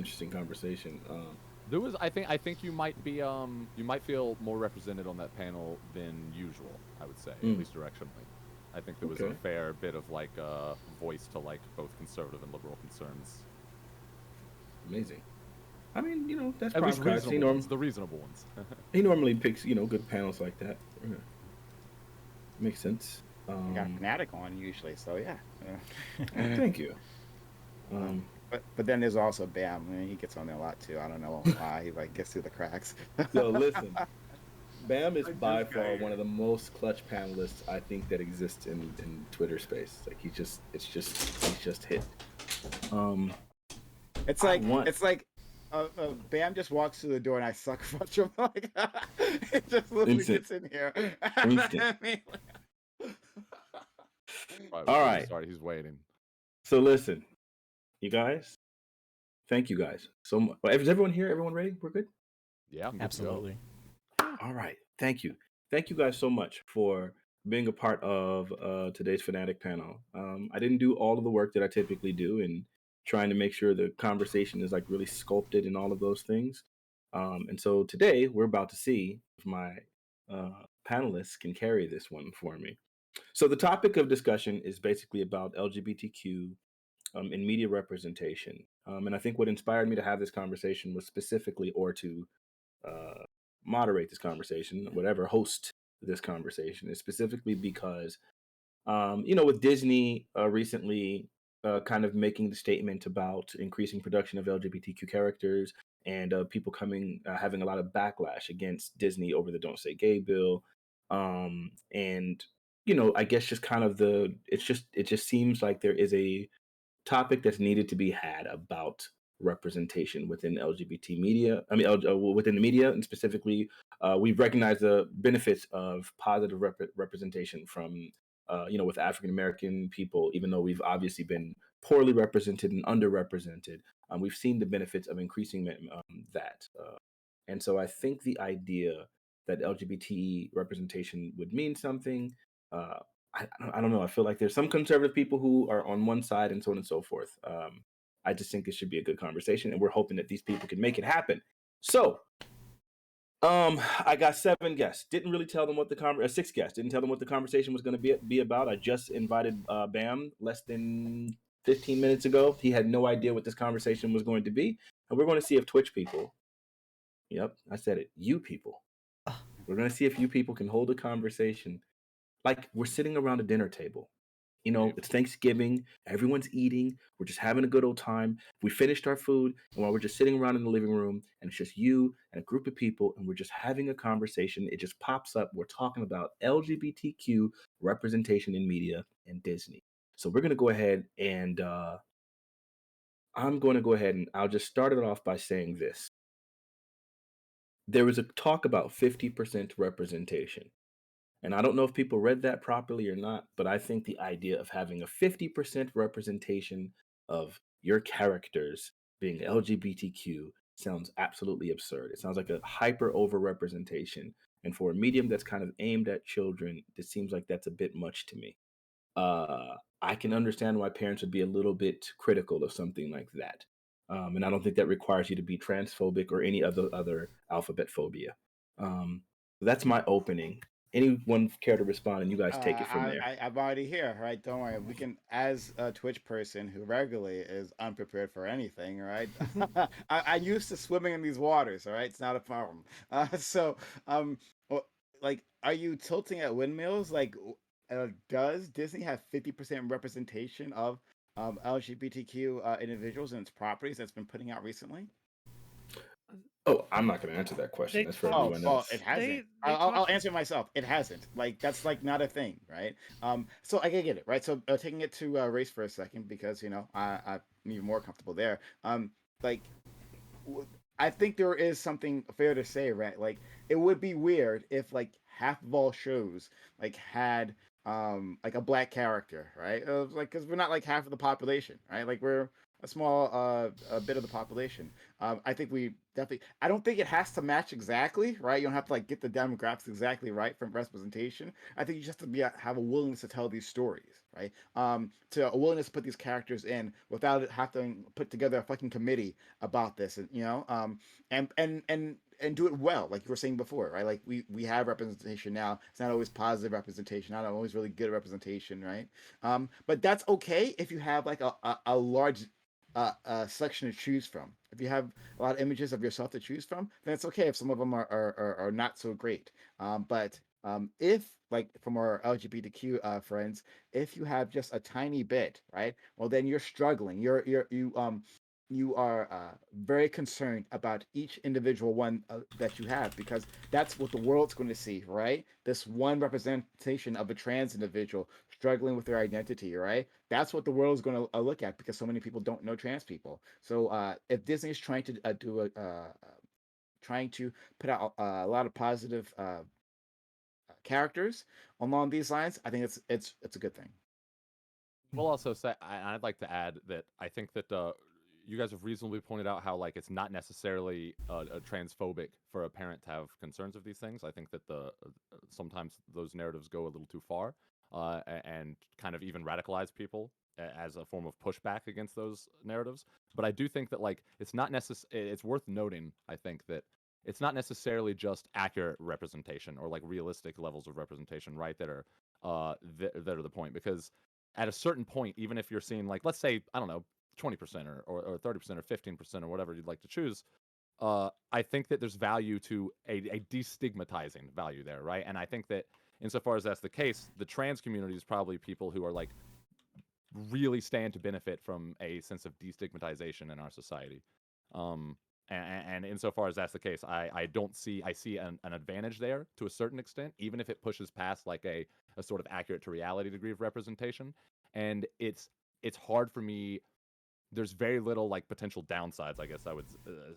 interesting conversation. There was, I think you might feel more represented on that panel than usual. I would say, at Mm, least directionally. I think there was a okay, fair bit of like voice to like both conservative and liberal concerns, amazing. I mean, that's at least Prime Cayes. reasonable ones. The reasonable ones. He normally picks good panels like that. Yeah, makes sense. I got Fanatic on usually, so yeah. Well, thank you. Um, Um, but then there's also Bam. I mean, he gets on there a lot too. I don't know why he like gets through the cracks. yo, listen, Bam is I by just got far one here. of the most clutch panelists I think that exists in Twitter space. Like he's just hit. Um, It's I like want it's like Bam just walks through the door and I sucker punch him like it just literally instant, gets in here. instant. I mean, Right All before we right. start, he's waiting. So listen, you guys. Thank you guys so much. Is everyone here? Everyone ready? We're good. Yeah, I'm good to go. Absolutely. All right. Thank you. Thank you guys so much for being a part of today's Fanatic panel. I didn't do all of the work that I typically do in trying to make sure the conversation is like really sculpted and all of those things. And so today we're about to see if my panelists can carry this one for me. So the topic of discussion is basically about LGBTQ in media representation. And I think what inspired me to have this conversation was specifically, or to uh, moderate this conversation, whatever, host this conversation, is specifically because, with Disney recently kind of making the statement about increasing production of LGBTQ characters and people having a lot of backlash against Disney over the Don't Say Gay bill. And, I guess just kind of it just seems like there is a topic that's needed to be had about representation within LGBT media. I mean, within the media, and specifically, we recognize the benefits of positive representation from, with African American people. Even though we've obviously been poorly represented and underrepresented, we've seen the benefits of increasing that. And so, I think the idea that LGBT representation would mean something. Uh, I don't know. I feel like there's some conservative people who are on one side and so on and so forth. I just think it should be a good conversation, and we're hoping that these people can make it happen. So, I got 7 guests. Didn't really tell them what 6 guests. Didn't tell them what the conversation was going to be about. I just invited Bam less than 15 minutes ago. He had no idea what this conversation was going to be, and we're going to see if Twitch people. Yep, I said it. You people. We're going to see if you people can hold a conversation like we're sitting around a dinner table. It's Thanksgiving, everyone's eating, we're just having a good old time. We finished our food, and while we're just sitting around in the living room, and it's just you and a group of people, and we're just having a conversation, it just pops up. We're talking about LGBTQ representation in media and Disney. So we're going to go ahead and I'm going to go ahead and I'll just start it off by saying this. There was a talk about 50% representation. And I don't know if people read that properly or not, but I think the idea of having a 50% representation of your characters being LGBTQ sounds absolutely absurd. It sounds like a hyper overrepresentation. And for a medium that's kind of aimed at children, it seems like that's a bit much to me. I can understand why parents would be a little bit critical of something like that. And I don't think that requires you to be transphobic or any other alphabet phobia. Um, that's my opening. Anyone care to respond, and you guys take it from there. I'm already here, right? Don't worry. We can, as a Twitch person who regularly is unprepared for anything, right? I'm used to swimming in these waters, all right? It's not a problem. Um, well, like, are you tilting at windmills? Like, does Disney have 50% representation of LGBTQ individuals in its properties that's been putting out recently? Oh, I'm not going to answer that question. They That's for Oh, everyone talked. well, else. it hasn't. They I'll talked. answer myself. It hasn't. Like that's like not a thing, right? So I can get it, right? So taking it to race for a second because I'm even more comfortable there. Like w- I think there is something fair to say, right? Like it would be weird if like half of all shows like had like a black character, right? Like because we're not like half of the population, right? Like we're a small a bit of the population. I think we definitely. I don't think it has to match exactly, right? You don't have to like get the demographics exactly right from representation. I think you just have to have a willingness to tell these stories, right? To a willingness to put these characters in without having to put together a fucking committee about this, and and do it well, like you were saying before, right? Like we have representation now. It's not always positive representation, not always really good representation, right? But that's okay if you have like a large selection to choose from. If you have a lot of images of yourself to choose from, then it's okay if some of them are not so great. But if, like, from our LGBTQ friends, if you have just a tiny bit, right? Well, then you're struggling. You are very concerned about each individual one that you have, because that's what the world's going to see, right? This one representation of a trans individual struggling with their identity, right? That's what the world is going to look at, because so many people don't know trans people. So if Disney is trying to trying to put out a lot of positive characters along these lines, I think it's a good thing. We'll also say, I'd like to add that I think that you guys have reasonably pointed out how like it's not necessarily transphobic for a parent to have concerns of these things. I think that sometimes those narratives go a little too far and kind of even radicalize people as a form of pushback against those narratives. But I do think that like it's not It's worth noting, I think, that it's not necessarily just accurate representation or like realistic levels of representation, right? That are that are the point, because at a certain point, even if you're seeing like, let's say, I don't know, 20% or 30% or 15% or whatever you'd like to choose, I think that there's value to a destigmatizing value there, right? And I think that insofar as that's the case, the trans community is probably people who are like really stand to benefit from a sense of destigmatization in our society. And insofar as that's the case, I see an advantage there to a certain extent, even if it pushes past like a sort of accurate to reality degree of representation. And it's hard for me. There's very little like potential downsides, I guess I would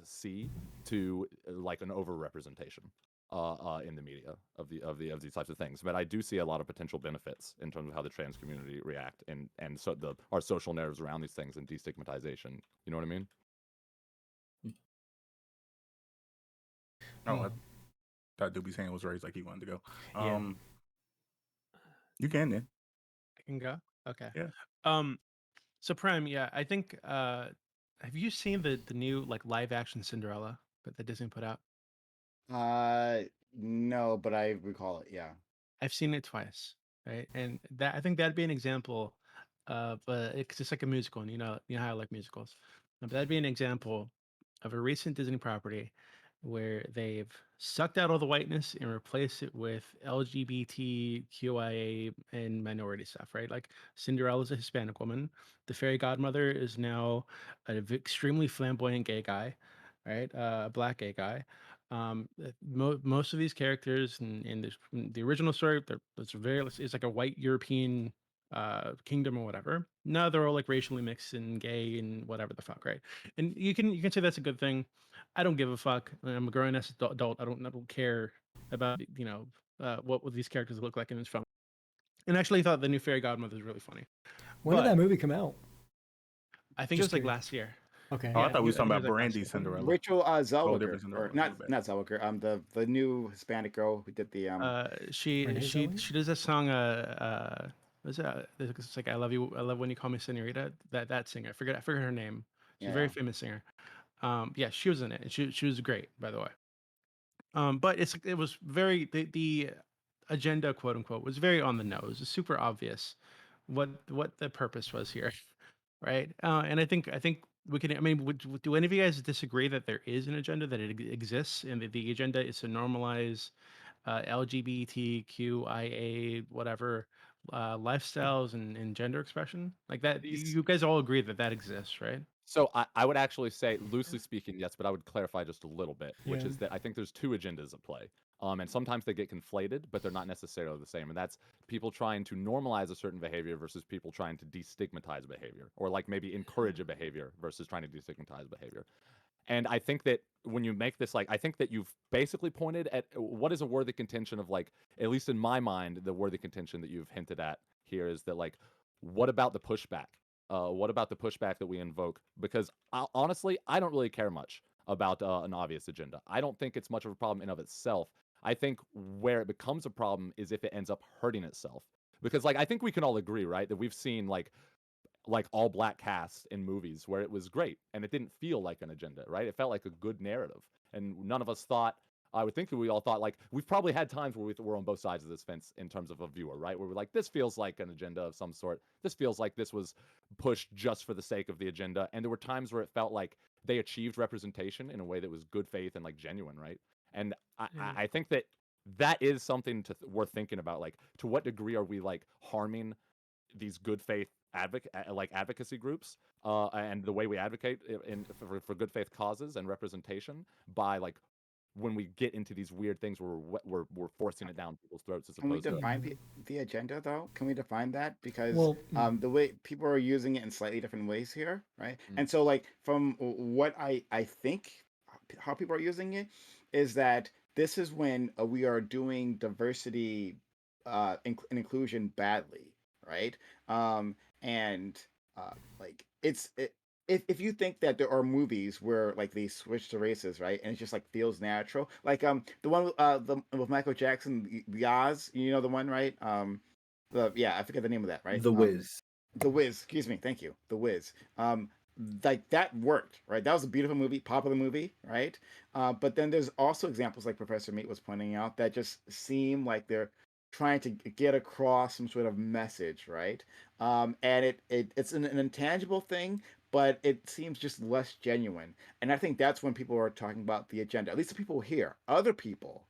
see to like an overrepresentation in the media of these types of things. But I do see a lot of potential benefits in terms of how the trans community react and so our social narratives around these things and destigmatization. You know what I mean? Oh, I thought Dooby's hand was raised like he wanted to go. Yeah. You can then. I can go. Okay. Yeah. So Prime, yeah, I think. Have you seen the new like live action Cinderella that Disney put out? No, but I recall it. Yeah. I've seen it twice, right? And that I think that'd be an example of it's just like a musical, and you know how I like musicals. But that'd be an example of a recent Disney property where they've sucked out all the whiteness and replaced it with LGBTQIA and minority stuff, right? Like Cinderella's a Hispanic woman. The fairy godmother is now an extremely flamboyant gay guy, right? A black gay guy. Most of these characters in the original story, it's like a white European kingdom or whatever. No, they're all like racially mixed and gay and whatever the fuck, right? And you can say that's a good thing. I don't give a fuck. I'm a grown ass adult. I don't care about what these characters look like in this film. And actually, I thought the new fairy godmother was really funny. When did But that movie come out? I think Just it was like curious. last year. Okay. Oh, I Yeah, thought we was I think talking it about was like last Brandy year. Cinderella. Rachel Whole Zellweger, different or Cinderella. My bad. not Zellweger. The new Hispanic girl who did the She Renee she Zellweger? she does a song. What's that? It's like I love you. I love when you call me senorita. That singer. I forget her name. She's a very yeah. famous singer. Yeah, she was in it. And she was great, by the way. But it was very the agenda, quote unquote, was very on the nose. It's super obvious what the purpose was here, right? And I think we can. I mean, do any of you guys disagree that there is an agenda, that it exists, and that the agenda is to normalize LGBTQIA whatever lifestyles and gender expression like that? These You guys all agree that that exists, right? So I would actually say, loosely speaking, yes, but I would clarify just a little bit, which Yeah. is that I think there's two agendas at play. And sometimes they get conflated, but they're not necessarily the same. And that's people trying to normalize a certain behavior versus people trying to destigmatize behavior, or like maybe encourage a behavior versus trying to destigmatize behavior. And I think that when you make this, like, I think that you've basically pointed at what is a worthy contention of, like, at least in my mind, the worthy contention that you've hinted at here is that, like, what about the pushback? What about the pushback that we invoke? Because honestly, I don't really care much about an obvious agenda. I don't think it's much of a problem in of itself. I think where it becomes a problem is if it ends up hurting itself. Because like I think we can all agree, right, that we've seen like all black casts in movies where it was great and it didn't feel like an agenda, right? It felt like a good narrative. And none of us thought, I would think that we all thought, like, we've probably had times where we're on both sides of this fence in terms of a viewer, right? Where we're like, this feels like an agenda of some sort. This feels like this was pushed just for the sake of the agenda. And there were times where it felt like they achieved representation in a way that was good faith and like genuine, right? And I think that that is something worth thinking about. Like, to what degree are we like harming these good faith advocacy groups and the way we advocate for good faith causes and representation by like when we get into these weird things where we're forcing it down people's throats as Can we opposed to define the agenda though? Can we define that? Because Well, the way people are using it in slightly different ways here, right? Mm. And so like from what I think how people are using it is that this is when we are doing diversity and inclusion badly, right? And like if you think that there are movies where like they switch to races, right, and it just like feels natural, like the one with Michael Jackson, the Oz, you know the one, right? Yeah, I forget the name of that, right? The Wiz. The Wiz, excuse me, thank you, The Wiz. Like that worked, right? That was a beautiful movie, popular movie, right? But then there's also examples like Professor Meat was pointing out that just seem like they're trying to get across some sort of message, right? And it's an intangible thing, but it seems just less genuine. And I think that's when people are talking about the agenda. At least the people here. Other people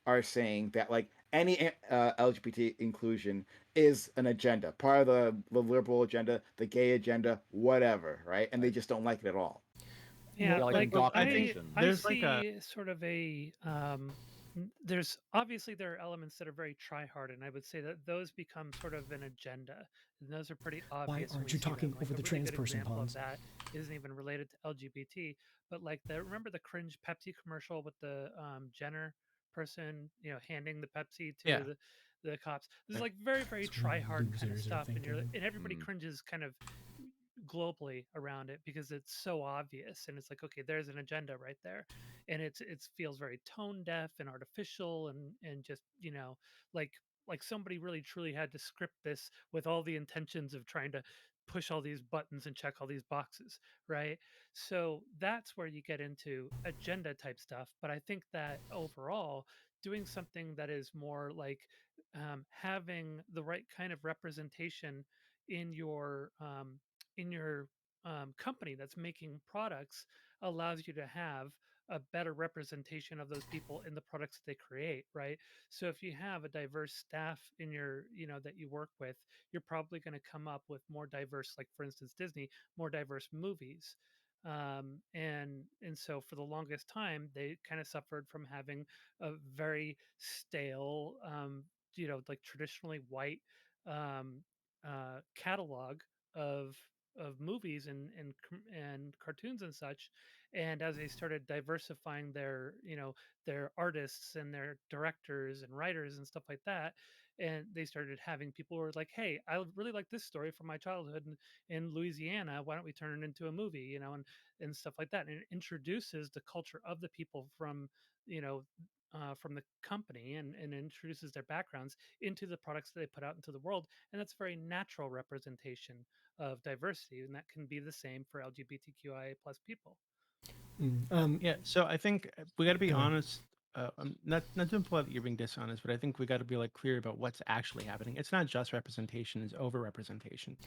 are saying that like any LGBT inclusion is an agenda, part of the liberal agenda, the gay agenda, whatever, right? And they just don't like it at all. Yeah, like I indoctrination. There's see like a sort of a there's obviously there are elements that are very try-hard, and I would say that those become sort of an agenda, and those are pretty why obvious when aren't we you see them. talking Like over a the really trans good person, example of Pons? that isn't even related to LGBT, but like remember the cringe Pepsi commercial with the Jenner person, handing the Pepsi to yeah. the cops. This is like very, very That's what try-hard kind of losers are stuff, and thinking. everybody Mm. cringes kind of globally around it because it's so obvious, and it's like, okay, there's an agenda right there, and it feels very tone deaf and artificial, and just like somebody really truly had to script this with all the intentions of trying to push all these buttons and check all these boxes, right? So that's where you get into agenda type stuff. But I think that overall, doing something that is more like having the right kind of representation in your company that's making products allows you to have a better representation of those people in the products that they create, right? So if you have a diverse staff in your that you work with, you're probably going to come up with more diverse, like for instance Disney, more diverse movies. And so for the longest time they kind of suffered from having a very stale like traditionally white um catalog of movies and cartoons and such. And as they started diversifying their artists and their directors and writers and stuff like that, and they started having people who were like, hey, I really like this story from my childhood in Louisiana, why don't we turn it into a movie, and stuff like that. And it introduces the culture of the people you know from the company, and introduces their backgrounds into the products that they put out into the world. And that's a very natural representation of diversity, and that can be the same for LGBTQIA plus people. Yeah, so I think we got to be Go ahead. honest. Not to imply that you're being dishonest, but I think we got to be like clear about what's actually happening. It's not just representation; it's over-representation,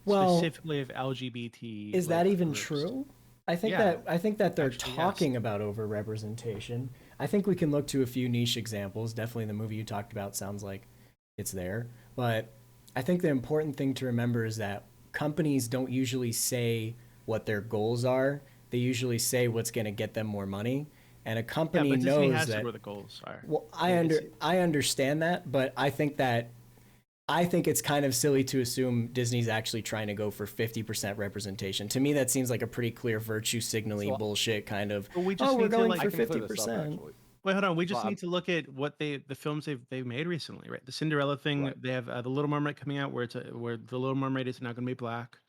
Well, specifically of LGBT. is that like, even groups. true? I think Yeah, that they're actually, yes. talking about overrepresentation. I think we can look to a few niche examples. Definitely the movie you talked about sounds like it's there. But I think the important thing to remember is that companies don't usually say what their goals are. They usually say what's going to get them more money. And a Yeah, company but Disney knows has that where the goals are. well, It's- I understand that, but I think it's kind of silly to assume Disney's actually trying to go for 50% representation. To me, that seems like a pretty clear virtue signaling So- bullshit kind of. But we just Oh, we're need to, going like- for I can clear this up 50%. actually. Wait, hold on. We So just I'm- need to look at what the films they've made recently, right? The Cinderella thing. Right. They have the Little Mermaid coming out, where the Little Mermaid is now going to be black,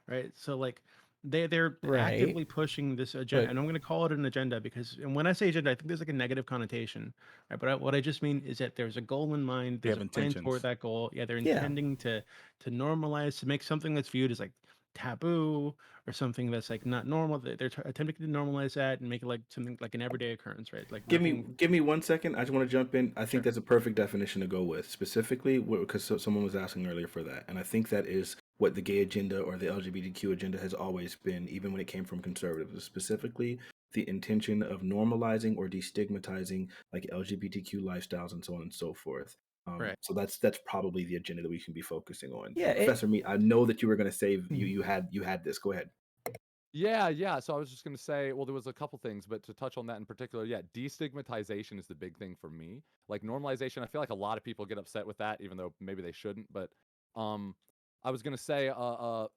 right? So like They're Right. actively pushing this agenda, But and I'm going to call it an agenda because, and when I say agenda, I think there's like a negative connotation, right? But what I just mean is that there's a goal in mind. They There's have a plan toward intentions. that goal. Yeah, they're yeah, intending to normalize, to make something that's viewed as like taboo or something that's like not normal. They're attempting to normalize that and make it like something like an everyday occurrence, right? Like Give me nothing. give me 1 second. I just want to jump in. I Sure. think that's a perfect definition to go with, specifically because someone was asking earlier for that, and I think that is what the gay agenda or the LGBTQ agenda has always been, even when it came from conservatives, specifically the intention of normalizing or destigmatizing like LGBTQ lifestyles and so on and so forth. Right. So that's probably the agenda that we can be focusing on. yeah. Professor Meat, I know that you were going to say Hmm. you had this. Go ahead. Yeah. So I was just going to say, well, there was a couple things, but to touch on that in particular, yeah, destigmatization is the big thing for me. Like normalization, I feel like a lot of people get upset with that, even though maybe they shouldn't. But I was going to say, oh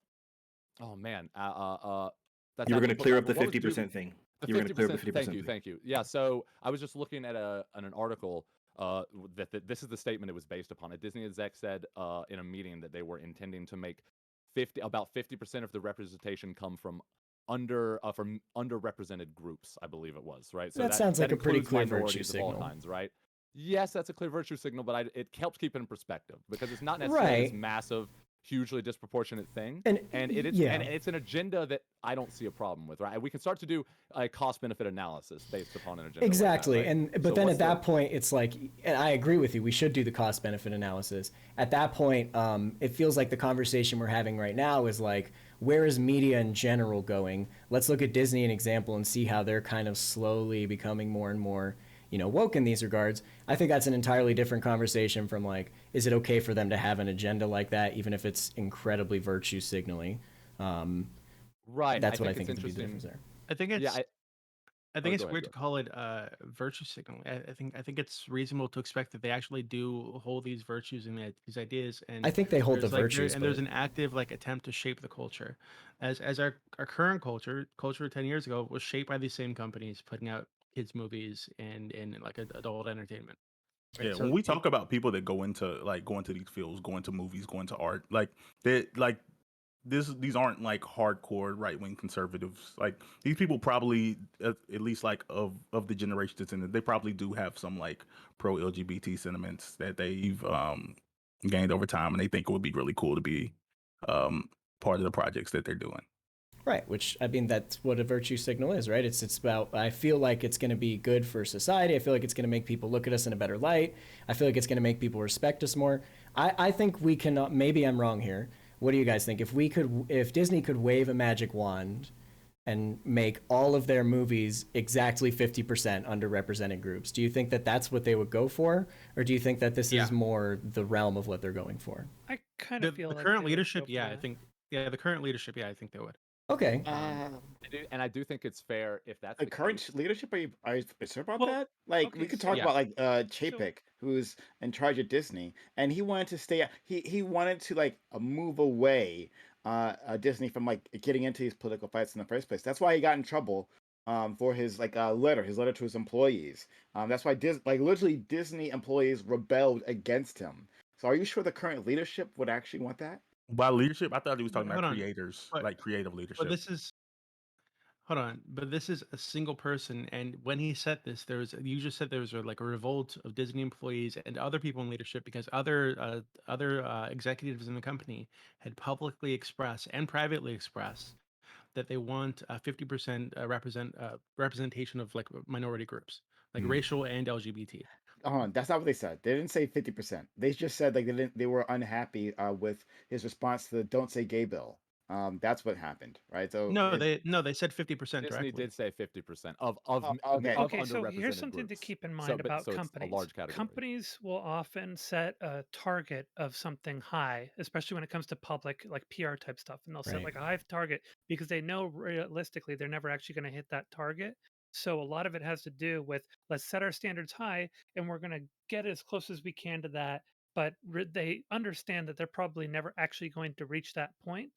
man, that's You were out going of to the book. clear up the What was 50% thing. the You were going to clear up 50%? the 50% thing. Thank you. Yeah. So I was just looking at an article that this is the statement it was based upon. A Disney exec said in a meeting that they were intending to make about 50% of the representation come from underrepresented groups, I believe it was, right? So That sounds that like a pretty includes clear virtue minorities of all signal. kinds, right? Yes, that's a clear virtue signal, but it helps keep it in perspective because it's not necessarily this Right. massive, hugely disproportionate thing, And and yeah, it's an agenda that I don't see a problem with, right? We can start to do a cost benefit analysis based upon an agenda exactly. like that, right? But So then what's at that point, it's like, and I agree with you. We should do the cost benefit analysis. At that point, it feels like the conversation we're having right now is like, where is media in general going? Let's look at Disney an example and see how they're kind of slowly becoming more and more, woke in these regards. I think that's an entirely different conversation from like, is it okay for them to have an agenda like that, even if it's incredibly virtue signaling? right? That's I what I think think it's is the big difference interesting. there. I think Yeah. it's I Oh, think go it's ahead. weird to call it virtue signaling. I think it's reasonable to expect that they actually do hold these virtues and these ideas, I and think they hold the there's like virtues, there's but an active like attempt to shape the culture, as our current culture 10 years ago was shaped by these same companies putting out kids movies and like adult entertainment. Right. Yeah, when So we talk about people that go into these fields, go into movies, go into art, like they like these aren't like hardcore right wing conservatives. Like these people probably at least like of the generation that's in it, they probably do have some like pro LGBT sentiments that they've gained over time, and they think it would be really cool to be um part of the projects that they're doing. right, which I mean that's what a virtue signal is, right? It's about I feel like it's going to be good for society. I feel like it's going to make people look at us in a better light. I feel like it's going to make people respect us more. I think we can. Maybe I'm wrong here. What do you guys think? If Disney could wave a magic wand and make all of their movies exactly 50% underrepresented groups, do you think that that's what they would go for, or do you think that this yeah, is more the realm of what they're going for? I kind the of feel the like current they would leadership, go for yeah, that. the current leadership, yeah, I think they would. Okay. I do think it's fair if that's The the current case. leadership, are you sure about Well, that? Like, we okay, could talk so Yeah. about like so Chapek, who's in charge of Disney, and he wanted to stay. He wanted to like move away Disney from like getting into these political fights in the first place. That's why he got in trouble for his like his letter to his employees. That's why like literally Disney employees rebelled against him. So, are you sure the current leadership would actually want that? By leadership, I thought he was But talking about hold on, creators, but like creative but leadership. this is hold on, but this is a single person, and when he said this, you just said there was like a revolt of Disney employees and other people in leadership because other executives in the company had publicly expressed and privately expressed that they want 50% representation of like minority groups, like Mm. racial and LGBT. Hold on, that's not what they said. They didn't say 50%. They just said like they were unhappy with his response to the "Don't Say Gay" bill. That's what happened, right? So No, they said 50% Disney directly. did say 50% okay. of okay, so here's underrepresented something to groups. keep in mind about So it's a companies. large category. Companies will often set a target of something high, especially when it comes to public, like PR type stuff. And they'll set Right. like a high target because they know realistically they're never actually going to hit that target. So a lot of it has to do with let's set our standards high and we're going to get as close as we can to that. But they understand that they're probably never actually going to reach that point.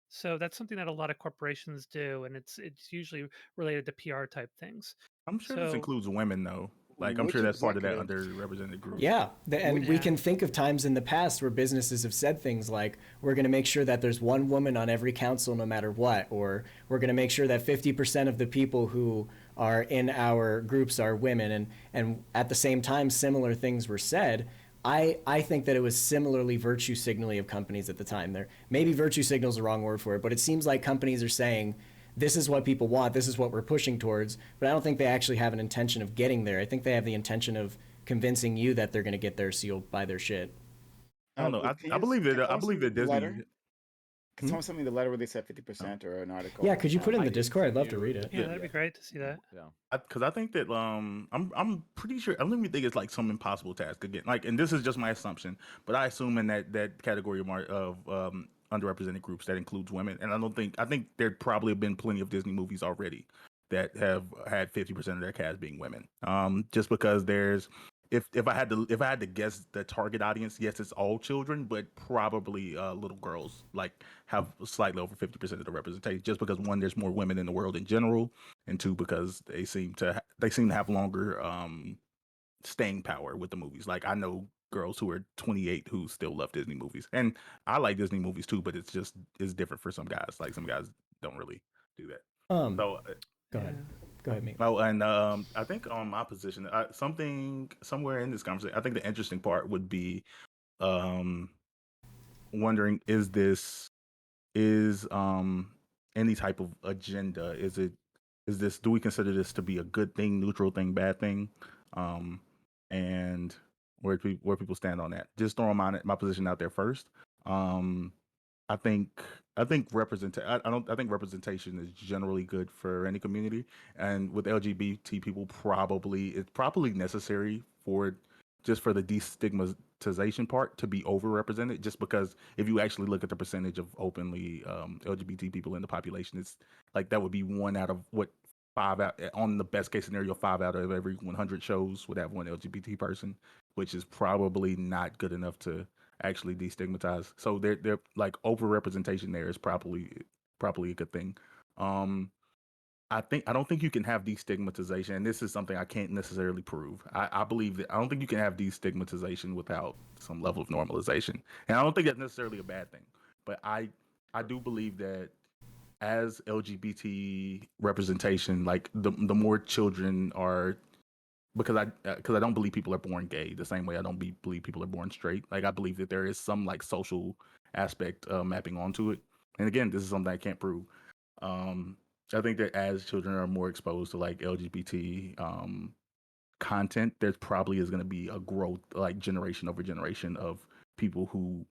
So that's something that a lot of corporations do, and it's usually related to PR type things. I'm sure this So includes women though. Like I'm which sure that's part of that executives? underrepresented group. Yeah, and we Yeah. can think of times in the past where businesses have said things like, we're going to make sure that there's one woman on every council no matter what, or we're going to make sure that 50% of the people who are in our groups are women. And at the same time, similar things were said. I think that it was similarly virtue signaling of companies at the time. There, maybe virtue signal is the wrong word for it, but it seems like companies are saying, this is what people want, this is what we're pushing towards, but I don't think they actually have an intention of getting there. I think they have the intention of convincing you that they're going to get there so you'll buy their shit. I don't know. Can I you believe can that. I someone believe send me that the Disney. letter? Can Hmm? someone send me the letter where they said Oh. 50% or an article? Yeah, could you put it in I the can Discord? I'd send love to you read it. Yeah, Yeah. that'd be great to see that. Yeah. Because I think that I'm pretty sure I don't even think it's like some impossible task again. Like, and this is just my assumption, but I assume in that category of underrepresented groups that includes women, and I think there probably have been plenty of Disney movies already that have had 50% of their cast being women. Just because there's if I had to guess the target audience, yes, it's all children, but probably little girls like have slightly over 50% of the representation. Just because one, there's more women in the world in general, and two, because they seem to have longer staying power with the movies. Like I know girls who are 28 who still love Disney movies, and I like Disney movies too, but it's different for some guys. Like some guys don't really do that. So Go ahead. Go ahead, mate. oh, and I think on my position, something somewhere in this conversation, I think the interesting part would be um wondering, is any type of agenda, is this, do we consider this to be a good thing, neutral thing, bad thing, um and where people stand on that. Just throwing my position out there first. um I think representation is generally good for any community, and with LGBT people, it's probably necessary for just for the destigmatization part to be overrepresented. Just because if you actually look at the percentage of openly LGBT people in the population, it's like that would be one out of what five out on the best case scenario, 5 out of every 100 shows would have one LGBT person, which is probably not good enough to actually destigmatize. So they're like overrepresentation there is probably a good thing. Um, I don't think you can have destigmatization, and this is something I can't necessarily prove. I believe that I don't think you can have destigmatization without some level of normalization, and I don't think that's necessarily a bad thing. But I do believe that as LGBT representation, like the more children are, because I don't believe people are born gay the same way I don't believe people are born straight. Like I believe that there is some like social aspect mapping onto it. And again, this is something I can't prove. Um, I think that as children are more exposed to like LGBT content, there probably is going to be a growth, like generation over generation, of people who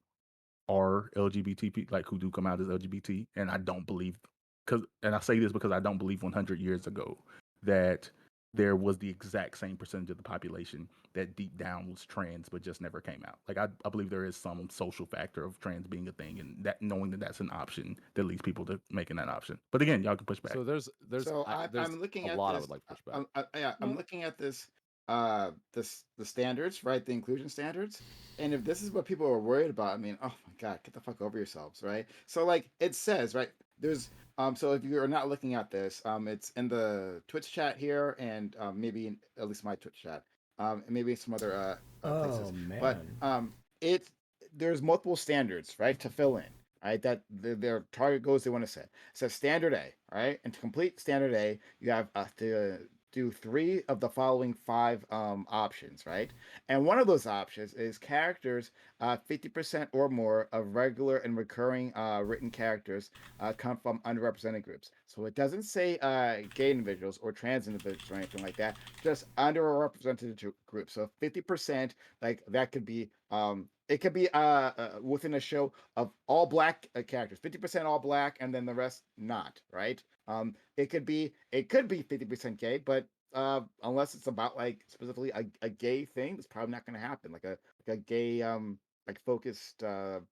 are LGBT, like who do come out as LGBT. And I don't believe, and I say this because I don't believe 100 years ago that there was the exact same percentage of the population that deep down was trans but just never came out. Like I believe there is some social factor of trans being a thing, and that knowing that that's an option that leads people to making that option. But again, y'all can push back. So there's So there's I'm looking a at lot I this. would like to push back. Yeah, I'm Well, looking at this. The standards, right? The inclusion standards. And if this is what people are worried about, I mean, oh my god, get the fuck over yourselves, right? So like it says, right? There's So if you are not looking at this, it's in the Twitch chat here, and maybe in at least my Twitch chat, and maybe some other Oh places. But man. it there's multiple standards, right, to fill in, right? That their target goals they want to set. It says standard A, right? And to complete standard A, you have to do three of the following five options, right? And one of those options is characters 50% or more of regular and recurring written characters come from underrepresented groups. So it doesn't say gay individuals or trans individuals or anything like that, just underrepresented groups. So 50%, like that could be it could be within a show of all black characters, 50% all black, and then the rest not, right? It could be 50% gay, but unless it's about like specifically a gay thing, it's probably not going to happen. Like a gay like focused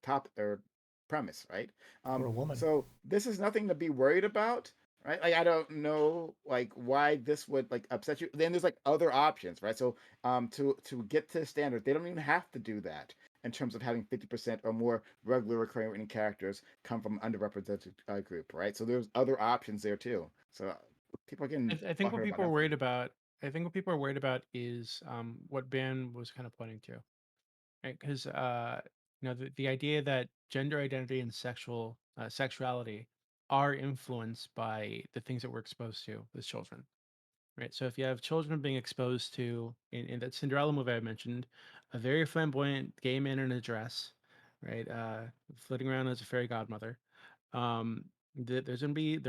top or premise, right? Or a woman. So this is nothing to be worried about, right? Like I don't know like why this would like upset you. Then there's like other options, right? So to get to the standard, they don't even have to do that in terms of having 50% or more regular recurring written characters come from underrepresented group, right? So there's other options there too. So people are getting I think what butthurt about people are nothing. worried about I think what people are worried about is what Ben was kind of pointing to, right? Because the idea that gender identity and sexuality are influenced by the things that we're exposed to as children, right? So if you have children being exposed to, in that Cinderella movie I mentioned, a very flamboyant gay man in a dress, right, flitting around as a fairy godmother, there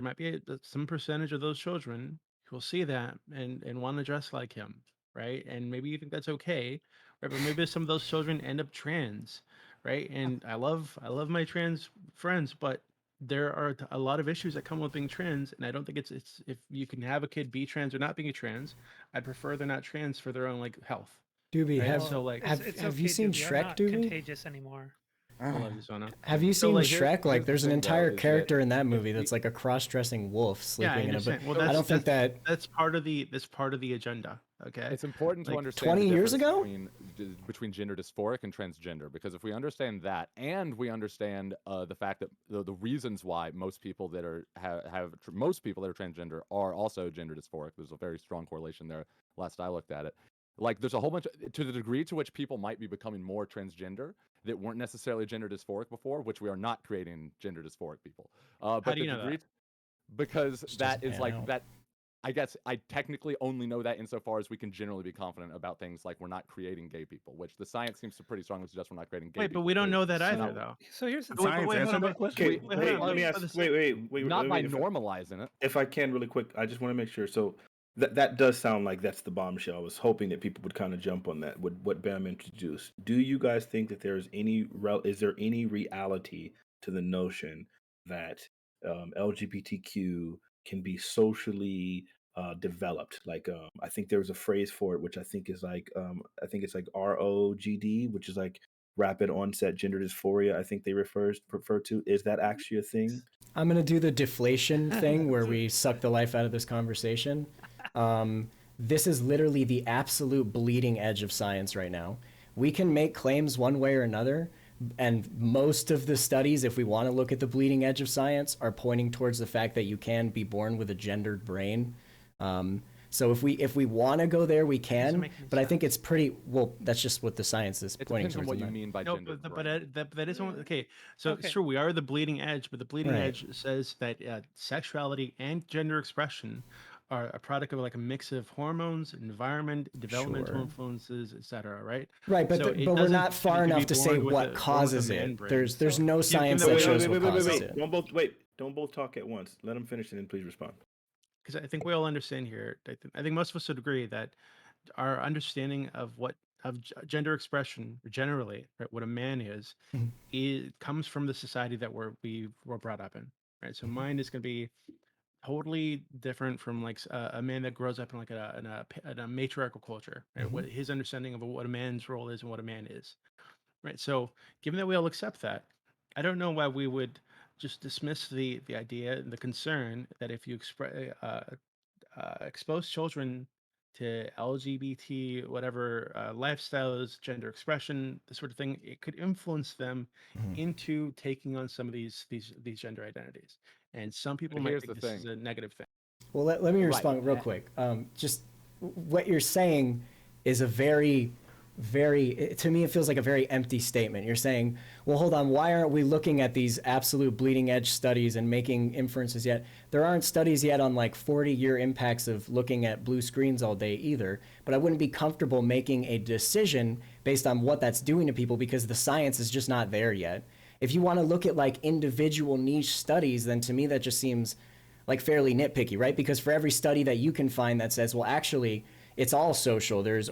might be some percentage of those children who will see that and want to dress like him, right? And maybe you think that's okay, right? But maybe some of those children end up trans, right? And I love my trans friends, but there are a lot of issues that come with being trans, and I don't think it's if you can have a kid be trans or not being a trans. I'd prefer they're not trans for their own like health, Doobie, right? have So like, It's have you okay, seen Dooby. I'm Shrek, not Doobie? contagious anymore. I love you, Sona. Have you So seen like, Shrek? Like, here's the there's an thing, though, entire is that character in that if movie we, that's like a cross-dressing wolf yeah, I sleeping in a. But understand. Well, I don't think that that's part of the agenda. Okay, it's important to like understand 20 the years difference ago. between gender dysphoric and transgender, because if we understand that, and we understand the fact that the reasons why most people that are most people that are transgender are also gender dysphoric, there's a very strong correlation there. Last I looked at it, like there's a whole bunch to the degree to which people might be becoming more transgender that weren't necessarily gender dysphoric before, which we are not creating gender dysphoric people. how But do the you know degree, that? because Just that doesn't is pan like out. that. I guess I technically only know that insofar as we can generally be confident about things like we're not creating gay people, which the science seems to pretty strongly suggest we're not creating gay Wait, but people we don't too. know that So either, So though. so here's the Can Wait, thing. but science wait, hold answer on, that question? Okay, wait, hold on. let me For the ask. Wait. not by If, normalizing it. if I can, really quick, I just want to make sure. So that does sound like that's the bombshell. I was hoping that people would kind of jump on that with what Bam introduced. Do you guys think that is there any reality to the notion that LGBTQ can be socially developed? Like, I think there was a phrase for it, which I think is like, I think it's like ROGD, which is like rapid onset gender dysphoria. I think they refer to. Is that actually a thing? I'm gonna do the deflation thing where we suck the life out of this conversation. This is literally the absolute bleeding edge of science right now. We can make claims one way or another, and most of the studies, if we want to look at the bleeding edge of science, are pointing towards the fact that you can be born with a gendered brain. So if we want to go there, we Doesn't can. make any But I think sense. it's pretty well. That's just what the science is It pointing depends on towards. what in you that. mean by No, gender but brain. that is one. Okay, so Okay. sure, we are the bleeding edge, but the bleeding Right. edge says that sexuality and gender expression are a product of like a mix of hormones, environment, developmental Sure. influences, etc. Right? Right, but So it but we're doesn't not far to be enough to say born with what causes a man it. brain. There's So no Given science that that we shows all what causes it. Don't both talk at once. Let them finish and then please respond. because I think we all understand here. I think most of us would agree that our understanding of gender expression generally, right, what a man is, Mhm. it comes from the society that we were brought up in, right? So mine is going to be totally different from like a man that grows up in like in a matriarchal culture, right? What his understanding of what a man's role is and what a man is, right? So given that we all accept that, I don't know why we would just dismiss the idea and the concern that if you expose children to LGBT whatever lifestyles, gender expression, this sort of thing, it could influence them Mhm. into taking on some of these gender identities. And some people But might here's think the this is thing. a negative thing. Well, let me Right. respond real quick. Just what you're saying is a very, to me, it feels like a very empty statement. You're saying, well, hold on, why aren't we looking at these absolute bleeding edge studies and making inferences yet? There aren't studies yet on like 40-year impacts of looking at blue screens all day either. But I wouldn't be comfortable making a decision based on what that's doing to people because the science is just not there yet. If you want to look at like individual niche studies, then to me that just seems like fairly nitpicky, right? Because for every study that you can find that says, well, actually, it's all social, there's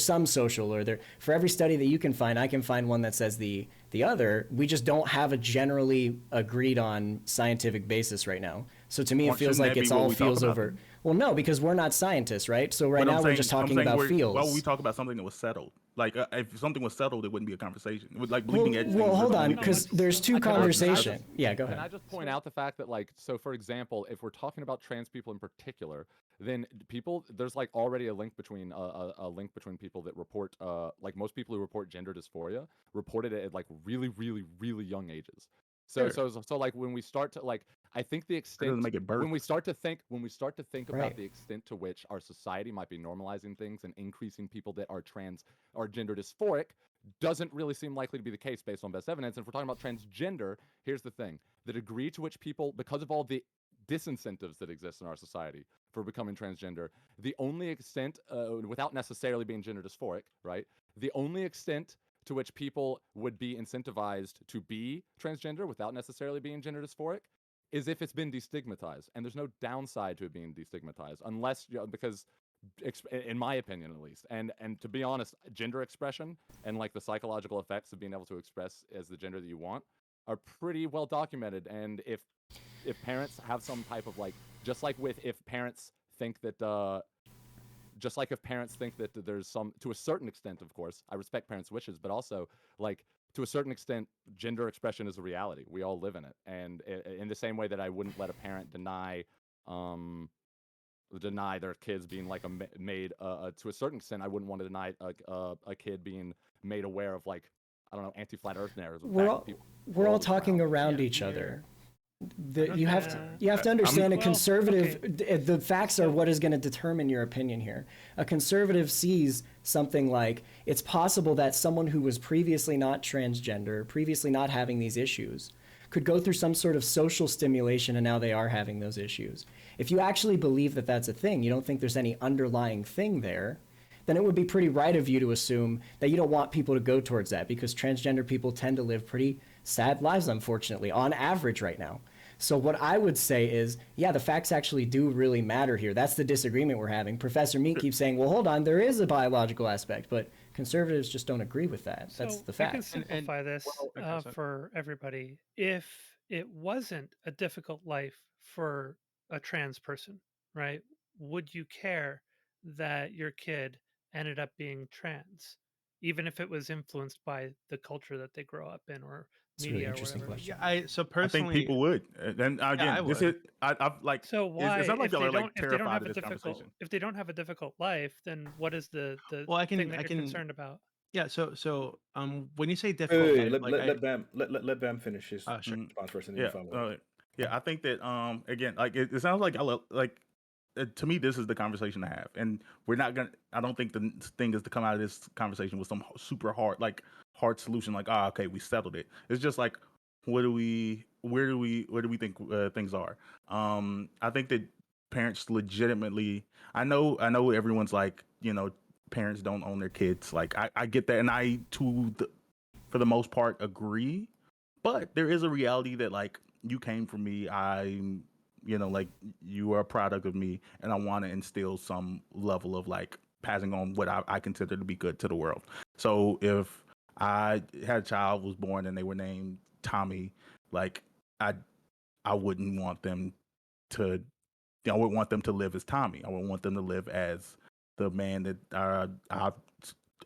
some social, or there for every study that you can find, I can find one that says the other. We just don't have a generally agreed on scientific basis right now. So to me, it Well, feels shouldn't like that be it's what all we talk feels about over. then? Well, no, because we're not scientists, right? So right But now we're just talking about feels. why would we talk about something that was settled? Like if something was settled, it wouldn't be a conversation. It would like Well, bleeding edge well, things. hold are on, bleeding because edge. there's two Can I just- conversation. Yeah, go Can I ahead. just point out the fact that, like, so for example, if we're talking about trans people in particular, then there's like already a link between a link between people that report like most people who report gender dysphoria reported it at like really really really young ages. So Sure. like when we start to like I think the It extent doesn't make it birth. when we start to think about Right. the extent to which our society might be normalizing things and increasing people that are trans or gender dysphoric doesn't really seem likely to be the case based on best evidence. And if we're talking about transgender, here's the thing: the degree to which people, because of all the disincentives that exist in our society for becoming transgender, the only extent, without necessarily being gender dysphoric, right? The only extent to which people would be incentivized to be transgender without necessarily being gender dysphoric is if it's been destigmatized. And there's no downside to it being destigmatized, unless, because in my opinion at least, and to be honest, gender expression and like the psychological effects of being able to express as the gender that you want are pretty well documented. And if parents have some type of like, just like with if parents think that just like if parents think that there's some, to a certain extent, of course, I respect parents' wishes, but also like to a certain extent, gender expression is a reality. We all live in it, and in the same way that I wouldn't let a parent deny their kids being like made to a certain extent, I wouldn't want to deny a kid being made aware of like, I don't know, anti-flat earth narratives. We're all talking around each other. You have to understand a Well, conservative. okay. The facts are what is going to determine your opinion here. A conservative sees something like it's possible that someone who was previously not transgender, previously not having these issues, could go through some sort of social stimulation and now they are having those issues. If you actually believe that that's a thing, you don't think there's any underlying thing there, then it would be pretty right of you to assume that you don't want people to go towards that, because transgender people tend to live pretty sad lives, unfortunately, on average right now. So what I would say is, yeah, the facts actually do really matter here. That's the disagreement we're having. Professor Meek keeps saying, well, hold on, there is a biological aspect, but conservatives just don't agree with that. That's So the I can fact. simplify this okay, so for everybody. If it wasn't a difficult life for a trans person, right? Would you care that your kid ended up being trans, even if it was influenced by the culture that they grow up in or It's a really media or interesting whatever? question. yeah, so I think personally, people would. And yeah, I again, this is would. I've like So why, it's not like if y'all they are like don't terrified have of a this difficult, conversation. if they don't have a difficult life, then what is the Well, I thing can, that I you're can, concerned about? yeah. So, when you say Wait, difficult wait, life, wait, like I, let Bam finish his sure. Mhm. response first, and then you Yeah, follow up. yeah. I think that again, like it sounds like like to me, this is the conversation to have, and we're not gonna. I don't think the thing is to come out of this conversation with some super hard solution, like okay, we settled it. It's just like, where do we think things are? I think that parents legitimately. I know everyone's like, parents don't own their kids. Like I get that, and I for the most part agree, but there is a reality that like you came from me. Like you are a product of me, and I want to instill some level of like passing on what I consider to be good to the world. So if I had a child was born and they were named Tommy, like I I wouldn't want them to I would want them to live as Tommy. I would want them to live as the man that I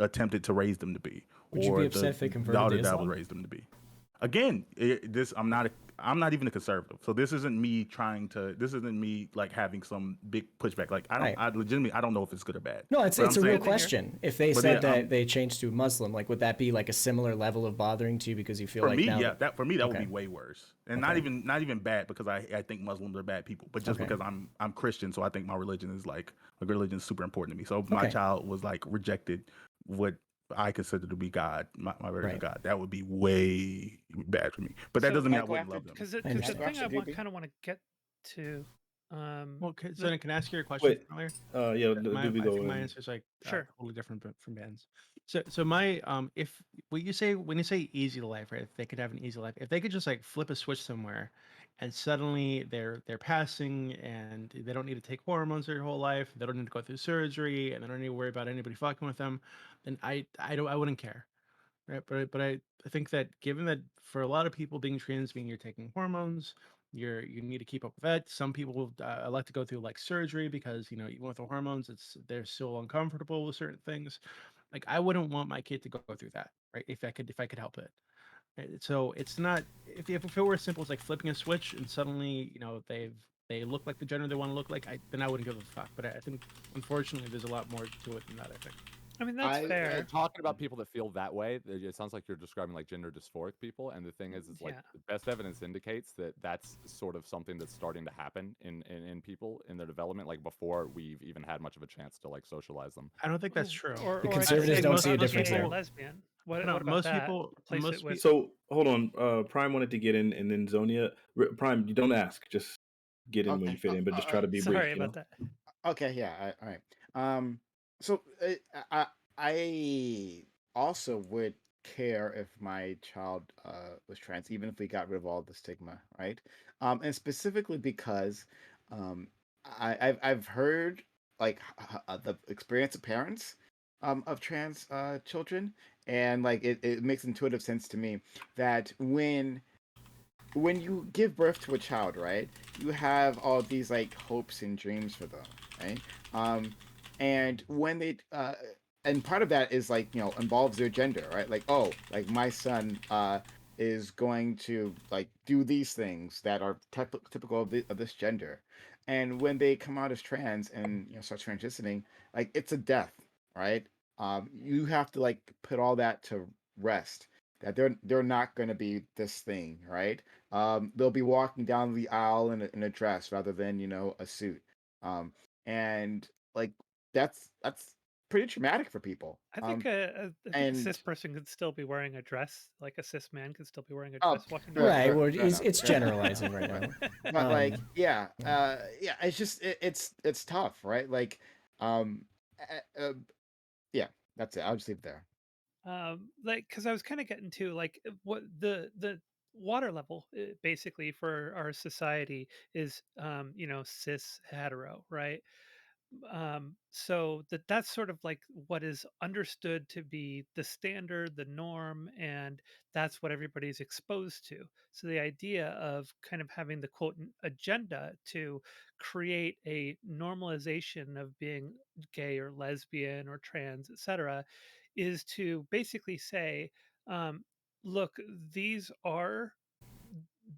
attempted to raise them to be, Would you be or upset the if they converted to daughter that I would Islam? raise them to be. Again, I'm not even a conservative, so this isn't me This isn't me like having some big pushback. Like Right. I legitimately I don't know if it's good or bad. No, it's But it's I'm a real saying, Good to hear. question. If they but said yeah, that they changed to Muslim, like would that be like a similar level of bothering to you because you feel for like me, now yeah, that for me that would Okay. be way worse, and Okay. not even bad because I think Muslims are bad people, but just Okay. because I'm Christian, so I think my religion is like religion is super important to me. So if my Okay. child was like rejected what I consider to be God, my version Right. of God, that would be way bad for me. But that So doesn't mean I Michael, wouldn't after love them. because I the understand. thing I Doobie? kind of want to get to, Well, so the, then can I ask you a question Wait, earlier? yeah, My do we I go think my in? answer is like sure. totally different from Ben's. So my if when you say easy life, right? If they could have an easy life, if they could just like flip a switch somewhere, and suddenly they're passing and they don't need to take hormones their whole life, they don't need to go through surgery, and they don't need to worry about anybody fucking with them, then I wouldn't care, right? But I think that given that for a lot of people being trans, being you're taking hormones, you need to keep up with that. Some people like to go through like surgery because even with the hormones, they're still uncomfortable with certain things. Like I wouldn't want my kid to go through that, right? If I could help it. Right? So it's not if it were as simple as like flipping a switch and suddenly they look like the gender they want to look like, then I wouldn't give a fuck. But I think unfortunately there's a lot more to it than that. I think. I mean, that's I fair. Talking about people that feel that way, it sounds like you're describing like gender dysphoric people. And the thing is like Yeah. the best evidence indicates that that's sort of something that's starting to happen in people in their development, like before we've even had much of a chance to like socialize them. I don't think that's true. Or The I could conservatives say don't most see a most difference gay or there. lesbian. no, What about most that? people Replace most it with So hold on. Prime wanted to get in, and then Zonia. Prime, you don't ask. Just get in when you okay. fit in, but just try to be brief. sorry about that. Okay, yeah, all right. So I also would care if my child was trans, even if we got rid of all the stigma, right? And specifically because um, I've heard like the experience of parents of trans children, and like it makes intuitive sense to me that when you give birth to a child, right, you have all these like hopes and dreams for them, right? Um, and when they and part of that is like involves their gender, right? Like, oh, like my son is going to like do these things that are typical of this gender, and when they come out as trans and start transitioning, like it's a death, right? You have to like put all that to rest, that they're not going to be this thing, right? They'll be walking down the aisle in a dress rather than a suit, and like that's pretty traumatic for people. I think a And cis person could still be wearing a dress, like a cis man could still be wearing a oh, dress walking down fair, the Right. fair, aisle. Well, fair enough, it's fair enough. generalizing right But now. but like Um, yeah. yeah, it's just it's tough, right? Like um, yeah, that's it. I'll just leave it there. Like because I was kind of getting to like what the water level basically for our society is, cis hetero, right? So that's sort of like what is understood to be the standard, the norm, and that's what everybody's exposed to. So the idea of kind of having the quote agenda to create a normalization of being gay or lesbian or trans, etc., is to basically say, um, look, these are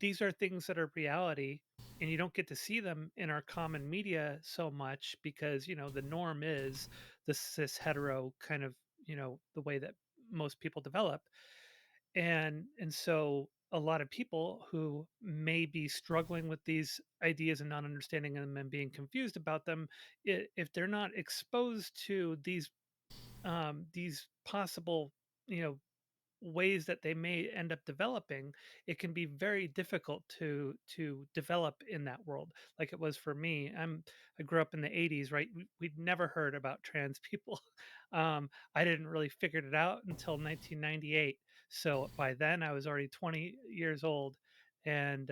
these are things that are reality, and you don't get to see them in our common media so much because the norm is the cis hetero kind of, the way that most people develop. And so a lot of people who may be struggling with these ideas and not understanding them and being confused about them, if they're not exposed to these possible, you know ways that they may end up developing, it can be very difficult to develop in that world, like it was for me. I grew up in the 80s, right? We'd never heard about trans people. I didn't really figure it out until 1998. So by then I was already 20 years old, and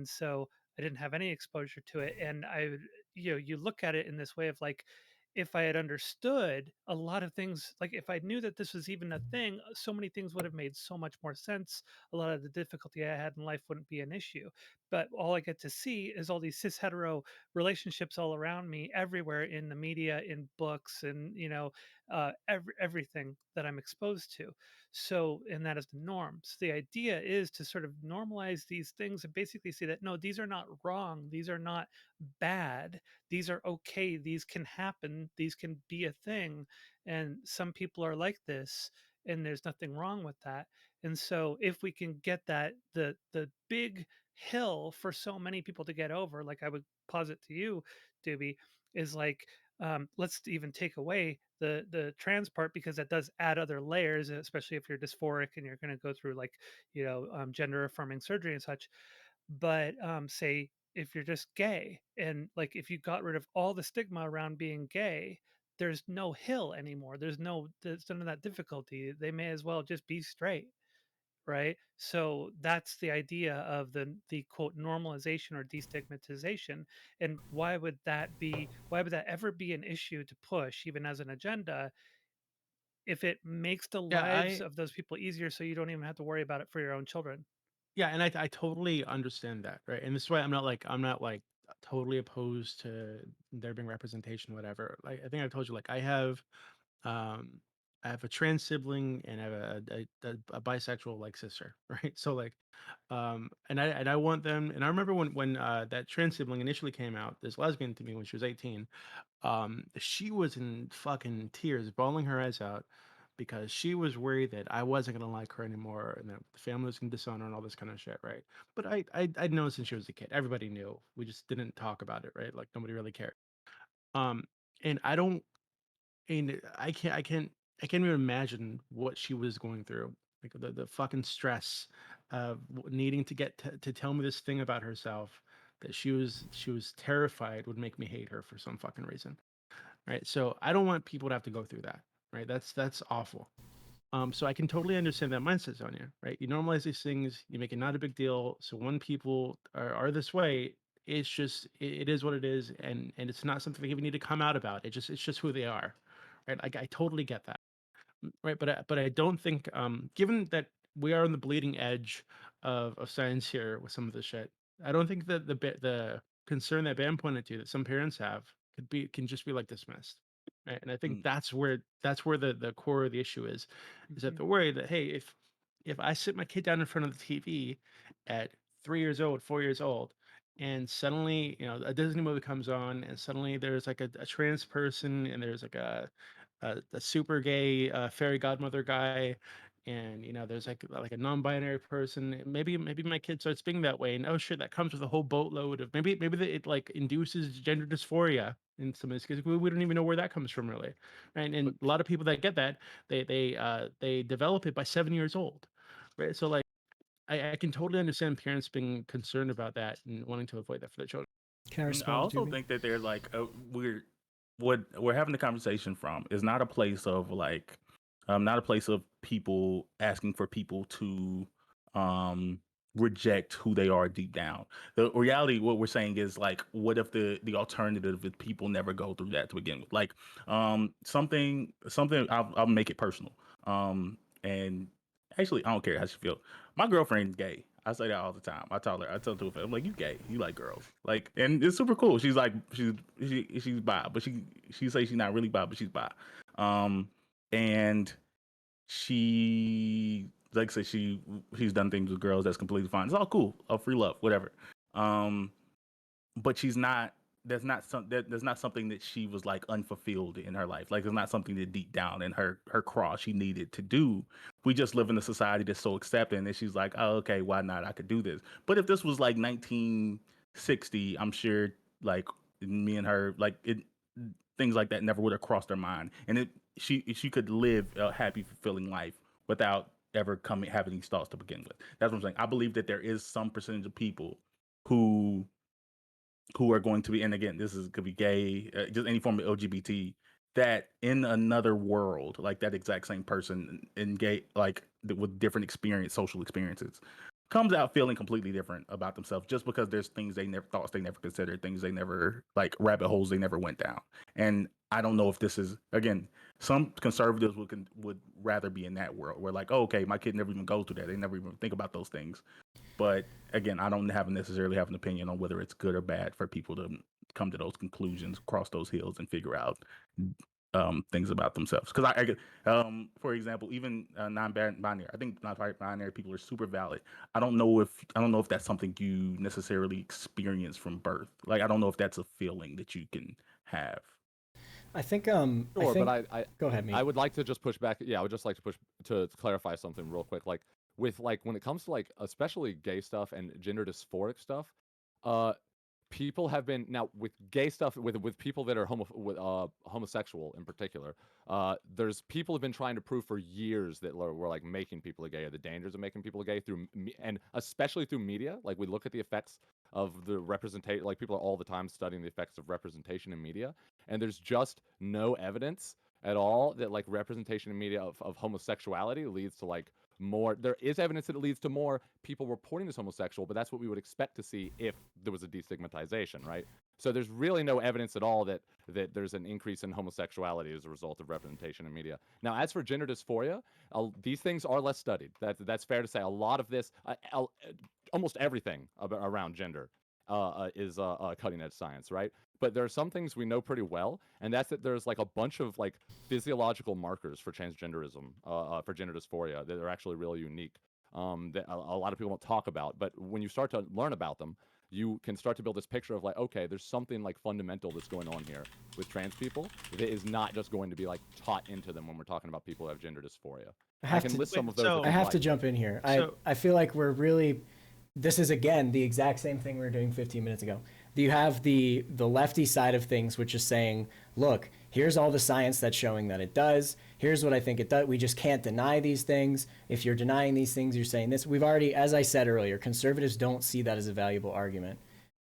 so I didn't have any exposure to it. And you look at it in this way of like, if I had understood a lot of things, like if I knew that this was even a thing, so many things would have made so much more sense. A lot of the difficulty I had in life wouldn't be an issue. But all I get to see is all these cis hetero relationships all around me, everywhere in the media, in books, and everything that I'm exposed to. So, and that is the norm. So the idea is to sort of normalize these things and basically say that no, these are not wrong. These are not bad. These are okay, these can happen, these can be a thing, and some people are like this, and there's nothing wrong with that. And so if we can get that, the big hill for so many people to get over, like I would posit to you, Doobie, is like, let's even take away the trans part, because that does add other layers, especially if you're dysphoric and you're going to go through like gender affirming surgery and such. But say if you're just gay, and like if you got rid of all the stigma around being gay, there's no hill anymore, there's none of that difficulty, they may as well just be straight, right? So that's the idea of the quote normalization or destigmatization. And why would that ever be an issue to push even as an agenda, if it makes the Yeah, lives of those people easier so you don't even have to worry about it for your own children? and I totally understand that, right? And this is why I'm not like totally opposed to there being representation, whatever. Like I think I told you, like um I have a trans sibling and I have a bisexual like sister, right? So like and I want them, and I remember when that trans sibling initially came out, this lesbian to me when she was 18. She was in fucking tears, bawling her eyes out because she was worried that I wasn't gonna like her anymore and that the family was gonna disown her and all this kind of shit, right? But I'd known since she was a kid. Everybody knew. We just didn't talk about it, right? Like nobody really cared. Um, and I don't, and I can't even imagine what she was going through. Like the fucking stress of needing to get to tell me this thing about herself that she was terrified would make me hate her for some fucking reason, right? So I don't want people to have to go through that, right? That's awful. So I can totally understand that mindset, Sonia, right? You normalize these things, you make it not a big deal. So when people are this way, it's just it is what it is, and it's not something they even need to come out about. It's just who they are, right? Like I totally get that, right? But I don't think, given that we are on the bleeding edge of science here with some of this shit, I don't think that the concern that Ben pointed to that some parents have can just be like dismissed, right? And I think Mm. that's where the core of the issue is that Mhm. they're worried that, hey, if I sit my kid down in front of the TV at 3 years old, 4 years old, and suddenly a Disney movie comes on, and suddenly there's like a trans person, and there's like a super gay fairy godmother guy, and there's like a non-binary person. Maybe my kid starts being that way, and oh shit, that comes with a whole boatload of it like induces gender dysphoria in some of this because we don't even know where that comes from really, right? And But a lot of people that get that they develop it by 7 years old, right? So like I can totally understand parents being concerned about that and wanting to avoid that for their children. Can I I respond to also me? think that they're like we're what we're having the conversation from is not a place of like not a place of people asking for people to um reject who they are deep down. The reality, what we're saying is like, what if the alternative is people never go through that to begin with? Like something I'll make it personal. And actually, I don't care how she feel. My girlfriend's gay. I say that all the time. I tell her, I'm like, you gay, you like girls, like, and it's super cool. She's like, she's bi, but she says she's not really bi, but she's bi. Um, and she, like I said, she's done things with girls that's completely fine. It's all cool, free love, whatever. Um, but she's not. That's not something that she was like unfulfilled in her life. Like it's not something that deep down in her craw she needed to do. We just live in a society that's so accepting that she's like, oh, okay, why not? I could do this. But if this was like 1960, I'm sure like me and her like it things like that never would have crossed her mind. And she could live a happy, fulfilling life without ever coming having these thoughts to begin with. That's what I'm saying. I believe that there is some percentage of people who who are going to be, and again, this is could be gay, just any form of LGBT, that in another world, like that exact same person in gay, like with different experience, social experiences, comes out feeling completely different about themselves just because there's things they never thoughts they never considered, things they never like rabbit holes they never went down. And I don't know if this is again, some conservatives would rather be in that world where like, oh, okay, my kid never even goes through that, they never even think about those things. But again, I don't have necessarily have an opinion on whether it's good or bad for people to come to those conclusions, cross those hills, and figure out things about themselves. Because for example, even non-binary, I think non-binary people are super valid. I don't know if that's something you necessarily experience from birth. Like I don't know if that's a feeling that you can have. I Sure, but think I go ahead, I me. would like to just push back. Yeah, I would just like to push to clarify something real quick. Like with like when it comes to like especially gay stuff and gender dysphoric stuff, uh, people have been now with gay stuff with people that are homosexual in particular. There's people have been trying to prove for years that we're like making people gay or the dangers of making people gay through and especially through media. Like we look at the effects of the representation. Like people are all the time studying the effects of representation in media, and there's just no evidence at all that like representation in media of homosexuality leads to like more. There is evidence that it leads to more people reporting as homosexual, but that's what we would expect to see if there was a destigmatization, right? So there's really no evidence at all that there's an increase in homosexuality as a result of representation in media. Now, as for gender dysphoria, these things are less studied. That's fair to say. A lot of this, almost everything around gender, is cutting edge science, right? But there are some things we know pretty well, and that's that there's like a bunch of like physiological markers for transgenderism, for gender dysphoria that are actually really unique. That a lot of people don't talk about, but when you start to learn about them, you can start to build this picture of like, okay, there's something like fundamental that's going on here with trans people that is not just going to be like taught into them when we're talking about people who have gender dysphoria. I can list some of those. so- I have to jump in here. I feel like we're really, this is again the exact same thing we were doing 15 minutes ago. You have the lefty side of things, which is saying, look, here's all the science that's showing that it does. Here's what I think it does. We just can't deny these things. If you're denying these things, you're saying this. We've already, as I said earlier, conservatives don't see that as a valuable argument.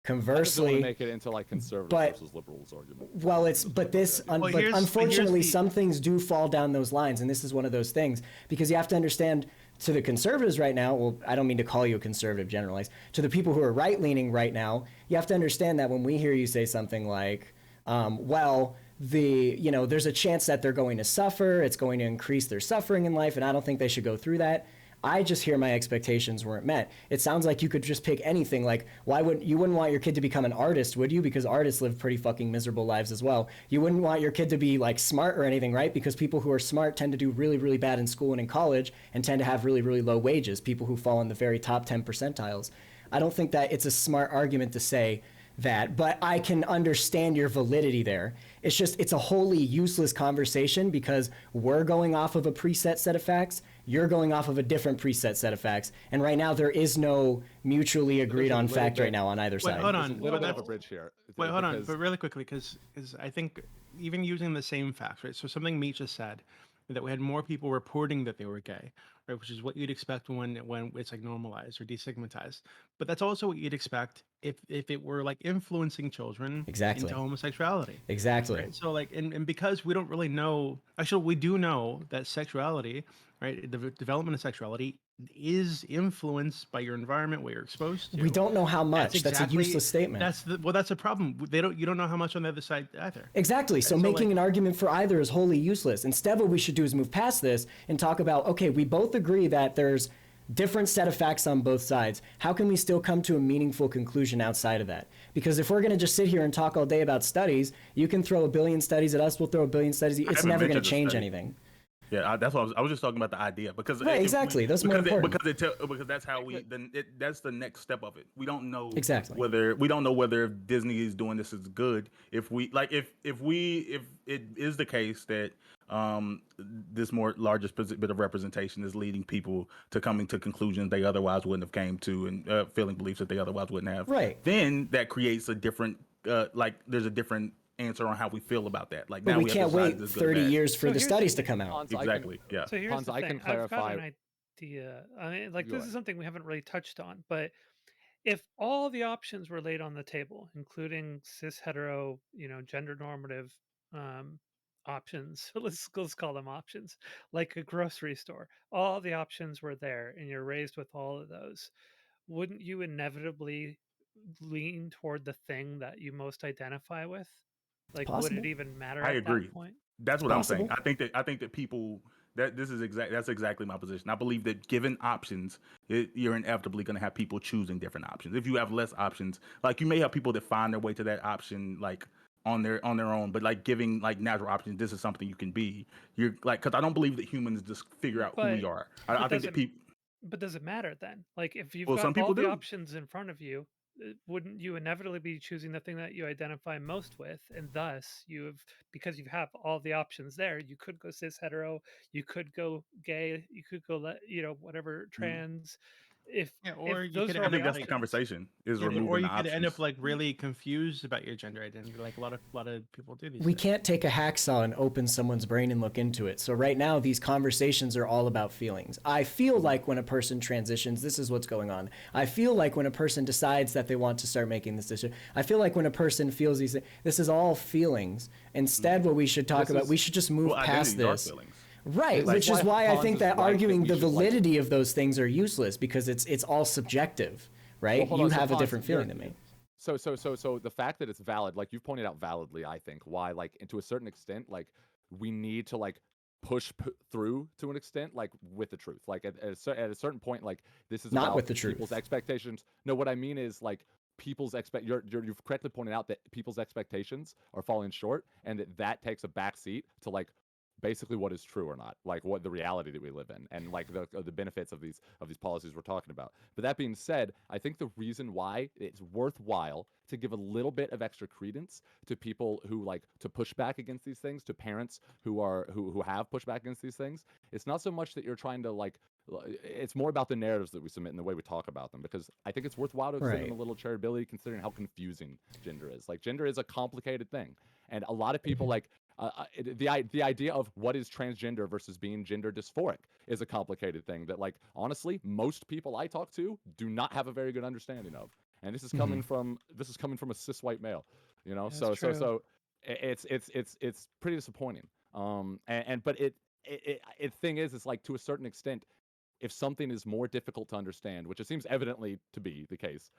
Conversely, make it into like conservative versus liberals argument. Well, unfortunately, some things do fall down those lines, and this is one of those things, because you have to understand, to the conservatives right now, well, I don't mean to call you a conservative, generalize, to the people who are right-leaning right now, you have to understand that when we hear you say something like, there's a chance that they're going to suffer, it's going to increase their suffering in life, and I don't think they should go through that. I just hear my expectations weren't met. It sounds like you could just pick anything. Like, you wouldn't want your kid to become an artist, would you? Because artists live pretty fucking miserable lives as well. You wouldn't want your kid to be like smart or anything, right? Because people who are smart tend to do really, really bad in school and in college and tend to have really, really low wages. People who fall in the very top 10 percentiles. I don't think that it's a smart argument to say that, but I can understand your validity there. It's just, it's a wholly useless conversation because we're going off of a preset set of facts, you're going off of a different preset set of facts, and right now there is no mutually agreed on fact right now on either side. Hold on. There's a little bit of a bridge here. Wait, hold on, but really quickly, because I think even using the same facts, right? So something Meech just said, that we had more people reporting that they were gay, right? Which is what you'd expect when it's like normalized or destigmatized. But that's also what you'd expect if it were like influencing children Exactly. into homosexuality. Exactly. Right? So like, and because we don't really know, actually we do know that sexuality, right? The development of sexuality is influenced by your environment, what you're exposed to. We don't know how much. That's a useless statement. That's a problem. You don't know how much on the other side either. Exactly. So making an argument for either is wholly useless. Instead, what we should do is move past this and talk about, okay, we both agree that there's different set of facts on both sides. How can we still come to a meaningful conclusion outside of that? Because if we're going to just sit here and talk all day about studies, you can throw a billion studies at us, we'll throw a billion studies. It's never going to change anything. Yeah, that's what I was just talking about, the idea, because right, exactly. That's more important. Because that's how that's the next step of it. We don't know exactly whether Disney is doing this is good. If it is the case that this larger bit of representation is leading people to coming to conclusions they otherwise wouldn't have came to, and feeling beliefs that they otherwise wouldn't have. Right. Then that creates a different there's a different answer on how we feel about that. Like, but now we can't wait 30 years for the studies to come out. Hans, exactly. Yeah. So here's Hans, the thing. I can clarify. I've got an idea. I mean, like, this is something we haven't really touched on, but if all the options were laid on the table, including cis hetero, gender normative options, let's call them options, like a grocery store, all the options were there, and you're raised with all of those, wouldn't you inevitably lean toward the thing that you most identify with? Like, would it even matter I at agree. that point? That's what I'm saying. I think that people that's exactly my position. I believe that given options, you're inevitably going to have people choosing different options. If you have less options, like, you may have people that find their way to that option like on their own, but like giving like natural options, this is something you can be. You're like, because I don't believe that humans just figure out who we are. I think that people. But does it matter then? Like, if you've some got all people the do. options in front of you, wouldn't you inevitably be choosing the thing that you identify most with? And thus, because you have all the options there, you could go cis hetero, you could go gay, you could go whatever trans. You could I think that's the conversation is removing or you the could options. end up like really confused about your gender identity, like a lot of people do these we days. Can't take a hacksaw and open someone's brain and look into it. So right now these conversations are all about feelings. I feel like when a person transitions, this is what's going on. I feel like when a person decides that they want to start making this decision, I feel like when a person feels these things, this is all feelings. Instead, what we should talk about, we should just move past this. Right, which is why I think that arguing the validity of those things are useless, because it's all subjective, right? You have a different feeling than me. So the fact that it's valid, like you've pointed out validly, I think, why, like, and to a certain extent, like, we need to like push through to an extent, like, with the truth. Like at a certain point, like, this is not about with the truth. People's expectations. No, what I mean is, like, people's you've correctly pointed out that people's expectations are falling short, and that takes a back seat to like basically what is true or not, like what the reality that we live in, and like the benefits of these policies we're talking about. But that being said, I think the reason why it's worthwhile to give a little bit of extra credence to people who like to push back against these things, to parents who have pushed back against these things, it's not so much that you're trying to like it's more about the narratives that we submit and the way we talk about them, because I think it's worthwhile to extend them a Right. little charitability, considering how confusing gender is. Like gender is a complicated thing, and a lot of people Mhm. like the idea of what is transgender versus being gender dysphoric is a complicated thing that, like, honestly, most people I talk to do not have a very good understanding of. And this is coming Mhm. from a cis white male, you know. That's So so true. so it's pretty disappointing. And but it thing is, it's like, to a certain extent, if something is more difficult to understand, which it seems evidently to be the case,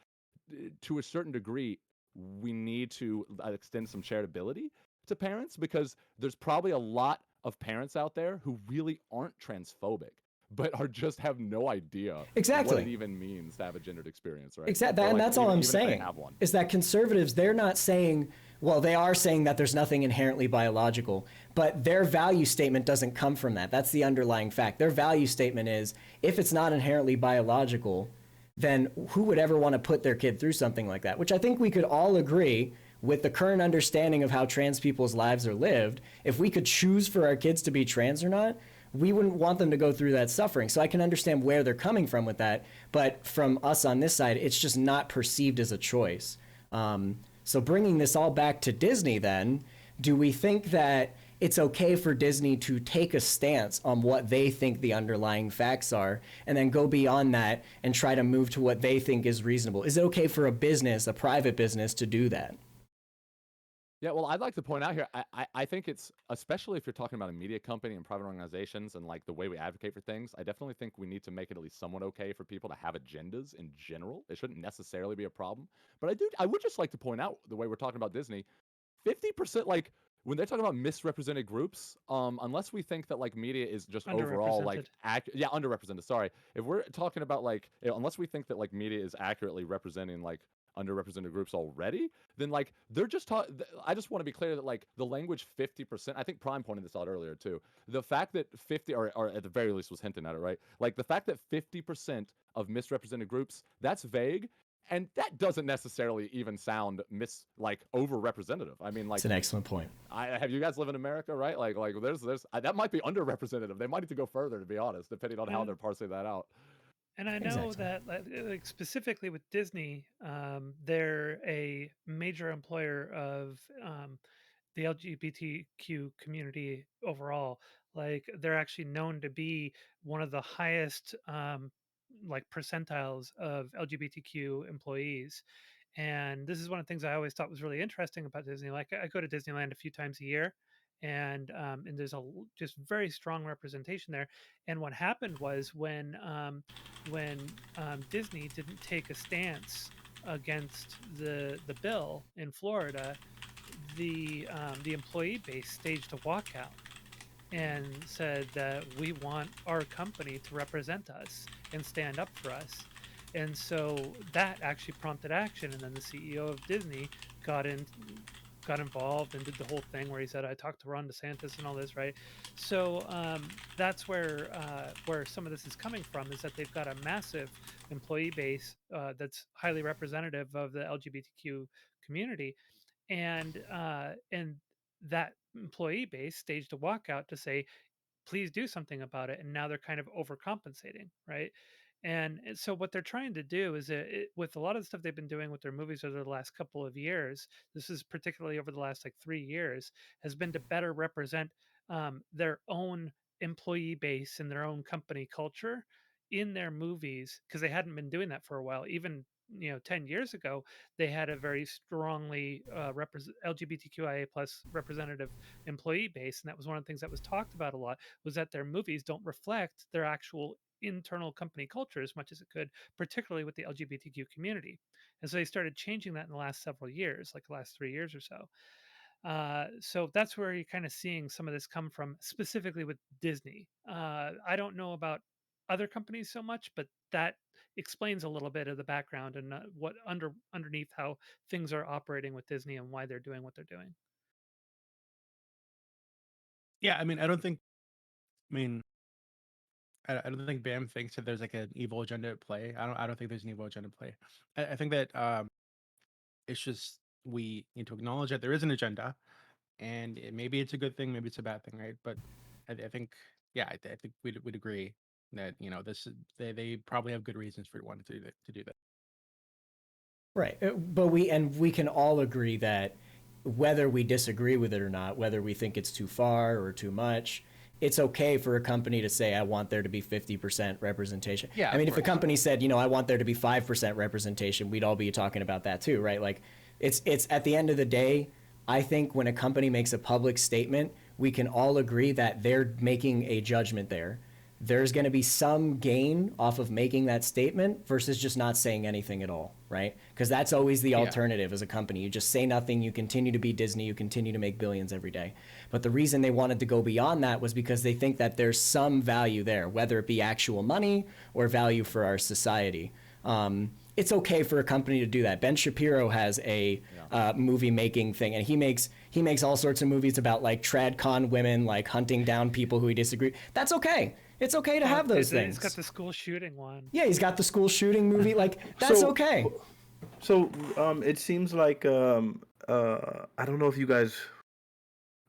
to a certain degree, we need to extend some charitability to parents, because there's probably a lot of parents out there who really aren't transphobic, but are just have no idea what it Exactly. even means to have a gendered experience, right? Exactly, Or and like that's all I'm even if they saying. have one. Is that conservatives, they're not saying, well, they are saying that there's nothing inherently biological, but their value statement doesn't come from that. That's the underlying fact. Their value statement is, if it's not inherently biological, then who would ever want to put their kid through something like that? Which I think we could all agree, with the current understanding of how trans people's lives are lived, if we could choose for our kids to be trans or not, we wouldn't want them to go through that suffering. So I can understand where they're coming from with that, but from us on this side, it's just not perceived as a choice. So bringing this all back to Disney, then, do we think that it's okay for Disney to take a stance on what they think the underlying facts are, and then go beyond that and try to move to what they think is reasonable? Is it okay for a business, a private business, to do that? Yeah, well, I'd like to point out here, I think it's, especially if you're talking about a media company and private organizations and like the way we advocate for things, I definitely think we need to make it at least somewhat okay for people to have agendas in general. It shouldn't necessarily be a problem. But I would just like to point out, the way we're talking about Disney, 50%, like, when they're talking about misrepresented groups, unless we think that like media is just overall like Underrepresented. underrepresented. Sorry, if we're talking about like, unless we think that like media is accurately representing like underrepresented groups already, then like they're just I just want to be clear that like the language 50%, I think Prime pointed this out earlier too. The fact that 50, or at the very least was hinting at it, right? Like the fact that 50% of misrepresented groups, that's vague. And that doesn't necessarily even sound like overrepresentative. I mean, It's like, an excellent point. I have, you guys live in America, right? Like there's that might be underrepresentative. They might need to go further, to be honest, depending on how And they're parsing that out. and I know Exactly. that like specifically with Disney, they're a major employer of the LGBTQ community overall. Like they're actually known to be one of the highest like percentiles of LGBTQ employees. And this is one of the things I always thought was really interesting about Disney. Like I go to Disneyland a few times a year, and there's just very strong representation there. And what happened was when Disney didn't take a stance against the bill in Florida, the employee base staged a walkout and said that we want our company to represent us and stand up for us. And so that actually prompted action. And then the CEO of Disney got in, got involved and did the whole thing where he said, "I talked to Ron DeSantis and all this, right?" So that's where some of this is coming from, is that they've got a massive employee base that's highly representative of the LGBTQ community, and that employee base staged a walkout to say, please do something about it. And now they're kind of overcompensating, right? And so what they're trying to do is with a lot of the stuff they've been doing with their movies over the last couple of years, this is particularly over the last like 3 years, has been to better represent their own employee base and their own company culture in their movies, because they hadn't been doing that for a while. Even 10 years ago, they had a very strongly LGBTQIA plus representative employee base, and that was one of the things that was talked about a lot, was that their movies don't reflect their actual internal company culture as much as it could, particularly with the LGBTQ community. And so they started changing that in the last several years, like the last 3 years or so. So that's where you're kind of seeing some of this come from, specifically with Disney. I don't know about other companies so much, but that explains a little bit of the background and what underneath how things are operating with Disney and why they're doing what they're doing. Yeah, I mean, I don't think. I mean, I don't think Bam thinks that there's like an evil agenda at play. I don't think there's an evil agenda at play. I think that it's just we need to acknowledge that there is an agenda, and maybe it's a good thing, maybe it's a bad thing, right? But I think, yeah, I think we'd agree that this they probably have good reasons for wanting to do that. Right. But we can all agree that whether we disagree with it or not, whether we think it's too far or too much, it's okay for a company to say, I want there to be 50% representation. Yeah, I mean, of if a course. company said, I want there to be 5% representation, we'd all be talking about that too, right? Like, it's at the end of the day, I think when a company makes a public statement, we can all agree that they're making a judgment there. There's going to be some gain off of making that statement versus just not saying anything at all, right? Because that's always the alternative as a company. You just say nothing, you continue to be Disney, you continue to make billions every day. But the reason they wanted to go beyond that was because they think that there's some value there, whether it be actual money or value for our society. It's okay for a company to do that. Ben Shapiro has a movie making thing, and he makes all sorts of movies about like tradcon women, like hunting down people who he disagree. That's okay. It's okay to have those things. He's got the school shooting one. Yeah, he's got the school shooting movie. Like that's So- okay. So it seems like I don't know if you guys,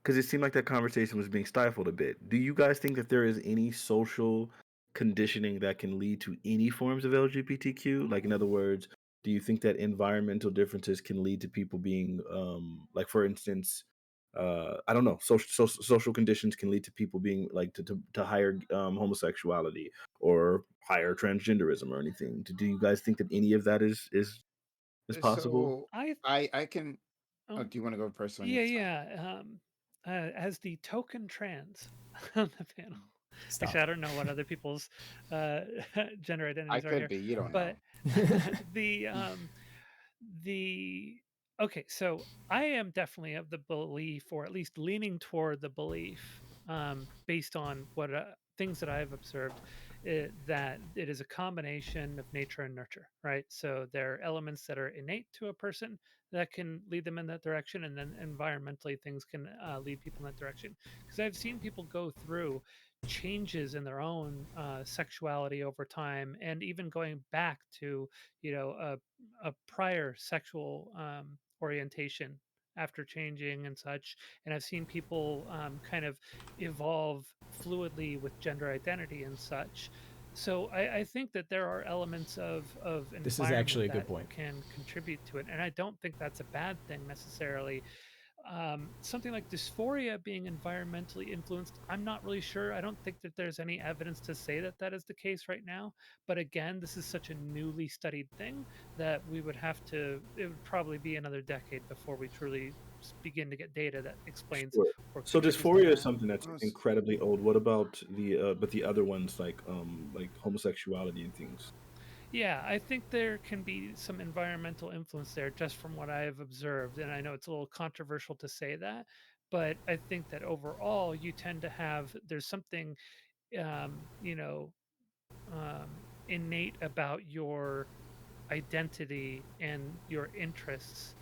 because it seemed like that conversation was being stifled a bit. Do you guys think that there is any social conditioning that can lead to any forms of LGBTQ? Like, in other words, do you think that environmental differences can lead to people being, like, for instance, I don't know, social conditions can lead to people being like to higher homosexuality or higher transgenderism or anything? Do you guys think that any of that is possible? So I I can. Oh, um, do you want to go first on yeah, your side? yeah. As the token trans on the panel. Stop. Actually, I don't know what other people's gender I identities are could here, be. You don't know. but the the okay, so I am definitely of the belief, or at least leaning toward the belief, based on what things that I've observed, that it is a combination of nature and nurture, right? So there are elements that are innate to a person that can lead them in that direction, and then environmentally things can lead people in that direction. Because I've seen people go through changes in their own sexuality over time, and even going back to a prior sexual orientation after changing and such. And I've seen people kind of evolve fluidly with gender identity and such. So I think that there are elements of This is environment actually a good that point. can contribute to it, and I don't think that's a bad thing necessarily. Something like dysphoria being environmentally influenced, I'm not really sure. I don't think that there's any evidence to say that that is the case right now. But again, this is such a newly studied thing that we would have to, it would probably be another decade before we truly begin to get data that explains Sure. or So contributes to dysphoria is that. something that's Oh, s- incredibly old. What about but the other ones like homosexuality and things? Yeah, I think there can be some environmental influence there just from what I have observed. And I know it's a little controversial to say that, but I think that overall you tend to have, there's something, um, you know, innate about your identity and your interests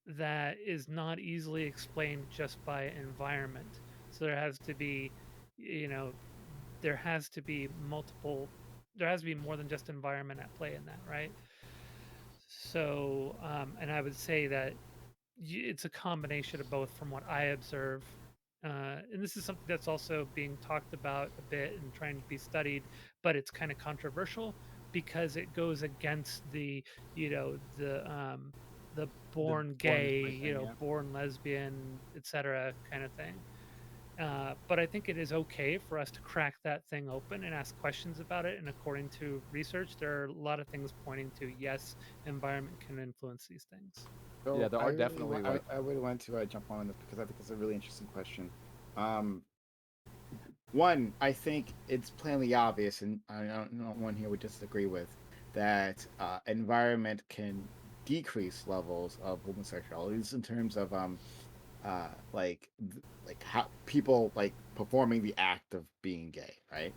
that is not easily explained just by environment. So there has to be, you know, there has to be multiple, there has to be more than just environment at play in that, right? So, and I would say that it's a combination of both from what I observe. And this is something that's also being talked about a bit and trying to be studied, but it's kind of controversial because it goes against the born born gay, this way thing, yeah. born lesbian, etc. kind of thing. But I think it is okay for us to crack that thing open and ask questions about it. And according to research, there are a lot of things pointing to yes, environment can influence these things. Yeah, So there I are really, definitely like I really want to jump on this because I think it's a really interesting question. Um, One, I think it's plainly obvious, and I don't know one here would disagree with that environment can decrease levels of homosexuality just in terms of like how people like performing the act of being gay, right?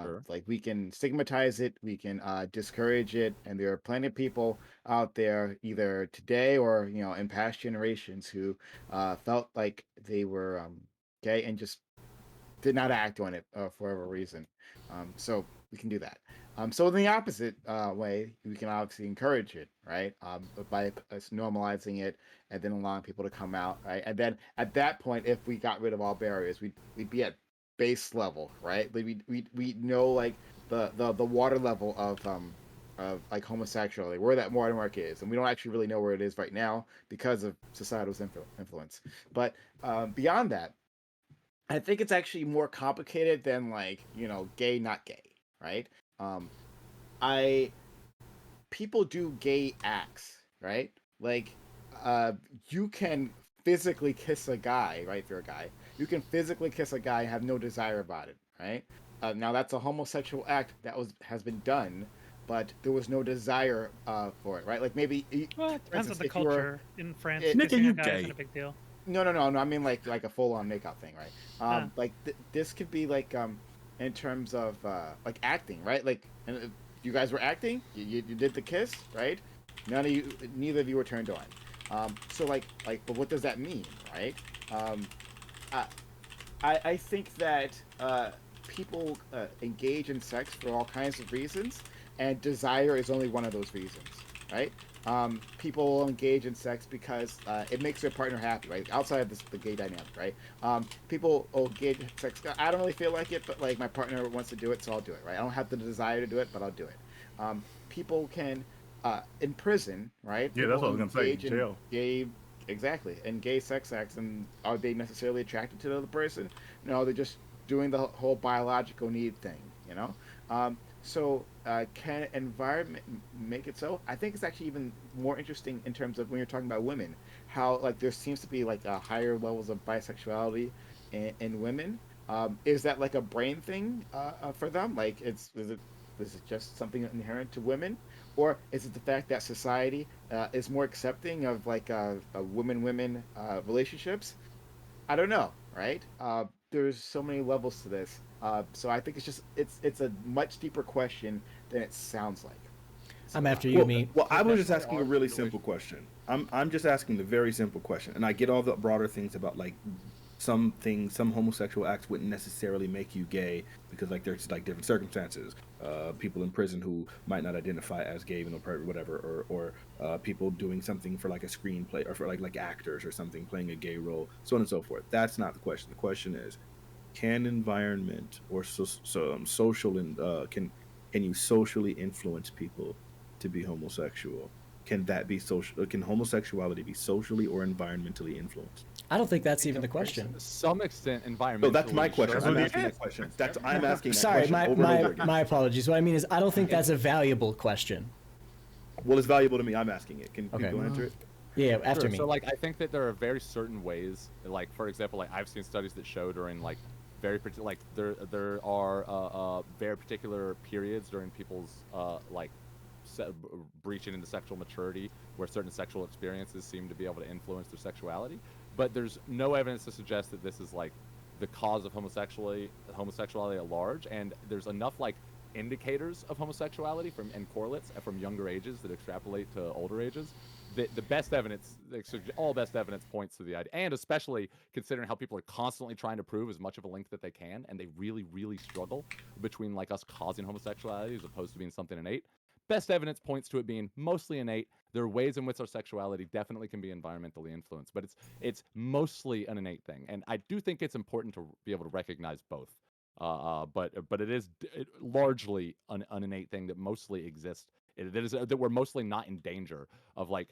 sure. Like we can stigmatize it, we can discourage it, and there are plenty of people out there either today or in past generations who felt like they were gay and just did not act on it for whatever reason. So we can do that. So in the opposite way, we can obviously encourage it, right? By us normalizing it and then allowing people to come out, right? And then at that point, if we got rid of all barriers, we'd be at base level, right? Like we know like the water level of like homosexuality, where that watermark is, and we don't actually really know where it is right now because of societal's influence. But beyond that, I think it's actually more complicated than like gay, not gay, right? Um, I People do gay acts, right? Like, uh, you can physically kiss a guy, right? If you're a guy, you can physically kiss a guy and have no desire about it, right? Now that's a homosexual act that has been done, but there was no desire for it, right? Like maybe, Well, it for depends on instance, the if you were, culture. In France, it, Nigga, kissing a you guy isn't gay. a big deal. no. I mean like a full on makeout thing, right? Uh, Like this could be like in terms of like acting, right? Like, and you guys were acting, you did the kiss, right? Neither of you were turned on. So but what does that mean, right? Um, I I think that people engage in sex for all kinds of reasons, and desire is only one of those reasons, right? People engage in sex because it makes their partner happy, right? Outside of the gay dynamic, right? People engage in sex. I don't really feel like it, but like my partner wants to do it, so I'll do it, right? I don't have the desire to do it, but I'll do it. People can, in prison, right? Yeah, that's People what I was gonna say. engage in Jail. gay, exactly, in gay sex acts, and are they necessarily attracted to the other person? No, they're just doing the whole biological need thing, you know? Can environment make it so? I think it's actually even more interesting in terms of when you're talking about women, how like there seems to be like higher levels of bisexuality in women. Is that like a brain thing for them? Like, is it just something inherent to women, or is it the fact that society is more accepting of like women relationships? I don't know, right? There's so many levels to this. So I think it's a much deeper question than it sounds like. I'm So after you, Well, meat. I was just Definitely asking a are really situations. simple question. I'm just asking the very simple question, and I get all the broader things about like some things, some homosexual acts wouldn't necessarily make you gay because like there's like different circumstances. People in prison who might not identify as gay, even though whatever, or people doing something for like a screenplay or for like actors or something playing a gay role, so on and so forth. That's not the question. The question is, can environment or social and can you socially influence people to be homosexual? Can that be social? Can homosexuality be socially or environmentally influenced? I don't think that's even the To question. some extent, No, that's my environmentally, question. sure. That's I'm what he asking that asked. question. I'm asking that Sorry, question my over and over my again. my apologies. What I mean is, I don't think And that's a valuable question. Well, it's valuable to me. I'm asking it. Can Okay. people answer it? Yeah, after sure. me. So, like, I think that there are very certain ways, like, for example, like I've seen studies that show during like like there are very particular periods during people's like breaching into sexual maturity where certain sexual experiences seem to be able to influence their sexuality. But there's no evidence to suggest that this is like the cause of homosexuality at large. And there's enough like indicators of homosexuality from and correlates from younger ages that extrapolate to older ages. The best evidence, all best evidence points to the idea, and especially considering how people are constantly trying to prove as much of a link that they can, and they really, really struggle between like us causing homosexuality as opposed to being something innate. Best evidence points to it being mostly innate. There are ways in which our sexuality definitely can be environmentally influenced, but it's mostly an innate thing, and I do think it's important to be able to recognize both. But it is largely an innate thing that mostly exists. That we're mostly not in danger of like,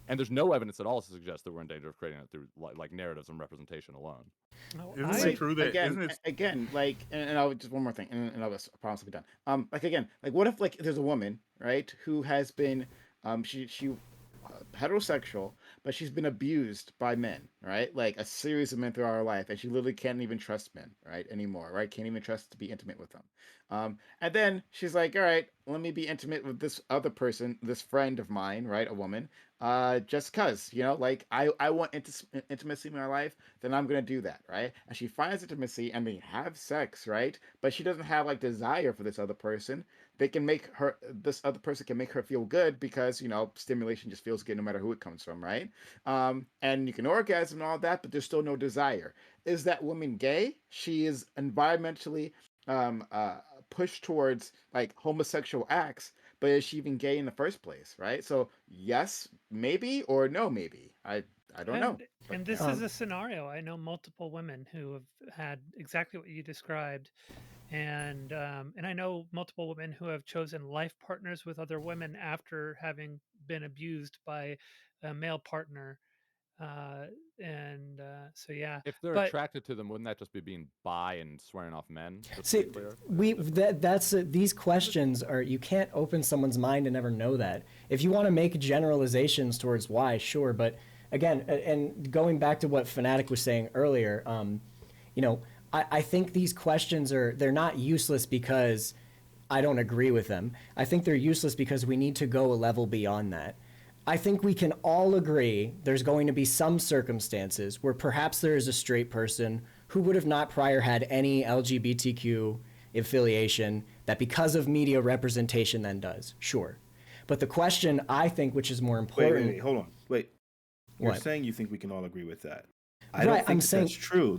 and there's no evidence at all to suggest that we're in danger of creating it through like narratives and representation alone. no, Isn't it I like true that isn't it again like and I'll just one more thing and I'll promise to be done. Like again, like what if like there's a woman, right, who has been she heterosexual, but she's been abused by men, right? Like a series of men throughout her life, and she literally can't even trust men, right, anymore, right? Can't even trust to be intimate with them. And then she's like, all right, let me be intimate with this other person, this friend of mine, right, a woman. just cause, like I want intimacy in my life, then I'm gonna do that, right? And she finds intimacy and they have sex, right? But she doesn't have like desire for this other person. This other person can make her feel good because stimulation just feels good no matter who it comes from, right? And you can orgasm and all that, but there's still no desire. Is that woman gay? She is environmentally um uh pushed towards like homosexual acts, but is she even gay in the first place, right? So yes, maybe, or no, maybe. I don't know. And But and yeah. this is a scenario. I know multiple women who have had exactly what you described, and I know multiple women who have chosen life partners with other women after having been abused by a male partner. Uh, so yeah, If they're but attracted to them, wouldn't that just be being bi and swearing off men? Just to See, be clear. that's these questions are, you can't open someone's mind and never know that. If you want to make generalizations towards why, sure, but again, and going back to what Fanatic was saying earlier, you know, I think these questions they're not useless because I don't agree with them. I think they're useless because we need to go a level beyond that. I think we can all agree there's going to be some circumstances where perhaps there is a straight person who would have not prior had any LGBTQ affiliation that because of media representation then does. Sure. But the question I think which is more important. Wait, hold on. Wait. You're What? saying you think we can all agree with that. I Right, don't I'm think saying- that's true.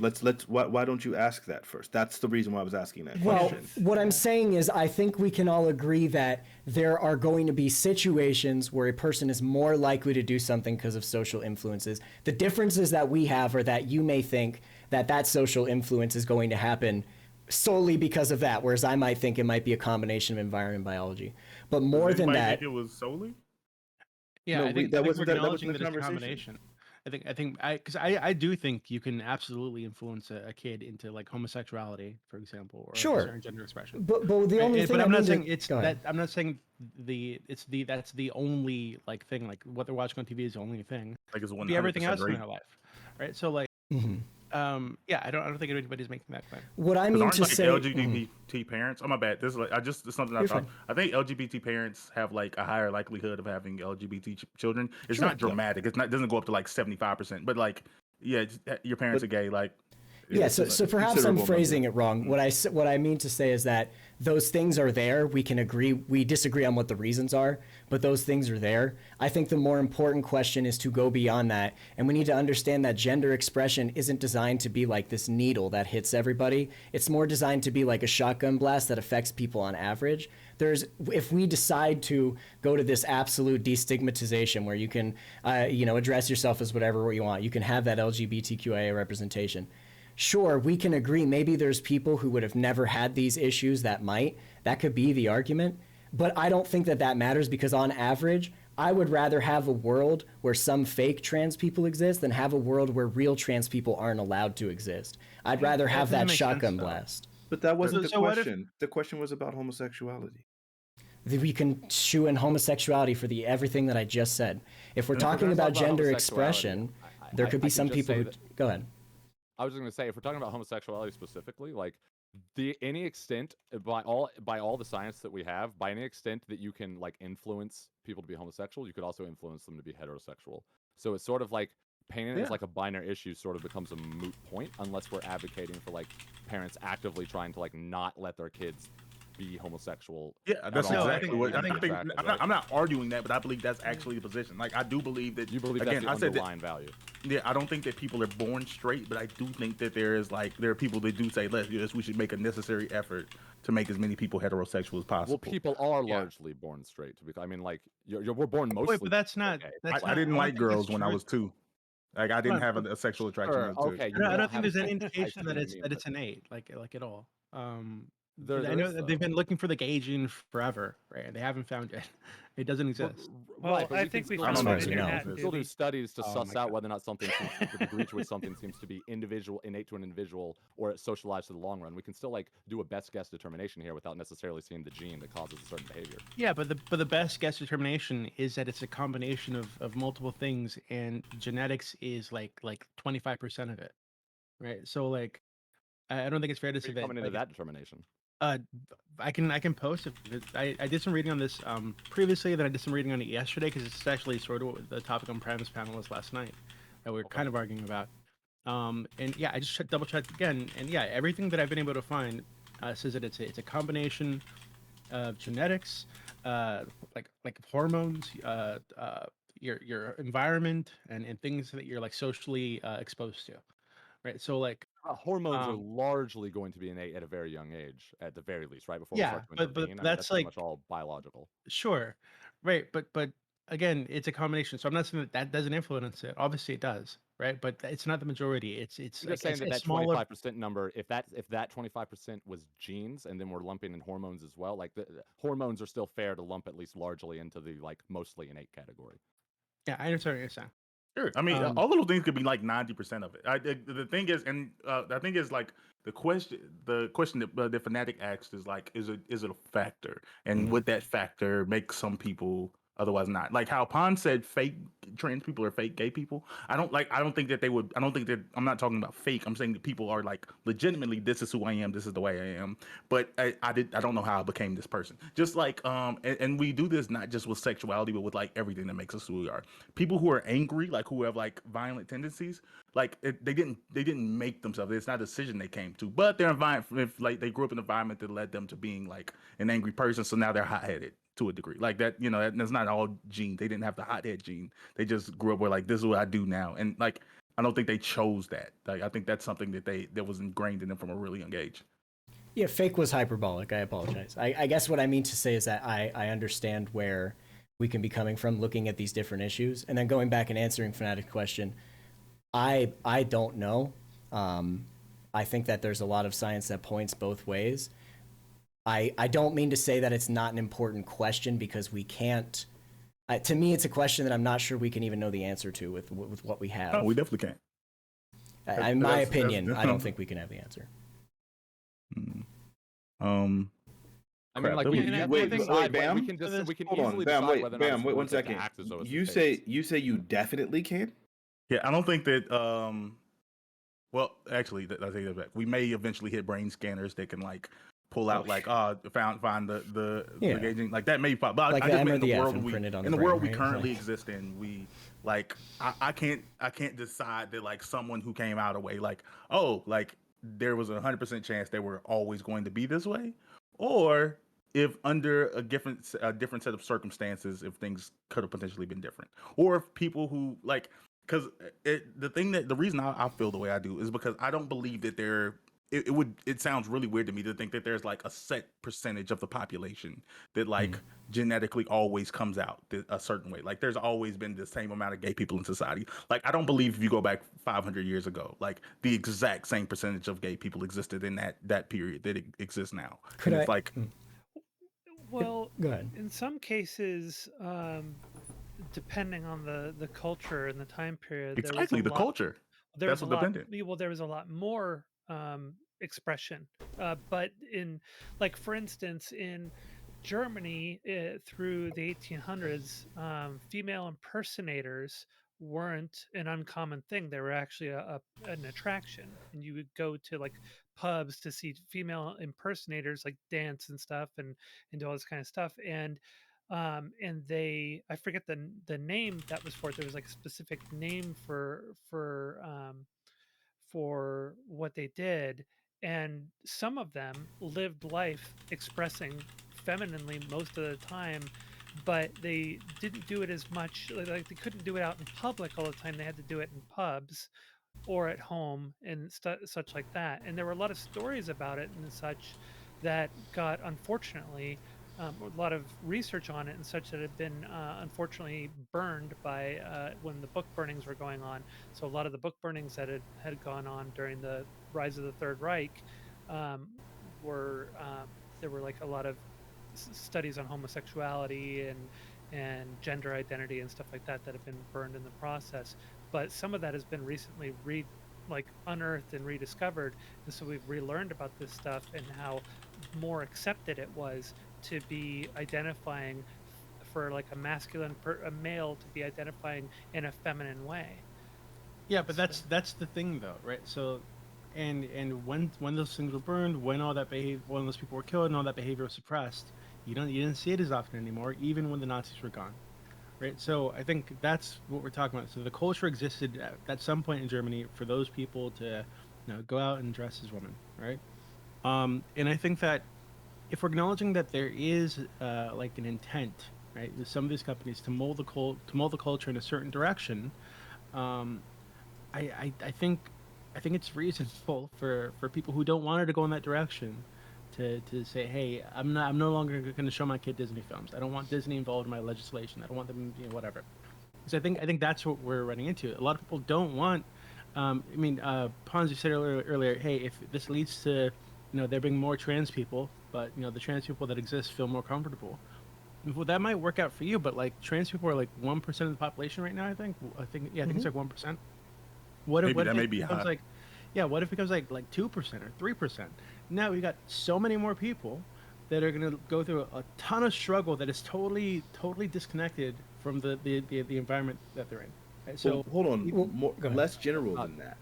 Why don't you ask that first? That's the reason why I was asking that Well, question. what I'm saying is, I think we can all agree that there are going to be situations where a person is more likely to do something because of social influences. The differences that we have are that you may think that social influence is going to happen solely because of that, whereas I might think it might be a combination of environment and biology. But more Does than anybody that, think it was solely? Yeah, No, I think, that I think wasn't we're that acknowledging wasn't that the it's a conversation. combination. Because I do think you can absolutely influence a kid into like homosexuality, for example, or like a sure. certain gender expression. But the Right, only thing but I I'm not mean saying to it's go ahead. that. I'm not saying that's the only like thing. Like what they're watching on TV is the only thing. Like it's It could be everything 100% else in great. their life, right? So like, Mhm. yeah, I don't think anybody's making that claim. What I Because mean aren't to like say, LGBT parents? Oh my bad. This is like it's something I You're thought. fine. I think LGBT parents have like a higher likelihood of having LGBT children. It's Sure. not dramatic. It doesn't go up to like 75%. But like, yeah, your parents But are gay. Like, Yeah, it's so a perhaps I'm considerable phrasing number. it wrong. What I mean to say is that those things are there. We can agree. We disagree on what the reasons are, but those things are there. I think the more important question is to go beyond that, and we need to understand that gender expression isn't designed to be like this needle that hits everybody. It's more designed to be like a shotgun blast that affects people on average. If we decide to go to this absolute destigmatization where you can, address yourself as whatever you want, you can have that LGBTQIA representation. Sure, we can agree maybe there's people who would have never had these issues that could be the argument, but I don't think that matters because on average, I would rather have a world where some fake trans people exist than have a world where real trans people aren't allowed to exist. I'd rather have doesn't that make sense, shotgun though. blast. But that wasn't the So what if- question. The question was about homosexuality. We can shoe in homosexuality for everything that I just said. If we're And if we're talking gonna talk about about gender homosexuality, expression, there could be I some just people say who that- go ahead. I was just gonna say, if we're talking about homosexuality specifically, like any extent by all the science that we have, by any extent that you can like influence people to be homosexual, you could also influence them to be heterosexual. So it's sort of like painting it as Yeah. like a binary issue sort of becomes a moot point unless we're advocating for like parents actively trying to like not let their kids be homosexual. Yeah, at that's all. No, I exactly think- what I I think- think. Attracted, I'm, right? I'm not arguing that, but I believe that's actually the position. Like, I do believe that. You believe again, that's I the said that. underlying value. Yeah, I don't think that people are born straight, but I do think that there are people that do say, yes, we should make a necessary effort to make as many people heterosexual as possible. Well, people are Yeah. largely born straight. I mean, like we're born mostly. Wait, but that's not. gay. That's I not, didn't don't like think that's girls when I true. was 2. Like, I didn't have a sexual attraction Sure, to those 2. okay. I You don't, I don't don't think have there's any I indication see that what it's you mean, but innate, like at all. there I know is, that though. they've been looking for the gay gene forever, right? And they haven't found it. It doesn't exist. Well, right, but I we think can we still found do it studies- in your we hat, can still do Dooby. studies to Oh suss my out God. whether or not something seems, the degree to which something seems to be innate to an individual or it's socialized to the long run. We can still like do a best guess determination here without necessarily seeing the gene that causes a certain behavior. Yeah, but the best guess determination is that it's a combination of multiple things, and genetics is like 25% of it, right? So like I don't think it's fair to Are say you that. coming into Like, that determination? I can post if I did some reading on this previously, then I did some reading on it yesterday because it's actually sort of what the topic on Prime's panel was last night that we are Okay. kind of arguing about. And yeah, I just double checked again, and yeah, everything that I've been able to find says that it's a combination of genetics, like hormones, your environment, and things that you're like socially exposed to, right? So like, Hormones are um, largely going to be innate at a very young age, at the very least, right before we yeah, start to but intervene. I mean, that's that's pretty much like all biological. sure, right? But again, it's a combination. So I'm not saying that that doesn't influence it. Obviously, it does, right? But it's not the majority. It's I'm just like saying that a that smaller. 25% number, if that 25% was genes, and then we're lumping in hormones as well, like the hormones are still fair to lump at least largely into the like mostly innate category. Yeah, I understand what you're saying. Sure. I mean, Um, all those things could be like 90% of it. The thing is, and I think is like the question that Fanatic asked is like, is it a factor, and would that factor make some people otherwise not? Like how Pon said, fake trans people are fake gay people. I don't think that they would. I don't think that I'm not talking about fake. I'm saying that people are like legitimately, this is who I am. This is the way I am. But I don't know how I became this person. Just like and we do this not just with sexuality, but with like everything that makes us who we are. People who are angry, like who have like violent tendencies, like they didn't make themselves. It's not a decision they came to, but their environment, if like they grew up in an environment that led them to being like an angry person, so now they're hot headed to a degree. Like that, that's not all gene. They didn't have the hot head gene. They just grew up where like this is what I do now, and like I don't think they chose that. Like I think that's something that was ingrained in them from a really young age. Yeah, fake was hyperbolic. I apologize. I guess what I mean to say is that I understand where we can be coming from looking at these different issues. And then going back and answering Fanatic's question, I don't know. I think that there's a lot of science that points both ways. I don't mean to say that it's not an important question because we can't. To me, it's a question that I'm not sure we can even know the answer to with what we have. Oh, we definitely can't. In my That's- opinion, I don't think we can have the answer. I mean, like Wait, we have to wait, decide. Bam? We can Hold on, easily Bam. decide Wait, whether or not Bam. it's Wait one worth it to second. act as though it's the You case. say you definitely can. Yeah, I don't think that. Well, actually, I take that back. We may eventually hit brain scanners that can like pull out like find the Yeah. gauging like that may pop. But Like I the just M meant or in the the F world and we printed on in the the world we brain, right? currently Like- exist in, we like I can't decide that like someone who came out a way like like there was 100% chance they were always going to be this way, or if under a different set of circumstances, if things could have potentially been different, or if people who like because the reason I feel the way I do is because I don't believe that it sounds really weird to me to think that there's like a set percentage of the population that like genetically always comes out a certain way. Like there's always been the same amount of gay people in society. Like I don't believe if you go back 500 years ago, like the exact same percentage of gay people existed in that period that it exists now. Could And I? it's like Well, Go ahead. in some cases, depending on the culture and the time period, there was a exactly the lot. culture. There That's was a what lot. dependent. Well, there was a lot more expression. But in, like, for instance, in Germany through the 1800s, female impersonators weren't an uncommon thing. They were actually an attraction, and you would go to like pubs to see female impersonators like dance and stuff and do all this kind of stuff. And they, I forget the name that was for it. There was like a specific name for what they did, and some of them lived life expressing femininely most of the time, but they didn't do it as much. Like they couldn't do it out in public all the time. They had to do it in pubs or at home and such like that. And there were a lot of stories about it and such that got, unfortunately, a lot of research on it and such that had been unfortunately burned by when the book burnings were going on. So a lot of the book burnings that had gone on during the rise of the Third Reich um, were there were like a lot of studies on homosexuality and gender identity and stuff like that that have been burned in the process. But some of that has been recently like unearthed and rediscovered, and so we've relearned about this stuff and how more accepted it was to be identifying for like a male to be identifying in a feminine way. Yeah, but that's the thing though, right? So and when those things were burned, when when those people were killed, and all that behavior was suppressed, you didn't see it as often anymore, even when the Nazis were gone, right? So I think that's what we're talking about. So the culture existed at some point in Germany for those people to, go out and dress as women, right? And I think that if we're acknowledging that there is like an intent, right, with some of these companies to mold the culture in a certain direction, um, I think it's reasonable for people who don't want it to go in that direction to say, hey, I'm no longer going to show my kid Disney films. I don't want Disney involved in my legislation. I don't want them, whatever. Because I think that's what we're running into. A lot of people don't want. Pons, you said earlier, hey, if this leads to, there being more trans people, but the trans people that exist feel more comfortable. Well, that might work out for you, but like trans people are like 1% of the population right now. I think it's like 1%. Maybe What that if may it be becomes high. like, yeah, what if it becomes like 2% or 3%? Now we got so many more people that are gonna go through a ton of struggle that is totally disconnected from the environment that they're in. Right? Well, So hold on. Well, More, go ahead. less general than that.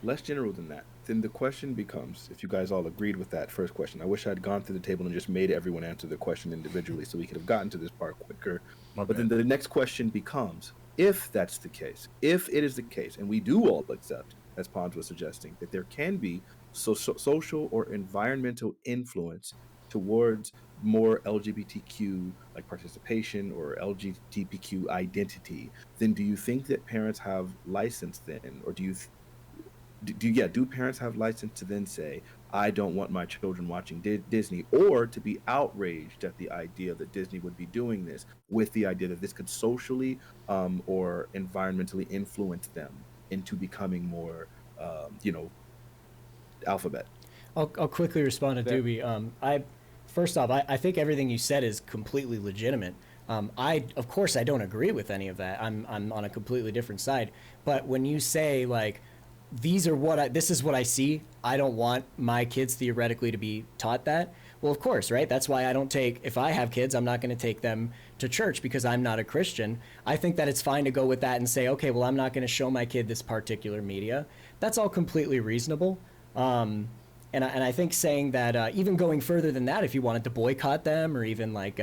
Less general than that. Then the question becomes, if you guys all agreed with that first question, I wish I'd gone through the table and just made everyone answer the question individually so we could have gotten to this part quicker. My But then bad. the next question becomes, if that's the case, if it is the case, and we do all accept, as Pons was suggesting, that there can be social or environmental influence towards more LGBTQ like participation or LGBTQ identity, then do you think that parents have license then, or do parents have license to then say, I don't want my children watching Disney, or to be outraged at the idea that Disney would be doing this with the idea that this could socially or environmentally influence them into becoming more alphabet? I'll quickly respond to That Dooby. First off, I think everything you said is completely legitimate. Of course, I don't agree with any of that. I'm on a completely different side. But when you say like, this is what I see. I don't want my kids theoretically to be taught that. Well, of course, right? That's why if I have kids, I'm not going to take them to church because I'm not a Christian. I think that it's fine to go with that and say, okay, well, I'm not going to show my kid this particular media. That's all completely reasonable. And I think saying that even going further than that, if you wanted to boycott them or even like,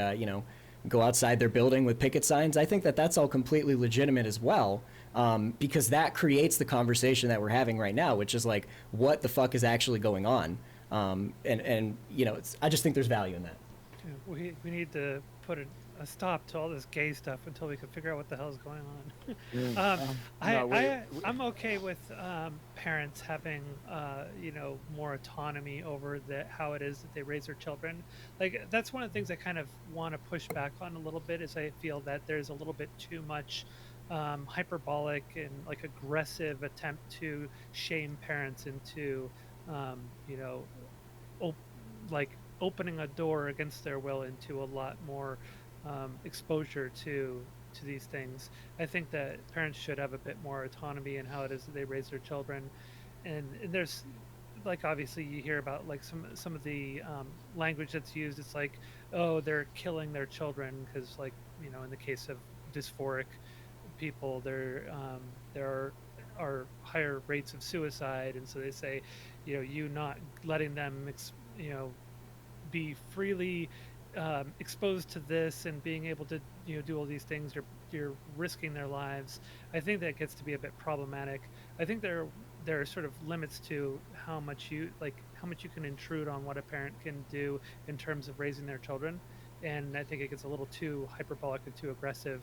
go outside their building with picket signs, I think that that's all completely legitimate as well. Because that creates the conversation that we're having right now, which is like, what the fuck is actually going on? I just think there's value in that. Yeah, we need to put a stop to all this gay stuff until we can figure out what the hell is going on. I'm okay with parents having more autonomy over how it is that they raise their children. Like that's one of the things I kind of want to push back on a little bit. Is I feel that there's a little bit too much hyperbolic and like aggressive attempt to shame parents into you know op- like opening a door against their will into a lot more exposure to these things. I think that parents should have a bit more autonomy in how it is that they raise their children, and there's like obviously you hear about like some of the language that's used. It's like, oh, they're killing their children because like in the case of dysphoric people, there are higher rates of suicide, and so they say, you not letting them be freely exposed to this and being able to do all these things, you're risking their lives. I think that gets to be a bit problematic. I think there are sort of limits to how much you can intrude on what a parent can do in terms of raising their children, and I think it gets a little too hyperbolic and too aggressive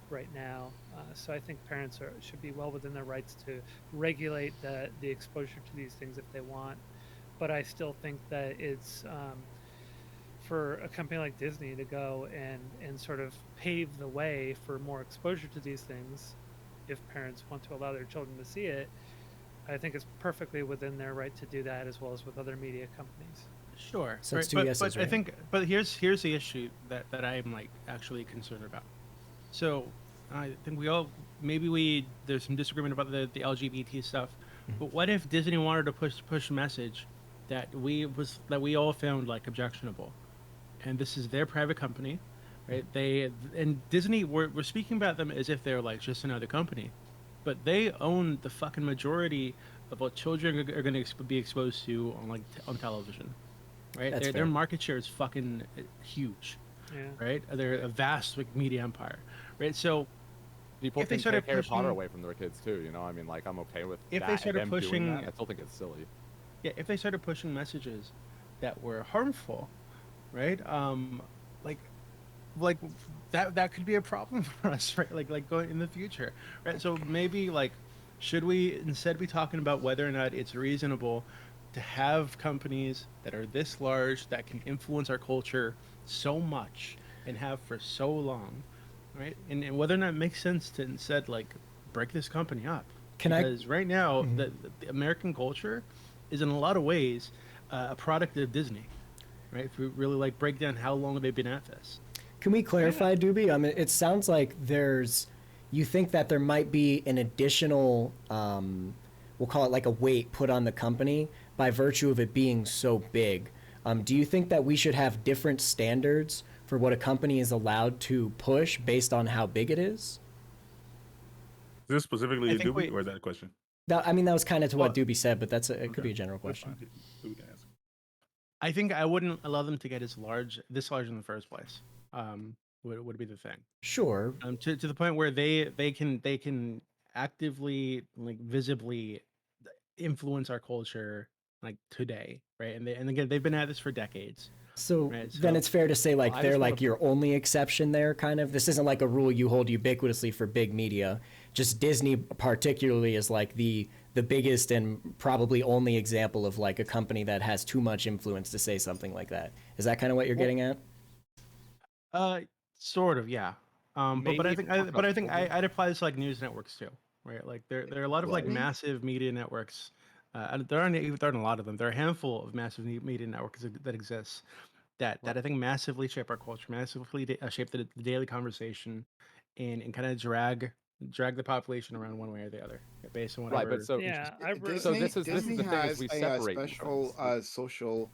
right now. So I think parents should be well within their rights to regulate the exposure to these things if they want, but I still think that it's for a company like Disney to go and sort of pave the way for more exposure to these things, if parents want to allow their children to see it, I think it's perfectly within their right to do that, as well as with other media companies. sure, So right? it's two But yeses, I right? think here's the issue that I'm like actually concerned about. So I think there's some disagreement about the LGBT stuff, but what if Disney wanted to push a message that we all found like objectionable, and this is their private company, right? They and Disney, we're speaking about them as if they're like just another company, but they own the fucking majority of what children are going to be exposed to on on television, right? That's Their fair. market share is fucking huge, Yeah. right? They're a vast like media empire, right? So People if they can started take Harry Potter pushing, away from their kids too. You know, I mean, like I'm okay with if they started them doing that. pushing, I still think it's silly. yeah, if they started pushing messages that were harmful, right? Like like that could be a problem for us, right? Like going in the future, right? So maybe like should we instead be talking about whether or not it's reasonable to have companies that are this large that can influence our culture so much and have for so long, right? And whether or not it makes sense to instead like break this company up, Can I? because right now Mhm. the American culture is in a lot of ways a product of Disney, right? If we really like break down how long they've been at this. Can we clarify, Dooby? It sounds like you think that there might be an additional, we'll call it like a weight put on the company by virtue of it being so big. Do you think that we should have different standards for what a company is allowed to push based on how big it is? Is this specifically I a think Doobie, we or is that a question? That was kind of to what well, Doobie said, but it could Okay, be a general that's question. fine. Doobie can answer. I think I wouldn't allow them to get this large in the first place. Would be the thing. Sure. To the point where they can actively like visibly influence our culture like today, right? And again, they've been at this for decades, So right? then So it's fair to say Well, like I they're just want like to. your only exception there, kind of. This isn't like a rule you hold ubiquitously for big media. Just Disney particularly is like the biggest and probably only example of like a company that has too much influence to say something like that. Is that kind of what you're well, getting at? uh, sort of, yeah. But I Maybe think talk about I'd apply this to like news networks too, right? Like there are a lot of like Disney. massive media networks. There aren't a lot of them. There are a handful of massive media networks that exist that I think massively shape our culture, massively shape the daily conversation, and kind of drag the population around one way or the other based on Right, but whatever so Yeah, interest. I re- so Disney this is Disney the thing is has we a separate these special things. social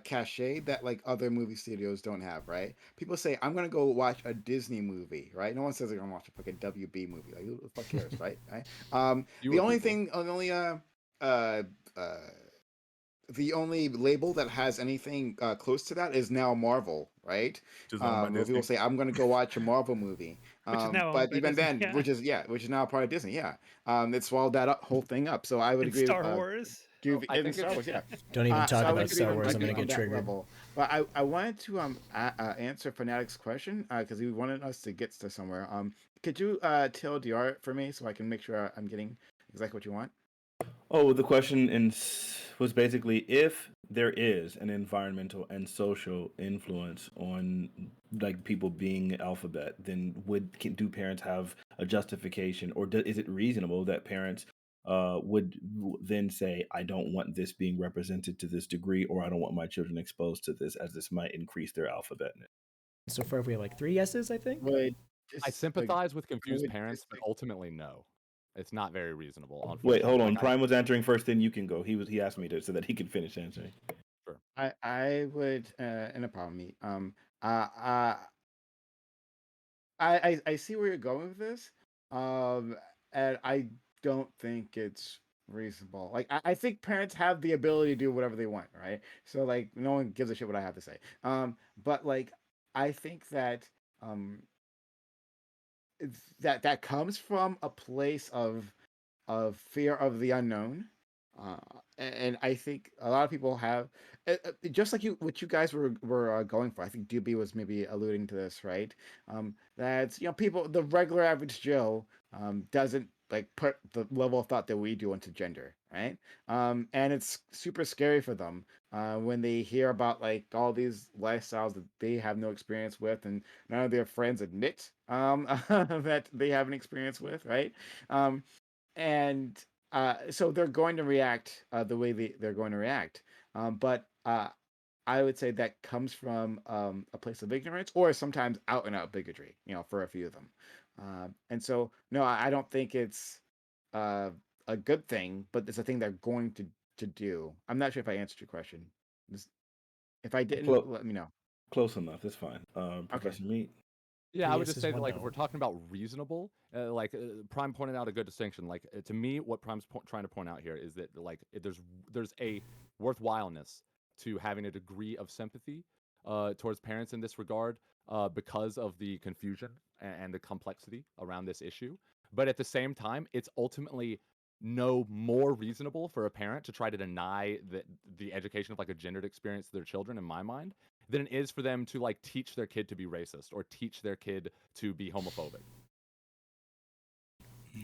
cachet that like other movie studios don't have, right? People say I'm gonna go watch a Disney movie, right? No one says they're gonna watch a fucking WB movie. Like who the fuck cares, right? Right? The Fewer only people. thing, the only uh the only label that has anything close to that is now Marvel, right? Which is owned by Where people Disney. say, "I'm going to go watch a Marvel movie," which is now owned but by even Disney. then, Yeah, which is now part of Disney, yeah. It swallowed that whole thing up. So I would and agree with Star Wars. I even think Star it's Wars, yeah. Don't even So talk I would about agree Star with Wars. I'm you gonna on get that triggered. level. But I wanted to answer Fanatic's question because he wanted us to get to somewhere. Could you tell DR for me so I can make sure I'm getting exactly what you want? Oh, the question was basically if there is an environmental and social influence on like people being alphabet, then do parents have a justification, or is it reasonable that parents would then say, "I don't want this being represented to this degree," or "I don't want my children exposed to this, as this might increase their alphabet." So far, we have like 3 yeses, I think. Would I just sympathize with confused would parents, just but ultimately no. It's not very reasonable, Wait, hold unfortunately. on. Like I Prime was answering first, then you can go. He asked me to so that he can finish answering. sure. I would and a problem me. Uh, uh I see where you're going with this. And I don't think it's reasonable. Like I think parents have the ability to do whatever they want, right? So like no one gives a shit what I have to say. But like I think that um that comes from a place of fear of the unknown. Uh, and I think a lot of people have, just like what you guys were going for. I think Doobie was maybe alluding to this, right? That's people, the regular average Joe, doesn't like put the level of thought that we do into gender, right? And it's super scary for them when they hear about like all these lifestyles that they have no experience with, and none of their friends admit that they have an experience with, right? Um, and so they're going to react the way they're going to react. But I would say that comes from a place of ignorance or sometimes out and out bigotry, for a few of them. And so, no, I don't think it's uh, a good thing, but it's a thing they're going to do. I'm not sure if I answered your question. If I didn't, Close, let me know. close enough. It's fine. Okay. Professor Meat. Yeah, I would Prius just is say that, one like, if we're note. talking about reasonable, Prime pointed out a good distinction. Like, to me, what Prime's trying to point out here is that, like, there's a worthwhileness to having a degree of sympathy towards parents in this regard because of the confusion and the complexity around this issue. But at the same time, it's ultimately no more reasonable for a parent to try to deny the education of like a gendered experience to their children, in my mind, than it is for them to like teach their kid to be racist or teach their kid to be homophobic.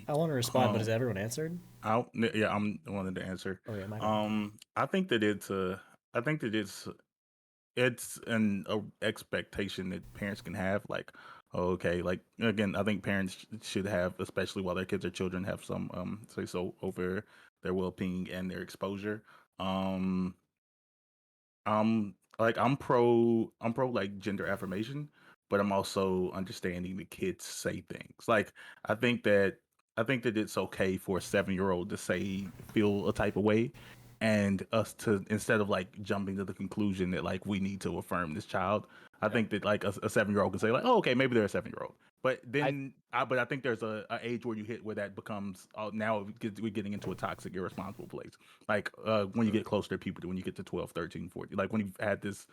I want to respond, but has everyone answered? Yeah, I'm wanted to answer. Oh yeah, my bad. I think that I think that it's an expectation that parents can have. Like, oh, okay, like again, I think parents should have, especially while their kids are children, have some say so over their well-being and their exposure. Um, I'm pro like gender affirmation, but I'm also understanding the kids say things. Like I think that I think that it's okay for a 7-year-old to say feel a type of way, and us to, instead of like jumping to the conclusion that like we need to affirm this child. I Yeah. think that like a 7-year-old can say like, oh, okay, maybe they're a 7-year-old. But I but I think there's a age where you hit where that becomes now we're getting into a toxic, irresponsible place. Like when you get closer to puberty, when you get to 12, 13, 14, like when you've had this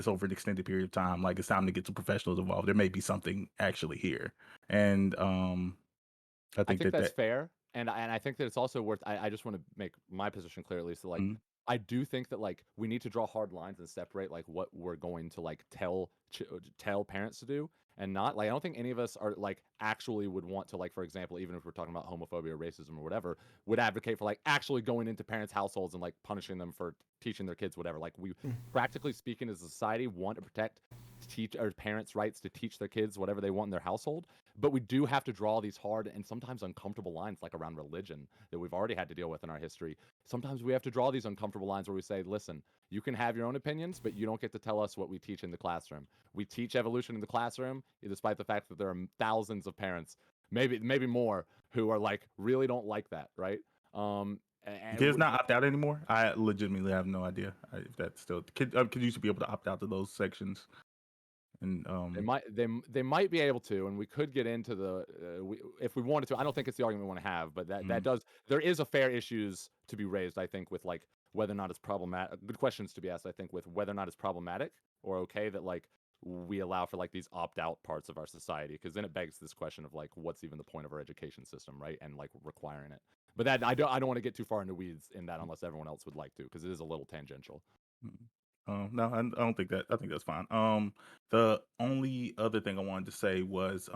over an extended period of time, like it's time to get some professionals involved. There may be something actually here, and I I think think that that's fair, and I think that it's also worth. I just want to make my position clear, at least. So, like, mm, I do think that like we need to draw hard lines and separate like what we're going to like tell parents to do and not. Like, I don't think any of us are like actually would want to, like, for example, even if we're talking about homophobia or racism or whatever, would advocate for like actually going into parents' households and like punishing them for teaching their kids whatever. Like, we practically speaking as a society want to protect teach our parents' rights to teach their kids whatever they want in their household. But we do have to draw these hard and sometimes uncomfortable lines, like around religion, that we've already had to deal with in our history. Sometimes we have to draw these uncomfortable lines where we say, listen, you can have your own opinions, but you don't get to tell us what we teach in the classroom. We teach evolution in the classroom, despite the fact that there are thousands of parents, maybe more, who are like really don't like that, right? kids not opt out anymore. I legitimately have no idea if that's still kids used to be able to opt out to those sections, and they might be able to, and we could get into the if we wanted to. I don't think it's the argument we want to have, but that mm, does there is a fair issues to be raised. I think with like whether or not it's problematic. Good questions to be asked. I think with whether or not it's problematic or okay that like we allow for like these opt out parts of our society, because then it begs this question of like what's even the point of our education system, right? And like requiring it. But that I don't want to get too far into weeds in that unless everyone else would like to, because it is a little tangential. mm. No, I don't think that. I think that's fine. The only other thing I wanted to say was,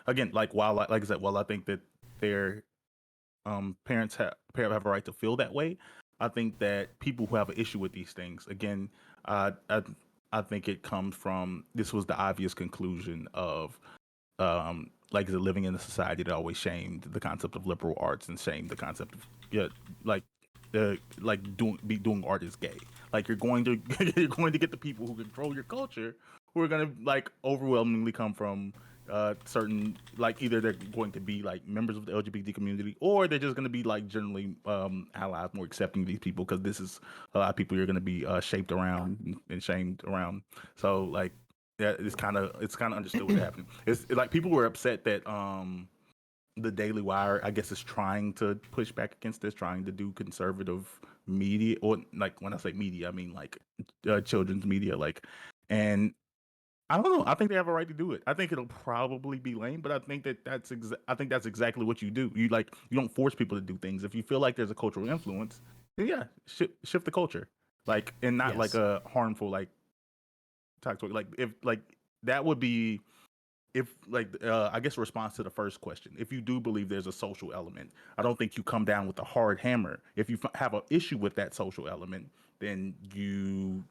again, like like I said, while I think that their parents have a right to feel that way, I think that people who have an issue with these things, again, uh, I I think it comes from this was the obvious conclusion of like living in a society that always shamed the concept of liberal arts and shamed the concept of, yeah, like like doing art is gay. Like you're going to you're going to get the people who control your culture who are going to like overwhelmingly come from certain, like either they're going to be like members of the LGBT community, or they're just going to be like generally allies, more accepting of these people, because this is a lot of people you're going to be shaped around and shamed around. So like, yeah, it's kind of understood what happened. It's like people were upset that the Daily Wire, I guess, is trying to push back against this, trying to do conservative media, or like when I say media, I mean like children's media, like, and I don't know. I think they have a right to do it. I think it'll probably be lame, but I think I think that's exactly what you do. You don't force people to do things. If you feel like there's a cultural influence, then yeah, shift the culture, like, and not like Yes. a harmful like toxic, like if like that would be, if like I guess response to the first question, if you do believe there's a social element, I don't think you come down with a hard hammer. If you have an issue with that social element, then you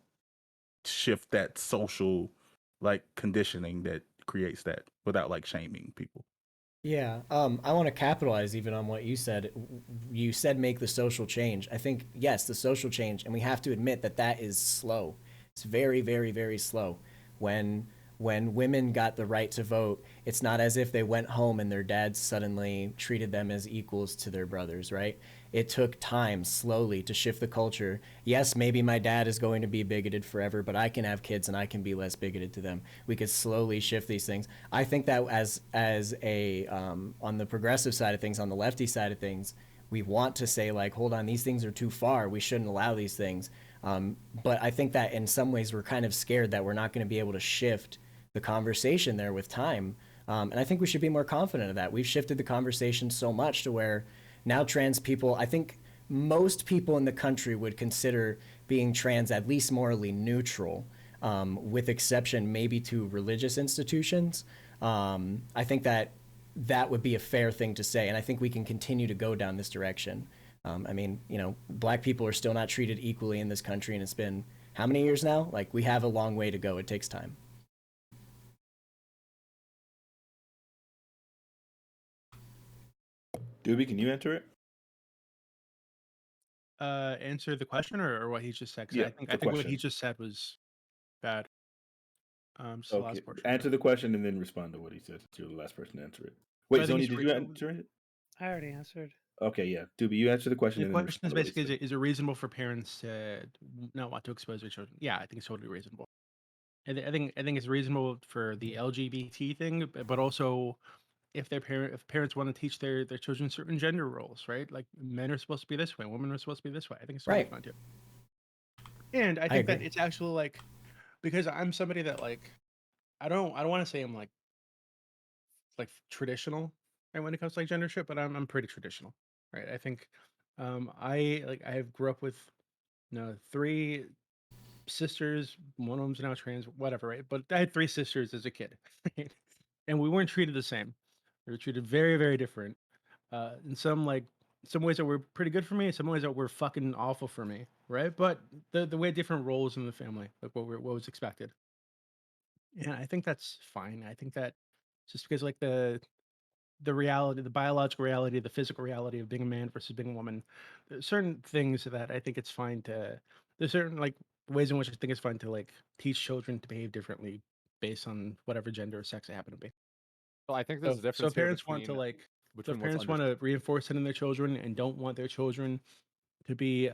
shift that social like conditioning that creates that without like shaming people. Yeah, I want to capitalize even on what you said. You said make the social change. I think yes, the social change, and we have to admit that that is slow. It's very, very, very slow. When when women got the right to vote, it's not as if they went home and their dads suddenly treated them as equals to their brothers, right? it took time slowly to shift the culture. Yes, maybe my dad is going to be bigoted forever, but I can have kids and I can be less bigoted to them. We could slowly shift these things. I think that as a on the progressive side of things, on the lefty side of things, we want to say like, hold on, these things are too far. We shouldn't allow these things. But I think that in some ways we're kind of scared that we're not going to be able to shift the conversation there with time. And I think we should be more confident of that. We've shifted the conversation so much to where now trans people, I think most people in the country would consider being trans at least morally neutral, with exception maybe to religious institutions. I think that that would be a fair thing to say. And I think we can continue to go down this direction. I mean, black people are still not treated equally in this country, and it's been how many years now? Like, we have a long way to go. It takes time. Dooby, can you answer it? Answer the question or what he just said? 'Cause Yeah, I the think what he question. just said was bad. Just the Okay, last portion. answer the question and then respond to what he says. You're the last person to answer it. Wait, I think Zoni, it's did you answer it? I already answered. Okay, yeah. Dooby, you answer the question The and then question is respond to what he basically, said. is it reasonable for parents to not want to expose their children? Yeah, I think it's totally reasonable. I think it's reasonable for the LGBT thing, but also if parents want to teach their children certain gender roles, right? Like men are supposed to be this way, women are supposed to be this way. I think it's totally Right. fine too. And I I think that agree. it's actually like, because I'm somebody that like I don't want to say I'm like traditional, right, when it comes to like gender shit, but I'm pretty traditional, right? I think I have grew up with three sisters. One of them's now trans, whatever, right? But I had three sisters as a kid, right? And we weren't treated the same. We were treated very, very different. In some ways that were pretty good for me, some ways that were fucking awful for me, right? But the way different roles in the family, like what was expected. And I think that's fine. I think that just because like the reality, the biological reality, the physical reality of being a man versus being a woman, there's certain things that I think it's fine to. There's certain like ways in which I think it's fine to like teach children to behave differently based on whatever gender or sex they happen to be. So I think there's a So difference if here parents want to like, so if what's parents want to reinforce it in their children and don't want their children to be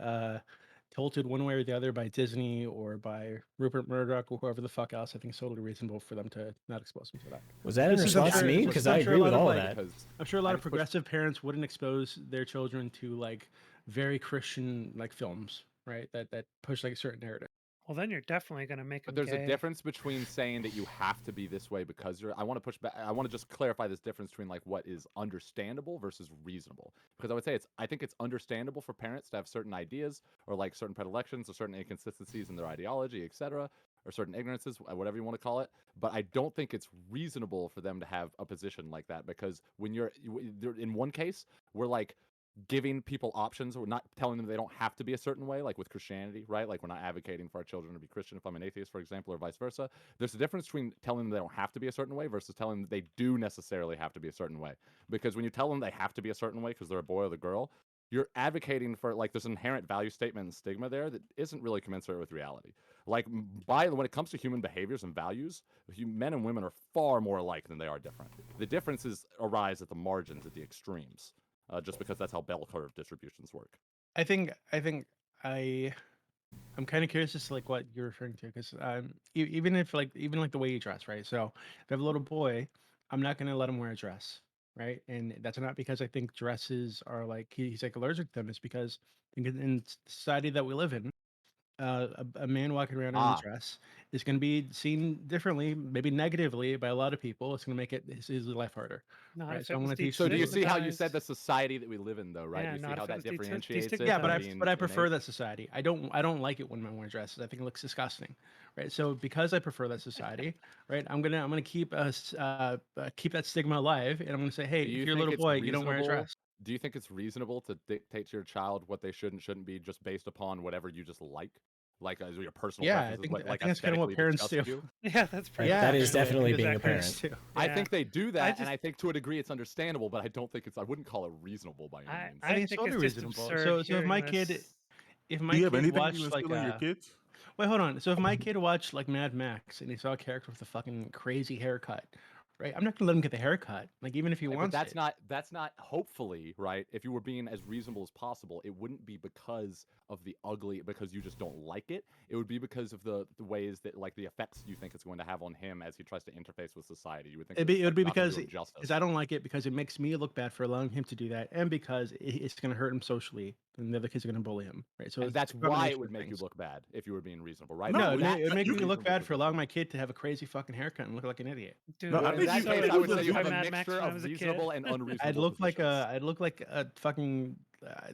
tilted one way or the other by Disney or by Rupert Murdoch or whoever the fuck else, I think it's totally reasonable for them to not expose them to that. Was that in This is, I'm response to sure, me? this Because is, I I'm sure a agree lot with of all of like, that. because I'm sure a lot I of just push progressive parents wouldn't expose their children to like very Christian like films, right? That push like a certain narrative. Well, then you're definitely going to make But them there's a gay. difference between saying that you have to be this way because you're. I want to push back. I want to just clarify this difference between like what is understandable versus reasonable. Because I would say I think it's understandable for parents to have certain ideas or like certain predilections or certain inconsistencies in their ideology, etc., or certain ignorances, whatever you want to call it. But I don't think it's reasonable for them to have a position like that because when in one case, we're like giving people options. We're not telling them they don't have to be a certain way, like with Christianity, right? Like we're not advocating for our children to be Christian if I'm an atheist, for example, or vice versa. There's a difference between telling them they don't have to be a certain way versus telling them they do necessarily have to be a certain way. Because when you tell them they have to be a certain way because they're a boy or the girl, you're advocating for like there's an inherent value statement and stigma there that isn't really commensurate with reality. Like when it comes to human behaviors and values, men and women are far more alike than they are different. The differences arise at the margins, at the extremes, just because that's how bell curve distributions work. I think I'm kind of curious as to like what you're referring to because even like the way you dress, right? So if I have a little boy, I'm not gonna let him wear a dress, right? And that's not because I think dresses are like he's like allergic to them. It's because in society that we live in, a man walking around in a Ah, dress is going to be seen differently, maybe negatively by a lot of people. It's going to make his life harder, Not right? if So it I'm was going to teach so do you see how you destigmatized. said the society that we live in, though, right? Yeah, Do you see not how if it that was differentiates it yeah, from destigmatized. being but I prefer innate? that society. I don't like it when men wear dresses. I think it looks disgusting, right? So because I prefer that society, right? I'm gonna keep keep that stigma alive, and I'm gonna say, hey, Do if you you're a think little it's boy, you don't wear a reasonable? dress. Do you think it's reasonable to dictate to your child what they should and shouldn't be just based upon whatever you just like as your personal Yeah, preferences, what I like think that's kind of what aesthetically parents disgusts do. you? Yeah, that's pretty Yeah, That much is it. actually, I think definitely that's being what a parents parent. do. I Yeah. think they do I that, and just I think to a degree it's understandable, but I don't think it's. I wouldn't call it reasonable by any I means. I I think it's think it's totally just reasonable. absurd So hearing this. if Do my you have kid anything you watched like instill in your kids? wait, hold on. So if my kid watched like Mad Max and he saw a character with a fucking crazy haircut, right? I'm not gonna let him get the haircut, like even if he But wants that's it. not hopefully, right? If you were being as reasonable as possible, it wouldn't be because of the ugly, because you just don't like it. It would be because of the ways that, like, the effects you think it's going to have on him as he tries to interface with society. You would think It'd that be, it's it would like be not going to because do him justice. I don't like it because it makes me look bad for allowing him to do that, and because it's going to hurt him socially, and the other kids are going to bully him, right? So And that's it's a why it combination would of make you things. look bad if you were being reasonable, right? No, No, But it that's makes the me look reasonable bad for allowing position. my kid to have a crazy fucking haircut and look like an idiot. Dude, No, I I In think was that you- so case, I would say influenced you by have a Mad Max mixture when I of was a kid. reasonable and unreasonable I'd look positions. I'd look like a fucking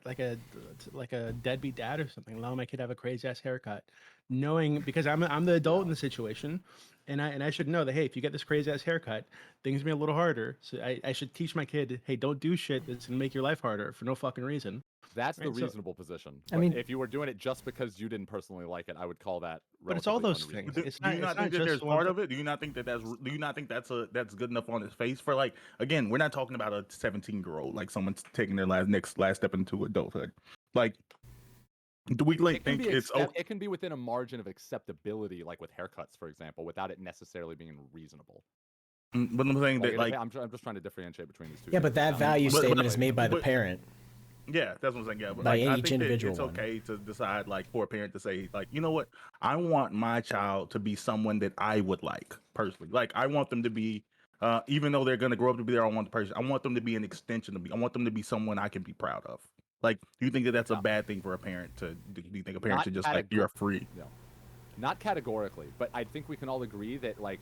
like a deadbeat dad or something. Allow my kid to have a crazy ass haircut, knowing because I'm the adult in the situation, and I should know that, hey, if you get this crazy ass haircut, things be a little harder. So I should teach my kid, hey, don't do shit that's gonna make your life harder for no fucking reason. That's the Right, so- reasonable position. I But mean- if you were doing it just because you didn't personally like it, I would call that But it's all relatively those unreasonable. things. It's Do you not think that just there's the one part thing. of it? Do you not think that that's good enough on his face for, like, again, we're not talking about a 17-year-old, like someone's taking their last step into adulthood. Like, do we like It can think be it's okay? it can be within a margin of acceptability, like with haircuts, for example, without it necessarily being reasonable. But I'm saying that, like, I'm just trying to differentiate between these two. Yeah, things. but that Now, value But- statement is made by the but- parent. yeah, that's what I'm saying. Yeah, but By like, I each think that individual it's one. okay to decide, like, for a parent to say, like, you know what, I want my child to be someone that I would like personally. Like, I want them to be, even though they're gonna grow up to be their own person, I want them to be an extension of me. I want them to be someone I can be proud of. Like, do you think that that's a No. bad thing for a parent to? Do you think a parent Not should just, like, you're free? No, not categorically, but I think we can all agree that like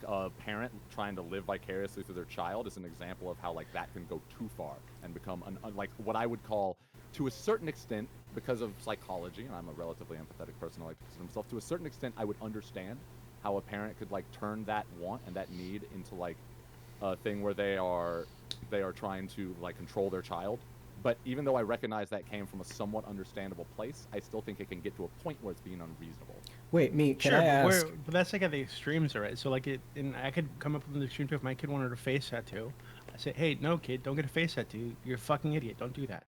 a parent trying to live vicariously through their child is an example of how like that can go too far and become like what I would call, to a certain extent, because of psychology, and I'm a relatively empathetic person, I like to consider myself, to a certain extent I would understand how a parent could like turn that want and that need into like a thing where they are trying to like control their child. But even though I recognize that came from a somewhat understandable place, I still think it can get to a point where it's being unreasonable. Wait, me, can Sure, I but, ask? but that's like at the extremes, right? So like and I could come up with the extreme if my kid wanted a face tattoo. I say, hey, no, kid, don't get a face tattoo. You're a fucking idiot. Don't do that,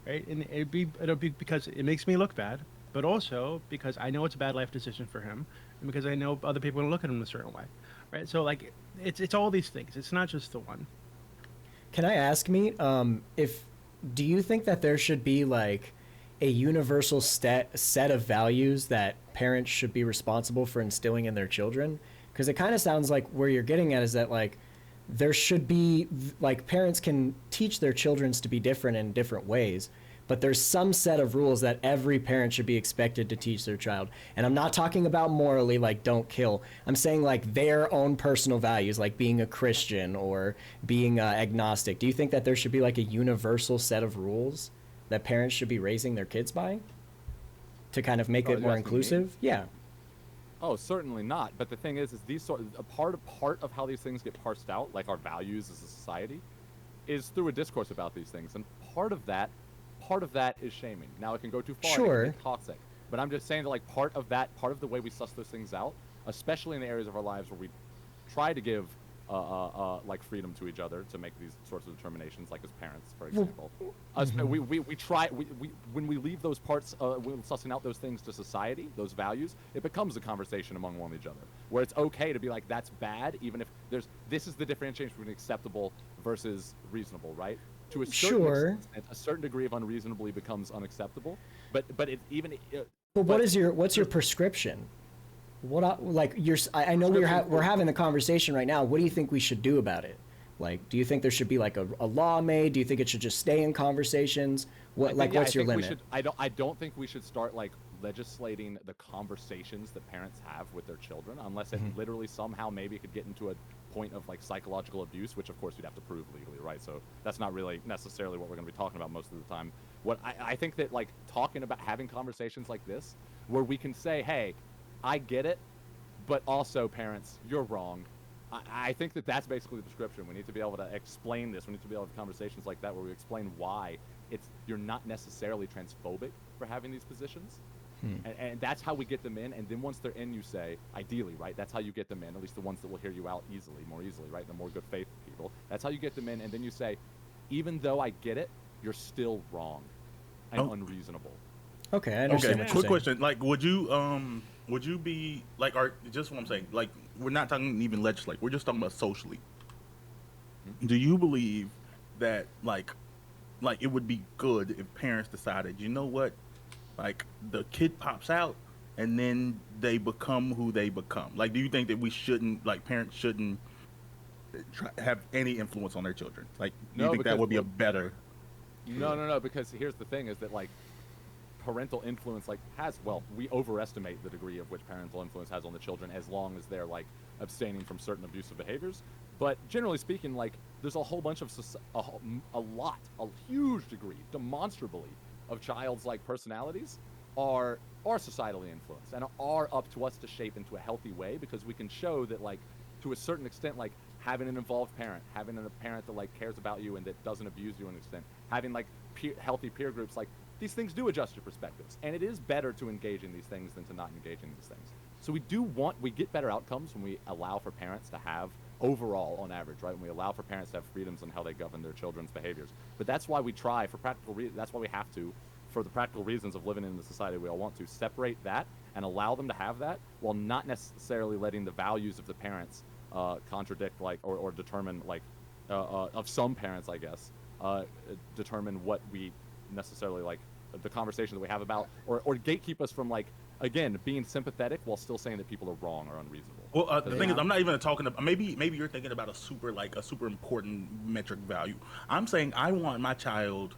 right? And it'll be because it makes me look bad, but also because I know it's a bad life decision for him, and because I know other people are gonna look at him a certain way, right? So like it's all these things. It's not just the one. Can I ask me, if do you think that there should be like a universal set of values that parents should be responsible for instilling in their children? Because it kind of sounds like where you're getting at is that like there should be like parents can teach their children to be different in different ways, but there's some set of rules that every parent should be expected to teach their child. And I'm not talking about morally, like don't kill. I'm saying like their own personal values, like being a Christian or being agnostic. Do you think that there should be like a universal set of rules that parents should be raising their kids by to kind of make Oh, it you're more asking me? inclusive? Yeah. Oh, certainly not. But the thing is these a part of how these things get parsed out, like our values as a society, is through a discourse about these things. And part of that is shaming. Now it can go too far. Sure. And it can get toxic. But I'm just saying that like part of the way we suss those things out, especially in the areas of our lives where we try to give like freedom to each other to make these sorts of determinations, like as parents, for example. We try when we leave those parts, when sussing out those things to society, those values, it becomes a conversation among one each other, where it's okay to be like, that's bad, even if this is the differentiation between acceptable versus reasonable, right? To a certain Sure. extent, a certain degree of unreasonably becomes unacceptable, but it even. But what's your prescription? I know we're having the conversation right now. What do you think we should do about it? Like, do you think there should be like a law made? Do you think it should just stay in conversations? What's your limit? I don't think we should start like legislating the conversations that parents have with their children, unless it literally somehow maybe could get into a point of like psychological abuse, which of course you'd have to prove legally, right? So that's not really necessarily what we're going to be talking about most of the time. What I think that like talking about having conversations like this, where we can say, hey, I get it, but also parents, you're wrong. I think that that's basically the prescription. We need to be able to explain this. We need to be able to have conversations like that where we explain why you're not necessarily transphobic for having these positions. And that's how we get them in. And then once they're in, you say, ideally, right? That's how you get them in, at least the ones that will hear you out more easily, right? The more good faith people. That's how you get them in. And then you say, even though I get it, you're still wrong and unreasonable. Okay, I understand what you're Quick saying. question. Like, would you be like, just what I'm saying, like, we're not talking even legislate. We're just talking about socially. Do you believe that like it would be good if parents decided, you know what, like the kid pops out and then they become who they become? Like, do you think that we shouldn't, like, parents shouldn't have any influence on their children? Like, do you No, think that because would be a well, better? no, because here's the thing: is that like parental influence like has well we overestimate the degree of which parental influence has on the children as long as they're like abstaining from certain abusive behaviors, but generally speaking like there's a whole bunch of a lot, a huge degree demonstrably of child's like personalities are societally influenced and are up to us to shape into a healthy way, because we can show that like to a certain extent like having an involved parent, having a parent that like cares about you and that doesn't abuse you to an extent, having like healthy peer groups, like these things do adjust your perspectives, and it is better to engage in these things than to not engage in these things. So we get better outcomes when we allow for parents to have overall on average, right? When we allow for parents to have freedoms on how they govern their children's behaviors. But that's why we try for practical reasons. That's why we have to, for the practical reasons of living in the society we all want to, separate that and allow them to have that while not necessarily letting the values of the parents contradict like or determine like of some parents, I guess, determine what we necessarily like the conversation that we have about or gatekeep us from like again being sympathetic while still saying that people are wrong or unreasonable. Well, the thing is, Yeah. I'm not even talking about, maybe you're thinking about a super, like a super important metric value. I'm saying I want my child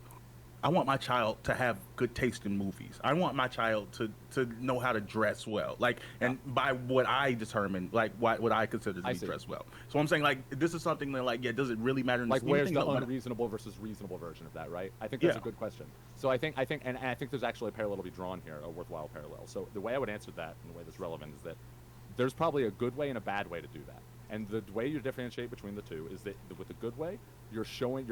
to have good taste in movies. I want my child to know how to dress well. Like, Uh, and by what I determine, like what I consider to I be see. dress well. So I'm saying like this is something that, like, yeah, does it really matter in the Like scheme of where's things? the No, but unreasonable versus reasonable version of that, right? I think that's yeah. a good question. So and I think there's actually a parallel to be drawn here, a worthwhile parallel. So the way I would answer that and the way that's relevant is that there's probably a good way and a bad way to do that. And the way you differentiate between the two is that with the good way, you're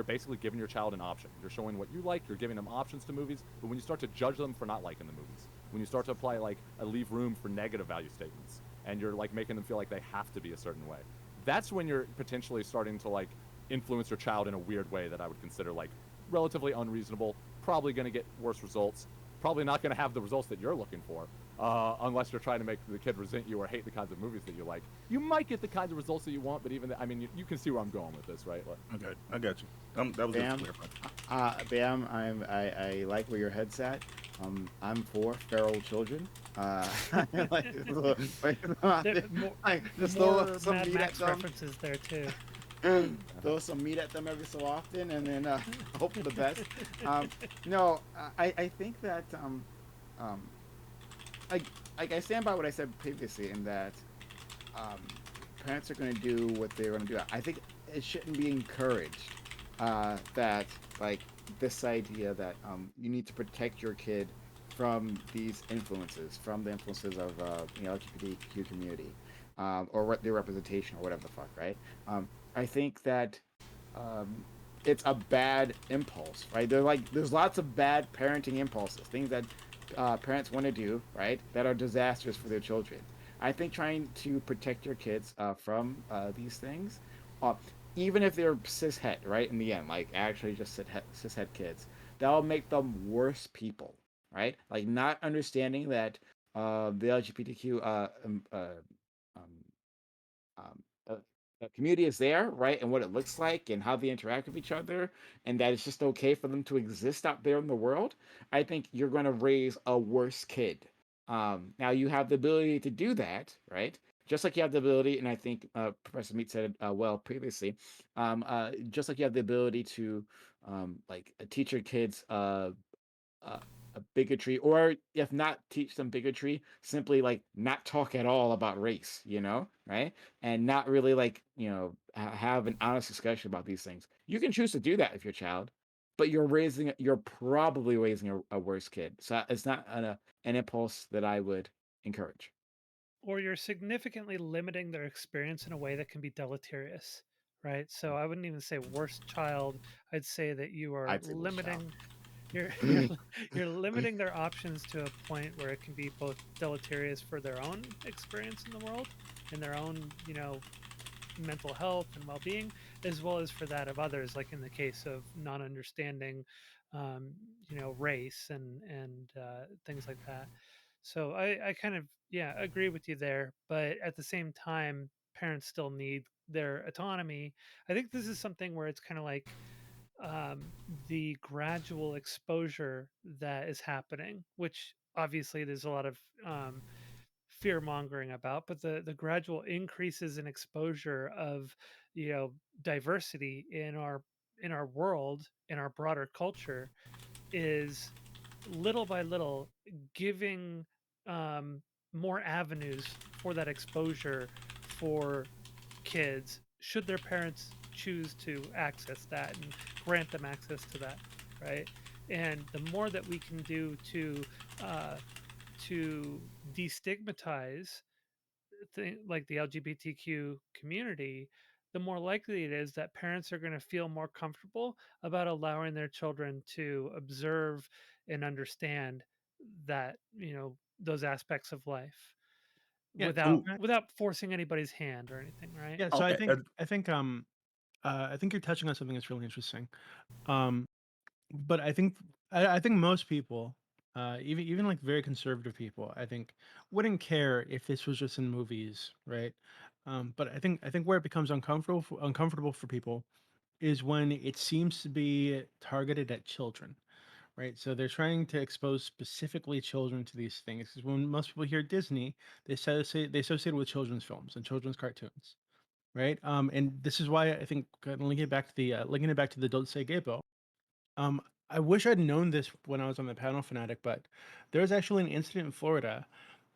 basically giving your child an option. You're showing what you like, you're giving them options to movies. But when you start to judge them for not liking the movies, when you start to apply like a leave room for negative value statements, and you're like making them feel like they have to be a certain way, that's when you're potentially starting to like influence your child in a weird way that I would consider like relatively unreasonable, probably going to get worse results, probably not going to have the results that you're looking for, unless you're trying to make the kid resent you or hate the kinds of movies that you like. You might get the kinds of results that you want, but I mean, you can see where I'm going with this, right? Like, Okay, I got you. That was just Bam, clarifying. Bam. I like where your head's at. I'm for feral children. Like, More, just throw more some Mad meat at Max them, references there too. throw some meat at them every so often, and then hope for the best. Um, no, I think that um, like I stand by what I said previously in that um, parents are going to do what they're going to do. I think it shouldn't be encouraged that like this idea that you need to protect your kid from these influences, from the influences of LGBTQ community, or what their representation or whatever the fuck, right? I think that um, it's a bad impulse, right? There's lots of bad parenting impulses, things that parents want to do, right, that are disastrous for their children. I think trying to protect your kids from these things, uh, even if they're cishet, right, in the end, like actually just cishet kids, that'll make them worse people, right? Like not understanding that the LGBTQ um, um, uh, community is there, right? And what it looks like and how they interact with each other, and that it's just okay for them to exist out there in the world, I think you're going to raise a worse kid. Now, you have the ability to do that, right? Just like you have the ability, and I think Professor Meat said it well previously, just like you have the ability to teach your kids uh, bigotry, or if not teach them bigotry, simply like not talk at all about race, right? And not really like have an honest discussion about these things. You can choose to do that if you're a child, but you're probably raising a worse kid. So it's not an impulse that I would encourage. Or you're significantly limiting their experience in a way that can be deleterious, right? So I wouldn't even say worst child. I'd say that you are I'd say worse child. limiting you're limiting their options to a point where it can be both deleterious for their own experience in the world and their own, mental health and well-being, as well as for that of others, like in the case of not understanding um, race and things like that. So I kind of, yeah, agree with you there, but at the same time, parents still need their autonomy. I think this is something where it's kind of like the gradual exposure that is happening, which obviously there's a lot of fear mongering about, but the gradual increases in exposure of you know diversity in our world, in our broader culture, is little by little giving um, more avenues for that exposure for kids should their parents choose to access that and grant them access to that, right? And the more that we can do uh, to destigmatize like the LGBTQ community, the more likely it is that parents are going to feel more comfortable about allowing their children to observe and understand that those aspects of life Yeah. Ooh, without forcing anybody's hand or anything, right? Yeah. So okay. I think you're touching on something that's really interesting. Um, but I think most people, even like very conservative people, I think wouldn't care if this was just in movies, right? But I think where it becomes uncomfortable for people is when it seems to be targeted at children, right? So they're trying to expose specifically children to these things. Because when most people hear Disney, they associate it with children's films and children's cartoons, right? And this is why I think linking it back to the Don't Say Gay bill. Um, I wish I'd known this when I was on the panel Fanatic, but there was actually an incident in Florida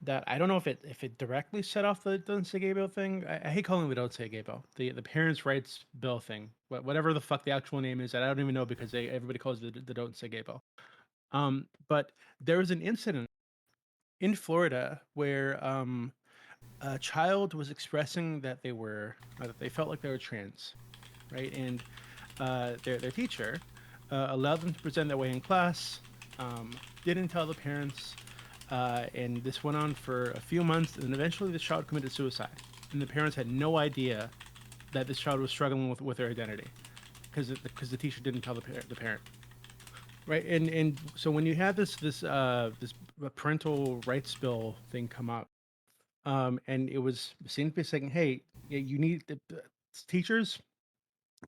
that I don't know if it directly set off the Don't Say Gay bill thing. I hate calling it the Don't Say Gay bill, the parents' rights bill thing, whatever the fuck the actual name is. That I don't even know because everybody calls it the Don't Say Gay bill. But there was an incident in Florida where a child was expressing that that they felt like they were trans, right? And their teacher allowed them to present that way in class, didn't tell the parents, and this went on for a few months, and eventually the child committed suicide. And the parents had no idea that this child was struggling with their identity because the teacher didn't tell the parent. Right, and so when you have this parental rights bill thing come up, and it was seemed to be saying, hey, you need the teachers,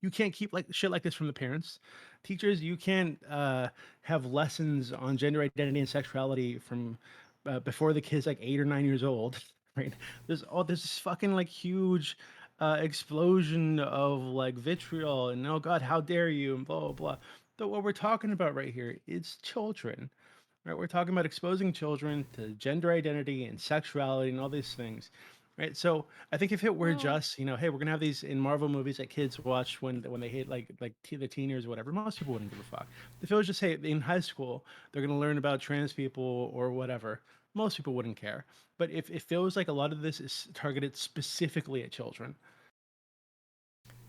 you can't keep like shit like this from the parents. Teachers, you can't have lessons on gender identity and sexuality from before the kid's like 8 or 9 years old, right? There's this fucking like huge explosion of like vitriol and oh god, how dare you and blah blah blah. But what we're talking about right here is children, right? We're talking about exposing children to gender identity and sexuality and all these things, right? So I think if it were Well, just, hey, we're gonna have these in Marvel movies that kids watch when they hit the teen years or whatever, most people wouldn't give a fuck. If it was just, hey, in high school they're gonna learn about trans people or whatever, most people wouldn't care. But if it feels like a lot of this is targeted specifically at children.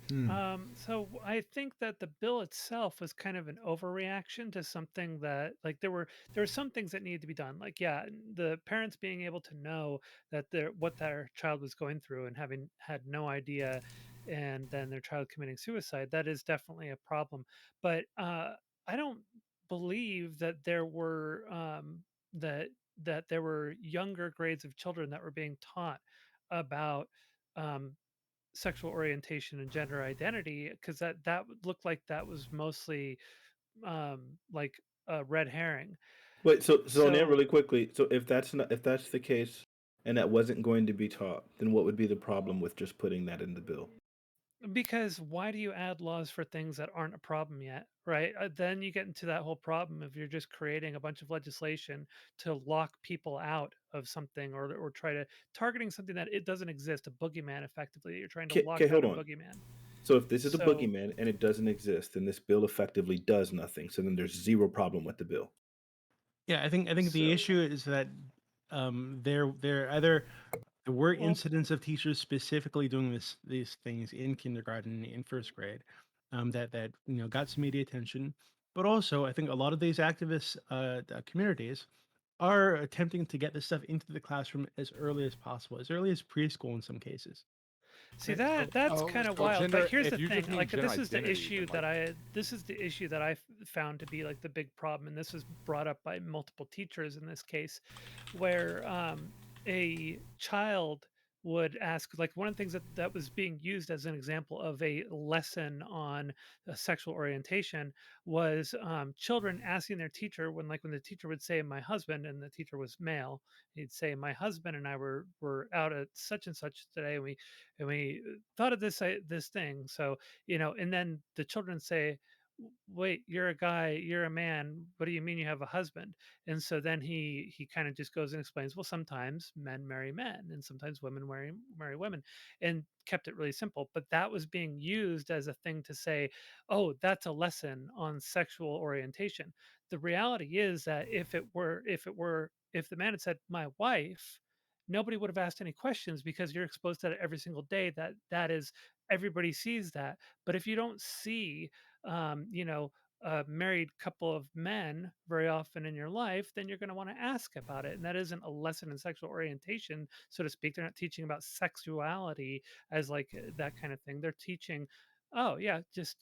Hmm. so I think that the bill itself was kind of an overreaction to something that, like, there were some things that needed to be done. Like, yeah, the parents being able to know that what their child was going through and having had no idea, and then their child committing suicide, that is definitely a problem. But I don't believe that there were that there were younger grades of children that were being taught about um, sexual orientation and gender identity, because that would look like that was mostly like a red herring. Wait, so now So really quickly, so if that's the case and that wasn't going to be taught, then what would be the problem with just putting that in the bill? because why do you add laws for things that aren't a problem yet, right? Then you get into that whole problem if you're just creating a bunch of legislation to lock people out of something, or try to targeting something that it doesn't exist, a boogeyman effectively, you're trying to lock Okay, down hold a on. boogeyman. So if this is a So boogeyman and it doesn't exist, then this bill effectively does nothing. So then there's zero problem with the bill. Yeah, I think the so issue is that they're either there were well, incidents of teachers specifically doing these things in kindergarten, in first grade, that got some media attention. But also, I think a lot of these activist communities are attempting to get this stuff into the classroom as early as possible, as early as preschool in some cases. See, Right. So that's Oh, kind of so wild, but gender. here's If the you just thing. mean Like, gender identity, then like this is the issue that found to be like the big problem, and this was brought up by multiple teachers in this case, where a child would ask, like one of the things that was being used as an example of a lesson on sexual orientation was children asking their teacher when the teacher would say my husband, and the teacher was male, he'd say my husband and I were out at such and such today, and we thought of this thing. So and then the children say, wait, you're a guy, you're a man, what do you mean you have a husband? And so then he kind of just goes and explains, well, sometimes men marry men and sometimes women marry women, and kept it really simple. But that was being used as a thing to say, oh, that's a lesson on sexual orientation. The reality is that if the man had said my wife, nobody would have asked any questions, because you're exposed to that every single day. That is, everybody sees that. But if you don't see a married couple of men very often in your life, then you're going to want to ask about it. And that isn't a lesson in sexual orientation, so to speak. They're not teaching about sexuality as like that kind of thing. They're teaching, oh yeah, just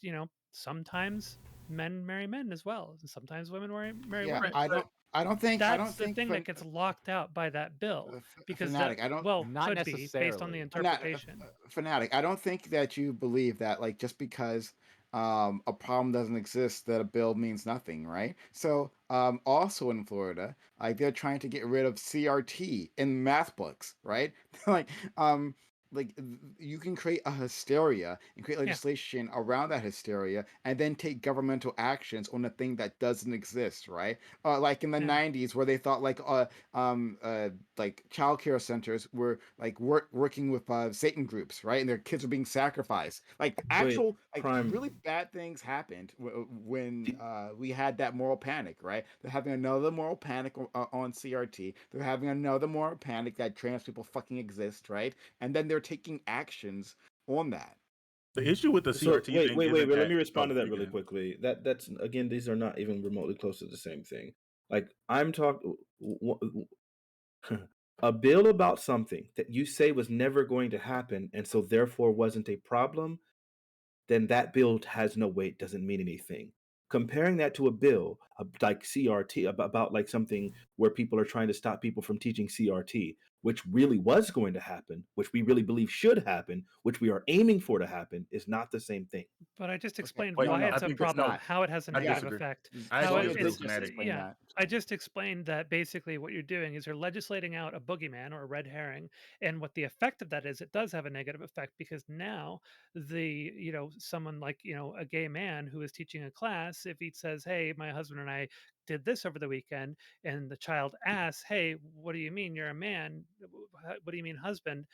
sometimes men marry men as well, and sometimes women marry Yeah, women. Right. I That's don't the think thing that gets locked out by that bill, because that, Fanatic. I don't well, Not could be based on the necessarily. interpretation. Fanatic. I don't think that you believe that like just because a problem doesn't exist that a bill means nothing, right? So also in Florida, like they're trying to get rid of CRT in math books, right? like um you can create a hysteria and create Yeah. legislation around that hysteria and then take governmental actions on a thing that doesn't exist, right? Like in the Yeah. 90s where they thought like childcare centers were like working with Satan groups, right? And their kids were being sacrificed. Like Wait, actual like Prime. really bad things happened when we had that moral panic, right? They're having another moral panic on CRT. They're having another moral panic that trans people fucking exist, right? And then they're taking actions on that. The issue with the So CRT thing wait. isn't Let that. me respond Oh, to that you really can. quickly. That's again, these are not even remotely close to the same thing. Like I'm talking a bill about something that you say was never going to happen, and so therefore wasn't a problem. Then that bill has no weight, doesn't mean anything. Comparing that to a bill like CRT about like something where people are trying to stop people from teaching CRT, which really was going to happen, which we really believe should happen, which we are aiming for to happen, is not the same thing. But I just Okay, explained Wait, no, why no, I it's a think it's that problem, not. how it has a I Yeah, negative disagree. effect, I how actually Tolia disagree did with just Fanatic. explain yeah. that. I just explained that basically what you're doing is you're legislating out a boogeyman or a red herring, and what the effect of that is, it does have a negative effect, because now someone like a gay man who is teaching a class, if he says, hey, my husband and I did this over the weekend, and the child asks, hey, what do you mean you're a man, what do you mean husband,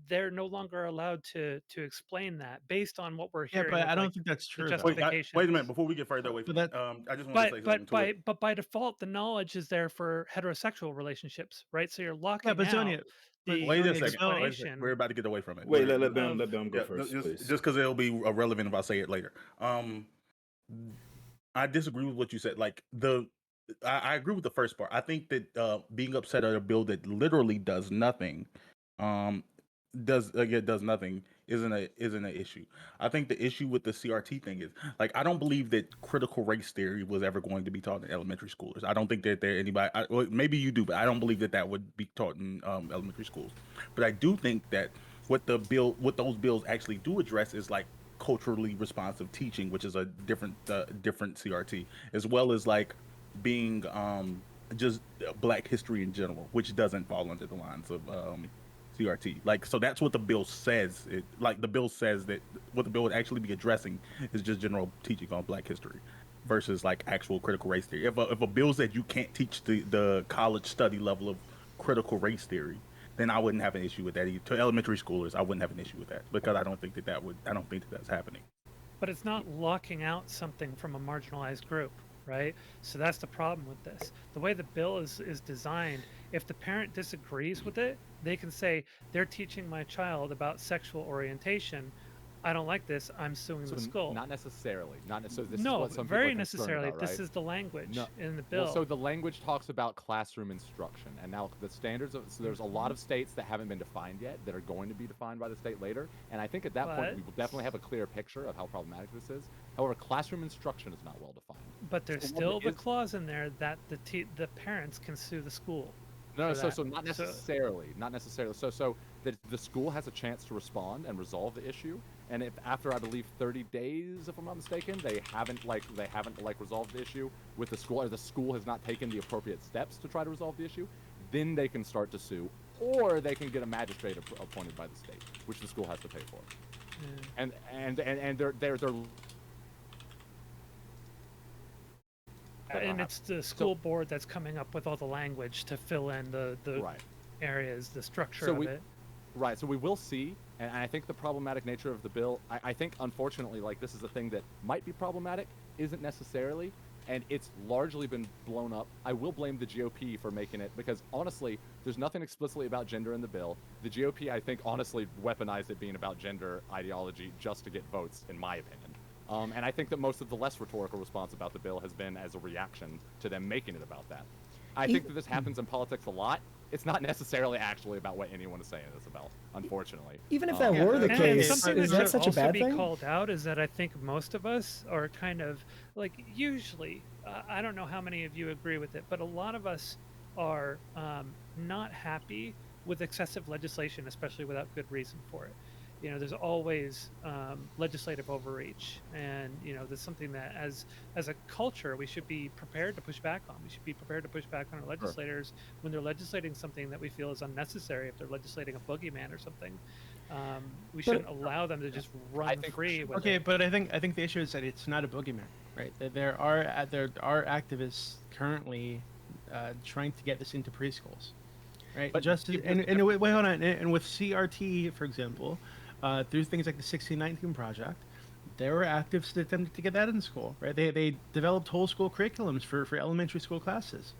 they're no longer allowed to explain that based on what we're Yeah, hearing but of I like don't think that's the true though. Wait a minute justifications. before we get further away But from it. that I just wanted to but say something but to by it. but by default, the knowledge is there for heterosexual relationships, right? So you're yeah, locking but out Sonia, but the Wait a Sonia, the second. bill. Wait a second. We're explanation about to get away from it. Wait, of let Bam go Yeah, first, please. just because it'll be irrelevant if I say it later. I disagree with what you said. Like I agree with the first part. I think that being upset at a bill that literally does nothing, um, does nothing isn't an issue. I think the issue with the CRT thing is like I don't believe that critical race theory was ever going to be taught in elementary schoolers. I don't think that there anybody. Well, maybe you do, but I don't believe that that would be taught in elementary schools. But I do think that what those bills actually do address is like culturally responsive teaching, which is a different CRT, as well as like being just Black history in general, which doesn't fall under the lines of CRT. Like, so that's what the bill says. The bill says that what the bill would actually be addressing is just general teaching on Black history versus like actual critical race theory. If a bill said you can't teach the college study level of critical race theory, then I wouldn't have an issue with that. To elementary schoolers, I wouldn't have an issue with that because I don't think that that's happening. but it's not locking out something from a marginalized group, right? So that's the problem with this. The way the bill is designed, if the parent disagrees with it, they can say, they're teaching my child about sexual orientation, I don't like this, I'm suing So the school. not necessarily. Not so. This is No, what some people very are concerned necessarily. about, This right? is the language No. in the Well, bill. so the language talks about classroom instruction, and now the standards of so there's a lot of states that haven't been defined yet that are going to be defined by the state later, and I think at that point But we will definitely have a clear picture of how problematic this is. However, classroom instruction is not well defined. but there's So still what the is clause in there that the parents can sue the school no, for so that. so not So necessarily, not necessarily. So that the school has a chance to respond and resolve the issue. And if after, I believe, 30 days, if I'm not mistaken, they haven't resolved the issue with the school, or the school has not taken the appropriate steps to try to resolve the issue, then they can start to sue, or they can get a magistrate appointed by the state, which the school has to pay for. And they're and it's the school board that's coming up with all the language to fill in the right. areas, the structure of it. Right, so we will see, and I think the problematic nature of the bill, I think, unfortunately, like, this is a thing that might be problematic, isn't necessarily, and it's largely been blown up. I will blame the GOP for making it, because, honestly, there's nothing explicitly about gender in the bill. The GOP, I think, honestly weaponized it being about gender ideology just to get votes, in my opinion. And I think that most of the less rhetorical response about the bill has been as a reaction to them making it about that. I think that this happens in politics a lot. It's not necessarily actually about what anyone is saying it's about, unfortunately. Even if that were the case, something is that such a bad be thing? Called out is that I think most of us are kind of like, usually, I don't know how many of you agree with it, but a lot of us are not happy with excessive legislation, especially without good reason for it. You know, there's always legislative overreach, and you know, there's something that as a culture we should be prepared to push back on. We should be prepared to push back on our legislators when they're legislating something that we feel is unnecessary. If they're legislating a boogeyman or something, we shouldn't allow them to just run free with it. But I think the issue is that it's not a boogeyman, right? There are activists currently trying to get this into preschools, right? But wait, hold on. And with CRT, for example, through things like the 1619 Project, there were activists that attempted to get that in school, right? They developed whole school curriculums for elementary school classes.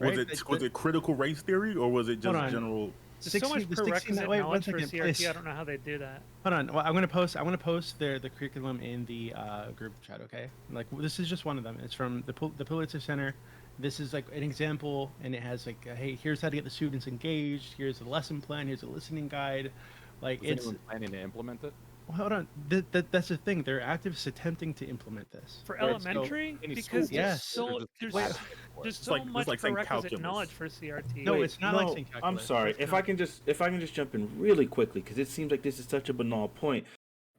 Right? Was it critical race theory, or was it just general? There's so much prerequisite knowledge for CRT. I don't know how they do that. Hold on. Well, I want to post the curriculum in the group chat. Okay. Like, this is just one of them. It's from the Pulitzer Center. This is like an example, and it has like, hey, here's how to get the students engaged. Here's the lesson plan. Here's a listening guide. Like, is anyone planning to implement it? Well, hold on. That's the thing. There are activists attempting to implement this for elementary, because there's so much prerequisite knowledge for CRT. No, it's not like saying calculus. I'm sorry. If I can just jump in really quickly, because it seems like this is such a banal point.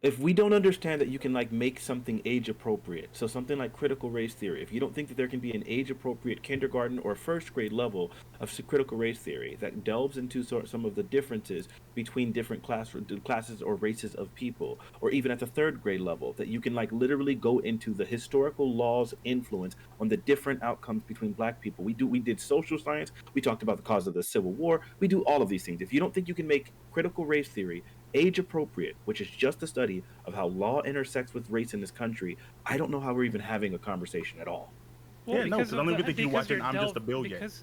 If we don't understand that you can like make something age appropriate, so something like critical race theory, if you don't think that there can be an age appropriate kindergarten or first grade level of critical race theory that delves into some of the differences between different classes or races of people, or even at the third grade level, that you can like literally go into the historical laws influence on the different outcomes between black people. We did social science. We talked about the cause of the Civil War. We do all of these things. If you don't think you can make critical race theory age appropriate, which is just a study of how law intersects with race in this country, I don't know how we're even having a conversation at all. Well, because I don't even think you're watching I'm Just a Bill yet.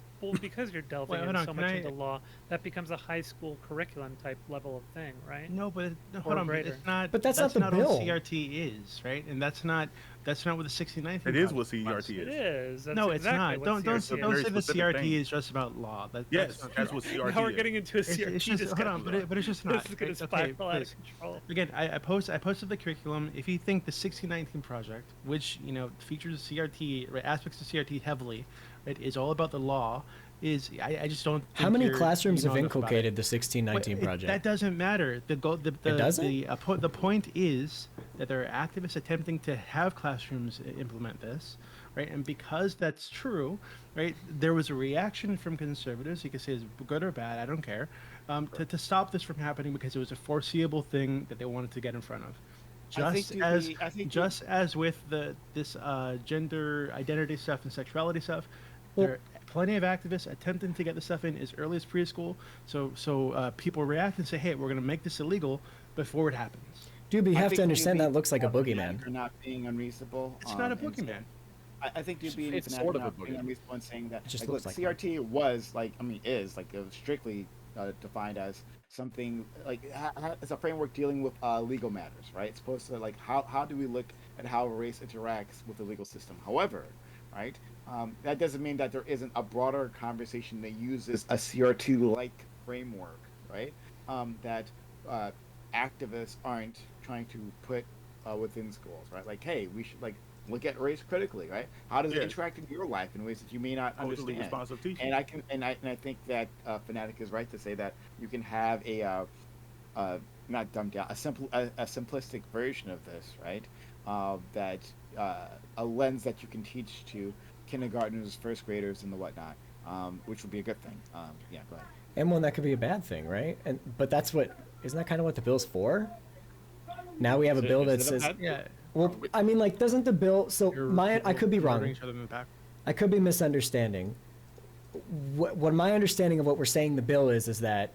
Because you're delving in so much into law, that becomes a high school curriculum type level of thing, right? No, but hold on, but it's not. But that's not the bill. What CRT is, right? And that's not what the 1619. It is what CRT is. It is. That's no, exactly it's not. Don't say the CRT thing. is just about law. That's what CRT is. Now we're getting into a CRT it's just, discussion. hold on, but it's just not. This is going to spiral out of control. Again, I posted the curriculum. If you think the 1619 Project, which features CRT, right, aspects of CRT heavily, right, is all about the law. I just don't. How many classrooms have inculcated the 1619 Project? That doesn't matter. The point is that there are activists attempting to have classrooms implement this, right? And because that's true, right, there was a reaction from conservatives. You can say it's good or bad, I don't care, to stop this from happening because it was a foreseeable thing that they wanted to get in front of. Just as with this gender identity stuff and sexuality stuff, there are plenty of activists attempting to get the stuff in as early as preschool, so people react and say, "Hey, we're going to make this illegal before it happens." Dooby, you have to understand that looks like a boogeyman. You're not being unreasonable. It's not a boogeyman. I think Dooby it's sort of a being unreasonable in saying that. Just look, like CRT was is it was strictly defined as something like it's a framework dealing with legal matters, right? It's supposed to how do we look at how race interacts with the legal system. However, right, that doesn't mean that there isn't a broader conversation that uses a CRT-like framework, right? That activists aren't trying to put within schools, right? Like, hey, we should look at race critically, right? How does it interact in your life in ways that you may not Totally understand? responsive teaching. And I think that Fanatiq is right to say that you can have a not dumbed down, a simplistic version of this, right? That a lens that you can teach to kindergartners, first graders, and the whatnot, which would be a good thing. Yeah, go ahead. And one that could be a bad thing, right? And but that's what isn't that kind of what the bill's for? Now we have a bill that says, Yeah. well, I mean, like, doesn't the bill? So I People could be murdering wrong. each other in the back. I could be misunderstanding. What my understanding of what we're saying the bill is that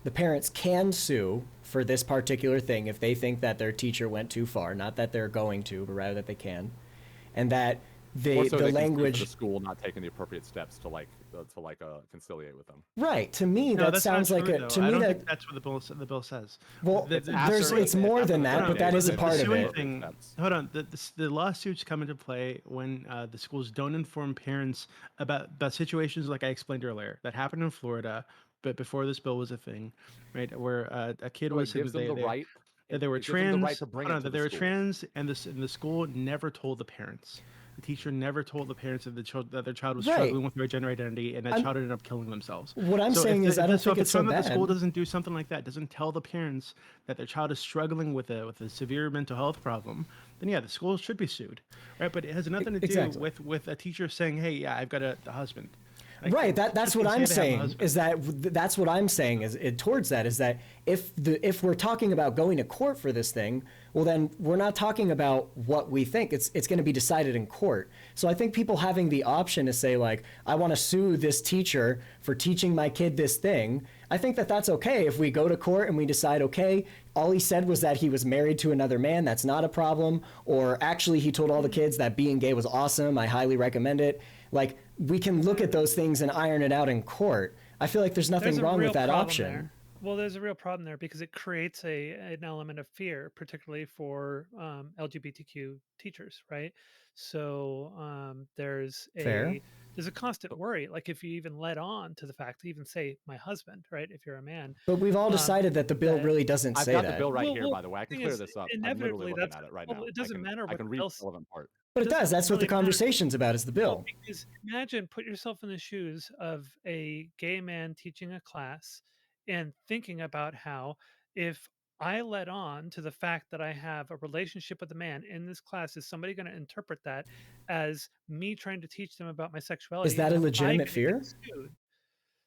the parents can sue for this particular thing if they think that their teacher went too far, not that they're going to, but rather that they can, and that Or so the they can sue for language the school not taking the appropriate steps to conciliate with them. right to me No, that that's sounds not like true, a though. to I me don't that think that's what the bill says. well The- the- there's it's after- more after than the that, third but that day, is a the part of suing it. thing, hold on. The lawsuits come into play when the schools don't inform parents about situations like I explained earlier that happened in Florida, but before this bill was a thing, right? Where a kid So was it said gives that them the right. that they were It gives them the right trans. to bring Hold it on, to that the they were school. trans, and the school never told the parents. The teacher never told the parents that that their child was Right. struggling with their gender identity, and that child ended up killing themselves. What I'm So saying if is I don't so think if it's so found that the school bad. doesn't do something like that, doesn't tell the parents that their child is struggling with a severe mental health problem, then yeah, the school should be sued, right? But it has nothing to do Exactly. with a teacher saying, "Hey, yeah, I've got a husband." Like, Right, that's teachers what can I'm say they have a saying. husband. Is that's what I'm saying is towards that is that if we're talking about going to court for this thing, well then we're not talking about what we think. It's going to be decided in court. So I think people having the option to say like I want to sue this teacher for teaching my kid this thing, I think that that's okay if we go to court and we decide okay, all he said was that he was married to another man, that's not a problem, or actually he told all the kids that being gay was awesome, I highly recommend it. Like we can look at those things and iron it out in court. I feel like there's nothing a wrong real with that problem option. there. Well, there's a real problem there because it creates an element of fear, particularly for LGBTQ teachers, right? So Fair. there's a constant worry. Like if you even let on to the fact to even say my husband, right? If you're a man, But we've all decided that the bill that- really doesn't I've say got that. the bill right Well, here, well, by the way. I can thing clear is, this up. I'm inevitably, literally looking at it right well, now. it doesn't matter I what can the read bill the relevant part. But it doesn't does. That's what the really matter. conversation's about is the Well, bill. because imagine, put yourself in the shoes of a gay man teaching a class and thinking about how if I let on to the fact that I have a relationship with a man in this class, is somebody going to interpret that as me trying to teach them about my sexuality? Is that and a am I legitimate gonna fear? get sued?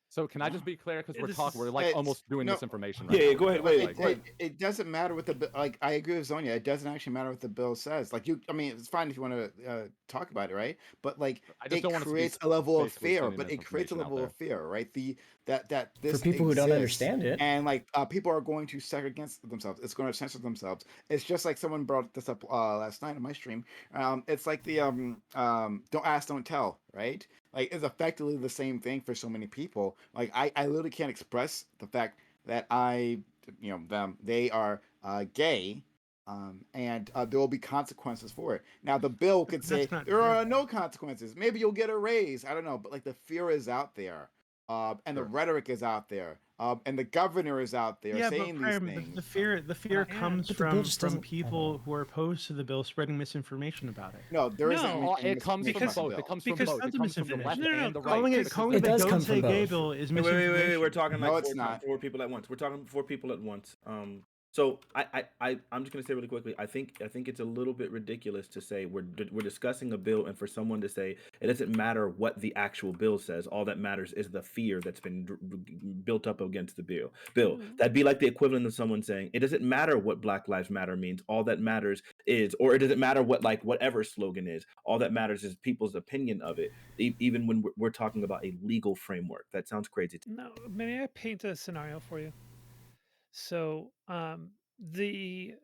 So can I just be clear because we're like It's- almost doing no. this information right Yeah, now. yeah, go ahead, Like, wait, Like, it doesn't matter what the like. I agree with Zonia. It doesn't actually matter what the bill says. Like I mean, it's fine if you want to talk about it, right? But like, I just it don't want it to be creates a level of basically fear. sending But it creates a misinformation out level there. of fear, right? That this For people who don't exists, understand it. and like people are going to second against themselves. It's going to censor themselves. It's just like someone brought this up last night on my stream. It's like the don't ask, don't tell, right? Like it's effectively the same thing for so many people. Like I literally can't express the fact that they are gay, and there will be consequences for it. Now the bill could say That's not there true. are no consequences. Maybe you'll get a raise. I don't know, but like the fear is out there, and the Sure. rhetoric is out there, and the governor is out there Yeah, but saying these Prime, things. the fear Yeah, comes but the bill from just doesn't- I don't people know. who are opposed to the bill spreading misinformation about it. No, there isn't No, any It comes from misinformation both. about It the comes from Because both. It tons of comes from the left misinformation. and the right. Calling it This is calling the It the does don't come say from gay both. bill is Wait, misinformation. we're talking No, like it's not. four people at once. We're talking four people at once. So I'm just gonna say really quickly. I think it's a little bit ridiculous to say we're discussing a bill and for someone to say it doesn't matter what the actual bill says. All that matters is the fear that's been built up against the bill. That'd be like the equivalent of someone saying it doesn't matter what Black Lives Matter means. All that matters is, or it doesn't matter what like whatever slogan is. All that matters is people's opinion of it. Even when we're talking about a legal framework, that sounds crazy. No, may I paint a scenario for you? So, the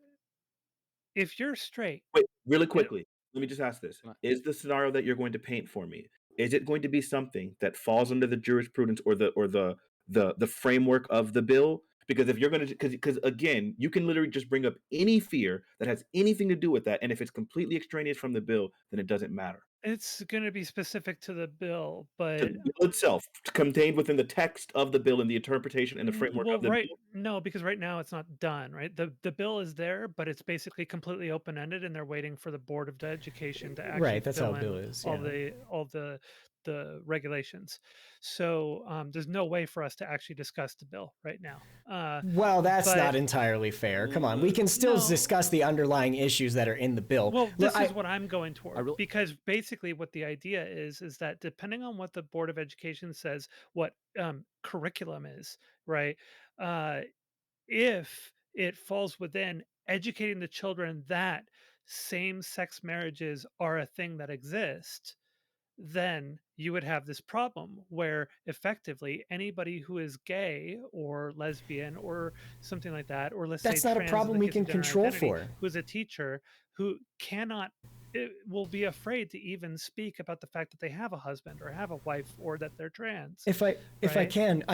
if you're straight, Wait, really you know, quickly, let me just ask this. Is the scenario that you're going to paint for me, is it going to be something that falls under the jurisprudence or the framework of the bill? Because if you're going to, because again, you can literally just bring up any fear that has anything to do with that, and if it's completely extraneous from the bill, then it doesn't matter. it's going to be specific to the bill, To but the bill itself, contained within the text of the bill and the interpretation and the framework well, of the right, bill. no, because right now it's not done, right? The bill is there, but it's basically completely open ended, and they're waiting for the Board of Education to actually Right, that's how fill a bill in is. all Yeah. the the regulations. So there's no way for us to actually discuss the bill right now. Well, that's but- not entirely fair. Come on, we can still No. discuss the underlying issues that are in the bill. Well, Look, this is what I'm going toward, really- because basically what the idea is that depending on what the Board of Education says, what curriculum is, right? If it falls within educating the children that same-sex marriages are a thing that exist, then you would have this problem where effectively anybody who is gay or lesbian or something like that, or let's That's say not a trans problem as we case can of gender control identity, for. who is a teacher who cannot will be afraid to even speak about the fact that they have a husband or have a wife or that they're trans. If I right? can,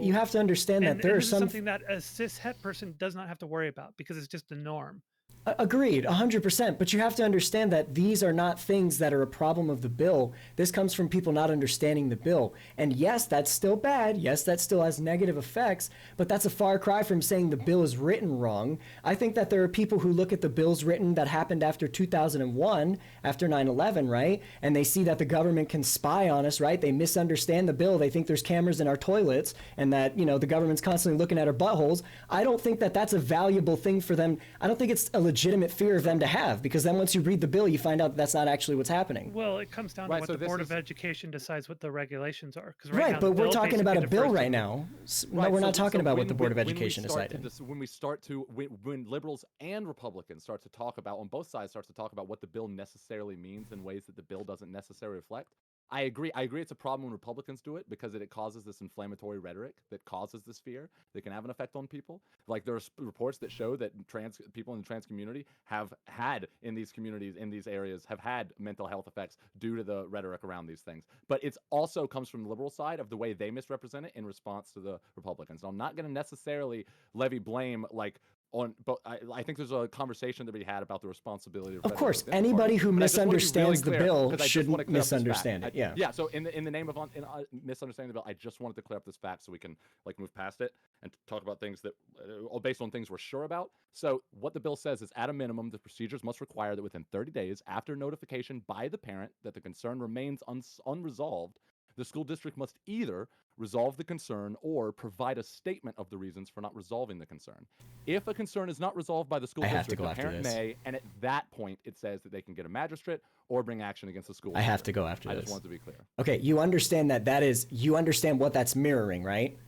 you have to understand that and there are this is some something that a cis het person does not have to worry about because it's just the norm. Agreed, 100%. But you have to understand that these are not things that are a problem of the bill. This comes from people not understanding the bill. And yes, that's still bad. Yes, that still has negative effects. But that's a far cry from saying the bill is written wrong. I think that there are people who look at the bills written that happened after 2001, after 9/11, right? And they see that the government can spy on us, right? They misunderstand the bill. They think there's cameras in our toilets and that, the government's constantly looking at our buttholes. I don't think that that's a valuable thing for them. I don't think it's a legitimate fear of them to have, because then once you read the bill, you find out that that's not actually what's happening. Well, it comes down to Right, what so the this Board is- of Education decides what the regulations are. Right, now, but the we're bill talking about a basically bill defers right to- now. No, Right, we're so- not talking so about what when- the Board of when we Education start to decided. when we start to when liberals and Republicans start to talk about, on both sides, starts to talk about what the bill necessarily means in ways that the bill doesn't necessarily reflect. I agree. It's a problem when Republicans do it because it causes this inflammatory rhetoric that causes this fear that can have an effect on people. Like there's reports that show that trans people in the trans community have had in these communities, in these areas, have had mental health effects due to the rhetoric around these things. But it also comes from the liberal side of the way they misrepresent it in response to the Republicans. And I'm not going to necessarily levy blame but I think there's a conversation to be had about the responsibility of Of rhetoric course, within the anybody party. who But I just wanna be really misunderstands the clear, bill 'cause I just shouldn't wanna clear up this fact. misunderstand it. Yeah. Yeah. So in the name of misunderstanding the bill, I just wanted to clear up this fact so we can move past it and talk about things that based on things we're sure about. So what the bill says is, at a minimum, the procedures must require that within 30 days after notification by the parent that the concern remains unresolved, the school district must either resolve the concern or provide a statement of the reasons for not resolving the concern. If a concern is not resolved by the school I have to district, go the after parent this. may, and at that point, it says that they can get a magistrate or bring action against the school. I have district. to go after I this. just wanted to be clear. Okay, you understand you understand what that's mirroring, right?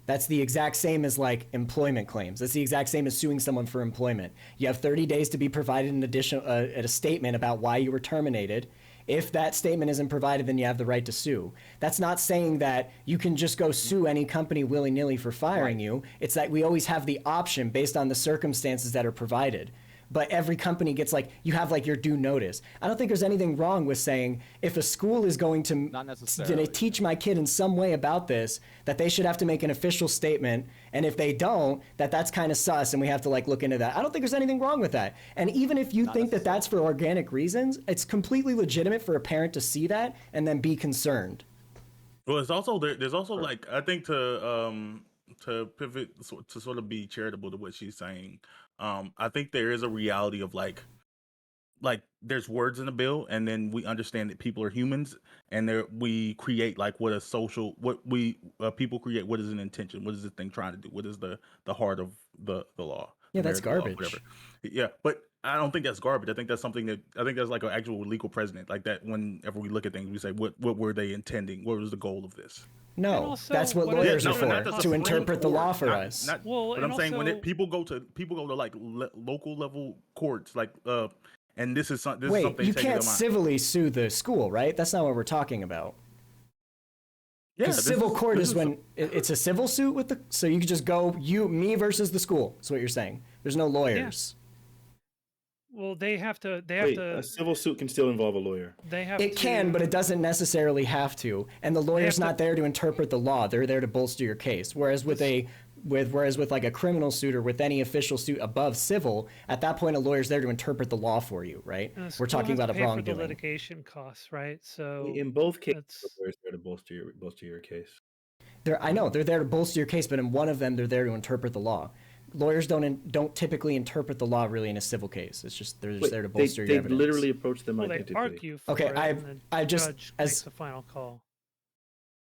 That's the exact same as like employment claims. That's the exact same as suing someone for employment. You have 30 days to be provided an additional a statement about why you were terminated. If that statement isn't provided, then you have the right to sue. That's not saying that you can just go sue any company willy-nilly for firing you. It's that we always have the option based on the circumstances that are provided. But every company gets you have your due notice. I don't think there's anything wrong with saying if a school is going to Not necessarily. teach my kid in some way about this, that they should have to make an official statement. And if they don't, that's kind of sus and we have to look into that. I don't think there's anything wrong with that. And even if you think that that's for organic reasons, it's completely legitimate for a parent to see that and then be concerned. Well, it's also there's also I think to pivot to sort of be charitable to what she's saying. I think there is a reality of there's words in the bill, and then we understand that people are humans, and we create people create what is an intention, what is the thing trying to do, what is the heart of the law. Yeah, that's American law, garbage. whatever. Yeah, but I don't think that's garbage. I think that's something that that's an actual legal precedent. Like that, whenever we look at things, we say, what were they intending? What was the goal of this? And No, also, that's what what lawyers is- are not for, the to Supreme interpret the law for Not- us. not- Well, but and I'm saying when also- people go to local level courts, and this is something. Wait, something you taken can't to mind. civilly sue the school, right? That's not what we're talking about. Yeah, Because this civil court this is when it's a civil suit with so you could just go me versus the school. That's what you're saying. There's no lawyers. Well, they have to. Wait, a civil suit can still involve a lawyer. They have. It can, but it doesn't necessarily have to. And the lawyer's have to- not there to interpret the law. They're there to bolster your case. Whereas with a criminal suit or with any official suit above civil, at that point a lawyer's there to interpret the law for you, right? And the We're school talking has to about a pay for the wrongdoing. litigation costs, right? So In both cases, that's- the lawyer's there to bolster your case. I know they're there to bolster your case, but in one of them they're there to interpret the law. Lawyers don't typically interpret the law really in a civil case. It's just they're just Wait, there to bolster your they evidence. literally approach them well, they identically. argue for Okay, it, I and the just judge as makes the final call.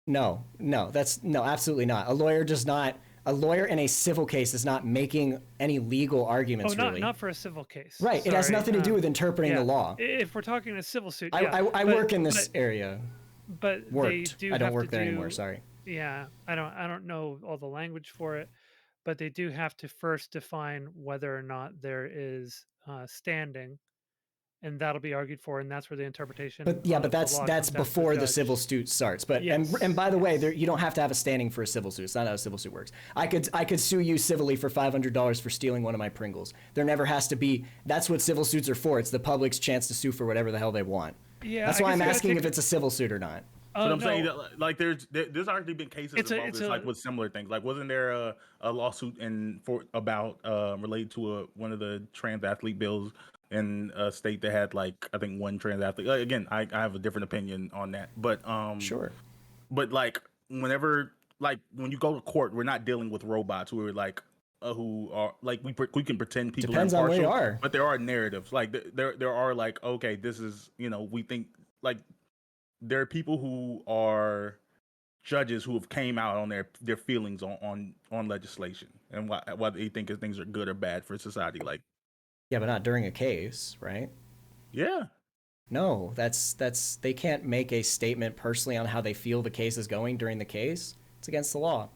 No, absolutely not. A lawyer in a civil case is not making any legal arguments. not really. not for a civil case. Right. It has Sorry. nothing to do with interpreting the law. If we're talking a civil suit, I work in this area. But they do. I don't have work to there do, anymore. Sorry. Yeah, I don't know all the language for it, but they do have to first define whether or not there is standing, and that'll be argued for, and that's where the interpretation. But yeah, but of the law that's comes down to before the judge. civil suit starts. But Yes, and by the way, you don't have to have a standing for a civil suit. It's not how a civil suit works. I could sue you civilly for $500 for stealing one of my Pringles. There never has to be. That's what civil suits are for. It's the public's chance to sue for whatever the hell they want. Yeah, that's why I'm asking if it's a civil suit or not. But I'm saying that, like, there's already been cases involved this, like, with similar things. Like, wasn't there a lawsuit about related to one of the trans athlete bills in a state that had, like, I think one trans athlete. Again, I have a different opinion on that, but sure. But like, whenever, like, when you go to court, we're not dealing with robots who are like. Who are like we can pretend people depends are impartial, on where you are, but there are narratives. Like there are, like, okay, this is, we think, like, there are people who are judges who have came out on their feelings on legislation and why they think things are good or bad for society. Like, yeah, but not during a case, right? Yeah. No, that's they can't make a statement personally on how they feel the case is going during the case. It's against the law.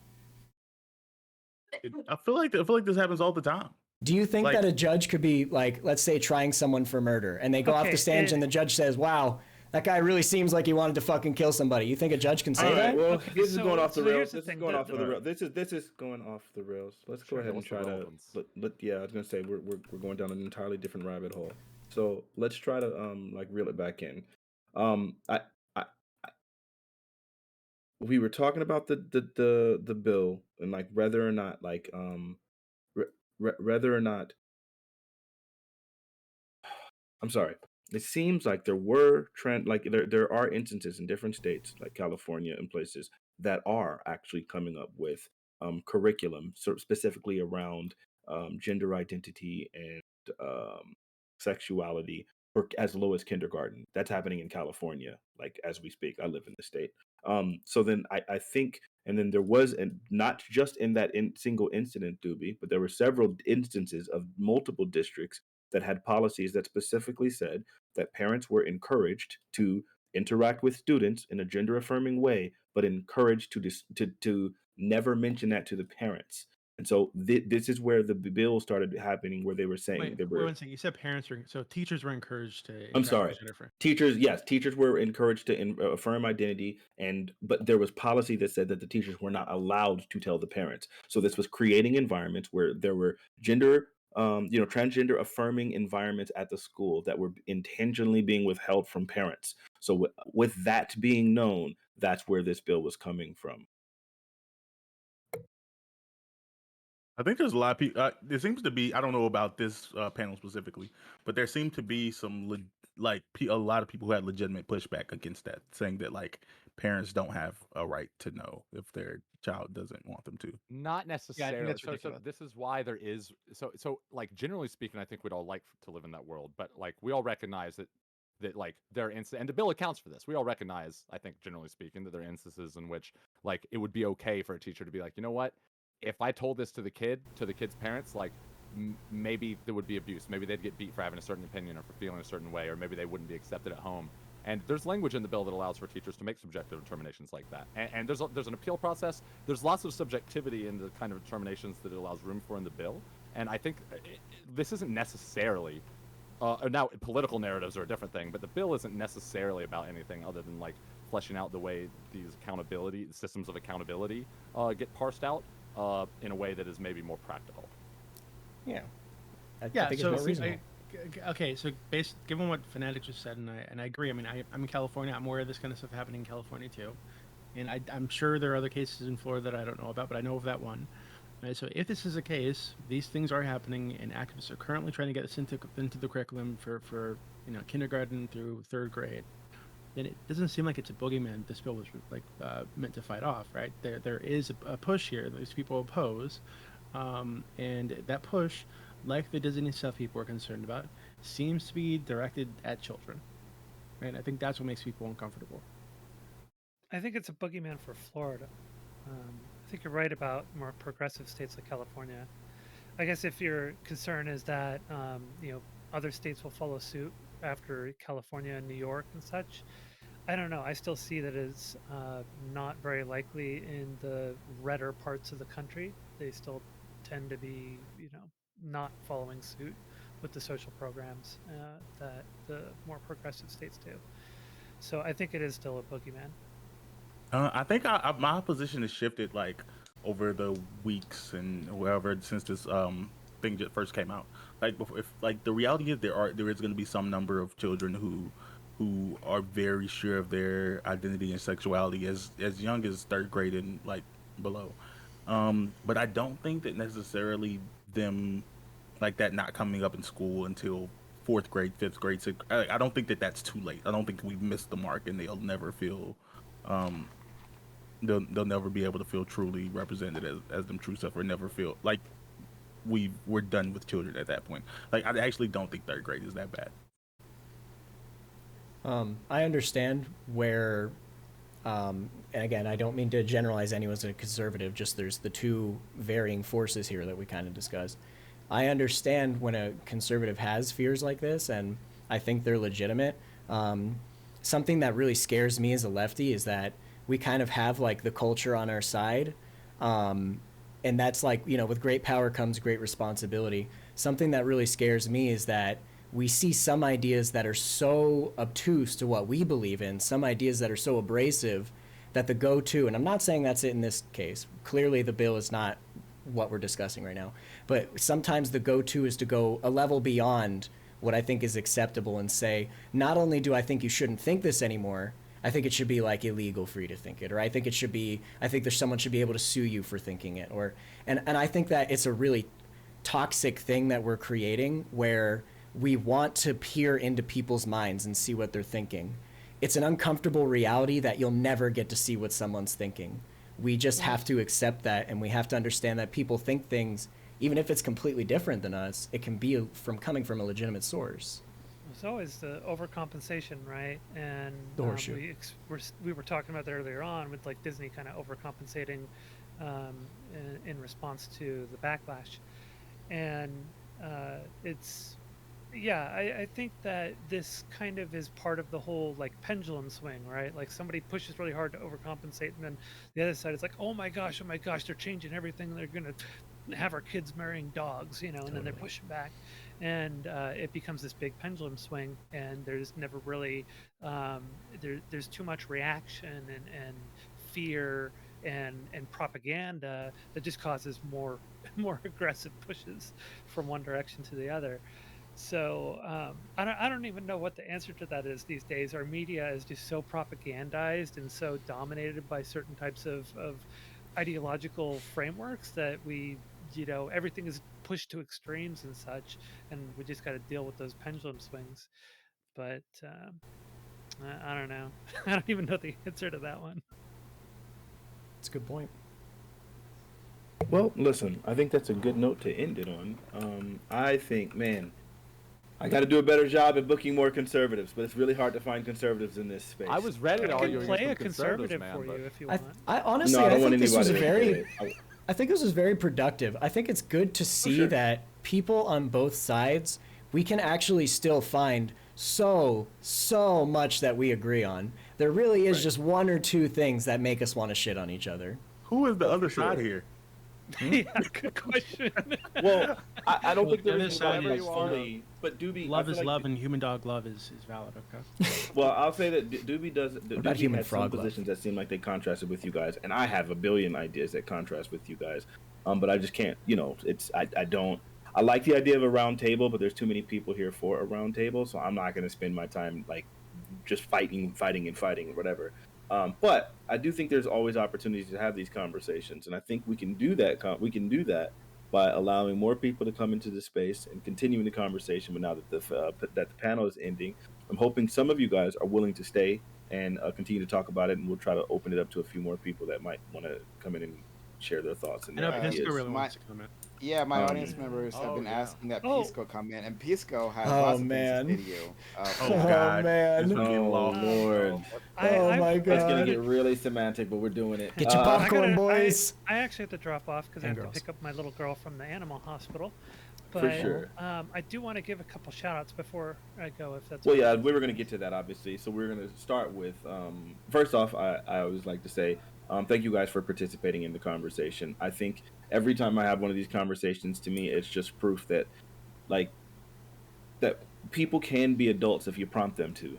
I feel like this happens all the time. Do you think that a judge could be, like, let's say, trying someone for murder, and they go off the stand and the judge says, "Wow, that guy really seems like he wanted to fucking kill somebody"? You think a judge can say that? Well, this is going off the rails. This is going off the rails. This is going off the rails. Let's go ahead and try to. Yeah, I was gonna say we're going down an entirely different rabbit hole. So let's try to like reel it back in. We were talking about the bill and, like, whether or not, like, whether or not. I'm sorry. It seems like there were there are instances in different states like California and places that are actually coming up with curriculum, specifically around gender identity and sexuality for as low as kindergarten. That's happening in California, like, as we speak. I live in the state. So then I think, and then there was, and not just in that single incident, Dooby, but there were several instances of multiple districts that had policies that specifically said that parents were encouraged to interact with students in a gender affirming way, but encouraged to never mention that to the parents. And so this is where the bill started happening, where they were saying Wait, one second. You said so teachers were encouraged to. I'm sorry. Teachers were encouraged to affirm identity, but there was policy that said that the teachers were not allowed to tell the parents. So this was creating environments where there were transgender affirming environments at the school that were intentionally being withheld from parents. So with that being known, that's where this bill was coming from. I think there's a lot of people. There seems to be. I don't know about this panel specifically, but there seemed to be a lot of people who had legitimate pushback against that, saying that, like, parents don't have a right to know if their child doesn't want them to. Not necessarily. Yeah, I think that's so this is why there is so like, generally speaking, I think we'd all like to live in that world, but, like, we all recognize that like, there are instances, and the bill accounts for this. We all recognize, I think, generally speaking, that there are instances in which, like, it would be okay for a teacher to be like, you know what, if I told this to the kid's parents, like, maybe there would be abuse. Maybe they'd get beat for having a certain opinion or for feeling a certain way, or maybe they wouldn't be accepted at home. And there's language in the bill that allows for teachers to make subjective determinations like that. And there's an appeal process. There's lots of subjectivity in the kind of determinations that it allows room for in the bill. And I think this isn't necessarily now, political narratives are a different thing, but the bill isn't necessarily about anything other than, like, fleshing out the way these systems of accountability get parsed out in a way that is maybe more practical. Yeah. I think so it's more reasonable. okay, so given what Fanatiq just said, and I agree. I mean, I'm in California. I'm aware of this kind of stuff happening in California too, and I'm sure there are other cases in Florida that I don't know about, but I know of that one. Right, so if this is a case, these things are happening, and activists are currently trying to get this into the curriculum for kindergarten through third grade, then it doesn't seem like it's a boogeyman this bill was meant to fight off, right? There is a push here. These people oppose, and that push, like the Disney stuff people are concerned about, seems to be directed at children, right? I think that's what makes people uncomfortable. I think it's a boogeyman for Florida. I think you're right about more progressive states like California. I guess if your concern is that other states will follow suit after California and New York and such, I don't know. I still see that as not very likely in the redder parts of the country. They still tend to be, not following suit with the social programs that the more progressive states do. So I think it is still a boogeyman. I think my position has shifted like over the weeks and whatever since this thing just first came out. Like before, if like the reality is there is going to be some number of children who are very sure of their identity and sexuality as young as third grade and like below. But I don't think that necessarily them like that not coming up in school until fourth grade, fifth grade, sixth. I don't think that that's too late. I don't think we've missed the mark and they'll never feel um, they'll never be able to feel truly represented as them true self or never feel like we're done with children at that point. Like I actually don't think third grade is that bad. I understand where, and again, I don't mean to generalize anyone as a conservative, just there's the two varying forces here that we kind of discussed. I understand when a conservative has fears like this, and I think they're legitimate. Something that really scares me as a lefty is that we kind of have like the culture on our side. And that's like, with great power comes great responsibility. Something that really scares me is that we see some ideas that are so obtuse to what we believe in, some ideas that are so abrasive that the go-to, and I'm not saying that's it in this case. Clearly the bill is not what we're discussing right now. But sometimes the go-to is to go a level beyond what I think is acceptable and say, not only do I think you shouldn't think this anymore, I think it should be like illegal for you to think it, or I think someone should be able to sue you for thinking it, and I think that it's a really toxic thing that we're creating where we want to peer into people's minds and see what they're thinking. It's an uncomfortable reality that you'll never get to see what someone's thinking. We just have to accept that, and we have to understand that people think things, even if it's completely different than us, it can be coming from a legitimate source. It's always the overcompensation, right? And The horseshoe. we were talking about that earlier on with like Disney kind of overcompensating in response to the backlash, and it's I think that this kind of is part of the whole like pendulum swing, right? Like somebody pushes really hard to overcompensate, and then the other side is like, oh my gosh, they're changing everything. They're gonna have our kids marrying dogs, and then they're pushing back, and it becomes this big pendulum swing, and there's never really there's too much reaction and fear and propaganda that just causes more aggressive pushes from one direction to the other. So I don't even know what the answer to that is these days. Our media is just so propagandized and so dominated by certain types of ideological frameworks that everything is pushed to extremes and such, and we just got to deal with those pendulum swings. But I don't know. I don't even know the answer to that one. It's a good point. Well, listen, I think that's a good note to end it on. I think, man, I got to do a better job at booking more conservatives, but it's really hard to find conservatives in this space. I was ready to I argue can play a against the conservatives, conservative man, for but you if you want. I honestly, No, I don't want think this was anybody to I think this was very productive. I think it's good to see sure. that people on both sides, we can actually still find so much that we agree on. There really is just one or two things that make us want to shit on each other. Who is the other sure. side here? Yeah, good question. Well, I don't think the there other is side one is, fully, but Doobie, I love feel is like, love, and human dog love is valid. Okay. Well, I'll say that Doobie about human has some frog love? positions that seem like they contrasted with you guys, and I have a billion ideas that contrast with you guys. But I just can't. I don't. I like the idea of a round table, but there's too many people here for a round table, so I'm not going to spend my time like just fighting, or whatever. But I do think there's always opportunities to have these conversations, and I think we can do that. We can do that by allowing more people to come into the space and continuing the conversation. But now that the panel is ending, I'm hoping some of you guys are willing to stay and continue to talk about it, and we'll try to open it up to a few more people that might want to come in and share their thoughts and I their know Uh, Pisco ideas. really my wants to comment. Yeah, my audience Um, members have Oh been yeah. asking that Oh, Pisco come in, and Pisco has Oh lots of things to say man. to you Oh for that. Oh God, this man. was getting oh lofty. Lord, Oh my it's gonna god. get really semantic, but we're doing it. Get your I popcorn, gotta. boys. I actually have to drop off because I And have to girls. pick up my little girl from the animal hospital. For But sure. I do want to give a couple shout outs before I go, if that's Well, okay yeah, with we you were going to get guys. to that, obviously. So we're going to start with first off, I always like to say thank you guys for participating in the conversation. I think every time I have one of these conversations, to me, it's just proof that, like, that people can be adults if you prompt them to.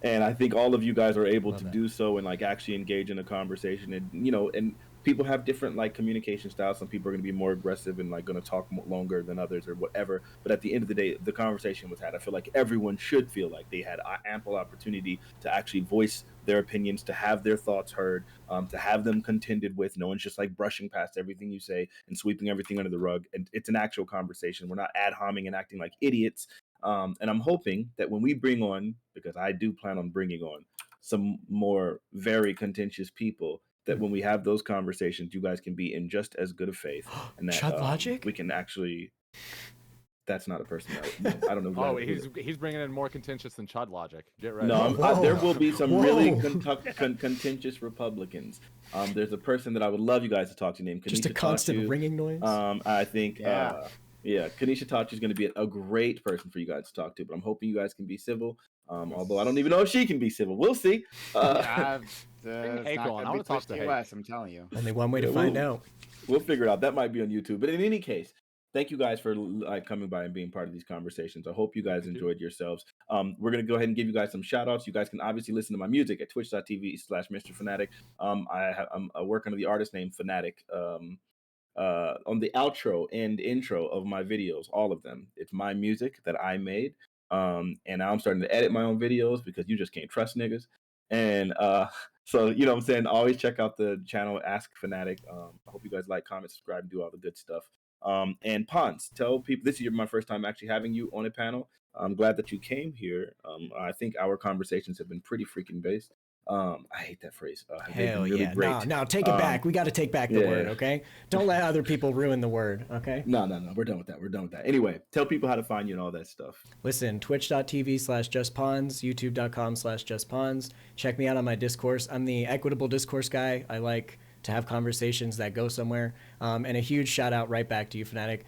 And I think all of you guys are able Love to that. do so and like actually engage in a conversation. And and people have different like communication styles. Some people are going to be more aggressive and like going to talk longer than others or whatever. But at the end of the day, the conversation was had. I feel like everyone should feel like they had ample opportunity to actually voice their opinions, to have their thoughts heard, to have them contended with. No one's just like brushing past everything you say and sweeping everything under the rug. And it's an actual conversation. We're not ad homing and acting like idiots. And I'm hoping that when we bring on, because I do plan on bringing on some more very contentious people, that when we have those conversations, you guys can be in just as good of faith, and that Chud Logic? we can actually. That's not a person that I don't know. Oh, he's bringing in more contentious than Chud Logic. Get ready. No, Whoa. there will be some really Whoa. contentious Republicans. There's a person that I would love you guys to talk to named Just a Kanisha constant Tachu. ringing noise. I think, Yeah. yeah, Kanisha Tachi is going to be a great person for you guys to talk to. But I'm hoping you guys can be civil. Although I don't even know if she can be civil. We'll see. Yeah, Bring it's Hake not on. I gonna be want to talk Twitch to T Hake. West, I'm telling you. Only one way to Yeah, find out. We'll figure it out. That might be on YouTube. But in any case, thank you guys for like coming by and being part of these conversations. I hope you guys Thank you. enjoyed yourselves. We're gonna go ahead and give you guys some shout outs. You guys can obviously listen to my music at twitch.tv/Mr. Fanatic. I'm working under the artist name Fanatiq. On the outro and intro of my videos, all of them. It's my music that I made. And now I'm starting to edit my own videos because you just can't trust niggas. And so you know what I'm saying, always check out the channel Ask Fanatic. I hope you guys like, comment, subscribe, and do all the good stuff. And Pons, tell people this is my first time actually having you on a panel. I'm glad that you came here. I think our conversations have been pretty freaking based. I hate that phrase. They've been Hell really yeah. great. No, take it back. We got to take back the word, yeah. okay? Don't let other people ruin the word, okay? No. We're done with that. We're done with that. Anyway, tell people how to find you and all that stuff. Listen, twitch.tv/justpawns, youtube.com/justpawns. Check me out on my discourse. I'm the equitable discourse guy. I like to have conversations that go somewhere. And a huge shout out right back to you, Fanatic.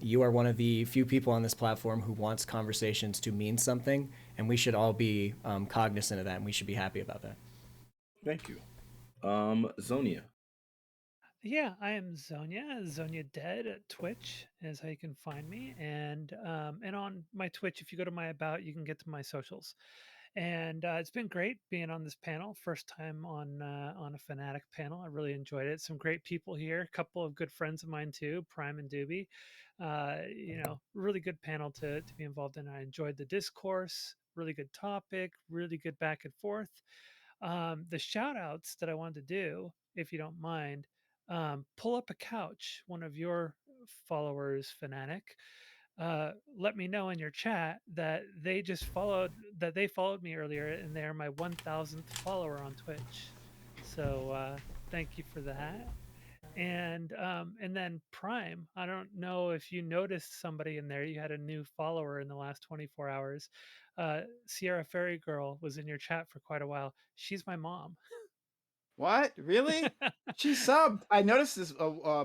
You are one of the few people on this platform who wants conversations to mean something, and we should all be cognizant of that, and we should be happy about that. Thank you. Zonia. Yeah, I am Zonia Dead at Twitch is how you can find me, and on my Twitch, if you go to my about, you can get to my socials. And it's been great being on this panel. First time on a Fanatic panel. I really enjoyed it. Some great people here. A couple of good friends of mine too, Prime and Dooby. Really good panel to be involved in. I enjoyed the discourse. Really good topic. Really good back and forth. The shout outs that I wanted to do, if you don't mind, pull up a couch, one of your followers, Fanatic. Let me know in your chat that they followed me earlier and they're my 1000th follower on Twitch. So thank you for that. And then Prime, I don't know if you noticed somebody in there. You had a new follower in the last 24 hours. Sierra Fairy Girl was in your chat for quite a while. She's my mom. What? Really? She subbed. I noticed this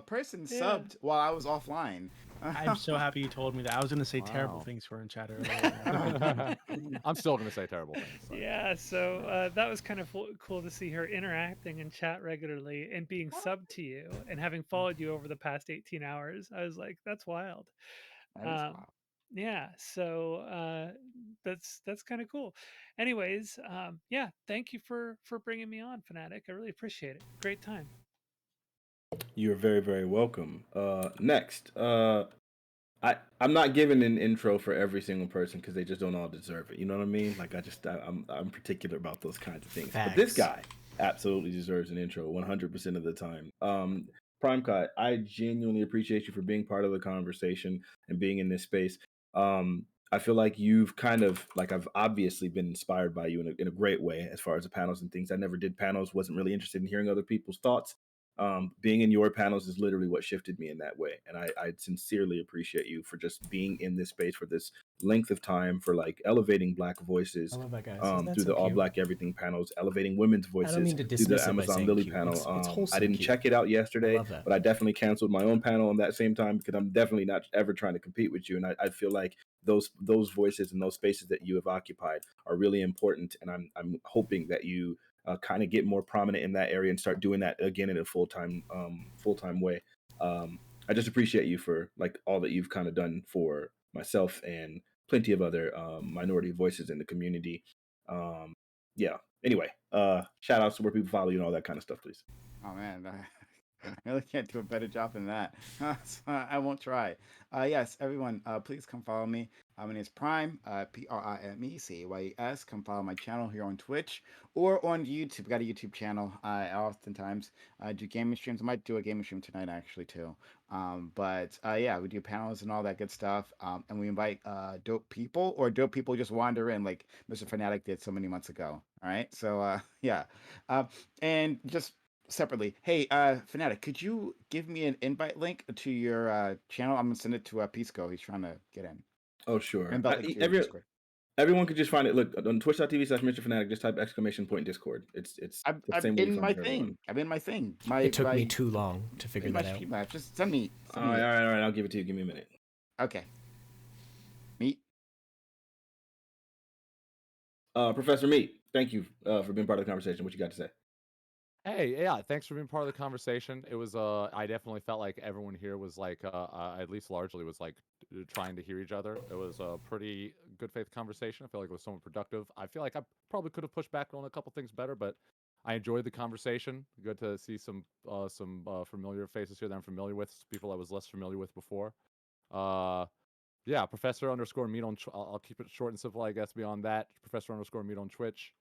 person Yeah. subbed while I was offline. I'm so happy you told me that. I was going to say terrible Wow. things for in chat earlier. I'm still gonna say terrible things. So. Yeah, so that was kind of cool to see her interacting in chat regularly and being subbed to you and having followed you over the past 18 hours. I was like, that's wild. That is Um, wild. yeah, so that's kind of cool. Anyways, yeah, thank you for bringing me on, Fanatic. I really appreciate it. Great time. You're very, very welcome. Next, I'm not giving an intro for every single person because they just don't all deserve it. You know what I mean? Like I'm particular about those kinds of things. But this Facts. guy absolutely deserves an intro 100% of the time. PrimeCayes, I genuinely appreciate you for being part of the conversation and being in this space. I feel like you've kind of like I've obviously been inspired by you in a great way as far as the panels and things. I never did panels, wasn't really interested in hearing other people's thoughts. being in your panels is literally what shifted me in that way. And I sincerely appreciate you for just being in this space for this length of time, for like elevating Black voices I love that, guys. Isn't that through so the All cute? Black Everything panels, elevating women's I don't voices mean to through the dismiss it by Amazon saying Lily cute. panel. It's I wholesome didn't cute. check it out I yesterday, love that. but I definitely canceled my own panel on that same time because I'm definitely not ever trying to compete with you. And I feel like those voices and those spaces that you have occupied are really important. And I'm hoping that you kind of get more prominent in that area and start doing that again in a full-time way. I just appreciate you for like all that you've kind of done for myself and plenty of other minority voices in the community. Yeah. Anyway, shout outs to where people follow you and all that kind of stuff, please. Oh man, I really can't do a better job than that. So I won't try. Yes, everyone, please come follow me. My name is Prime, PRIMECAYES. Come follow my channel here on Twitch or on YouTube. Got a YouTube channel. I oftentimes do gaming streams. I might do a gaming stream tonight actually too. But yeah, we do panels and all that good stuff. And we invite dope people, or dope people just wander in like Mr. Fanatic did so many months ago. All right. So yeah. And just separately, hey, Fanatic, could you give me an invite link to your channel? I'm gonna send it to Pisco. He's trying to get in. Oh, sure. Invite link to your Discord. Everyone could just find it. Look on twitch.tv/Mr. Fanatic, just type !Discord. It's I'm the same way you in find my it for everyone. thing. I'm in my thing. It took me too long to figure in my that out. Streamlabs. Just send me. All right. I'll give it to you. Give me a minute. Okay. Meet. Professor Meat, thank you for being part of the conversation. What you got to say? Hey, yeah, thanks for being part of the conversation. It was, I definitely felt like everyone here was like, at least largely was like trying to hear each other. It was a pretty good faith conversation. I feel like it was somewhat productive. I feel like I probably could have pushed back on a couple things better, but I enjoyed the conversation. Good to see some familiar faces here that I'm familiar with, people I was less familiar with before. Yeah, Professor_Meat on. I'll keep it short and simple, I guess. Beyond that, Professor_Meat on Twitch.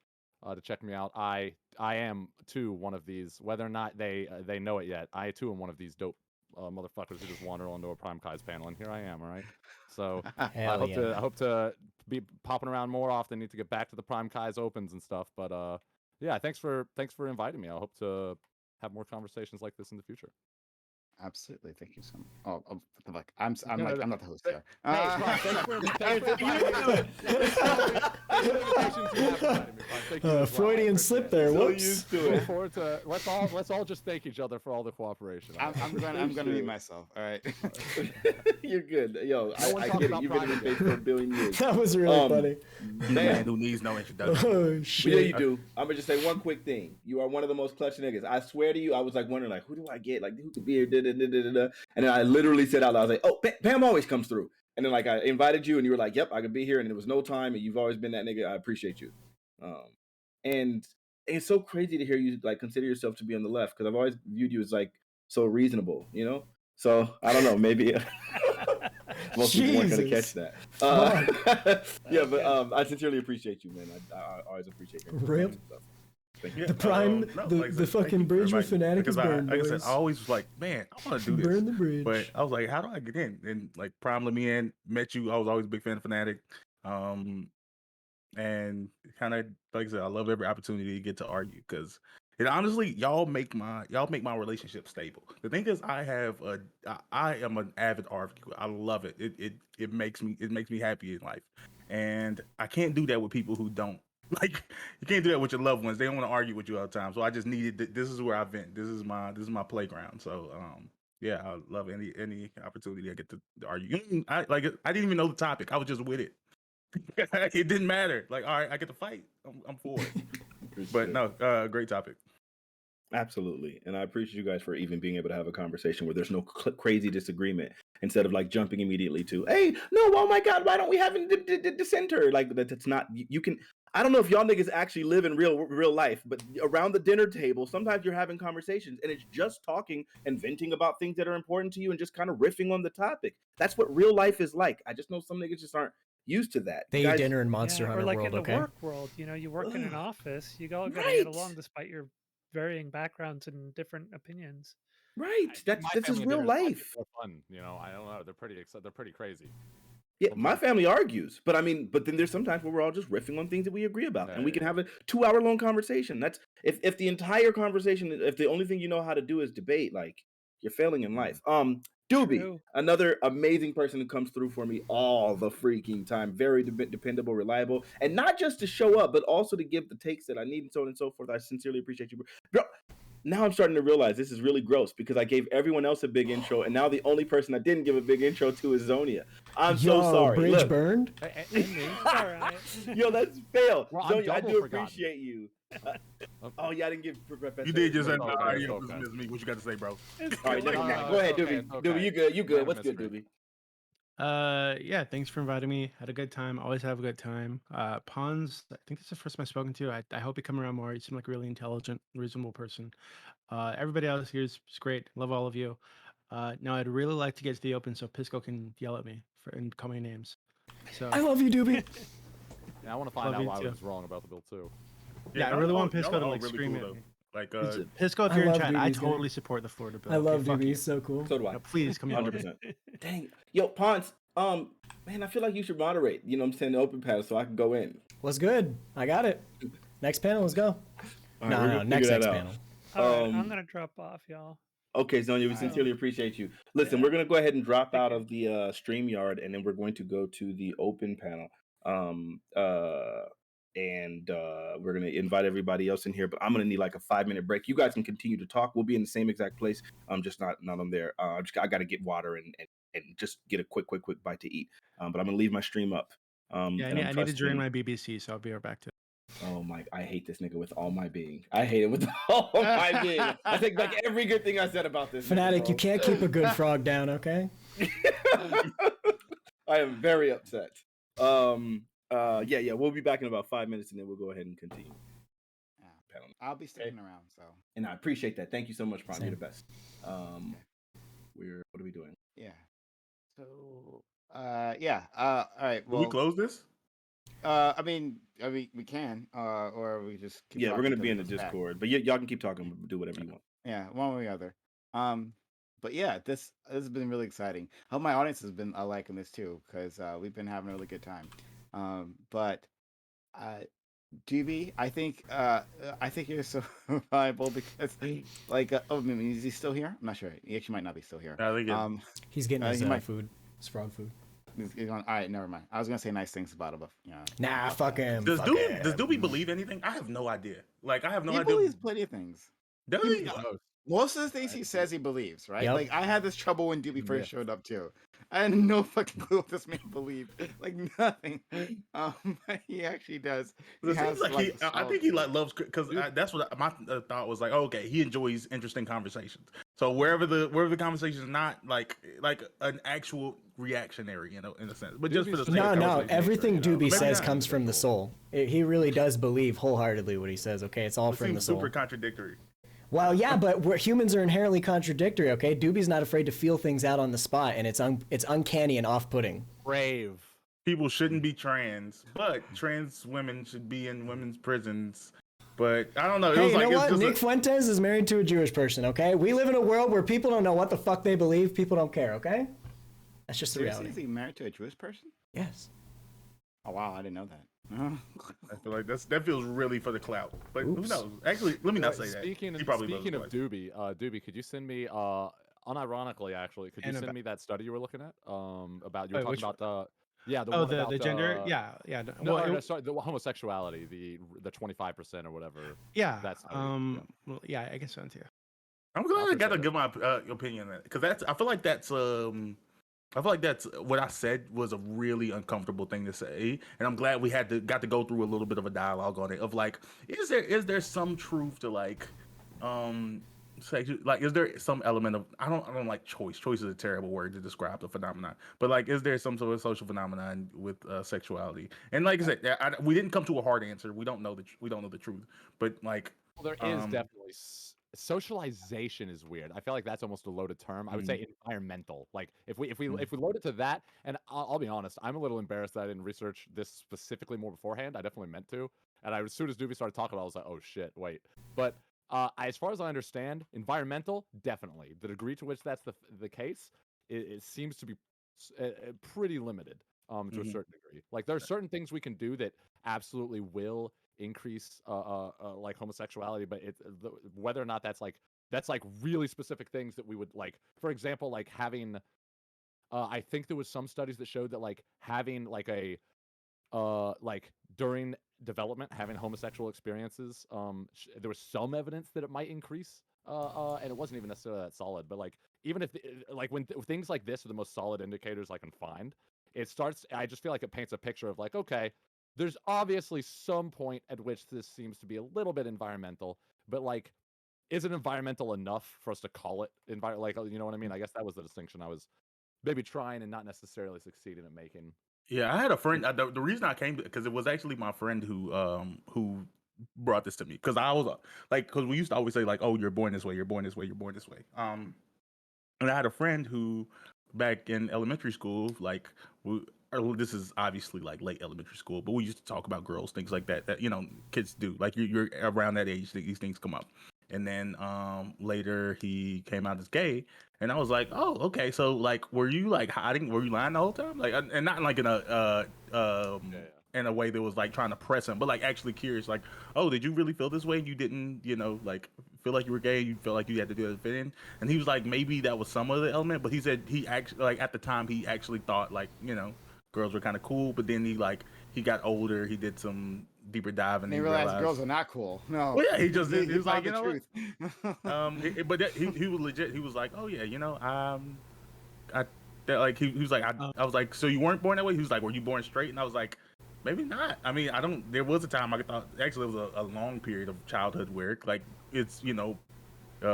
To check me out. I am too one of these, whether or not they know it yet. I too am one of these dope motherfuckers who just wander onto a PrimeCayes panel, and here I am. All right. So I hope to be popping around more often. Need to get back to the PrimeCayes opens and stuff. But yeah, thanks for inviting me. I hope to have more conversations like this in the future. Absolutely, thank you so much. Oh, like I'm not the host here. Hey, thanks for Freudian slip there. Whoops. Look forward to let's all just thank each other for all the cooperation. I'm gonna meet myself. All right. You're good, yo. I get it. You've been in the space for a billion years. That was really funny. Man who needs no introduction. Oh shit. Yeah, you do. I'm gonna just say one quick thing. You are one of the most clutch niggas. I swear to you, I was like wondering, like, who do I get? Like, who could be here? And then I literally said out loud, I was like, oh, Pam always comes through. And then like I invited you, and you were like, yep, I could be here. And there was no time, and you've always been that nigga. I appreciate you. And it's so crazy to hear you like consider yourself to be on the left, because I've always viewed you as like so reasonable, you know. So I don't know, maybe. Most people weren't going to catch that. Yeah, but I sincerely appreciate you, man. I always appreciate your Rip. stuff. The prime, the fucking bridge with Fanatiq is burned, like I boys. said, I always was like, man, I want to do this. Burn the bridge. But I was like, how do I get in? And like Prime let me in, met you. I was always a big fan of Fanatiq. And kind of like I said, I love every opportunity to get to argue, because it honestly, y'all make my relationship stable. The thing is, I am an avid arguer. I love it. It makes me happy in life, and I can't do that with people who don't. Like, you can't do that with your loved ones. They don't want to argue with you all the time. So I just needed. This is where I vent. This is my playground. So yeah, I love any opportunity I get to argue. I didn't even know the topic. I was just with it. It didn't matter. Like, all right, I get to fight. I'm for it. But no, great topic. Absolutely. And I appreciate you guys for even being able to have a conversation where there's no crazy disagreement, instead of like jumping immediately to, hey, no, oh my God, why don't we have a dissenter? Like, that's not, you can, I don't know if y'all niggas actually live in real life, but around the dinner table, sometimes you're having conversations and it's just talking and venting about things that are important to you and just kind of riffing on the topic. That's what real life is like. I just know some niggas just aren't used to that. They eat dinner in Monster Hunter or like world, in the okay? work world, you work in an office, you all gotta get along despite your varying backgrounds and different opinions. Right. That's just real life. More fun, I don't know. They're pretty crazy. Yeah, from my like family argues, but I mean, but then there's sometimes where we're all just riffing on things that we agree about, and we can yeah. have a 2 hour long conversation. That's if the entire conversation, if the only thing you know how to do is debate, like you're failing in life. Dooby, True. another amazing person who comes through for me all the freaking time, very dependable, reliable, and not just to show up, but also to give the takes that I need and so on and so forth. I sincerely appreciate you, bro. Now I'm starting to realize this is really gross because I gave everyone else a big intro, and now the only person I didn't give a big intro to is Zonia. I'm so Yo, sorry. bridge Look, burned. And me. It's all right. yo, that's fail. Well, I'm Zonia, I double do forgotten. appreciate you. Okay. Oh yeah, I didn't give Professor. You did just no, end okay, the it's audio okay. me. What you got to say, bro? It's All right, cool. never No, mind. no, Go it's ahead, okay, Dooby. it's okay. Dooby, you good? You good? Random What's good, mystery. Dooby? Yeah, thanks for inviting me. Had a good time. Always have a good time. Pons, I think this is the first time I've spoken to you. I hope you come around more. You seem like a really intelligent, reasonable person. Everybody else here is great. Love all of you. Now I'd really like to get to the open so Pisco can yell at me and call me names. So I love you, Doobie. Yeah, I want to find Love out you why I too. was wrong about the bill too. yeah, I y'all really all- want Pisco y'all to all like really scream cool, at though. me. Like, Pisco, if I you're in love chat, I Doobie's guy. totally support the Florida bill. I love okay, fuck Doobie. you. He's so cool. So do I. No, please come yell at me. 100%. Dang. Yo, Ponce. Man, I feel like you should moderate. You know what I'm saying? The open panel so I can go in. What's good? I got it. Next panel, let's go. All right, No, we're no, gonna next figure that out. panel. All right, I'm Um, gonna drop off, y'all. Okay, Zonia, we So- sincerely appreciate you. Listen, Yeah. we're gonna go ahead and drop Take out care. of the StreamYard, and then we're going to go to the open panel. We're gonna invite everybody else in here, but I'm gonna need like a 5 minute break. You guys can continue to talk. We'll be in the same exact place. Just not on there. I gotta get water and just get a quick bite to eat. But I'm gonna leave my stream up. Yeah, And I'm I need to drain trusting. my BBC, so I'll be right back to it. Oh my! I hate this nigga with all my being. I hate him with all my being. I think like every good thing I said about this. Fanatic, nigga, you bro. can't keep a good frog down, okay? I am very upset. Yeah. We'll be back in about 5 minutes, and then we'll go ahead and continue. Yeah. I'll be sticking around. So And I appreciate that. Thank you so much, Prime. You're Same. the best. What are we doing? yeah. So yeah. All right. do we Well, close this? I mean, we can, or we just keep Yeah, we're talking gonna till be he in the comes back. Discord, but y'all can keep talking. Do whatever you want. Yeah, one way or the other. But yeah, this has been really exciting. I hope my audience has been liking this too, because we've been having a really good time. But DB, I think you're so valuable because like I mean, is he still here? I'm not sure. He actually might not be still here. I think He's getting his he might- food, his frog food. He's going, all right, never mind. I was gonna say nice things about him, but Nah, fuck him. does fuck Doobie him. believe anything? I have no idea. Like, I have no he idea. believes plenty of things. Does he? Most of the things he says he believes, right? Yep. Like I had this trouble when Doobie first Yeah. showed up too. I had no fucking clue what this man believed. Like nothing. But he actually does. It seems like like, he, I think he like loves because that's what my thought was like. Oh, okay, he enjoys interesting conversations. So wherever the conversation is not like an actual reactionary, in a sense, but just for the sake No, of no. conversation, Everything you know? Doobie Maybe says not. comes from the soul. He really does believe wholeheartedly what he says. Okay, it's all It from the seems soul. super contradictory. Well, yeah, but humans are inherently contradictory. Okay, Doobie's not afraid to feel things out on the spot, and it's uncanny and off-putting. Brave. People shouldn't be trans, but trans women should be in women's prisons. But I don't know. It Hey, was you like know it's what? just Nick Fuentes is married to a Jewish person. Okay, we live in a world where people don't know what the fuck they believe. People don't care. Okay, that's just the Seriously, reality. is he married to a Jewish person? Yes. Oh wow, I didn't know that. I feel like that feels really for the clout. But who Oops. knows? Actually, let me not say that. Speaking He probably of loves Dooby, Dooby, could you send me unironically actually, could you And send about- me that study you were looking at? About you Wait, were talking which about the yeah, the Oh, one the about gender? Yeah. No, Well, no, it- sorry, the homosexuality, the 25% or whatever. yeah. That's Well, yeah, I guess so too. I'm glad I got to appreciate give my opinion on it because I feel like that's what I said was a really uncomfortable thing to say, and I'm glad we got to go through a little bit of a dialogue on it of like, is there some truth to like, is there some element of I don't like choice. Choice is a terrible word to describe the phenomenon, but like, is there some sort of social phenomenon with sexuality? And like I said, we didn't come to a hard answer. We don't know the truth, but like. Well, there is definitely socialization is weird. I feel like that's almost a loaded term. I would say environmental. Like if we load it to that, and I'll be honest, I'm a little embarrassed that I didn't research this specifically more beforehand. I definitely meant to, and as soon as Doobie started talking about it, I was like, oh shit, wait. But as far as I understand, environmental, definitely. The degree to which that's the case, it seems to be pretty limited. to a Mhm. certain degree. Like there are certain things we can do that absolutely will increase like homosexuality, but whether or not that's like really specific things that we would like. For example, like having I think there was some studies that showed that like having like a like during development having homosexual experiences there was some evidence that it might increase and it wasn't even necessarily that solid, but like even if like when things like this are the most solid indicators I can find, it starts, I just feel like it paints a picture of like, okay, there's obviously some point at which this seems to be a little bit environmental, but like is it environmental enough for us to call it like, you know what I mean? I guess that was the distinction I was maybe trying and not necessarily succeeding at making. Yeah, I had a friend. The reason I came because it was actually my friend who brought this to me because I was like because we used to always say like, oh, you're born this way, you're born this way, you're born this way. And I had a friend who back in elementary school, like this is obviously like late elementary school, but we used to talk about girls, things like that you know kids do. Like you're around that age, these things come up. And then later he came out as gay, and I was like, oh, okay. So like, were you like hiding? Were you lying the whole time? Like, and not like in a way that was like trying to press him, but like actually curious. Like, oh, did you really feel this way? You didn't, like feel like you were gay. You felt like you had to do it to fit in. And he was like, maybe that was some of the element, but he said he actually like at the time he actually thought like girls were kind of cool, but then he got older. He did some deeper dive, and They he realized girls realized. are not cool. No. Well, yeah, he just he was like, found the truth. but he was legit. He was like, oh yeah, I that like he was like I was like, so you weren't born that way? He was like, were you born straight? And I was like, maybe not. I mean, I don't. There was a time I thought actually it was a long period of childhood where like it's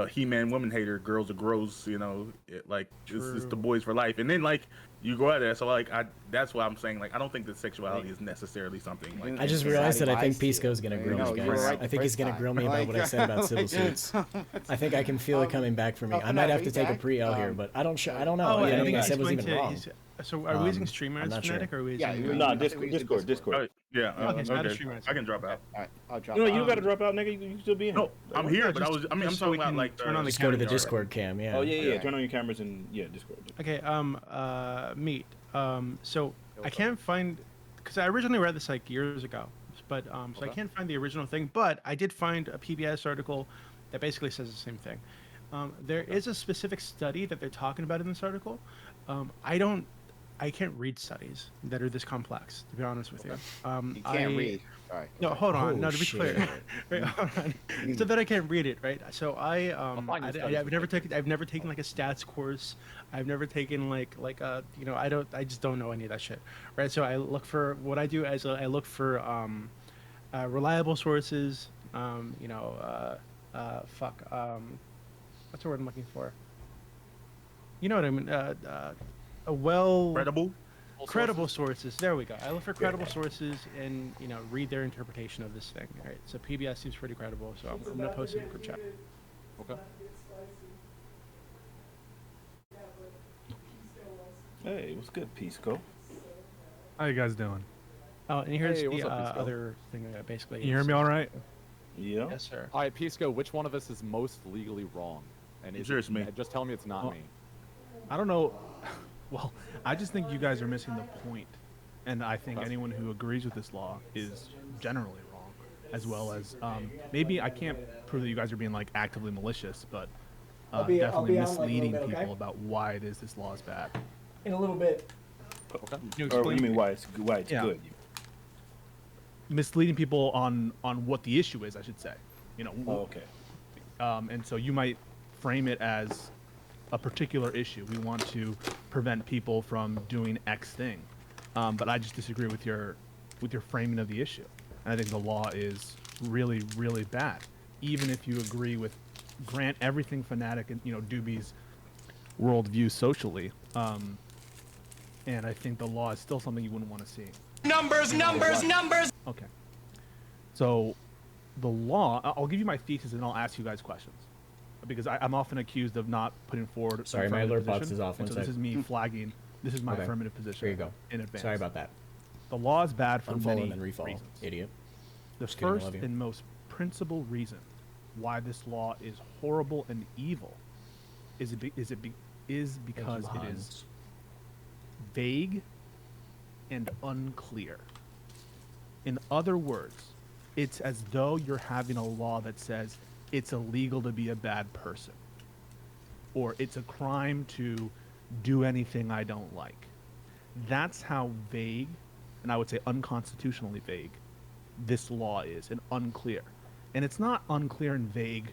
He-Man woman hater, girls are gross, it's the boys for life. And then like you go out there, so like that's why I'm saying like I don't think that sexuality is necessarily something like. I just realized that I think Society Pisco's gonna grill me, you were guys. right I the think he's first gonna time. grill me about what I said about civil suits. I think I can feel it coming back for me. I might have to take a pre-L here, but I don't know. Oh, I I don't think think I he's said was going even to. wrong. So are we using I'm streamers not sure. Fanatic or are we Yeah, using? No, Discord. Discord. Yeah. Okay, so add a Okay. streamer. I can drop out. All right, I'll drop. You don't out. gotta drop out, nigga. You can still be in. No, I'm here, but just- I'm just so talking we about can like turn on the Just go to the camera. Discord cam. Yeah. Oh yeah. Yeah. Turn on your cameras and Discord. Okay, Meat. So I can't find, because I originally read this like years ago, but so I can't find the original thing. But I did find a PBS article that basically says the same thing. There is a specific study that they're talking about in this article. I can't read studies that are this complex, to be honest with you. You can't read. All right. No, hold on. Oh, no, to be clear, shit. right, hold on. So that I can't read it, right? So find your studies I've never taken like a stats course. I've never taken like I just don't know any of that shit, right? So I look for what I do as I look for reliable sources. What's the word I'm looking for? You know what I mean? Credible sources. There we go. I look for credible sources and read their interpretation of this thing. All right. So PBS seems pretty credible. So I'm gonna post it in the group chat. Okay. Hey, what's good, Pisco? How you guys doing? Oh, and here's Hey, what's the up, Pisco? other thing. Basically, Can you hear me all right? Yeah. Yes, sir. All right, Pisco, which one of us is most legally wrong? And I'm sure it's me. Just tell me it's not Well, me. I don't know. Well, I just think you guys are missing the point. And I think anyone who agrees with this law is generally wrong, as well as maybe I can't prove that you guys are being like actively malicious, but definitely misleading people about why it is this law is bad. In a little bit. Okay. Can you Or explain you mean why it's Yeah. good? misleading people on what the issue is, I should say. Oh, okay. And so you might frame it as a particular issue. We want to prevent people from doing X thing, but I just disagree with your framing of the issue. And I think the law is really, really bad, even if you agree with grant everything Fanatic and Dooby's worldview socially. And I think the law is still something you wouldn't want to see. Numbers. Okay. So, the law. I'll give you my thesis and I'll ask you guys questions, because I'm often accused of not putting forward. Sorry, an my affirmative alert box position, is off. and One so this sec. is me flagging. This is my Okay. affirmative position. There you go. In advance. Sorry about that. The law is bad for Unfollow many and then refall, reasons. idiot. The Just kidding, I first love you. and most principal reason why this law is horrible and evil is because it is vague and unclear. In other words, it's as though you're having a law that says it's illegal to be a bad person, or it's a crime to do anything I don't like. That's how vague, and I would say unconstitutionally vague, this law is, and unclear. And it's not unclear and vague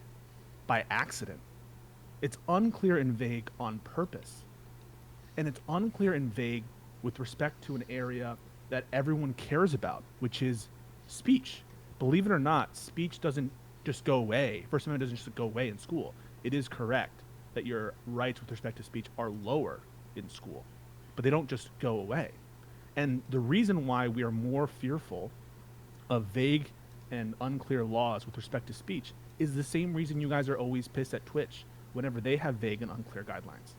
by accident. It's unclear and vague on purpose. And it's unclear and vague with respect to an area that everyone cares about, which is speech. Believe it or not, speech doesn't just go away. First Amendment doesn't just go away in school. It is correct that your rights with respect to speech are lower in school, but they don't just go away. And the reason why we are more fearful of vague and unclear laws with respect to speech is the same reason you guys are always pissed at Twitch whenever they have vague and unclear guidelines,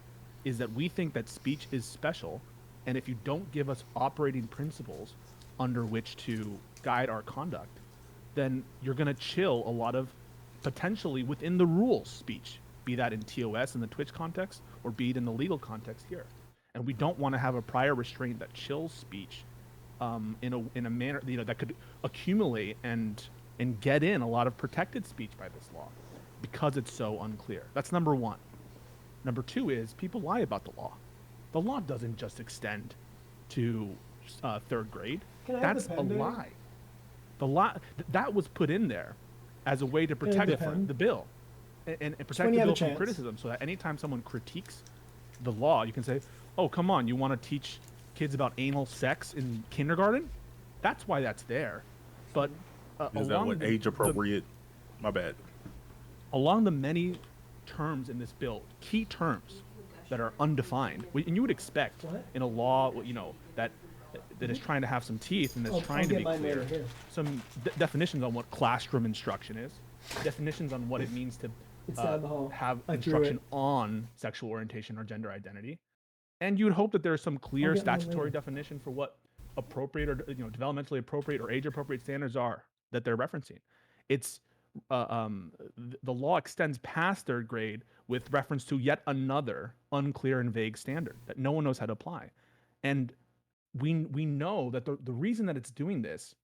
is that we think that speech is special, and if you don't give us operating principles under which to guide our conduct, then you're going to chill a lot of potentially within the rules speech, be that in TOS in the Twitch context or be it in the legal context here. And we don't want to have a prior restraint that chills speech in a manner, you know, that could accumulate and get in a lot of protected speech by this law because it's so unclear. That's number one. Number two is people lie about the law. The law doesn't just extend to third grade. That's a lie. The law that was put in there as a way to protect the bill and protect the bill from criticism, so that anytime someone critiques the law, you can say, "Oh, come on, you want to teach kids about anal sex in kindergarten?" That's why that's there. But is that what age appropriate? My bad. Along the many terms in this bill, key terms that are undefined, and you would expect in a law, you know, that is trying to have some teeth and is trying to be clear, some definitions on what classroom instruction is, definitions on what it means to have instruction on sexual orientation or gender identity, and you would hope that there's some clear statutory definition for what appropriate or, you know, developmentally appropriate or age appropriate standards are that they're referencing. It's the law extends past third grade with reference to yet another unclear and vague standard that no one knows how to apply. And we know that the reason that it's doing this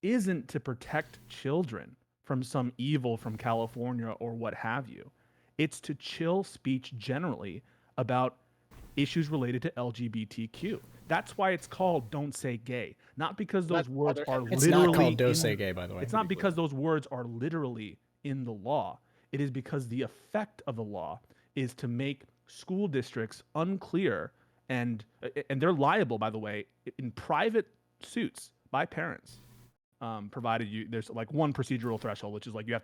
isn't to protect children from some evil from California or what have you. It's to chill speech generally about issues related to LGBTQ. That's why it's called "Don't Say Gay," not because those words are literally. It's not called "Don't Say Gay," by the way. It's not because those words are literally in the law. It is because the effect of the law is to make school districts unclear, and they're liable, by the way, in private suits by parents, provided there's like one procedural threshold, which is like you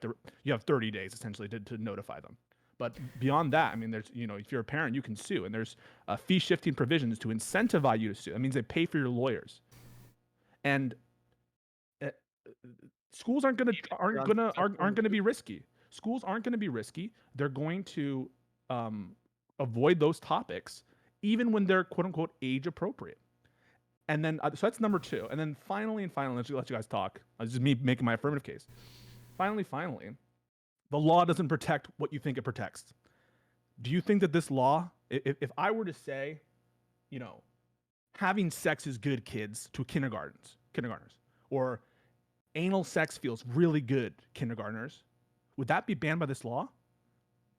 have 30 days essentially to notify them. But beyond that, I mean, there's, you know, if you're a parent, you can sue, and there's fee shifting provisions to incentivize you to sue. That means they pay for your lawyers, and schools aren't gonna be risky. Schools aren't gonna be risky. They're going to avoid those topics, even when they're quote unquote age appropriate. And then so that's number two. And then finally, let's let you guys talk. It's just me making my affirmative case. Finally. The law doesn't protect what you think it protects. Do you think that this law, if I were to say, you know, having sex is good, kids, to kindergartners, or anal sex feels really good, kindergartners, would that be banned by this law?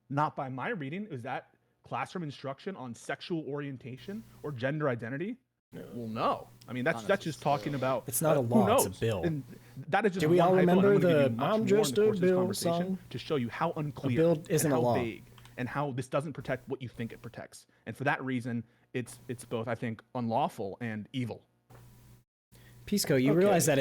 Not by my reading. Is that classroom instruction on sexual orientation or gender identity? No. Well, no. I mean, that's just talking about. It's not a law. It's a bill. And that is just. Do we all remember the "I'm just a bill" song? To show you how unclear, a bill isn't and how a law. vague, and how this doesn't protect what you think it protects. And for that reason, it's both, I think, unlawful and evil. Pisco, you realize that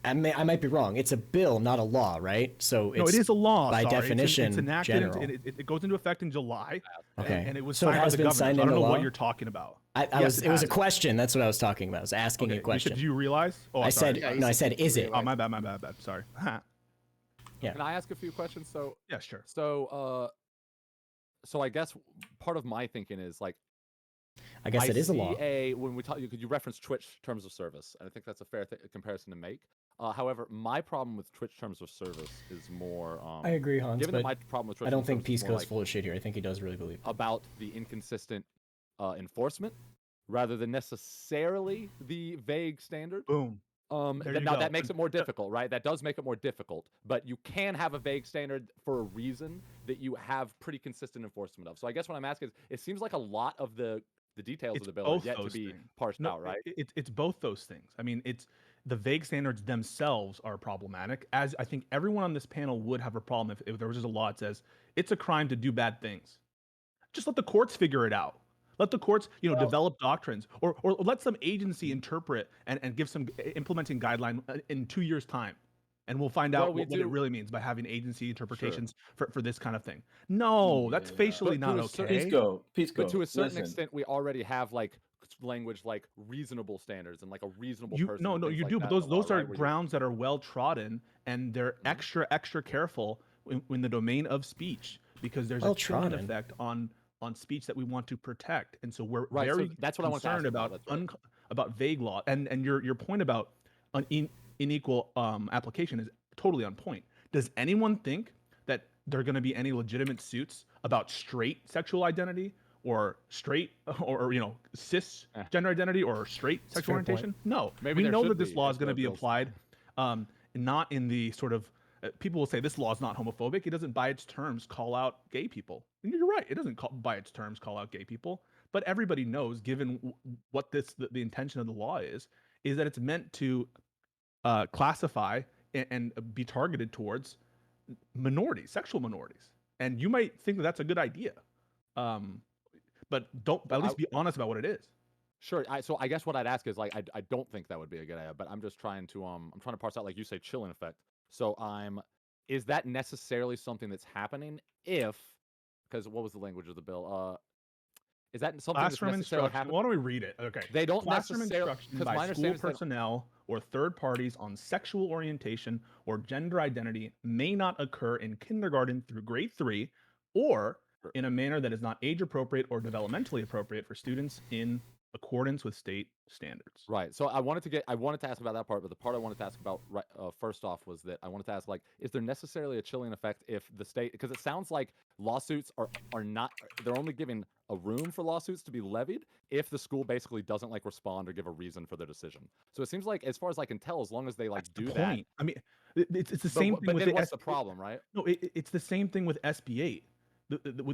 I might be wrong. It's a bill, not a law, right? So no, it is a law by definition. It's enacted. General. It goes into effect in July. Okay, and it was so signed it by has the been governor. signed I don't into know law? what you're talking about. It was a question. That's what I was talking about. I was asking a question. Did you realize? Oh, I said, I said, is it? Oh, my bad. Sorry. Yeah. Can I ask a few questions? So yeah, sure. So I guess part of my thinking is like, I guess it is a law. When we talk, you reference Twitch terms of service, and I think that's a fair comparison to make. However, my problem with Twitch terms of service is more. I agree, Hans. Given but that my problem with Twitch I don't terms think of service is Pisco's more like full of shit here. I think he does really believe about the inconsistent enforcement rather than necessarily the vague standard. Boom. There you Now go. that makes it more difficult, right? That does make it more difficult, but you can have a vague standard for a reason that you have pretty consistent enforcement of. So I guess what I'm asking is, it seems like a lot of the details of It's the bill are both yet to those be things. parsed No, out, right? it's both those things. I mean, it's the vague standards themselves are problematic. As I think everyone on this panel would have a problem if there was just a law that says it's a crime to do bad things. Just let the courts figure it out. Let the courts, develop doctrines, or let some agency interpret and give some implementing guideline in 2 years' time, and we'll find out Well, we what it do. really means by having agency Sure. interpretations for this kind of thing. No, that's Yeah. facially But to not a certain okay. Pisco, But to a certain listen. extent, we already have like language like reasonable standards and like a reasonable You person. no and no things you like do, that but in those the law, those are right? Where you, grounds that are well trodden, and they're Mhm. extra careful in the domain of speech, because there's Well a chilling trodden. effect on speech that we want to protect, and so we're right. So very that's what I wanted to ask concerned you about. about That's right. about vague law, and your point about unequal application is totally on point. Does anyone think that there are going to be any legitimate suits about straight sexual identity, or straight or cis Eh, gender identity, or straight It's a sexual fair point. orientation? No, maybe we there know should that this be. law is Is going to what be Bill's applied, not in the sort of people will say this law is not homophobic. It doesn't by its terms call out gay people. And you're right, it doesn't by its terms call out gay people. But everybody knows, given what the intention of the law is that it's meant to classify and be targeted towards minorities, sexual minorities. And you might think that that's a good idea, um, but don't But at least be honest about what it is. Sure. So I guess what I'd ask is like I don't think that would be a good idea, but I'm just trying to I'm trying to parse out, like you say, chilling effect. So is that necessarily something that's happening if, because what was the language of the bill? Is that something that's Classroom necessarily instruction. happening? Why don't we read it? Okay. They don't Classroom necessarily, instruction because by my school understanding is that personnel or third parties on sexual orientation or gender identity may not occur in kindergarten through grade 3, or in a manner that is not age appropriate or developmentally appropriate for students in accordance with state standards. right. So I wanted to ask about that part, but the part I wanted to ask about first off was that I wanted to ask, like, is there necessarily a chilling effect if the state, because it sounds like lawsuits are not, they're only giving a room for lawsuits to be levied if the school basically doesn't like respond or give a reason for their decision. So it seems like, as far as I can tell, as long as they like That's the do that, point. I mean, it's the same thing but with then the what's the problem, right? No, it's the same thing with SB8.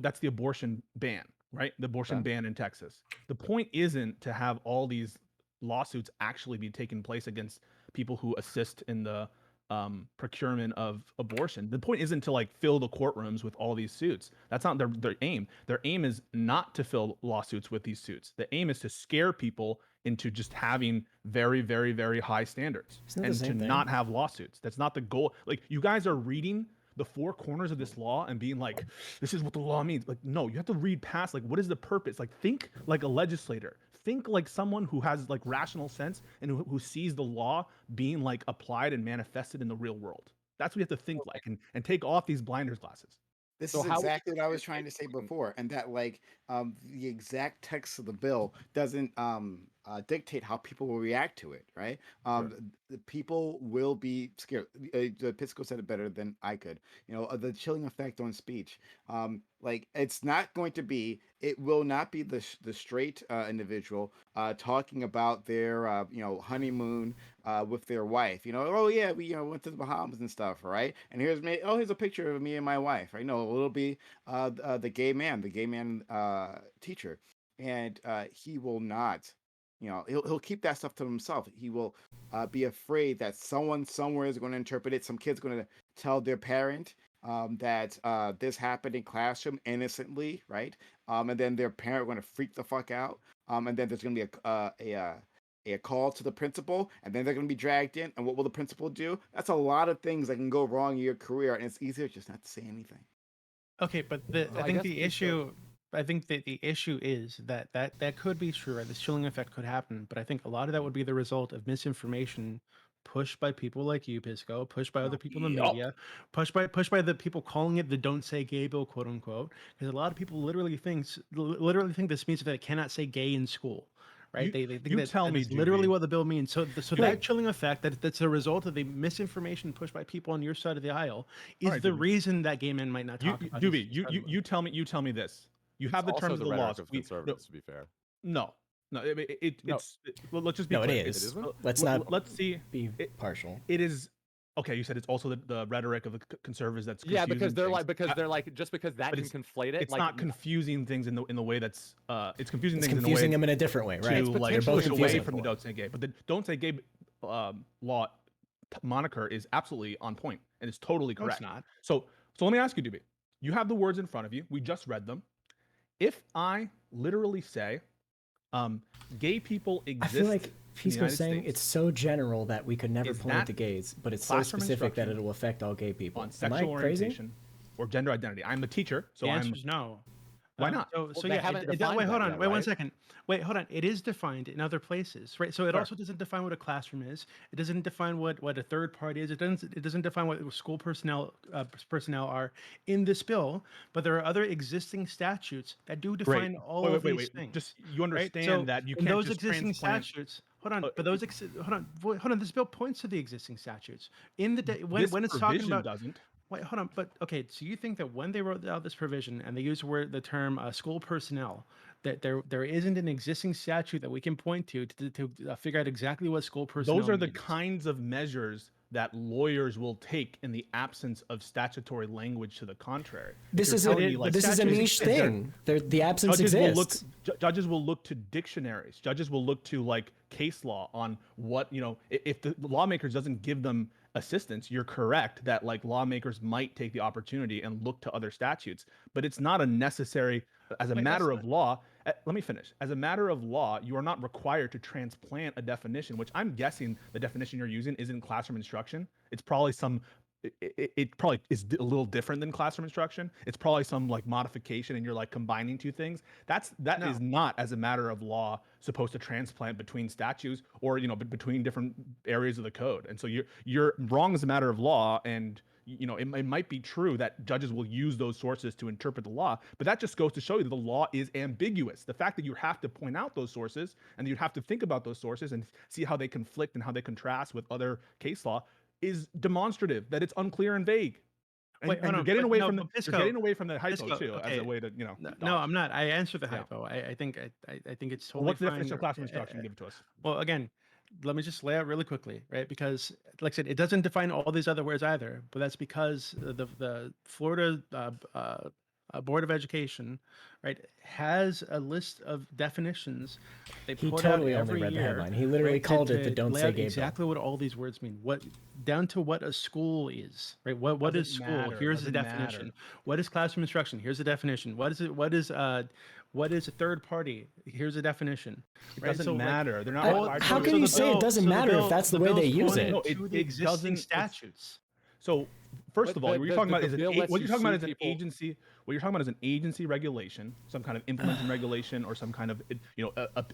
That's the abortion ban, right? The abortion Okay. ban in Texas. The point isn't to have all these lawsuits actually be taking place against people who assist in the procurement of abortion. The point isn't to like fill the courtrooms with all these suits. That's not their aim. Their aim is not to fill lawsuits with these suits. The aim is to scare people into just having very, very, very high standards Isn't it and the to same thing? not have lawsuits. That's not the goal. Like, you guys are reading the four corners of this law and being like, this is what the law means. Like, no, you have to read past, like, what is the purpose? Like, think like a legislator. Think like someone who has like rational sense and who sees the law being like applied and manifested in the real world. That's what you have to think like, and take off these blinders glasses. This So is how would exactly what I was you trying to say explain- before, and that like the exact text of the bill doesn't dictate how people will react to it, right? Sure. The people will be scared. Pisco said it better than I could. The chilling effect on speech. Like, it's not going to be. It will not be the straight individual talking about their honeymoon with their wife. Oh yeah, we went to the Bahamas and stuff, right? And here's me. Oh, here's a picture of me and my wife. I know it'll be the gay man, teacher, and he will not. He'll keep that stuff to himself. He will be afraid that someone somewhere is going to interpret it. Some kid's going to tell their parent that this happened in classroom innocently, right? And then their parent going to freak the fuck out. And then there's going to be a call to the principal, and then they're going to be dragged in. And what will the principal do? That's a lot of things that can go wrong in your career, and it's easier just not to say anything. Okay, but So I I think guess the issue, I think that the issue is that could be true, right? This chilling effect could happen, but I think a lot of that would be the result of misinformation pushed by people like you, Pisco, pushed by other people in the Yup. media, pushed by the people calling it the "Don't Say Gay" bill, quote unquote, because a lot of people literally think this means that they cannot say gay in school. Right? They think You that tell that me, is literally Dooby. what the bill means. So that chilling effect, that's a result of the misinformation pushed by people on your side of the aisle, is All right, the Dooby. reason that gay men might not talk about Dooby, his side of the you tell me this. You It's have the also terms of the the rhetoric laws. of conservatives, to be fair. No, No, No. well, let's just be No, it clear. is. isn't? Let's not Let's see. be partial. It is okay. You said it's also the rhetoric of the conservatives that's Yeah, confusing because they're things. like just because that but can conflate it. It's like, not confusing things in the way that's it's confusing It's things confusing in a them way in a different way, right? to like They're both push away confusing. from the don't say gay. But the don't say gay law moniker is absolutely on point and it's totally No, it's correct. not. So let me ask you, Dooby. You have the words in front of you. We just read them. If I literally say, gay people I exist. feel like in the Pisco's United saying States, it's so general that we could never Is point at that the gays, but it's so classroom specific that instruction it will affect all gay people. on Am sexual I crazy? orientation or gender identity. I'm a teacher, so The I'm. answer is no. Why not? So they yeah, haven't wait, defined hold that on, yet, wait one right? second. Wait, hold on. It is defined in other places, right? So it Sure. also doesn't define what a classroom is. It doesn't define what a third party is. It doesn't define what school personnel are in this bill. But there are other existing statutes that do Great. define all Wait, of wait, these wait. things. Just you Right? understand So that you in can't those just existing transplant. statutes. Hold on, but those hold on. This bill points to the existing statutes in the day This when it's talking provision about. doesn't. Wait, hold on. But okay, so you think that when they wrote out this provision and they used the term school personnel, that there isn't an existing statute that we can point to figure out exactly what school personnel Those are the means? kinds of measures that lawyers will take in the absence of statutory language to the contrary. This If is you're a telling me, like, this is a statutes niche exist. thing. The absence judges will look exists. judges will look to dictionaries. Judges will look to like case law on what, if the lawmakers doesn't give them assistance, you're correct that like lawmakers might take the opportunity and look to other statutes, but it's not a necessary as a Wait, matter of law. Let me finish. As a matter of law, you are not required to transplant a definition, which I'm guessing the definition you're using isn't classroom instruction. It's probably it probably is a little different than classroom instruction. It's probably some like modification and you're like combining two things. That is not, as a matter of law, supposed to transplant between statutes or between different areas of the code. And so you're wrong as a matter of law, and it might be true that judges will use those sources to interpret the law, but that just goes to show you that the law is ambiguous. The fact that you have to point out those sources and you have to think about those sources and see how they conflict and how they contrast with other case law is demonstrative that it's unclear and vague. And, Wait, hold you're on, getting but away no, from but you're Pisco, getting away from the hypo Pisco, too, as okay. a way to No, dodge. I'm not. I answered the Yeah. hypo. I think it's Well, totally what's the fine. definition of classroom instruction? Give it to us. Well, again, let me just lay out really quickly, right? Because, like I said, it doesn't define all these other words either. But that's because the Florida Board of Education, right, has a list of definitions they He put totally out only every read the year. headline. He literally right, called it the to "Don't lay Say out Gay" bill. exactly what all these words mean. What down to what a school is, right? What is Doesn't school? matter, Here's the doesn't definition. matter. What is classroom instruction? Here's the definition. What is a third party? Here's a definition. It right? doesn't So, like, matter. They're not I- required to how do can it. you the say it doesn't matter if that's the way they bill's use pointing it? No, to it the existing doesn't- statutes. So first But of all, what you're talking about is bill lets what you you're talking about sue is an people. agency. What you're talking about is an agency regulation, some kind of implementing regulation, or some kind of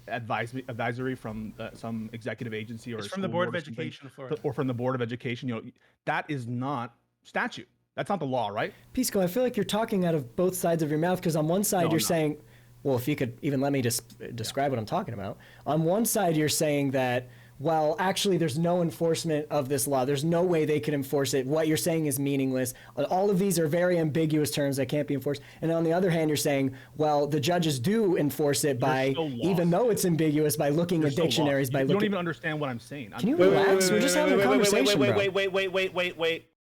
advisory from some executive agency or It's a from the school Board of or something, Education of Florida. or from the Board of Education. That is not statute. That's not the law, right? Pisco, I feel like you're talking out of both sides of your mouth, because on one side No, you're I'm not. saying, well, if you could even let me just describe what I'm talking about. On one side you're saying that, well, actually there's no enforcement of this law. There's no way they could enforce it. What you're saying is meaningless. All of these are very ambiguous terms that can't be enforced. And on the other hand, you're saying, well, the judges do enforce it by, so lost. even though it's ambiguous, by looking You're at so lost. dictionaries, by You don't looking. even understand what I'm saying. Can you relax? We're just having a conversation, bro.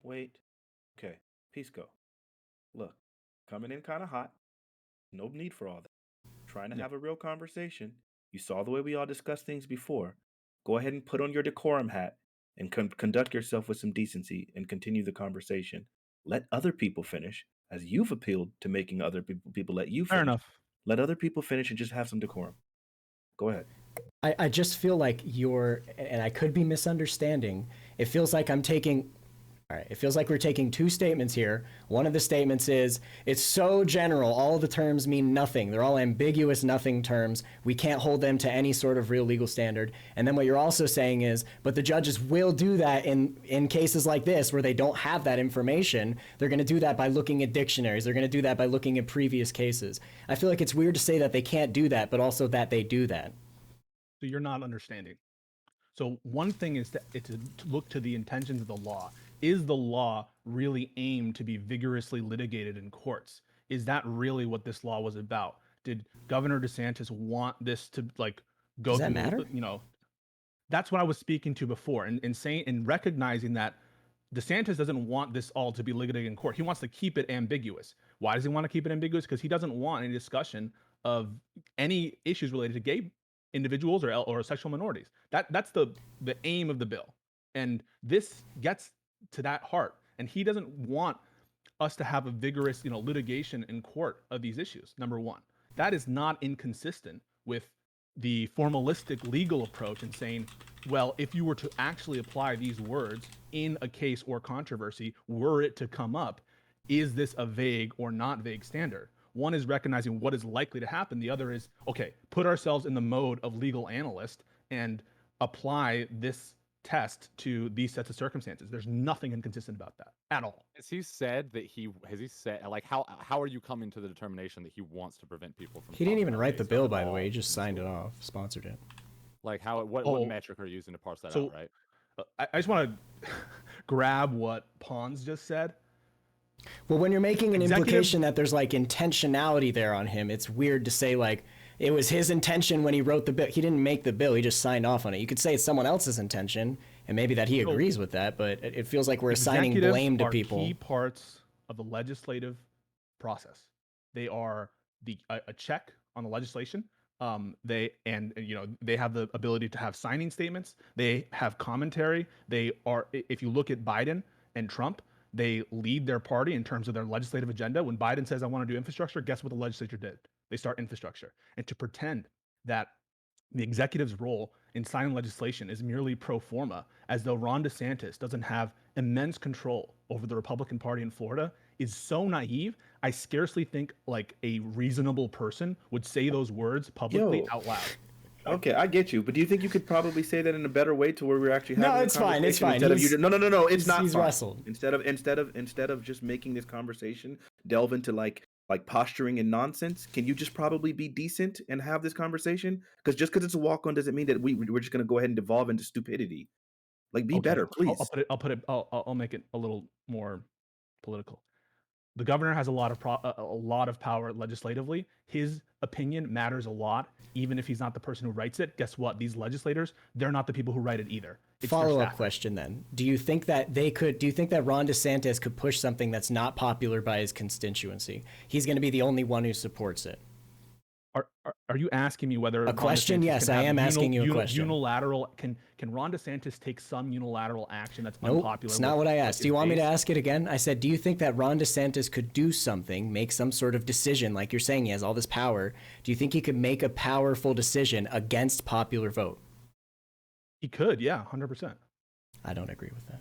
Wait. Okay, Pisco. Look, coming in kind of hot. No need for all that. Trying to have a real conversation. You saw the way we all discussed things before. Go ahead and put on your decorum hat and conduct yourself with some decency and continue the conversation. Let other people finish, as you've appealed to making other people let you finish. Fair enough. Let other people finish and just have some decorum. Go ahead. I just feel like and I could be misunderstanding. It feels like it feels like we're taking two statements here. One of the statements is, it's so general, all of the terms mean nothing. They're all ambiguous nothing terms. We can't hold them to any sort of real legal standard. And then what you're also saying is, but the judges will do that in cases like this where they don't have that information. They're going to do that by looking at dictionaries. They're going to do that by looking at previous cases. I feel like it's weird to say that they can't do that, but also that they do that. So you're not understanding. So one thing is to look to the intentions of the law. Is the law really aimed to be vigorously litigated in courts? Is that really what this law was about? Did Governor DeSantis want this to go Does that through, matter? That's what I was speaking to before, and saying and recognizing that DeSantis doesn't want this all to be litigated in court. He wants to keep it ambiguous. Why does he want to keep it ambiguous? Because he doesn't want any discussion of any issues related to gay individuals or sexual minorities. That's the aim of the bill, and this gets to that heart. And he doesn't want us to have a vigorous, litigation in court of these issues. Number one, that is not inconsistent with the formalistic legal approach and saying, well, if you were to actually apply these words in a case or controversy, were it to come up, is this a vague or not vague standard? One is recognizing what is likely to happen. The other is, okay, put ourselves in the mode of legal analyst and apply this test to these sets of circumstances. There's nothing inconsistent about that at all. Has he said like how are you coming to the determination that he wants to prevent people from? He didn't even talking write the about bill, gays by the at way. He all just in signed it school? off, sponsored it. Like what metric are you using to parse that out, right? I just want to grab what Pons just said. Well, when you're making an implication that there's like intentionality there on him, it's weird to say like it was his intention when he wrote the bill. He didn't make the bill. He just signed off on it. You could say it's someone else's intention, and maybe that he agrees with that, but it feels like we're assigning blame to people. Key parts of the legislative process. They are a check on the legislation. They have the ability to have signing statements. They have commentary. They are, if you look at Biden and Trump, they lead their party in terms of their legislative agenda. When Biden says, I want to do infrastructure, guess what the legislature did? They start infrastructure. And to pretend that the executive's role in signing legislation is merely pro forma, as though Ron DeSantis doesn't have immense control over the Republican Party in Florida, is so naive. I scarcely think like a reasonable person would say those words publicly out loud. Okay, I get you, but do you think you could probably say that in a better way to where we're actually having No, it's fine. It's fine. No, it's not he's fine. wrestled. Instead of just making this conversation delve into like posturing and nonsense, can you just probably be decent and have this conversation? Because just because it's a walk on doesn't mean that we're just going to go ahead and devolve into stupidity. Like, be better, please. I'll make it a little more political. The governor has a lot of power legislatively. His opinion matters a lot, even if he's not the person who writes it. Guess what? These legislators, they're not the people who write it either. Follow-up question then. Do you think that Ron DeSantis could push something that's not popular by his constituency? He's going to be the only one who supports it. Are you asking me whether a question? Yes, I am asking you a question. Unilateral can Ron DeSantis take some unilateral action that's nope, unpopular? It's not what I asked. Do you want me to ask it again? I said, do you think that Ron DeSantis could do something, make some sort of decision, like you're saying he has all this power? Do you think he could make a powerful decision against popular vote? He could, yeah, 100%. I don't agree with that.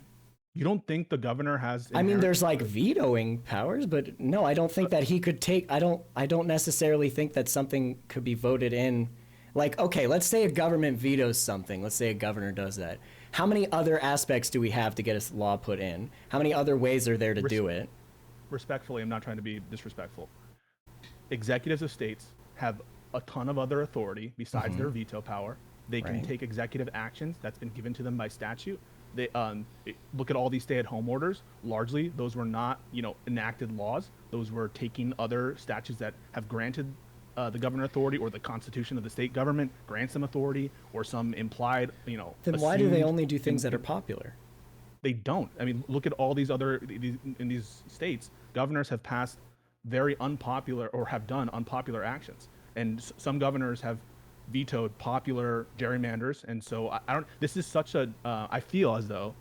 You don't think the governor has? I mean, there's like vetoing powers, but no, I don't think that he could take. I don't necessarily think that something could be voted in. Like, okay, let's say a government vetoes something. Let's say a governor does that. How many other aspects do we have to get a law put in? How many other ways are there to do it? Respectfully, I'm not trying to be disrespectful. Executives of states have a ton of other authority besides their veto power. They can take executive actions that's been given to them by statute. They look at all these stay-at-home orders. Largely, those were not, enacted laws. Those were taking other statutes that have granted the governor authority, or the constitution of the state government grants them authority, or some implied, Then why do they only do things that are popular? They don't. I mean, look at all these in these states. Governors have passed very unpopular, or have done unpopular actions, and some governors have vetoed popular gerrymanders. And so I don't, this is such a, I feel as though,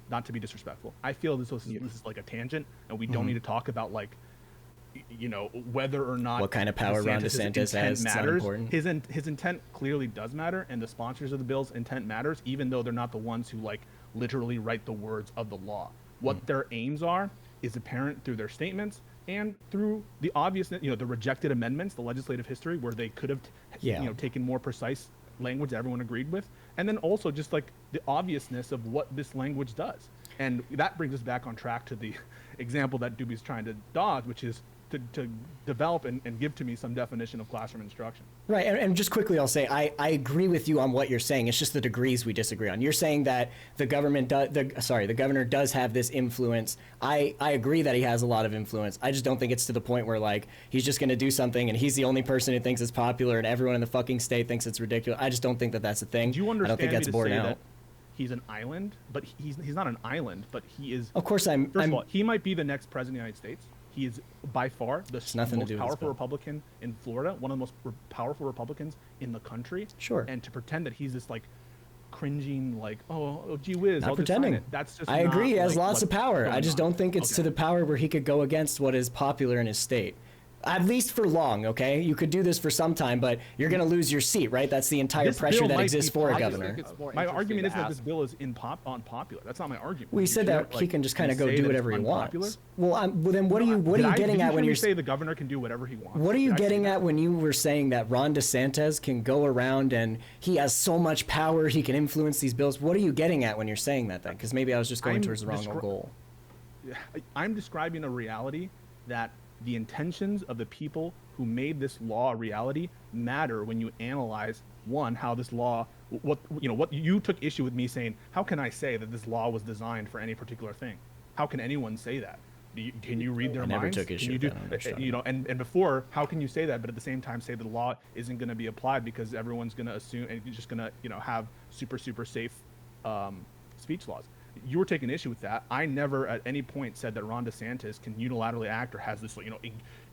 not to be disrespectful, I feel this is like a tangent, and we don't need to talk about like, whether or not what kind of power Ron DeSantis has matters. His intent clearly does matter, and the sponsors of the bill's intent matters, even though they're not the ones who like literally write the words of the law. What their aims are is apparent through their statements and through the obviousness, the rejected amendments, the legislative history where they could have, taken more precise language that everyone agreed with, and then also just like the obviousness of what this language does. And that brings us back on track to the example that Dooby's trying to dodge, which is to develop and give to me some definition of classroom instruction. Right, and just quickly, I'll say I agree with you on what you're saying. It's just the degrees we disagree on. You're saying that the governor does have this influence. I agree that he has a lot of influence. I just don't think it's to the point where like he's just going to do something and he's the only person who thinks it's popular and everyone in the fucking state thinks it's ridiculous. I just don't think that that's a thing. Do you understand I don't think that's me to borne say out. that he's an island, but he's not an island, but he is. Of course, First of all, he might be the next president of the United States. He is by far the most powerful Republican in Florida, one of the most powerful Republicans in the country. Sure. And to pretend that he's this like cringing, like, oh gee whiz, not I'll pretending. Just sign it. That's just. I agree. He has like, lots of power. I just don't think it's okay. to the power where he could go against what is popular in his state. At least for long, okay? You could do this for some time, but you're going to lose your seat, right? That's the entire This pressure bill that might exists be for a popular. governor. My argument isn't that this bill is unpopular. That's not my argument. Well, you said that he can just kind of go do whatever he wants. Well, then what are you getting at when you you say the governor can do whatever he wants? What are you getting at when you were saying that Ron DeSantis can go around and he has so much power, he can influence these bills? What are you getting at when you're saying that then? Because maybe I was just going towards the wrong goal. I'm describing a reality that the intentions of the people who made this law a reality matter when you analyze how this law, what you took issue with me saying, how can I say that this law was designed for any particular thing? How can anyone say that? Can you read their minds? I never took issue with that. And before, how can you say that, but at the same time say the law isn't going to be applied because everyone's going to assume and you're just going to, have super safe speech laws? You were taking issue with that. I never at any point said that Ron DeSantis can unilaterally act or has this,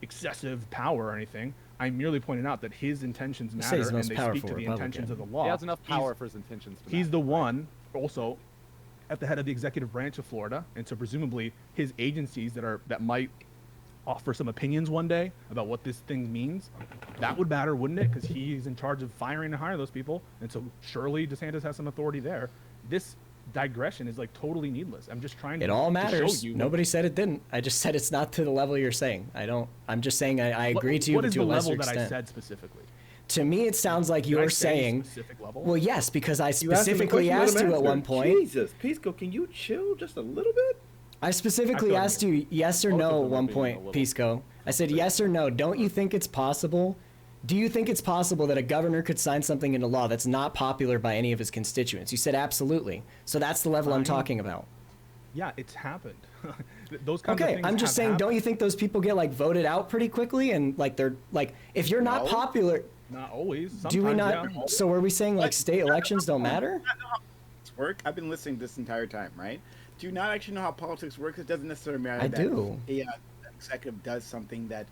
excessive power or anything. I merely pointed out that his intentions matter and they speak to the intentions of the law. He has enough power for his intentions to He's matter, the one also at the head of the executive branch of Florida, and so presumably his agencies that might offer some opinions one day about what this thing means, that would matter, wouldn't it? Because he's in charge of firing and hiring those people, and so surely DeSantis has some authority there. This digression is like totally needless. I'm just trying to. It all matters. To show you Nobody said it didn't. I just said it's not to the level you're saying. I'm just saying I agree to you, but to a lesser extent. What is the level that I said specifically? To me, it sounds like you're saying. Well, yes, because I specifically asked you at one point. Jesus, Pisco, can you chill just a little bit? I specifically asked you yes or no at one point, Pisco. I said yes or no. Don't you think it's possible? Do you think it's possible that a governor could sign something into law that's not popular by any of his constituents? You said absolutely. So that's the level I'm talking about. Yeah, it's happened. Those kinds of things I'm just saying, happened. Don't you think those people get like voted out pretty quickly? And like they're like, if you're not popular, not always. Sometimes, do we not? Yeah. So are we saying like state elections don't matter? Work. I've been listening this entire time, right? Do you not actually know how politics works? It doesn't necessarily matter. I do. A executive does something that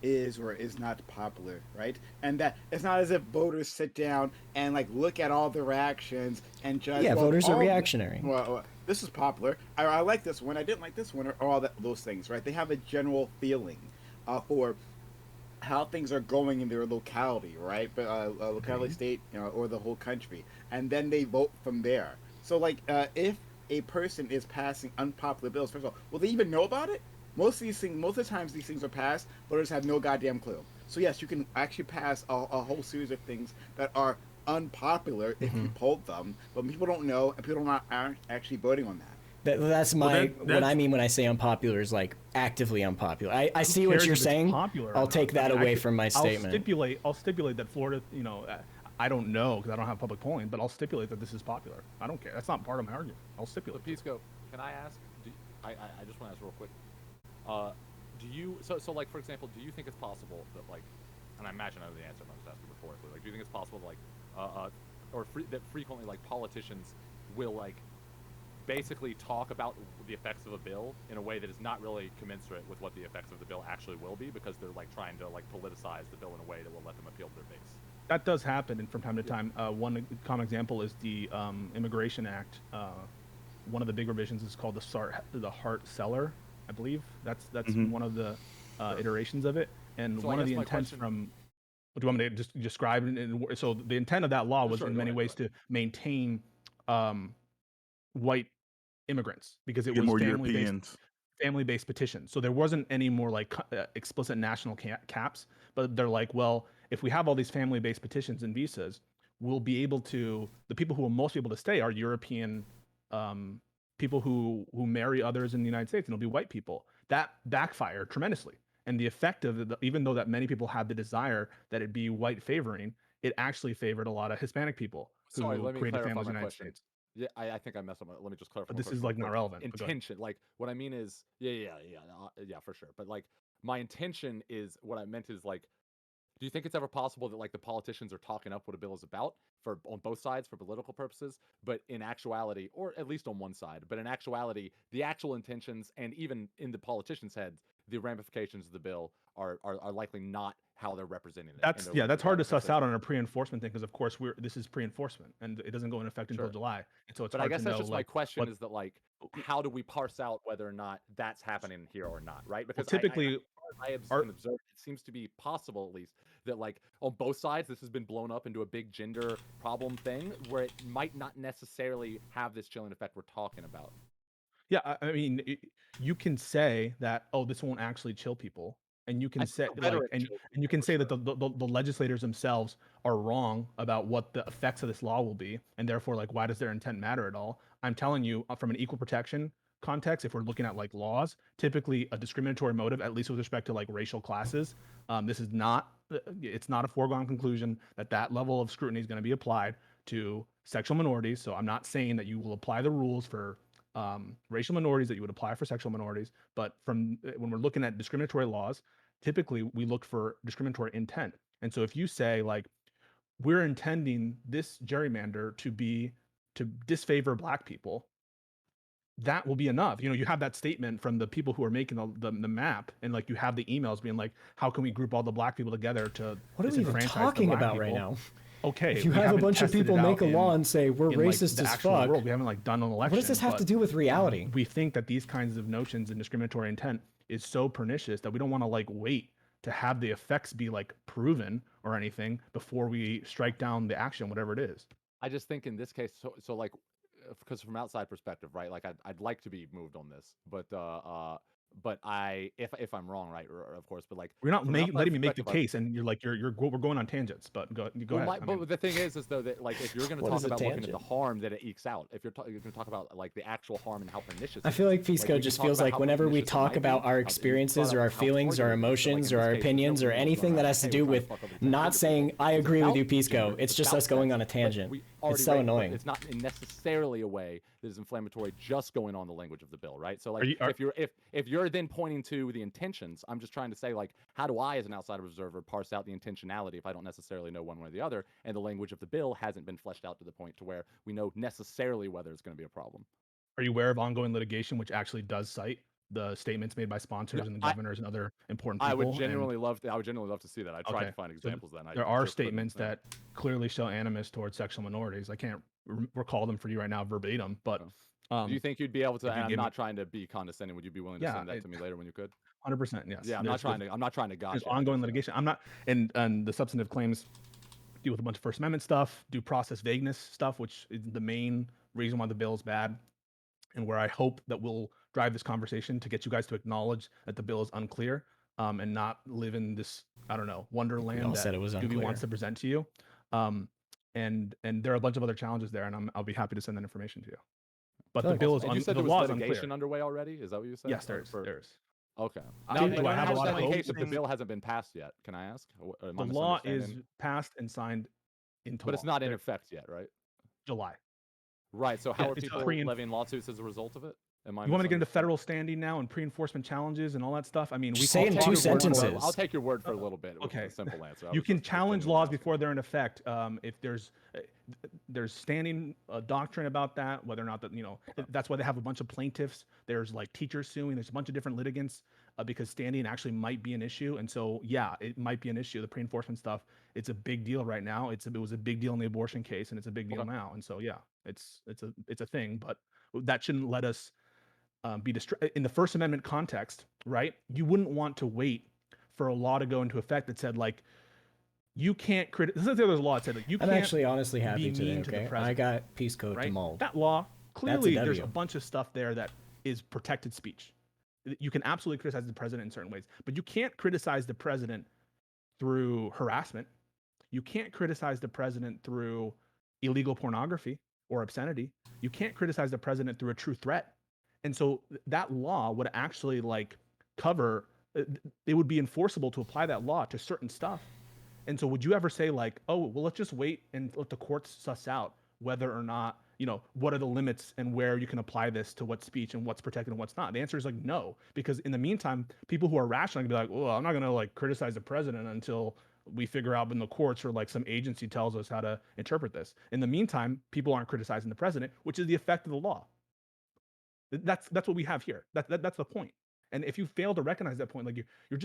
is or is not popular, right? And that it's not as if voters sit down and like look at all the reactions and judge. Yeah, voters are reactionary. Well, this is popular. I like this one. I didn't like this one, or all those things, right? They have a general feeling for how things are going in their locality, right? But locality, state, or the whole country, and then they vote from there. So, like, if a person is passing unpopular bills, first of all, will they even know about it? Most of the times these things are passed, voters have no goddamn clue. So yes, you can actually pass a whole series of things that are unpopular if you polled them, but people don't know, and people aren't actually voting on that. That's what I mean when I say unpopular is like actively unpopular. I see what you're saying. I'll take that away from my statement. I'll stipulate that Florida, I don't know because I don't have public polling, but I'll stipulate that this is popular. I don't care. That's not part of my argument. I'll stipulate. Pisco, can I ask? I just want to ask real quick. Do you like, for example, do you think it's possible that like, and I imagine I know the answer, I'm just asking rhetorically, like, do you think it's possible that that frequently like politicians will like basically talk about the effects of a bill in a way that is not really commensurate with what the effects of the bill actually will be, because they're like trying to like politicize the bill in a way that will let them appeal to their base? That does happen, and from time to time. One common example is the Immigration Act. One of the big revisions is called the Hart-Celler, I believe. That's one of the iterations of it, and so one of the intents from. What do you want me to just describe? So the intent of that law was in many ways to maintain white immigrants, because it was family-based petitions. So there wasn't any more like explicit national caps, but they're like, well, if we have all these family-based petitions and visas, we'll be able to. The people who will most be able to stay are European. People who marry others in the United States, and it'll be white people. That backfired tremendously. And the effect of it, even though that many people had the desire that it be white favoring, it actually favored a lot of Hispanic people Sorry, who let me created clarify families in my the United question. States. Yeah, I think I messed up. Let me just clarify. But my this is question like real not quick. relevant. But go ahead. Intention, like what I mean is, yeah, for sure. But like my intention is what I meant is like, do you think it's ever possible that like the politicians are talking up what a bill is about for on both sides for political purposes, but in actuality, or at least on one side, but in actuality, the actual intentions and even in the politicians' heads, the ramifications of the bill are likely not how they're representing it. That's that's hard to suss out on a pre-enforcement thing because of course this is pre-enforcement and it doesn't go into effect until Sure. July, and so it's But I hard guess to that's know just my like question what. is that like how do we parse out whether or not that's happening here or not, right? Well, Because typically, our can observe, it seems to be possible at least that like on both sides this has been blown up into a big gender problem thing where it might not necessarily have this chilling effect we're talking about. yeah, I mean, you can say that, oh, this won't actually chill people, and you I can think say the better like, it chills and you people can for say that sure. the legislators themselves are wrong about what the effects of this law will be, and therefore, like, why does their intent matter at all? I'm telling you, from an equal protection context, if we're looking at like laws, typically a discriminatory motive, at least with respect to like racial classes, this is not, it's not a foregone conclusion that that level of scrutiny is going to be applied to sexual minorities. So I'm not saying that you will apply the rules for racial minorities that you would apply for sexual minorities. But from when we're looking at discriminatory laws, typically we look for discriminatory intent. And so if you say like we're intending this gerrymander to disfavor black people, that will be enough. You know, you have that statement from the people who are making the map, and like you have the emails being like, how can we group all the black people together to What are we even disenfranchise the talking black about right people? now? Okay, If you we have a haven't bunch of tested people it make out a law and say we're in like racist the as actual fuck, world. We haven't like done an election. what does this have to but do with reality? we think that these kinds of notions and discriminatory intent is so pernicious that we don't want to like wait to have the effects be like proven or anything before we strike down the action, whatever it is. I just think in this case, so like, because from outside perspective, right? Like I'd like to be moved on this, but if I'm wrong, right? Of course, but like We're not from an outside letting me make the perspective, case, and you're like we're going on tangents. But go well, ahead. but the thing is though that like if you're going to What talk is a about looking at the tangent? harm that it ekes out, if you're going to talk about like the actual harm and how pernicious, I it feel is, like Pisco we can just talk feels about like how whenever we pernicious it talk might about be. our You experiences brought or up our how feelings or our targeted it is, but, like, emotions in or this our case, opinions or nobody knows anything whether, that like, has to hey, do we're trying with to fuck up the not gender saying people. I It's agree with you, about Pisco. gender. It's just about us going sex. on a But tangent. we It's already so but annoying. it's not necessarily a way that is inflammatory just going on the language of the bill, right? So like if you're then pointing to the intentions, I'm just trying to say like how do I as an outside observer parse out the intentionality if I don't necessarily know one way or the other, and the language of the bill hasn't been fleshed out to the point to where we know necessarily whether it's going to be a problem. Are you aware of ongoing litigation which actually does cite the statements made by sponsors and the governors and other important people? I would genuinely love to see that. I tried Okay, to find so examples then. I there are just couldn't statements find that clearly show animus towards sexual minorities. I can't recall them for you right now verbatim, but do you think you'd be able to? if you And I'm give me, not trying to be condescending. Would you be willing to yeah, send that to me later when you could? 100%, yes. Yeah, I'm not trying to There's gotcha. ongoing litigation. I'm not, and the substantive claims deal with a bunch of First Amendment stuff, due process vagueness stuff, which is the main reason why the bill is bad, and where I hope that we'll drive this conversation to get you guys to acknowledge that the bill is unclear, and not live in this, I don't know, wonderland all that said it was Dooby unclear. wants to present to you. And there are a bunch of other challenges there, and I'll be happy to send that information to you. But the bill is And you said the there law was is unclear. litigation underway already. Is that what you said? Yes, there's. Okay. Now, do I have a lot of in hope? case if the bill hasn't been passed yet? Can I ask? The law is passed and signed into law. But it's not in effect yet, right? July. Right. So how Yeah, are people levying lawsuits as a result of it? You want me to get into federal standing now and pre-enforcement challenges and all that stuff? I mean, we say it in 2 sentences. I'll take your word for a little bit. Okay. With a simple answer. You can challenge laws before they're in effect. If there's standing doctrine about that, whether or not that that's why they have a bunch of plaintiffs. There's like teachers suing. There's a bunch of different litigants because standing actually might be an issue. And so yeah, it might be an issue. The pre-enforcement stuff, it's a big deal right now. It was a big deal in the abortion case, and it's a big deal now. And so yeah, it's a thing. But that shouldn't let us be in the First Amendment context, right? You wouldn't want to wait for a law to go into effect that said like you can't criticize. This is the other law that said like you can't. I'm actually honestly happy today. Okay, I got Peace Code to mold. That law clearly there's a bunch of stuff there that is protected speech. You can absolutely criticize the president in certain ways, but you can't criticize the president through harassment. You can't criticize the president through illegal pornography or obscenity. You can't criticize the president through a true threat. And so that law would actually like cover it would be enforceable to apply that law to certain stuff. And so would you ever say like, oh, well, let's just wait and let the courts suss out whether or not, what are the limits and where you can apply this to what speech and what's protected and what's not? The answer is like no, because in the meantime, people who are rational can be like, well, I'm not gonna like criticize the president until we figure out in the courts or like some agency tells us how to interpret this. In the meantime, people aren't criticizing the president, which is the effect of the law. That's what we have here. That's the point. And if you fail to recognize that point, like you're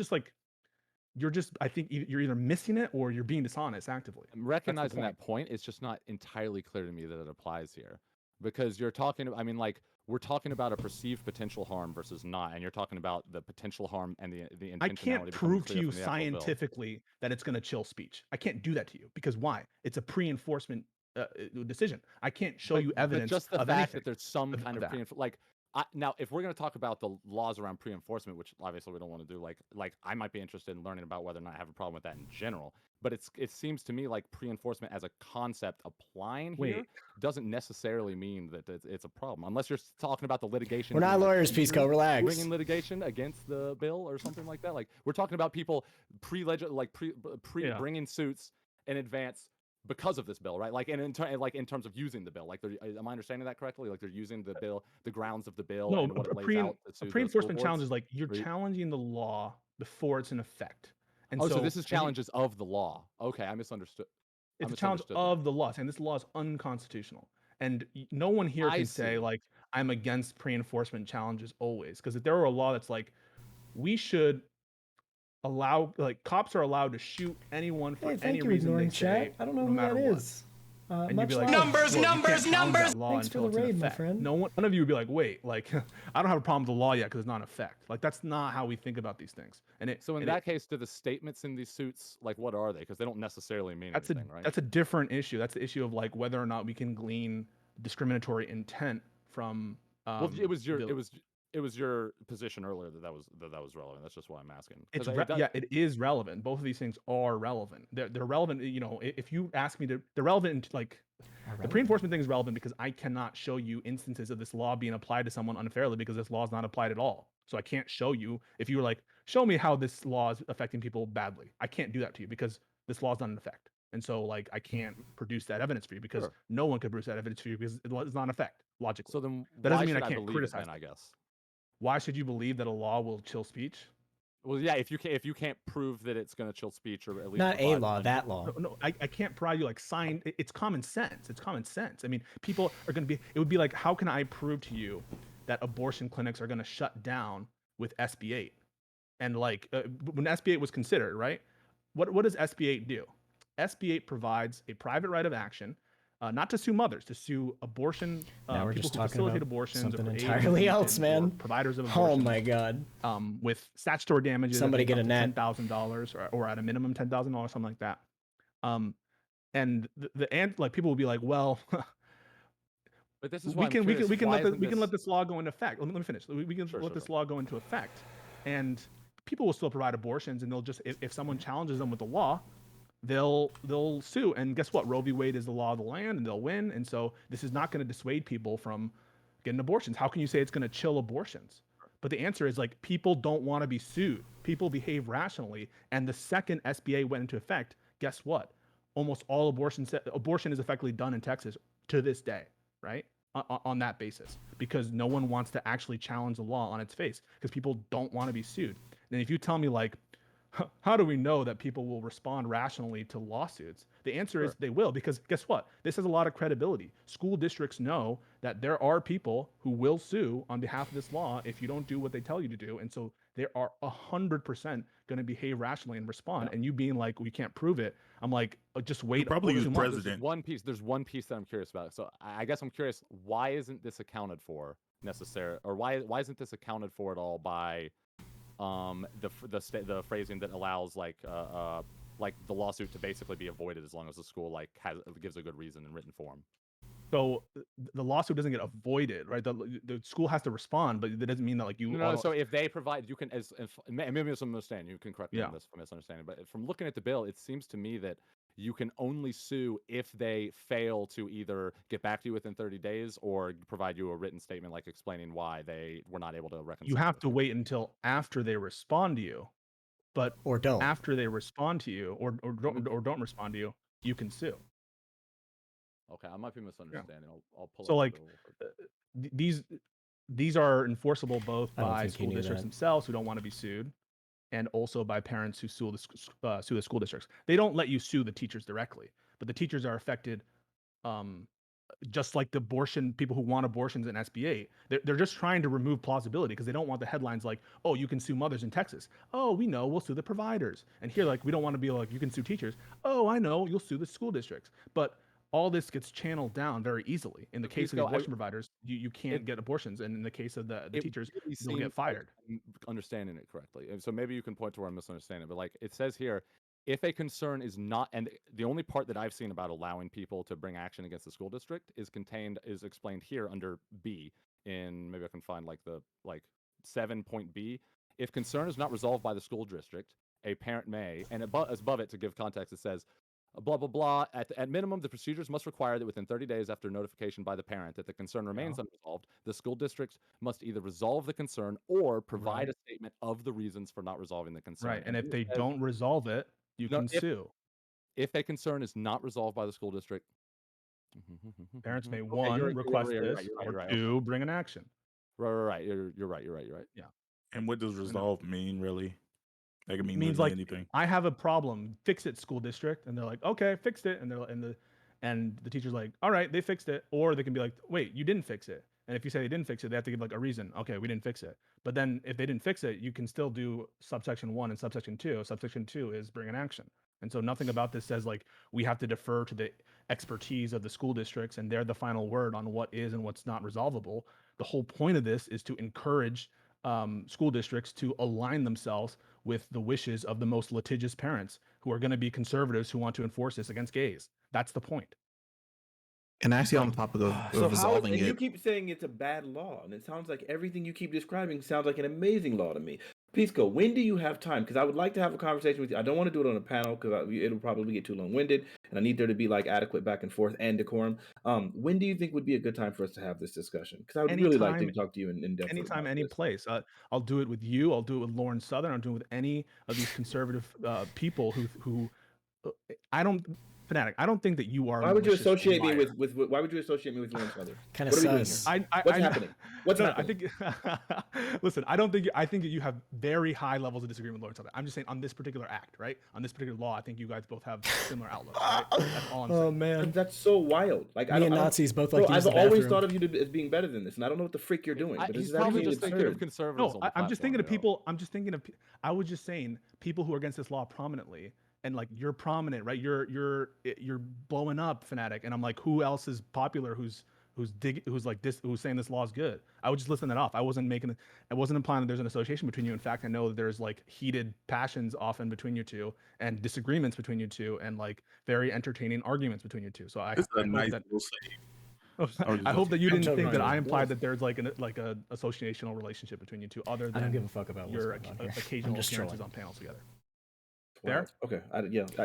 just I think you're either missing it or you're being dishonest actively. I'm recognizing that point. It's just not entirely clear to me that it applies here, because you're talking. I mean, like we're talking about a perceived potential harm versus not, and you're talking about the potential harm and the intentionality. I can't prove to you scientifically that it's going to chill speech. I can't do that to you because why? It's a pre-enforcement decision. I can't show you evidence. But just the of fact anything that there's some kind of like. Now, if we're going to talk about the laws around pre-enforcement, which obviously we don't want to do, like I might be interested in learning about whether or not I have a problem with that in general. But it seems to me like pre-enforcement as a concept applying here doesn't necessarily mean that it's a problem, unless you're talking about the litigation. We're not lawyers, Pisco. Relax. Bringing litigation against the bill or something like that. Like we're talking about people bringing suits in advance because of this bill, right? Like, and in terms of using the bill, like, am I understanding that correctly? Like, they're using the bill, the grounds of the bill, no, and what it lays out. A pre-enforcement challenge is like you're challenging the law before it's in effect. And so this is challenges of the law. Okay, I misunderstood. It's a challenge of the law, saying this law is unconstitutional. And no one here can say like I'm against pre-enforcement challenges always, because if there were a law that's like we should allow, like cops are allowed to shoot anyone for any reason they say, I don't know who that is. And you'd be like, numbers. Thanks for the raid, my friend. None of you would be like, wait, like I don't have a problem with the law yet because it's not in effect. Like that's not how we think about these things. So in that case, do the statements in these suits, like what are they? Because they don't necessarily mean anything, right? That's a different issue. That's the issue of like whether or not we can glean discriminatory intent from. Well, it was your position earlier that was relevant. That's just why I'm asking. It is relevant. Both of these things are relevant. They're relevant. If you ask me to, they're relevant. Like the pre-enforcement thing is relevant because I cannot show you instances of this law being applied to someone unfairly because this law is not applied at all. So I can't show you. If you were like, show me how this law is affecting people badly, I can't do that to you because this law is not in effect. And so like I can't produce that evidence for you because no one can produce that evidence for you because it's not in effect logically. So then that doesn't mean I can't criticize. I guess. Why should you believe that a law will chill speech? Well, yeah, if you can't prove that it's going to chill speech, or at least not a law, that law. No, I can't provide you like sign. It's common sense. It's common sense. I mean, people are going to be. It would be like, how can I prove to you that abortion clinics are going to shut down with SB 8? And like when SB 8 was considered, right? What does SB 8 do? SB 8 provides a private right of action. Not to sue mothers, to sue abortion. Now we're people just who talking facilitate about abortions, something entirely else, man. Providers of abortion. Oh my god. With statutory damages. Somebody get a net. $10,000 or at a minimum $10,000, something like that. And like people will be like, well, but this is we can let this law go into effect. Let me finish. We can let this law go into effect, and people will still provide abortions, and they'll just if someone challenges them with the law, they'll sue, and guess what? Roe v. Wade is the law of the land, and they'll win. And so this is not going to dissuade people from getting abortions. How can you say it's going to chill abortions? But the answer is like people don't want to be sued. People behave rationally, and the second SBA went into effect, guess what? Almost all abortion is effectively done in Texas to this day, right? On that basis, because no one wants to actually challenge the law on its face because people don't want to be sued. And if you tell me like, how do we know that people will respond rationally to lawsuits? The answer is they will, because guess what? This has a lot of credibility. School districts know that there are people who will sue on behalf of this law if you don't do what they tell you to do. And so they are 100% going to behave rationally and respond. And you being like, we can't prove it. I'm like, just wait. Probably use president. There's one piece that I'm curious about. So I guess I'm curious, why isn't this accounted for necessarily, or why isn't this accounted for at all by the phrasing that allows like the lawsuit to basically be avoided as long as the school gives a good reason in written form? So the lawsuit doesn't get avoided, right? The school has to respond, but that doesn't mean that like you. No. So if they provide, you can maybe it's a misunderstanding. You can correct me on this if I'm misunderstanding. But from looking at the bill, it seems to me that you can only sue if they fail to either get back to you within 30 days or provide you a written statement like explaining why they were not able to reconcile. You have to wait until after they respond to you, but Or don't. after they respond to you or don't respond to you, you can sue. Okay, I might be misunderstanding. I'll pull So up like the bill. these are enforceable both I don't by think you school knew districts that. themselves who don't want to be sued, and also by parents who sue the school districts. They don't let you sue the teachers directly, but the teachers are affected, just like the abortion people who want abortions in SB8. They're just trying to remove plausibility because they don't want the headlines like, oh, you can sue mothers in Texas. Oh, we know, we'll sue the providers. And here, like, we don't want to be like, you can sue teachers. Oh, I know, you'll sue the school districts. But all this gets channeled down very easily. In the case of the abortion providers, you can't get abortions. And in the case of the teachers, really they'll get seems fired. like I'm understanding it correctly. And so maybe you can point to where I'm misunderstanding. But like it says here, if a concern is not, and the only part that I've seen about allowing people to bring action against the school district is explained here under B. In maybe I can find like the 7.B. If concern is not resolved by the school district, a parent may, and above it to give context, it says blah blah blah. At minimum, the procedures must require that within 30 days after notification by the parent that the concern remains unresolved, the school district must either resolve the concern or provide a statement of the reasons for not resolving the concern. Right. And if they don't resolve it, you can sue. If a concern is not resolved by the school district, Parents may you're request right, this, you're or right, two, bring an action. Right. You're right. Yeah. And what does resolve mean, really? That can mean Means literally like anything. I have a problem, fix it, school district, and they're like, okay, fixed it, and the teacher's like, all right, they fixed it, or they can be like, wait, you didn't fix it, and if you say they didn't fix it, they have to give like a reason. Okay, we didn't fix it, but then if they didn't fix it, you can still do subsection 1 and subsection 2. Subsection 2 is bring an action, and so nothing about this says like we have to defer to the expertise of the school districts and they're the final word on what is and what's not resolvable. The whole point of this is to encourage school districts to align themselves with the wishes of the most litigious parents who are going to be conservatives who want to enforce this against gays. That's the point. And actually, on the topic of resolving you it, keep saying it's a bad law, and it sounds like everything you keep describing sounds like an amazing law to me. Pisco, when do you have time? Because I would like to have a conversation with you. I don't want to do it on a panel because it'll probably get too long-winded, and I need there to be like adequate back and forth and decorum. When do you think would be a good time for us to have this discussion? Because I would really like to talk to you in depth. Anytime, any place. I'll do it with you. I'll do it with Lauren Southern. I'll do it with any of these conservative people who I don't. Fanatic, I don't think that you are. Why would you associate me with Why would you associate me with Lauren Southern? Kind of sus. What's happening? What's happening? I think. Listen, I think that you have very high levels of disagreement with Lauren Southern. I'm just saying on this particular act, right? On this particular law, I think you guys both have similar outlooks. Right? That's all I'm saying. Oh man, that's so wild. Like me and Nazis both like. I've always thought of you as being better than this, and I don't know what the frick you're doing. But he's probably just thinking of conservatives. No, I'm just thinking of people. I'm just thinking of. I was just saying people who are against this law prominently. And like you're prominent, right? You're blowing up, Fanatic, and I'm like, who else is popular? Who's like this? Who's saying this law is good? I would just listen that off. I wasn't implying that there's an association between you. In fact, I know that there's like heated passions often between you two, and disagreements between you two, and like very entertaining arguments between you two. So I hope that you didn't think that I implied that there's like a associational relationship between you two, other than I don't give a fuck about your occasional appearances on panels together. There? Okay.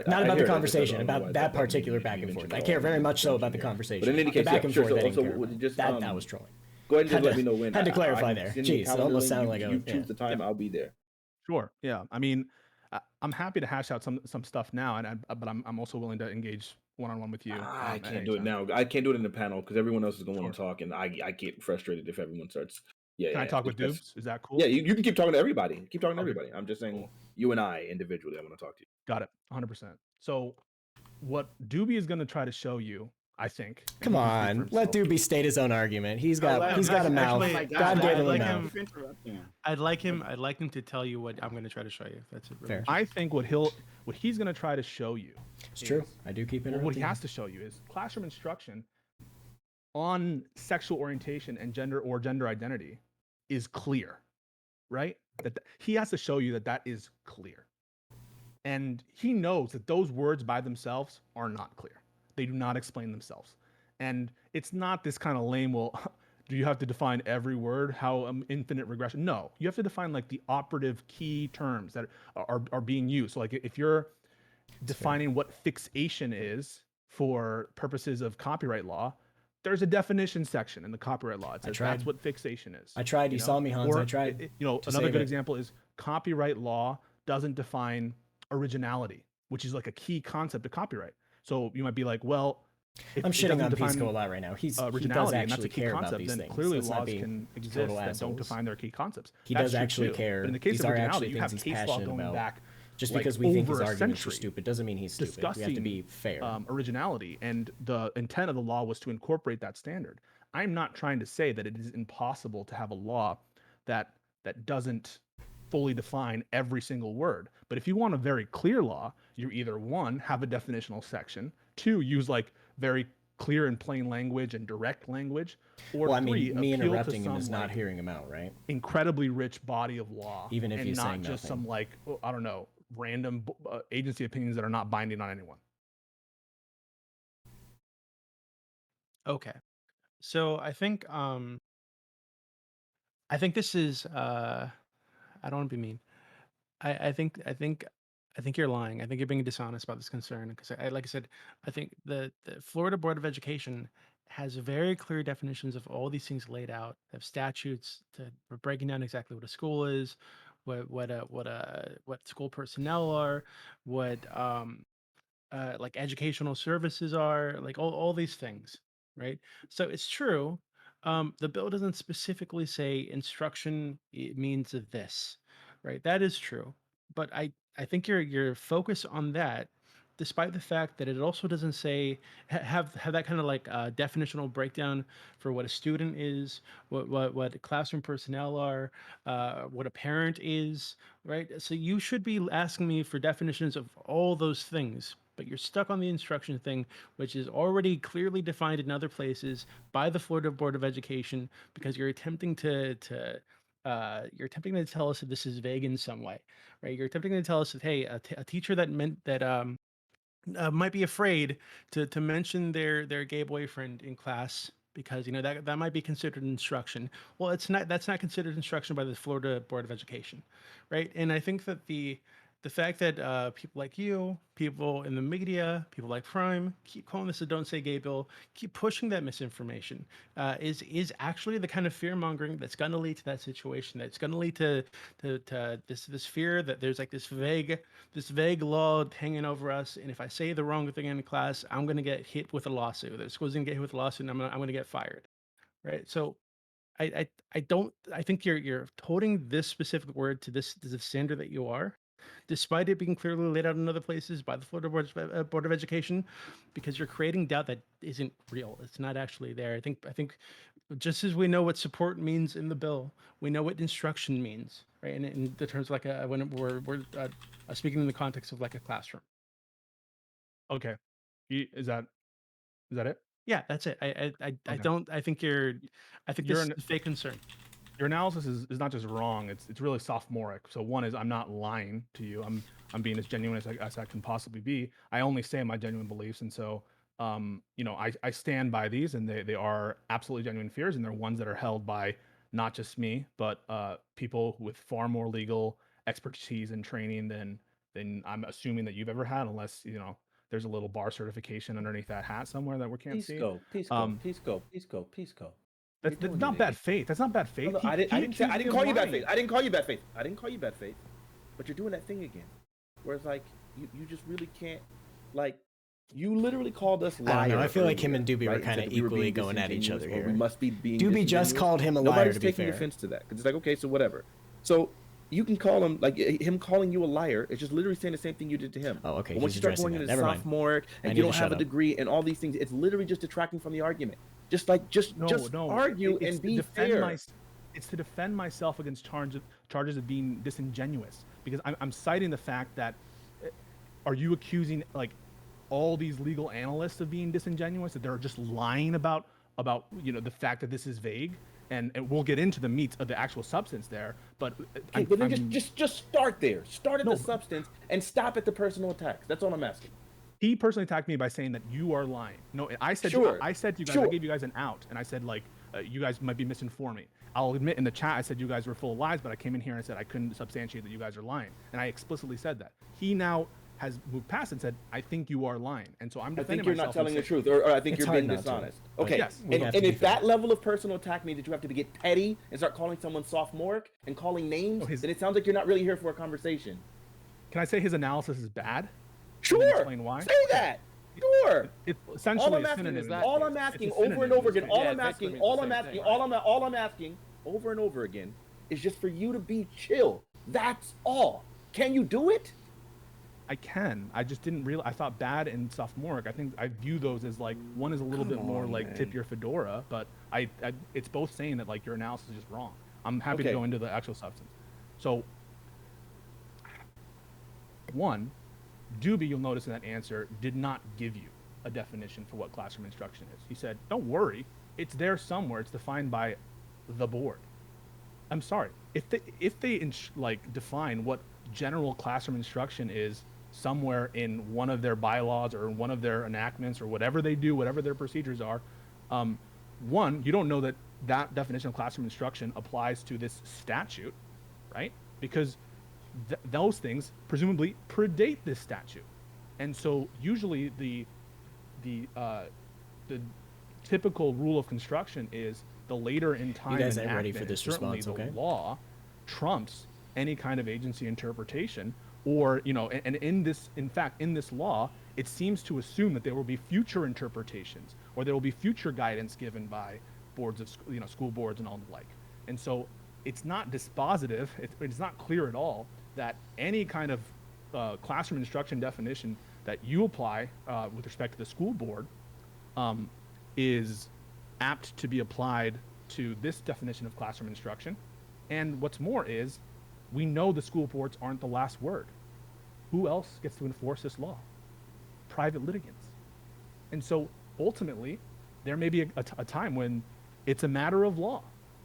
Not about the conversation, about that particular back and forth. I care very much so about the conversation. But in any case, back and forth, that was trolling. Go ahead and just let me know when. Had to clarify there. Jeez, it almost sounded like you choose the time. I'll be there. Sure. Yeah. I mean, I'm happy to hash out some stuff now, but I'm also willing to engage one-on-one with you. I can't do it now. I can't do it in the panel because everyone else is going to want to talk, and I get frustrated if everyone starts. Yeah. Can I talk with Doobs? Is that cool? Yeah, you can keep talking to everybody. Keep talking to everybody. I'm just saying, you and I individually, I want to talk to you. Got it. 100%. So, what Dooby is going to try to show you, I think. Come on, let Dooby state his own argument. He's got a mouth. God gave him a mouth. I'd like him to tell you what I'm going to try to show you. That's it. Fair. I think what he's going to try to show you. It's true. I do keep interrupting. What he has to show you is classroom instruction on sexual orientation and gender identity is clear, right? That he has to show you that is clear. And he knows that those words by themselves are not clear. They do not explain themselves. And it's not this kind of lame, well, do you have to define every word? How infinite regression? No, you have to define like the operative key terms that are being used. So like if you're defining what fixation is for purposes of copyright law, there's a definition section in the copyright law. It says that's what fixation is. I tried. You saw me, Hans. Or, I tried. Another good example is copyright law doesn't define originality, which is like a key concept of copyright. So you might be like, well, I'm shitting on Pisco a lot right now. He does originality, and that's actually a key care about concept. these Then things. clearly Let's not laws be can exist total that don't assholes. define their key concepts. He That's does true actually too. care. But in the case These of are originality, actually you things have he's case law passionate going about. back Just like because we think over his a arguments are century stupid doesn't mean he's stupid. We have to discussing be fair. originality, and the intent of the law was to incorporate that standard. I'm not trying to say that it is impossible to have a law that doesn't fully define every single word. But if you want a very clear law, you either one, have a definitional section, two, use like very clear and plain language and direct language, or well, I three, mean, me appeal interrupting to him some is not like hearing him out, right? incredibly rich body of law, Even if and he's not saying just nothing. some like, I don't know, random agency opinions that are not binding on anyone. Okay. So I think this is I don't want to be mean. I think you're lying. I think you're being dishonest about this concern because like I said, I think the Florida Board of Education has very clear definitions of all these things laid out. They have statutes for breaking down exactly what a school is, what school personnel are, what like educational services are, like all these things, right? So it's true. The bill doesn't specifically say instruction it means this, right? That is true. But I think your focus on that, despite the fact that it also doesn't say have that kind of like definitional breakdown for what a student is, what classroom personnel are, what a parent is, right? So you should be asking me for definitions of all those things, but you're stuck on the instruction thing, which is already clearly defined in other places by the Florida Board of Education, because you're attempting to tell us that this is vague in some way, right? You're attempting to tell us that, hey, a teacher that meant that might be afraid to mention their gay boyfriend in class because that might be considered instruction. Well, it's not. That's not considered instruction by the Florida Board of Education, right? And I think that the fact that people like you, people in the media, people like Prime, keep calling this a "Don't Say Gay" bill, keep pushing that misinformation, is actually the kind of fear mongering that's going to lead to that situation. That's going to lead to this fear that there's like this vague law hanging over us, and if I say the wrong thing in class, I'm going to get hit with a lawsuit. The school's going to get hit with a lawsuit, and I'm going to get fired, right? So I don't. I think you're holding this specific word to the standard that you are, despite it being clearly laid out in other places by the Florida Board of Education, because you're creating doubt that isn't real. It's not actually there. I think just as we know what support means in the bill, we know what instruction means, right? And in the terms of like when we're speaking in the context of like a classroom. Okay, is that it? Yeah, that's it. I Okay. don't. I think this is a fake concern. Your analysis is not just wrong, it's really sophomoric. So one is, I'm not lying to you. I'm being as genuine as I can possibly be. I only say my genuine beliefs, and so I stand by these, and they are absolutely genuine fears, and they're ones that are held by not just me, but people with far more legal expertise and training than I'm assuming that you've ever had, unless there's a little bar certification underneath that hat somewhere that we can't see. Peace go. That's not bad faith. That's not bad faith. No, I didn't call you bad faith. I didn't call you bad faith. But you're doing that thing again, where it's like you just really can't, like, you literally called us liars. I don't know. I feel like him earlier, and Doobie right? were kind of Said that we were equally being going at each other disingenuous, or here. We must be being Doobie just disingenuous. called him a liar, Nobody's to be taking fair. offense to that, because it's like, okay, so whatever. So you can call him, like, him calling you a liar is just literally saying the same thing you did to him. Oh, okay. But once you start going into sophomoric and you don't have a degree and all these things, it's literally just detracting from the argument. Just argue and be fair. It's to defend myself against charges of being disingenuous, because I'm citing the fact that, are you accusing like all these legal analysts of being disingenuous, that they're just lying about the fact that this is vague? And we'll get into the meat of the actual substance there, but just start there. Start at the substance and stop at the personal attacks. That's all I'm asking. He personally attacked me by saying that you are lying. No, I said I said to you guys, I gave you guys an out, and I said, like, you guys might be misinforming. I'll admit in the chat I said you guys were full of lies, but I came in here and I said I couldn't substantiate that you guys are lying, and I explicitly said that. He now has moved past and said, I think you are lying. And so I'm I defending think you're not myself and telling the saying- truth, or I think It's you're hard being not to. dishonest. But Okay, yes, we and, have to and be if fair. that level of personal attack means that you have to get petty and start calling someone sophomoric and calling names, his- then it sounds like you're not really here for a conversation. Can I say his analysis is bad? And Sure, then explain why? say that. Sure. It's All essentially I'm a asking synonym. is, that all case. I'm asking It's a over and synonym over is again, what- all Yeah, I'm it basically asking, means the all I'm same asking, thing, all I'm asking over and over again is just for you to be chill. That's all. Can you do it? I can. I just didn't realize. I thought bad and sophomoric. I think I view those as like one is a little Come bit more on, like man. tip your fedora, but I it's both saying that like your analysis is just wrong. I'm happy Okay. to go into the actual substance. So one, Dooby, you'll notice in that answer, did not give you a definition for what classroom instruction is. He said, "Don't worry, it's there somewhere. It's defined by the board." I'm sorry. If they like define what general classroom instruction is somewhere in one of their bylaws or in one of their enactments or whatever they do, whatever their procedures are, one, you don't know that that definition of classroom instruction applies to this statute, right? Because those things presumably predate this statute, and so usually the typical rule of construction is the later in time guys ain't ready for enactment, this certainly response, the okay? law trumps any kind of agency interpretation, or and in this law it seems to assume that there will be future interpretations or there will be future guidance given by boards of school boards and all the like. And so it's not dispositive, it's not clear at all that any kind of classroom instruction definition that you apply with respect to the school board is apt to be applied to this definition of classroom instruction. And what's more is, we know the school boards aren't the last word. Who else gets to enforce this law? Private litigants. And so ultimately, there may be a time when it's a matter of law.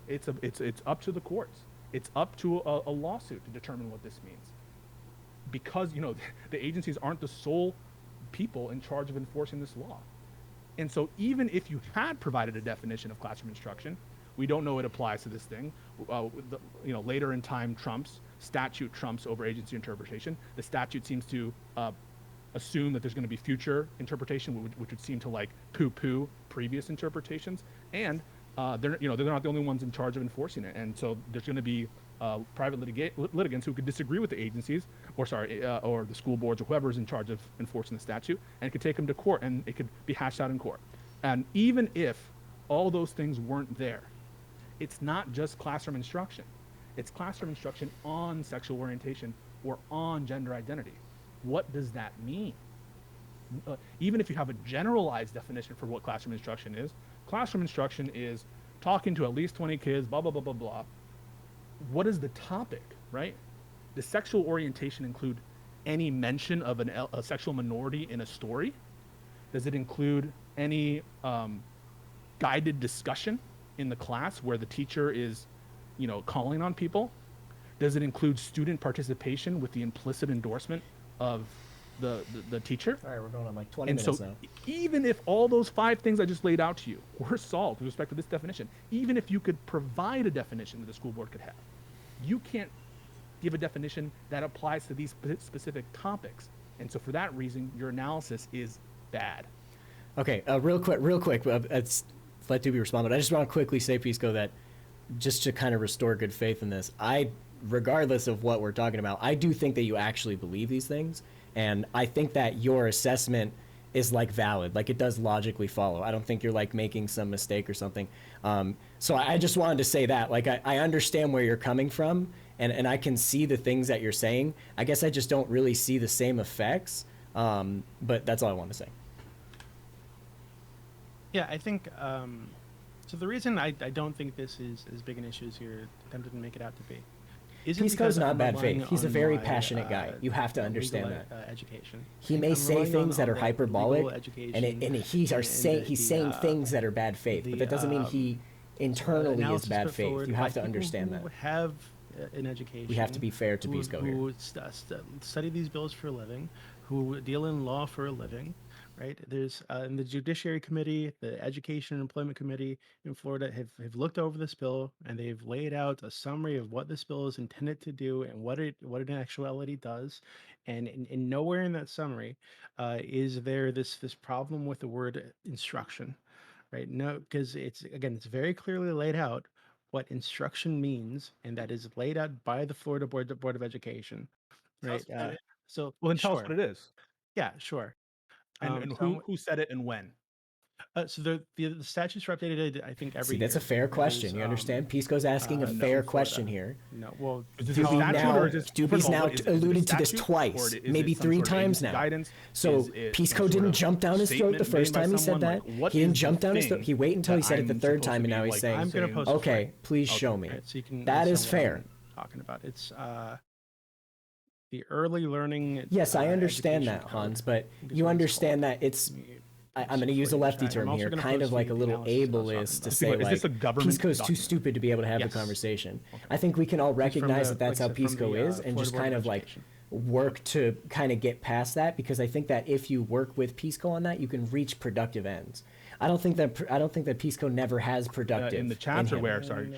It's up to the courts. It's up to a lawsuit to determine what this means. Because the agencies aren't the sole people in charge of enforcing this law. And so even if you had provided a definition of classroom instruction, we don't know it applies to this thing. Later in time trumps, statute trumps over agency interpretation. The statute seems to assume that there's going to be future interpretation, which would seem to like poo-poo previous interpretations. And they're not the only ones in charge of enforcing it. And so there's going to be private litigants who could disagree with the agencies, or the school boards or whoever's in charge of enforcing the statute, and it could take them to court, and it could be hashed out in court. And even if all those things weren't there, it's not just classroom instruction. It's classroom instruction on sexual orientation or on gender identity. What does that mean? Even if you have a generalized definition for what classroom instruction is talking to at least 20 kids, blah, blah, blah, blah, blah. What is the topic, right? Does sexual orientation include any mention of a sexual minority in a story? Does it include any guided discussion in the class where the teacher is, calling on people? Does it include student participation with the implicit endorsement of the teacher? All right, we're going on like 20 And minutes so now. even if all those 5 things I just laid out to you were solved with respect to this definition, even if you could provide a definition that the school board could have, you can't give a definition that applies to these specific topics. And so for that reason, your analysis is bad. Okay, real quick. Let Dooby respond, but I just want to quickly say, Pisco, that just to kind of restore good faith in this, regardless of what we're talking about, I do think that you actually believe these things, and I think that your assessment is like valid, like it does logically follow. I don't think you're like making some mistake or something. So I just wanted to say that, like, I understand where you're coming from, and I can see the things that you're saying. I guess I just don't really see the same effects, but that's all I want to say. Yeah, I think so. The reason I don't think this is as big an issue as you're attempting to make it out to be isn't Pisco's because not I'm bad relying faith. He's a on very my, passionate guy. You have to understand legal, that. Education. He Like, may I'm say relying things that are on the legal hyperbolic, education and he's saying things that are bad faith, but that doesn't mean he internally is analysis bad put faith. forward You by have to people understand who that. have an education. We have to be fair to Pisco here. Who study these bills for a living, who deal in law for a living, right? There's in the Judiciary Committee, the Education and Employment Committee in Florida have looked over this bill, and they've laid out a summary of what this bill is intended to do and what it in actuality does. And in nowhere in that summary is there this problem with the word instruction, right? No, because it's very clearly laid out what instruction means, and that is laid out by the Florida Board of Education, Tell us right? what it is. So Well, then tell us sure, what it is, yeah, sure. and So who said it and when. so the statutes are updated, I think, every See, that's year. a fair It question. is, You understand? Pisco's asking a no, fair Florida. question here. No, well, Is this a Doobie statute now, or is this, well, first Doobie's of all, now what is it? Is it a alluded to this statute, or twice, is maybe it some 3 sort of times agency now. guidance? So Is it some Pisco sort didn't of jump down his throat the statement first made by time he said someone? that. Like, what He didn't is jump the down his throat. thing He waited until he that said it the I'm third supposed time, to and be, now he's like, saying, I'm gonna saying, post it for okay, you. please Okay, show me. Right, so you can That is understand what fair. I'm talking about. It's the early learning. Yes, I understand education that, code. Hans, but I think is you what it's understand called. that it's, Let me I'm post going to it use for a you. lefty I'm term also here, gonna kind post of like the a little analysis that I was talking ableist to about. say, is this like, a government Pisco's too document? stupid to be able to have Yes. the conversation. Okay. I think we can all It's from recognize the, that that's like I how said, from Pisco the, is, and Florida just Board kind of of like Education. work to kind of get past that, because I think that if you work with Pisco on that, you can reach productive ends. I don't think that Pisco never has productive In the in chats or him. where? Sorry.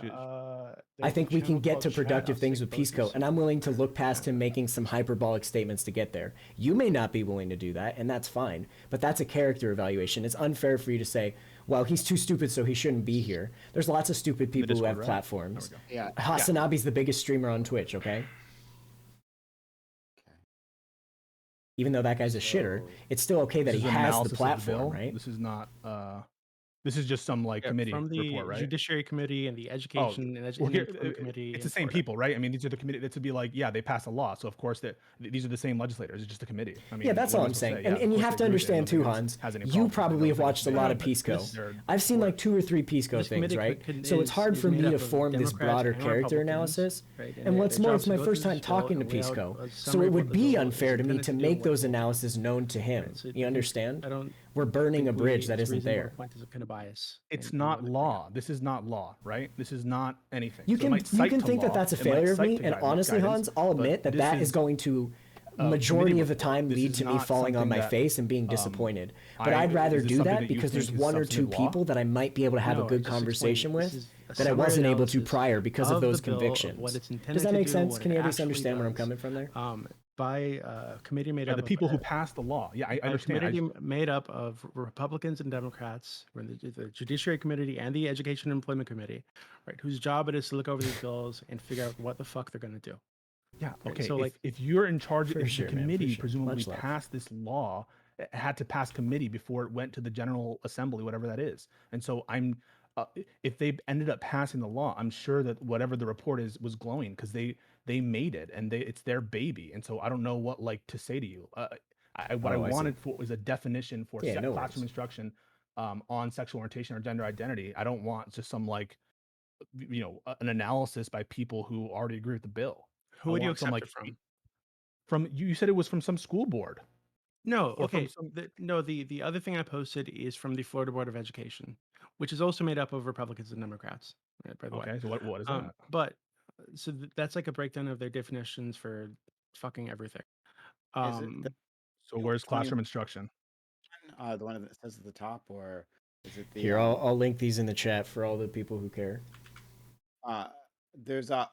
I think we can get to productive things with with Pisco, and I'm willing to look past him making some hyperbolic statements to get there. You may not be willing to do that, and that's fine, but that's a character evaluation. It's unfair for you to say, well, he's too stupid, so he shouldn't be here. There's lots of stupid people who Discord, have right? platforms. There we Yeah. Hasanabi's the biggest streamer on Twitch, okay? Even though that guy's a shitter, So- it's still okay that This he is an has the analysis of platform, bill. right? This is not. This is just some like committee from the report, right? Judiciary Committee and the Oh, Education and well, here, Employment Committee. it's in the same Florida. people, right? I mean, these are the committee. That to be like, yeah, they passed a law, so of course that these are the same legislators. It's just a committee. I mean, Yeah, that's what all am I I'm supposed to saying. say? Yeah, And of you course have they to agree with it. I understand don't too, think Hans, has any you problems with it. I probably don't have think watched a it's lot bad. of Pisco. They're- I've seen like 2 or 3 Pisco This things, committee right? could- So it's hard is for me made to up of form this Democrats broader and character Republicans, analysis. right? And what's their more, job's it's my to go first through time this bill talking to and lay out Pisco. a So summary it of would what the be bill is unfair to me intended to do, make what those it will do. analyses known to him. Right, so You understand? I don't. We're burning a think bridge that it's isn't reasonable there. to point to some kind of bias. It's in not what it- law. This is not law, right? This is not anything. You So it can might cite to think that law, that's a it might failure of cite me, to and honestly, guidance, Hans, I'll but admit that this that is going to a majority committee of the report. time This lead is to me not falling on something my that, face and being disappointed. But I- I'd rather is this do something that that you because there's think is 1 or 2 substantive law? people that I might be able to have No, a I good just explained conversation this with is a that I summary wasn't able to analysis prior because of the those bill, of convictions. what it's Does intended that to make do, sense? what Can it you at least actually understand where I'm does. coming from there? By a committee made Are up the of people who passed the law. Yeah, I a understand. committee made up of Republicans and Democrats, we're in the Judiciary Committee and the Education and Employment Committee, right? Whose job it is to look over these bills and figure out what the fuck they're going to do. Yeah. Right, Okay. so, like- if you're in charge, For if sure, the man, for committee sure. presumably Much love. passed this law, it had to pass committee before it went to the General Assembly, whatever that is. And so if they ended up passing the law, I'm sure that whatever the report is was glowing because they made it and it's their baby. And so I don't know what like to say to you. What I Oh, I see. wanted for was a definition for Yeah, no worries. classroom instruction on sexual orientation or gender identity. I don't want just some like an analysis by people who already agree with the bill. Who I would you want some, accept like, it from? From you said it was from some school board. No, Or from okay. some- The other thing I posted is from the Florida Board of Education, which is also made up of Republicans and Democrats, right, by the way. Okay, so what is that? But so that's like a breakdown of their definitions for fucking everything. Is it the So where's 21 classroom instruction? the one that says at the top, or is it the Here, I'll link these in the chat for all the people who care. there's a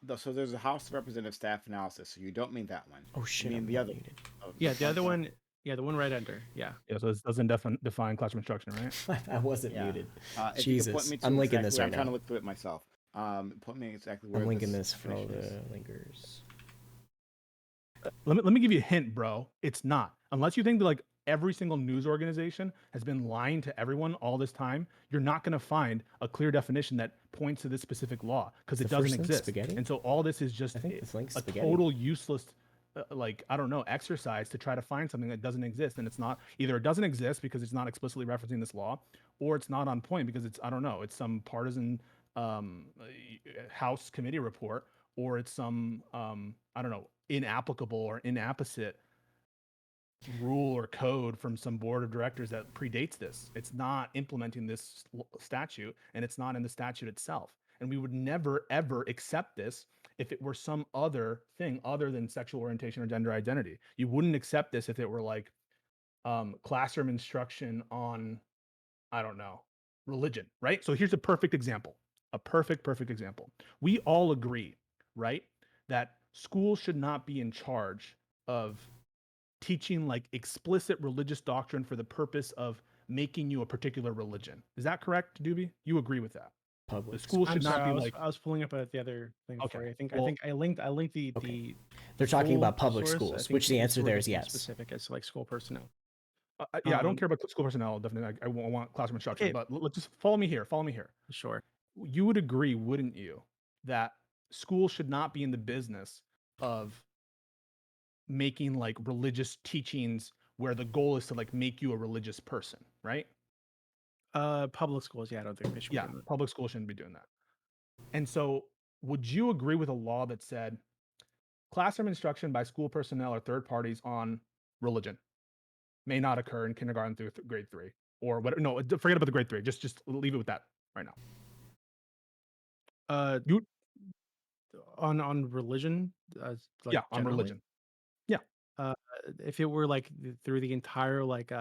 House of Representative staff analysis. So you don't mean that one. Oh shit! You mean I'm the other. muted. Yeah, the other one. Yeah, the one right under. Yeah. Yeah, so it doesn't define classroom instruction, right? I wasn't Yeah. muted. If you could point Jesus, me to I'm linking exactly this where- right I'm trying to now. look through it myself. Point me exactly where I'm linking this this for all the definition is. linkers. Let me give you a hint, bro. It's not. Unless you think that like every single news organization has been lying to everyone all this time, you're not going to find a clear definition that points to this specific law because it The doesn't first link's exist. spaghetti? And so all this is just I think this link's a spaghetti. total useless I don't know, exercise to try to find something that doesn't exist. And it's not either it doesn't exist because it's not explicitly referencing this law, or it's not on point because it's it's some partisan House committee report, or it's some inapplicable or inapposite rule or code from some board of directors that predates this. It's not implementing this statute, and it's not in the statute itself. And we would never ever accept this if it were some other thing other than sexual orientation or gender identity. You wouldn't accept this if it were like classroom instruction on, I don't know, religion, right? So here's a perfect example. A perfect example. We all agree, right, that schools should not be in charge of teaching like explicit religious doctrine for the purpose of making you a particular religion. Is that correct, Dooby? You agree with that? The Public school I'm should not sorry, be like. I was pulling up the other thing for Okay, you. I well- think I linked the Okay. They're talking full about public source. I schools, think which the it's answer a there little is bit more yes. specific as to like school personnel. Yeah, I don't Um, care about school personnel. Definitely, I want classroom instruction. Okay. But let's just follow me here. Follow me here. Sure. You would agree, wouldn't you, that schools should not be in the business of making like religious teachings where the goal is to like make you a religious person, right? Public schools, yeah, I don't think they should. be Yeah, doing that. public schools shouldn't be doing that. And so, would you agree with a law that said classroom instruction by school personnel or third parties on religion may not occur in kindergarten through grade 3 or what? No, forget about the grade 3. Just leave it with that right now. You on religion, like Yeah, on generally? religion. If it were like through the entire like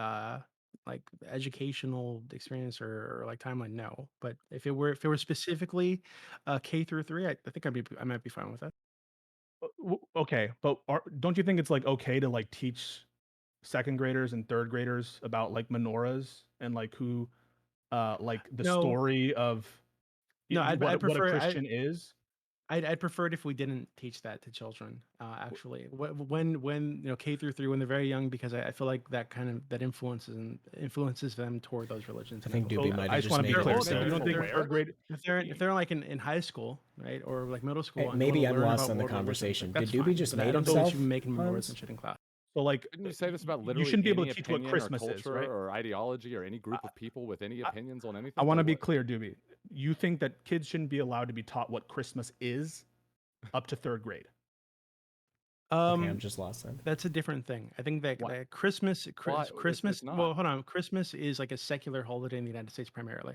educational experience or like timeline, no. But if it were specifically K through 3, I think I might be fine with that. Okay, but don't you think it's like okay to like teach second graders and third graders about like menorahs and like who like the No. story of No, I'd what a prefer Christian is? I'd prefer it if we didn't teach that to children. Actually, when K through 3, when they're very young, because I feel like that influences them toward those religions. I think feel Dooby that. might I have just just want to made be it clear. clear. So you don't think Where? third grade? If they're like in high school, right, or like middle school, and they maybe wanna I'm learn lost about on the world religions, conversation. like, Did that's Dooby fine, just but I made don't think we himself? should be making menorahs Hans? and shit in class. So like Didn't you say this about you literally shouldn't be able any to teach what opinion Christmas or is, culture right? or ideology or any group of people with any opinions on anything? I want to Or be what? clear, Dooby. You think that kids shouldn't be allowed to be taught what Christmas is up to third grade? Okay, I'm just lost then. That's a different thing. I think that, Why? that Christmas, Why? It's Christmas. not. Well, hold on. Christmas is like a secular holiday in the United States primarily,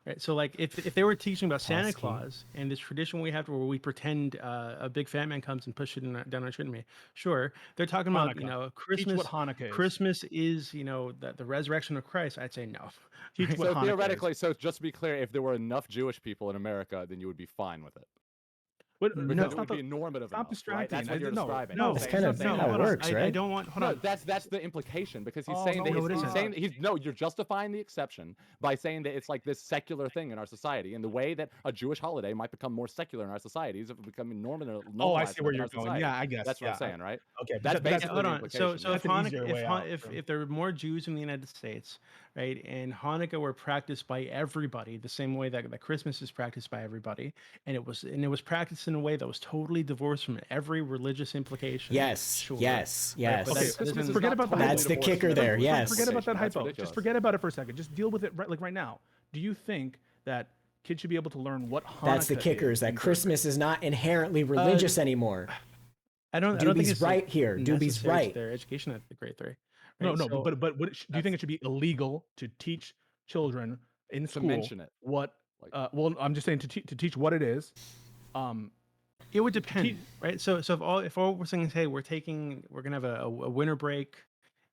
right? So, like, if they were teaching about Santa Plasky. Claus and this tradition we have where we pretend a big fat man comes and pushes it down our chimney, sure, they're talking about Hanukkah. Christmas. Teach what Hanukkah is. Christmas is the resurrection of Christ. I'd say no. Teach Right? what So Hanukkah theoretically, is. so just to be clear, if there were enough Jewish people in America, then you would be fine with it. But No. Because that's it not would be the, normative stop enough, right? distracting. That's what you're describing. No, You're That's saying kind of something how it else. works, I right? don't want. Hold No, on. that's the implication because he's Oh, saying no, that no, it's, it he's isn't. saying you're justifying the exception by saying that it's like this secular thing in our society, and the way that a Jewish holiday might become more secular in our societies if it becoming normalized. Oh, I see where in you're our going. society. Yeah, I guess. That's what Yeah, I'm saying, right? okay, That's but basically Hold the on. implication. So That's an easier way out, if there were more Jews in the United States, right, and Hanukkah were practiced by everybody the same way that Christmas is practiced by everybody, and it was practiced in a way that was totally divorced from every religious implication. Yes, Sure. yes, Right, yes. but Okay, that doesn't- forget about the That's the kicker there. Yes. Forget about that That's hypo. ridiculous. Just forget about it for a second. Just deal with it right now. Do you think that kids should be able to learn what Hanukkah That's the kicker, is that in third Christmas is not inherently religious anymore. I don't think Doobie's it's right here. Doobie's necessary to right. their education at the grade 3. grade? No, right? no, So- but do you think it should be illegal to teach children in To school mention it. what? Like- Well, I'm just saying to teach what it is. It would depend, right? So if all we're saying is, hey, we're gonna have a winter break,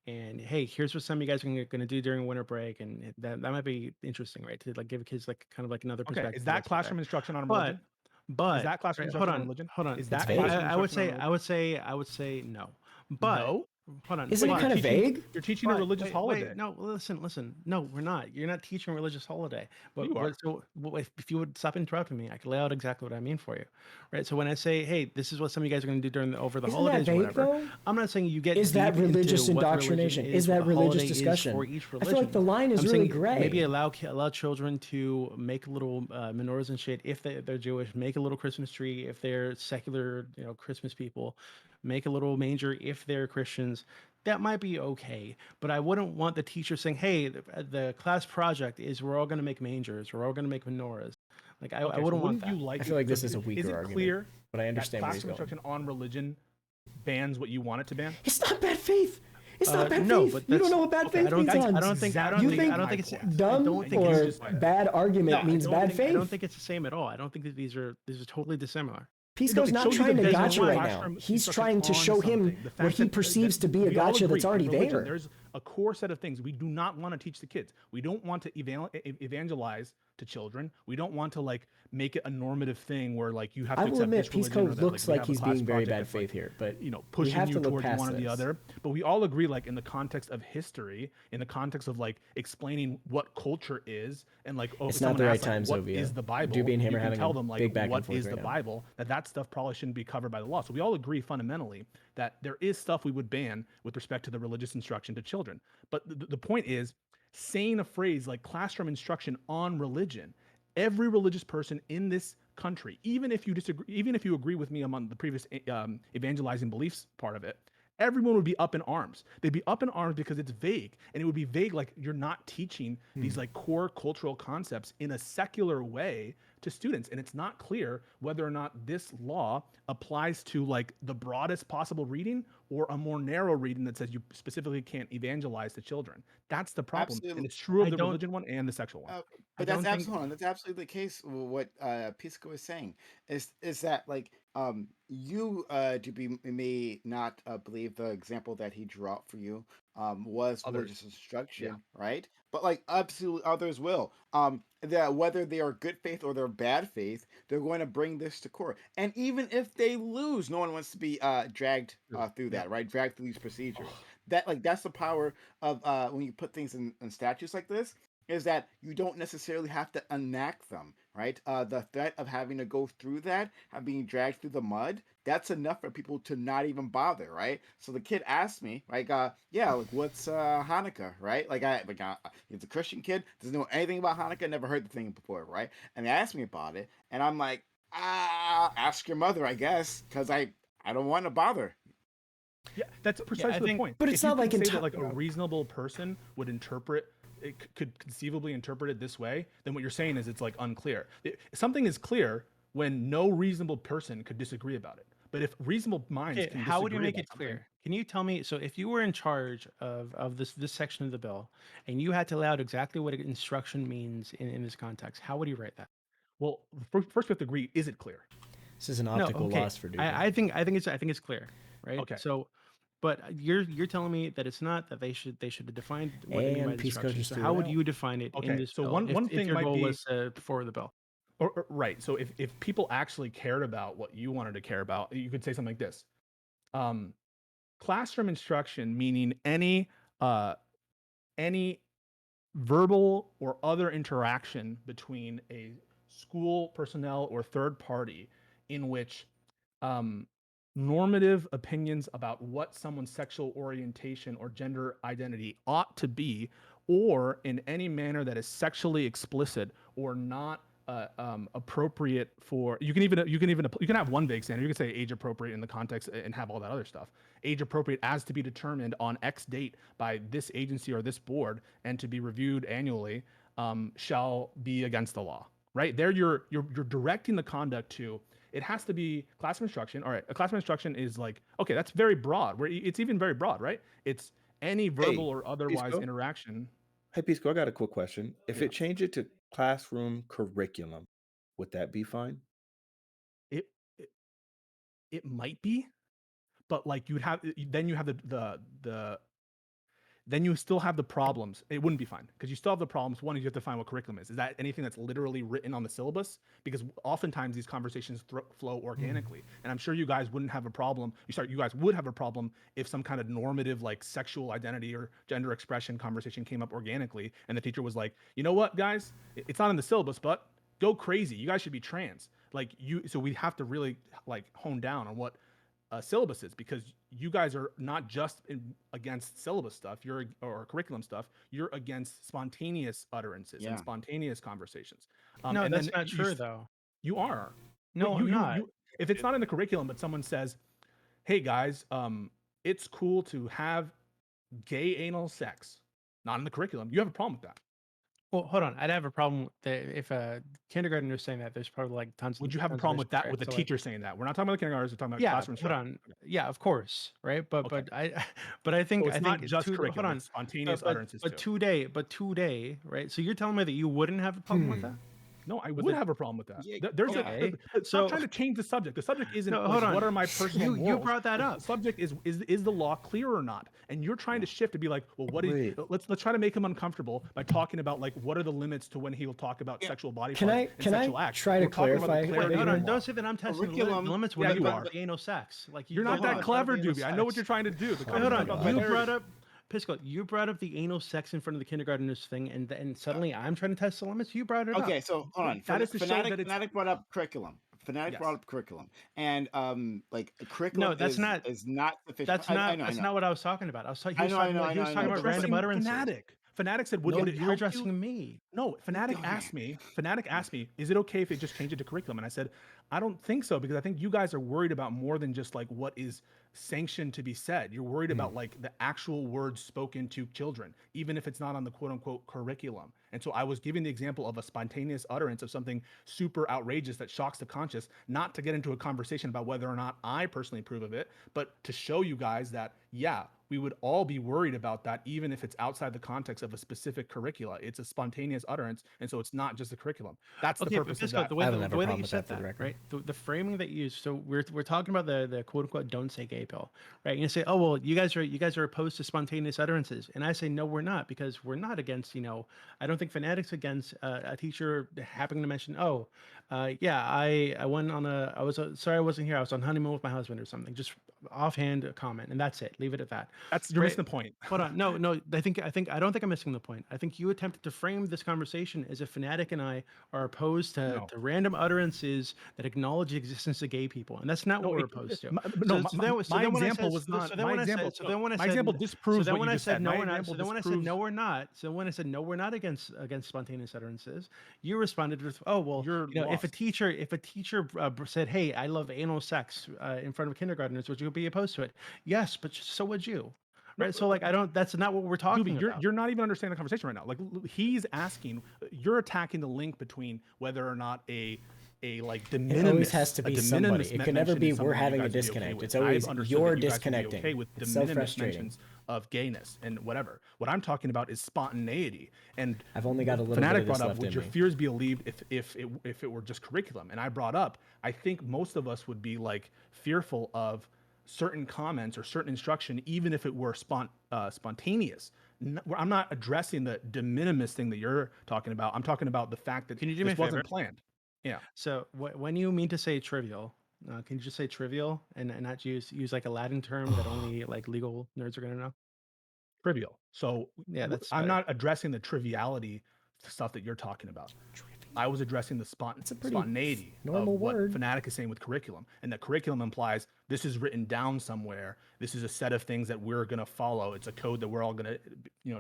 and hey, here's what some of you guys are gonna do during winter break, and that might be interesting, right? To like give kids like kind of like another Okay, perspective. is that that's classroom better. instruction on But religion? but Is that classroom right, instruction on religion? Hold on. Is that vague. classroom I would instruction on say religion? I would say no. But No? hold on. Isn't it but- kind of vague? You're teaching a but religious wait, holiday. Wait, no, listen. No, we're not. You're not teaching a religious holiday. But, You are. So if you would stop interrupting me, I could lay out exactly what I mean for you, right? So when I say, hey, this is what some of you guys are going to do over the Isn't holidays that or vague, whatever, though? I'm not saying you get. Is that deep into religious what religion indoctrination? Is that what the religious holiday is discussion? for each I feel like the religion. line is I'm really saying gray. maybe allow children to make little menorahs and shit if they're Jewish. Make a little Christmas tree if they're secular, Christmas people. Make a little manger if they're Christians. That might be okay, but I wouldn't want the teacher saying, "Hey, the class project is we're all going to make mangers, we're all going to make menorahs." Like I wouldn't want that. You like I feel like this is a Is weaker it argument, clear but I that understand where he's classroom going. instruction on religion bans what you want it to ban? It's not bad faith. It's not bad no, faith. but You don't that's- know what bad faith I don't means. think- Hans. I don't think- I don't You think- think I don't think it's- dumb I don't think or it's just- bad argument means bad faith. I don't think it's the same at all. I don't think that these are totally dissimilar. Pisco's it not shows you trying the to vision gotcha of right now. classroom He's instruction trying to on show him something. The what fact he that- perceives to be a we all gotcha that's agree, already religion, there. There's a core set of things we do not want to teach the kids. We don't want to evangelize to children. We don't want to like make it a normative thing where like you have to I will accept admit, this religion, or Pisco that looks we like have a he's class being very project bad that's, like, faith here, but you know, we pushing have you to look towards past one or the this. other. But we all agree, like in the context of history, in the context of like explaining what culture is, and like, oh, It's not someone the right asks, like, time, what Zovia. is the Bible? Dooby and him you are can having tell a them like big back and what forth is right the now. Bible. That stuff probably shouldn't be covered by the law. So we all agree fundamentally that there is stuff we would ban with respect to the religious instruction to children. But the point is, saying a phrase like classroom instruction on religion, every religious person in this country, even if you disagree, even if you agree with me among the previous evangelizing beliefs part of it, everyone would be up in arms. They'd be up in arms because it's vague, and it would be vague like you're not teaching these like core cultural concepts in a secular way to students, and it's not clear whether or not this law applies to like the broadest possible reading or a more narrow reading that says you specifically can't evangelize to children. That's the problem, and Absolutely. it's true of I the don't. religion one and the sexual one. Uh, I but that's don't think. absolutely, that's absolutely the case. What Pisco is saying is that like you to be may not believe the example that he drew out for you was religious Others, yeah. instruction, right? But like absolutely others will. That whether they are good faith or they're bad faith, they're going to bring this to court. And even if they lose, no one wants to be dragged through Yep. that, right? Dragged through these procedures. That like that's the power of when you put things in statutes like this, is that you don't necessarily have to enact them, right? The threat of having to go through that, of being dragged through the mud, that's enough for people to not even bother, right? So the kid asked me, like, yeah, like, what's Hanukkah, right? He's a Christian kid, doesn't know anything about Hanukkah, never heard the thing before, right? And they asked me about it, and I'm like, ask your mother, I guess, because I don't want to bother. Yeah, that's I precisely the think. point. But If it's you not like can in say that like a reasonable person would interpret it, could conceivably interpret it this way, then what you're saying is it's like unclear. Something is clear when no reasonable person could disagree about it. But if reasonable minds Okay, can how would you disagree make about it something, clear? Can you tell me? So, if you were in charge of this section of the bill, and you had to lay out exactly what instruction means in this context, how would you write that? well, first we have to agree: is it clear? This is an No, optical okay. loss for Dooby. I think it's clear, right? Okay. So, but you're telling me that it's not, that they should have defined what they mean by And Pisco instruction. just So threw how it would out. you define it in Okay, this so bill? one If thing your might goal be, was for the bill. right. So if people actually cared about what you wanted to care about, you could say something like this: classroom instruction, meaning any verbal or other interaction between a school personnel or third party in which normative opinions about what someone's sexual orientation or gender identity ought to be, or in any manner that is sexually explicit or not appropriate for, you can have one vague standard. You can say age appropriate in the context and have all that other stuff. Age appropriate as to be determined on X date by this agency or this board and to be reviewed annually shall be against the law. Right there, you're directing the conduct to. It has to be classroom instruction. All right, a classroom instruction is like, okay, that's very broad. Where it's even very broad, right? It's any verbal or otherwise Pisco? interaction. Hey, Pisco, I got a quick question. If Yeah. it changed it to classroom curriculum, would that be fine? It it might be, but like you have then you still have the problems. It wouldn't be fine because you still have the problems. One is you have to find what curriculum is. Is that anything that's literally written on the syllabus? Because oftentimes these conversations flow organically, and I'm sure you guys wouldn't have a problem. You guys would have a problem if some kind of normative like sexual identity or gender expression conversation came up organically, and the teacher was like, you know what, guys, it's not in the syllabus, but go crazy. You guys should be trans. Like you, so we have to really like hone down on what syllabus is, because you guys are not just against syllabus stuff, or curriculum stuff. You're against spontaneous utterances and Yeah. spontaneous conversations. No, And that's then not true though. you are. No, I'm not. If it's not in the curriculum, but someone says, "Hey guys, it's cool to have gay anal sex," not in the curriculum, you have a problem with that. Well, hold on. I'd have a problem that if a kindergartner is saying that. There's probably like tons. Would you have a tons of problem with issues, that right? with the So, like, teacher saying that? We're not talking about the kindergartners. We're talking about yeah, classroom hold instruction. on. Yeah, of course, right? But Okay. but I think So it's not just hold curriculum; on. it's spontaneous utterances But too. today, right? So you're telling me that you wouldn't have a problem with that? No, I Was would it- have a problem with that. Yeah, There's okay. stop So- trying to change the subject. The subject isn't No, like, hold on. what are my personal You morals. brought that The up. subject is the law clear or not? And you're trying to shift to be like, well, what is? Wait. Let's try to make him uncomfortable by talking about like what are the limits to when he'll talk about sexual body Can parts I- and can I sexual acts. try to We're talking about the clarify? Wait, clarity hold of on. the law. Don't say that I'm testing the Curriculum- limits Yeah, when you you are. are. Anal sex. Like You're not that on. clever, Anal Dooby. I know what sex. you're trying to do. The Wait, hold on. conversation's about You clarity. brought up Pisco. You brought up the anal sex in front of the kindergartners thing, and suddenly I'm trying to test the limits. You brought it up. Okay, so hold on. That is to show Fanatic, that it's- Fanatic brought up curriculum. Fanatic Yes. brought up curriculum, and like curriculum No, that's is not- not sufficient. That's I not. know, I that's know. not what I was talking about. I was talking. He I was know, talking I know, about, I he know, was I talking know. about Addressing random utterances. Fanatic. Fanatic said, would No, it you were help addressing you? me. No, Fanatic Okay. asked me. Fanatic asked me, is it okay if they just change it to curriculum? And I said, I don't think so, because I think you guys are worried about more than just like what is sanctioned to be said. You're worried about like the actual words spoken to children, even if it's not on the quote unquote curriculum. And so I was giving the example of a spontaneous utterance of something super outrageous that shocks the conscious, not to get into a conversation about whether or not I personally approve of it, but to show you guys that, yeah, we would all be worried about that, even if it's outside the context of a specific curricula. It's a spontaneous utterance, and so it's not just the curriculum. That's the Okay, but purpose of Pisco, that. the way, I don't the, have the a way that problem you with said that, for the that, record. right? The framing that you used. So we're talking about the quote unquote don't say gay pill, right? And you say, oh well, you guys are opposed to spontaneous utterances, and I say no, we're not, because we're not against. I don't think Fanatic's against a teacher happening to mention, yeah, I went on I was sorry I wasn't here. I was on honeymoon with my husband or something. Just offhand comment, and that's it. Leave it at that. You're Right. missing the point. Hold on. No. I don't think I'm missing the point. I think you attempted to frame this conversation as if Fanatic and I are opposed to, No. to random utterances that acknowledge the existence of gay people, and that's not what we're opposed to. My when I example said- was not. so then My when I said- example. so then when I my said- example so disproves then what when you I just said said. no, My we're not. example So then when I said disproves- no, we're not. So when I said no, we're not against spontaneous utterances, you responded with, oh well, You're if a lost. teacher said, hey, I love anal sex in front of kindergartners, would you be opposed to it? Yes, but so would you. Right. So like, that's not what we're talking Doobie, about. you're not even understanding the conversation right now. Like he's asking, you're attacking the link between whether or not a like de minimis. It always has to be a de somebody. minimis It can never mention be is something we're you having a guys would be okay disconnect. with. It's always I've understood you're that you guys would be disconnecting. okay with It's de so minimis frustrating. mentions of gayness and whatever. What I'm talking about is spontaneity. And I've only got a little Fanatic bit of this brought up, left would in your me. fears be alleviated if it were just curriculum? And I brought up, I think most of us would be like fearful of certain comments or certain instruction, even if it were spontaneous. I'm not addressing the de minimis thing that you're talking about. I'm talking about the fact that Can you do me this a wasn't favor? planned. Yeah. So when you mean to say trivial, can you just say trivial and not use like a Latin term that only like legal nerds are gonna know? Trivial. So Yeah, that's I'm better. not addressing the triviality stuff that you're talking about. I was addressing the It's a pretty spontaneity normal of what word. Fanatic is saying with curriculum, and that curriculum implies this is written down somewhere. This is a set of things that we're gonna follow. It's a code that we're all gonna,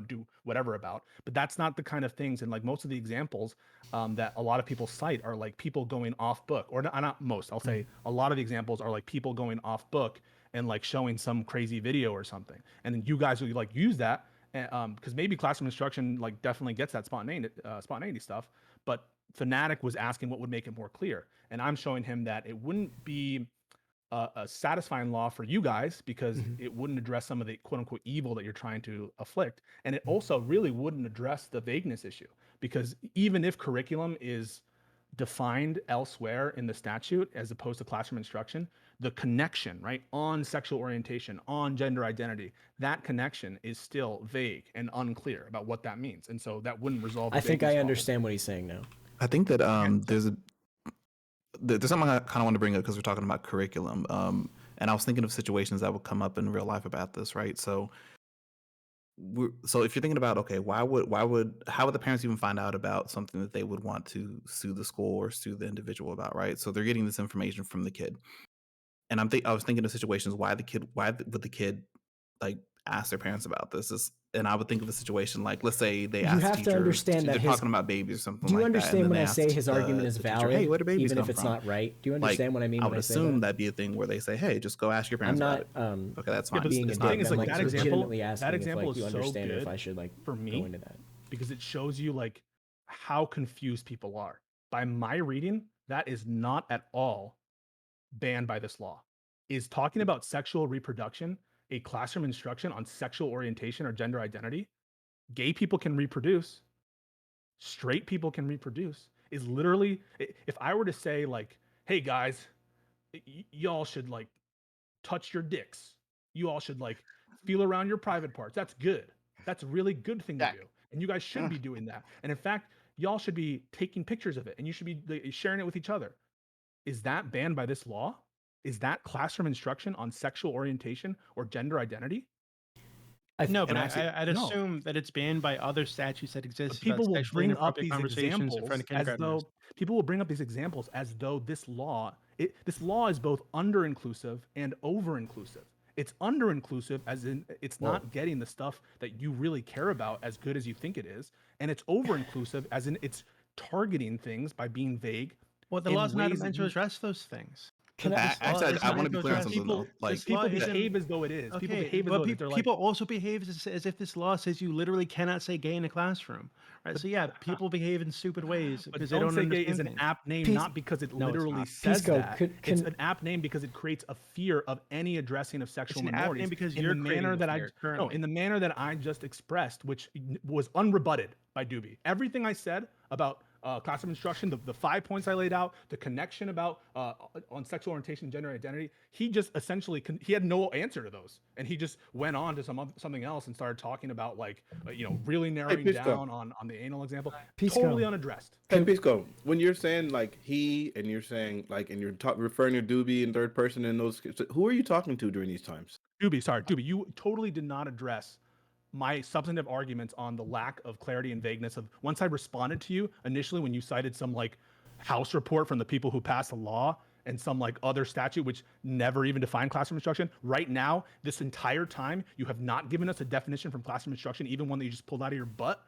do whatever about. But that's not the kind of things. And like most of the examples that a lot of people cite are like people going off book, or not most. I'll say a lot of the examples are like people going off book and like showing some crazy video or something, and then you guys will like use that because maybe classroom instruction like definitely gets that spontaneity stuff, but Fanatic was asking what would make it more clear, and I'm showing him that it wouldn't be a satisfying law for you guys because it wouldn't address some of the quote unquote evil that you're trying to afflict, and it also really wouldn't address the vagueness issue, because even if curriculum is defined elsewhere in the statute as opposed to classroom instruction, the connection, right, on sexual orientation, on gender identity, that connection is still vague and unclear about what that means. And so that wouldn't resolve the I think vagueness I problem. understand what he's saying now. I think that there's something I kind of want to bring up because we're talking about curriculum. And I was thinking of situations that would come up in real life about this, right? So if you're thinking about, okay, how would the parents even find out about something that they would want to sue the school or sue the individual about, right? So they're getting this information from the kid. And I was thinking of situations why would the kid like ask their parents about this? And I would think of a situation like, let's say they You ask have to teachers, understand that they're his- talking about babies or something Do you like that. understand and when then I they say ask his argument is the teacher, valid, hey, where do babies even come if it's from? not right? Do you understand what I mean I when would I say assume that? that'd be a thing where they say, hey, just go ask your I'm parents not about it. Okay, that's fine. but being the a thing dick. is, I'm like, like that example- legitimately asking that if example like is you so understand or if good I should like for me go into that. because it shows you like how confused people are. By my reading, that is not at all banned by this law. Is talking about sexual reproduction a classroom instruction on sexual orientation or gender identity? Gay people can reproduce. Straight people can reproduce. is literally, if I were to say like, hey guys, y'all should like touch your dicks. You all should like feel around your private parts. That's good. That's a really good thing to Jack. do. And you guys should be doing that. And in fact, y'all should be taking pictures of it and you should be sharing it with each other. Is that banned by this law? Is that classroom instruction on sexual orientation or gender identity? No, but And I say, I'd no. assume that it's banned by other statutes that exist. But people about will sexually bring up inappropriate these conversations in front examples of as kindergartners. though people will bring up these examples as though this law is both under inclusive and over inclusive. It's under inclusive as in it's not getting the stuff that you really care about as good as you think it is, and it's over inclusive as in it's targeting things by being vague. Well, the in law's not ways meant that to you- address those things. Can I, actually, I want to be clear on something people, though. Like this law people isn't- behave as though it is. People Okay, behave as but though it is. They're like, people also behave as if this law says you literally cannot say gay in a classroom, right? So yeah, people behave in stupid ways but because they don't don't say gay understand is an things. app name, Peace- not because it No, it's literally not. says Pisco, that. could- It's can- an app name because it creates a fear of any addressing of sexual an app name minorities because in you're the creating manner the that fear no, currently. in the manner that I just expressed, which was unrebutted by Dooby. Everything I said about classroom instruction, the 5 points I laid out, the connection about on sexual orientation and gender identity, he just essentially he had no answer to those, and he just went on to something else and started talking about like really narrowing Pisco. down on the anal example, Pisco. totally unaddressed. Hey, Pisco, when you're saying like he and you're saying like and you're referring to Dooby in third person and those, who are you talking to during these times? Dooby, you totally did not address my substantive arguments on the lack of clarity and vagueness of once I responded to you initially when you cited some like House report from the people who passed the law and some like other statute which never even defined classroom instruction. Right now, this entire time, you have not given us a definition from classroom instruction, even one that you just pulled out of your butt.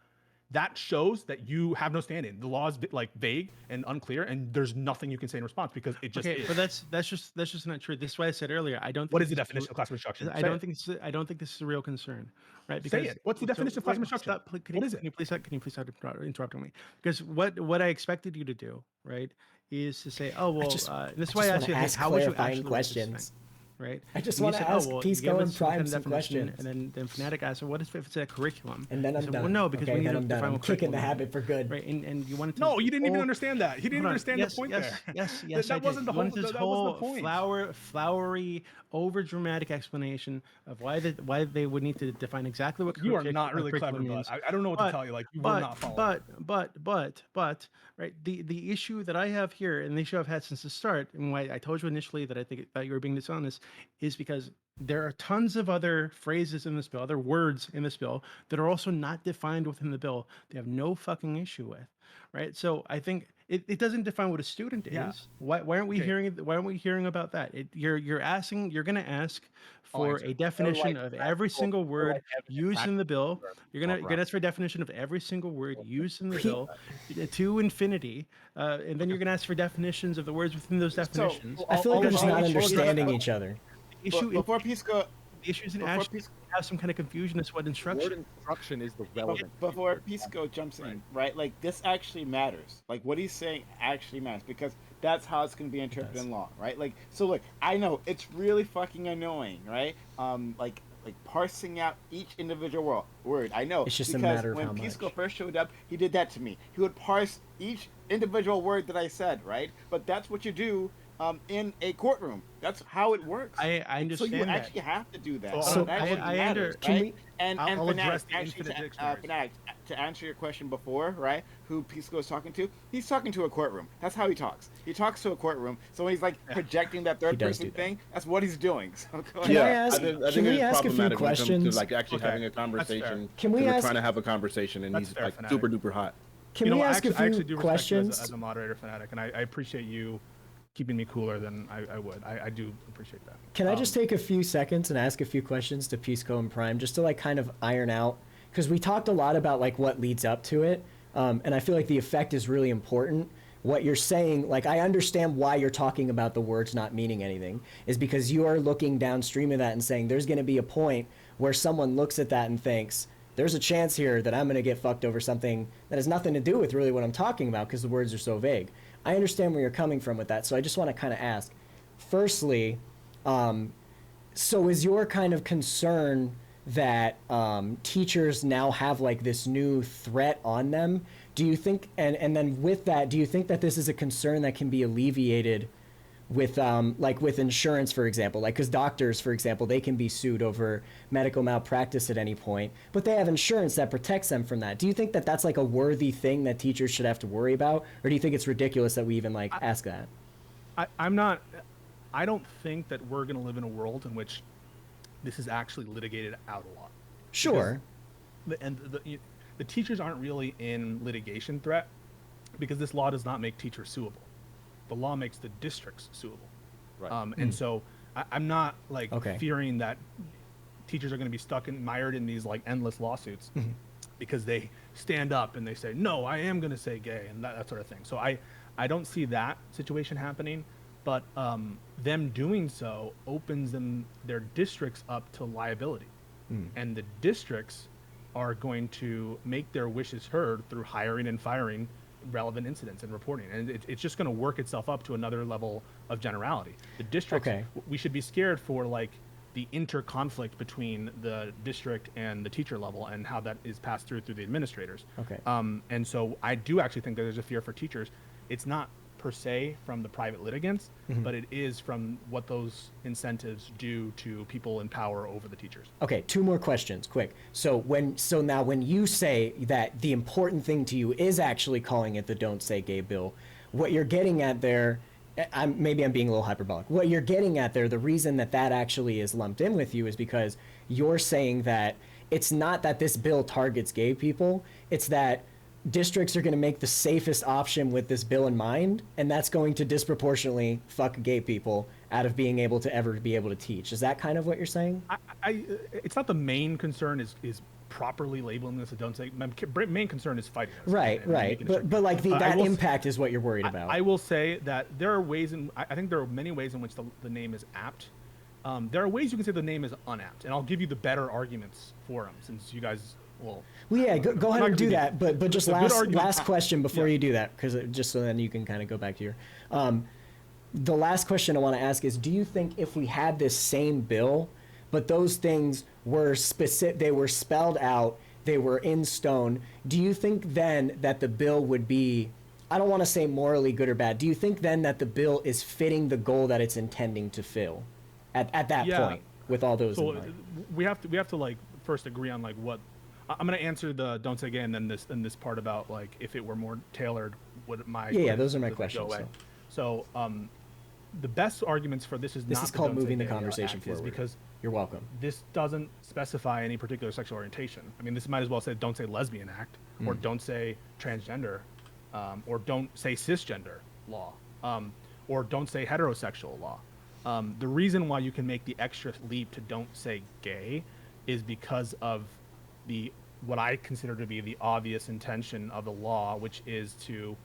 That shows that you have no standing. The law is like vague and unclear, and there's nothing you can say in response because it just Okay, is. but that's just not true. This is why I said earlier. I don't. Think What is the this definition of classroom instruction? I Say don't it. think I don't think this is a real concern, right? Say it. What's the definition of classroom instruction? Stop, can What is it? Can you please stop interrupting me? Because what I expected you to do, right, is to say, oh well, just- this is I why I just asked you, wanna hey, ask how would you clarifying actually questions. Write this thing, right? I just And you wanna said, ask you Pisco gave and us some kind Prime of some definition, questions. and then Fanatiq asked, what if it's a curriculum? And then I I'm said, done. well, no, because okay, we need then to I'm done. define I'm what kicking the curriculum habit is. for good. Right, and you wanted to No, you didn't even oh, understand that. He didn't Hold on. understand Yes, the point yes, there. Yes, that I did. wasn't the You whole. wanted this That whole wasn't the point. flowery, over dramatic explanation of why they would need to define exactly what You are not really clever, curriculum but means. I don't know what to tell you. Like you will not follow. But right, the issue that I have here, and the issue I've had since the start, and why I told you initially that I think that you were being dishonest, is because there are tons of other phrases in this bill, other words in this bill that are also not defined within the bill. They have no fucking issue with, right? So I think it doesn't define what a student is. Yeah. Why aren't we Okay. hearing? Why aren't we hearing about that? You're going to ask for answer. a definition of every single word used in the bill. You're All gonna ask for a definition of every single word used in the bill to infinity, and then you're gonna ask for definitions of the words within those definitions. I feel like we're Because just not the issue is- understanding each other. The issue is Before Pisco, the issue is in before actually have some kind of confusion as to what Word instruction. instruction is the relevant. before word. Pisco jumps in, right? Like this actually matters. Like what he's saying actually matters because that's how it's going to be interpreted in law, right? Like so. Look, I know it's really fucking annoying, right? Like parsing out each individual word. I know It's just a because matter of when how Pisco much. first showed up, he did that to me. He would parse each individual word that I said, right? But that's what you do in a courtroom. That's how it works. I So understand you that. actually have to do that. So It actually I matters, can right? we- And I'll Fanatiq, address the actually, infinite to, dictionaries. Fanatiq, to answer your question before, right? Who Pisco is talking to? He's talking to a courtroom. That's how he talks. He talks to a courtroom. So when he's like projecting that third does do person that. thing, that's what he's doing. So go Can ahead. I ask- think can we it's ask a few problematic when it comes questions? to like actually Okay, having a that's fair. conversation. Can we 'cause we're ask- trying to have a conversation and That's he's fair, like Fanatiq. super duper hot. Can You we know, ask I a actually few do respect you questions? as a moderator, Fanatic, and I appreciate you keeping me cooler than I would. I do appreciate that. Can I just take a few seconds and ask a few questions to Pisco and Prime just to like kind of iron out, because we talked a lot about like what leads up to it, and I feel like the effect is really important. What you're saying, like I understand why you're talking about the words not meaning anything, is because you are looking downstream of that and saying there's going to be a point where someone looks at that and thinks there's a chance here that I'm going to get fucked over something that has nothing to do with really what I'm talking about because the words are so vague. I understand where you're coming from with that, so I just want to kind of ask. Firstly, so is your kind of concern that teachers now have like this new threat on them Do you think, and then with that, do you think that this is a concern that can be alleviated with like with insurance, for example, like because doctors, for example, they can be sued over medical malpractice at any point, but they have insurance that protects them from that. Do you think that that's like a worthy thing that teachers should have to worry about, or do you think it's ridiculous that we even like ask that? I don't think that we're going to live in a world in which this is actually litigated out a lot. Sure. The teachers aren't really in litigation threat because this law does not make teachers suable. The law makes the districts suable. Right. And so I'm not like fearing that teachers are going to be mired in these like endless lawsuits because they stand up and they say, no, I am going to say gay and that sort of thing. So I don't see that situation happening, but them doing so opens their districts up to liability. And the districts are going to make their wishes heard through hiring and firing relevant incidents and reporting, and it's just going to work itself up to another level of generality. The district, we should be scared for like the inter-conflict between the district and the teacher level and how that is passed through the administrators. And so I do actually think that there's a fear for teachers. It's not per se from the private litigants, but it is from what those incentives do to people in power over the teachers. Okay, 2 more questions, quick. So now when you say that the important thing to you is actually calling it the Don't Say Gay bill, what you're getting at there, maybe I'm being a little hyperbolic. What you're getting at there, the reason that actually is lumped in with you is because you're saying that it's not that this bill targets gay people, it's that districts are going to make the safest option with this bill in mind, and that's going to disproportionately fuck gay people out of being able to ever be able to teach. Is that kind of what you're saying? It's not the main concern is properly labeling this a don't say. My main concern is fighting this. Right. But like that impact is what you're worried about. I will say that there are ways I think there are many ways in which the name is apt. There are ways you can say the name is unapt, and I'll give you the better arguments for them since you guys. Well, yeah, go ahead and do that. But just last question before you do that, because just so then you can kind of go back to your. The last question I want to ask is: do you think if we had this same bill, but those things were specific, they were spelled out, they were in stone, do you think then that the bill would be? I don't want to say morally good or bad. Do you think then that the bill is fitting the goal that it's intending to fill, at that point with all those? So we have to like first agree on like what. I'm going to answer the don't say gay and then this part about like if it were more tailored, would my those are my questions. So the best arguments for this is called moving the conversation forward. Because you're welcome. This doesn't specify any particular sexual orientation. I mean, this might as well say don't say lesbian act or don't say transgender or don't say cisgender law or don't say heterosexual law. The reason why you can make the extra leap to don't say gay is because of what I consider to be the obvious intention of the law, which is to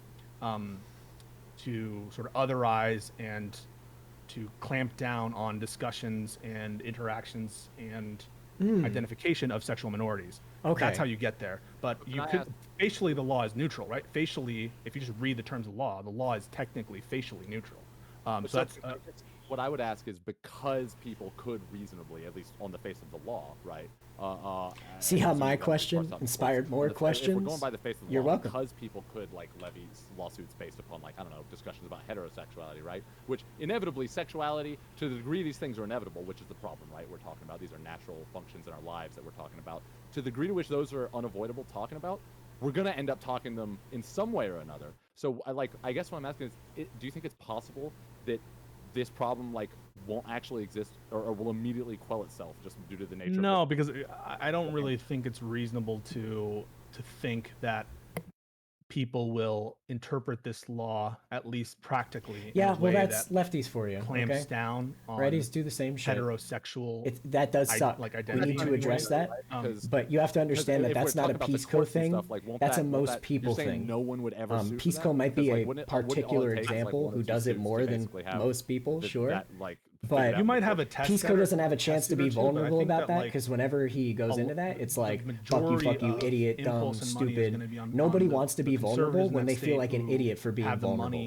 sort of otherize and to clamp down on discussions and interactions and identification of sexual minorities. That's how you get there. But facially, the law is neutral, right? Facially, if you just read the terms of the law is technically facially neutral. So that's what I would ask is because people could reasonably, at least on the face of the law, right? See how my question inspired more questions? If we're going by the face of the You're law, welcome. because people could like levy lawsuits based upon like, I don't know, discussions about heterosexuality, right? Which inevitably sexuality, to the degree these things are inevitable, which is the problem, right? We're talking about these are natural functions in our lives that we're talking about. To the degree to which those are unavoidable talking about, we're going to end up talking them in some way or another. So I guess what I'm asking is, do you think it's possible that this problem like won't actually exist or will immediately quell itself just due to the nature No, of because I don't really think it's reasonable to think that people will interpret this law, at least practically. Yeah, in a way that's that lefties for you. Clamps down on righties do the same shit. Heterosexual. That does suck. Like we need to address that. But you have to understand that that's not a Peace Co thing. Stuff, like, that's a most people thing. No one would ever sue Peace Co might be a particular example who does it more than most people, sure. But you might have a test. Peace Co doesn't have a chance to be vulnerable about that because whenever he goes into that, it's like fuck you, idiot, dumb, stupid. Nobody wants to be vulnerable when they feel like an idiot for being vulnerable.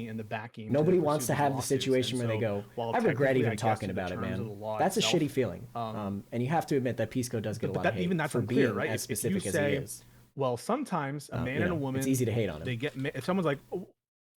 Nobody wants to have the situation where they go, I regret even talking about it, man. That's a shitty feeling. And you have to admit that Peace Co does get a lot of hate for being as specific as he is. Well, sometimes a man You and a know, woman, it's easy to hate on they him. get if someone's like, "Oh,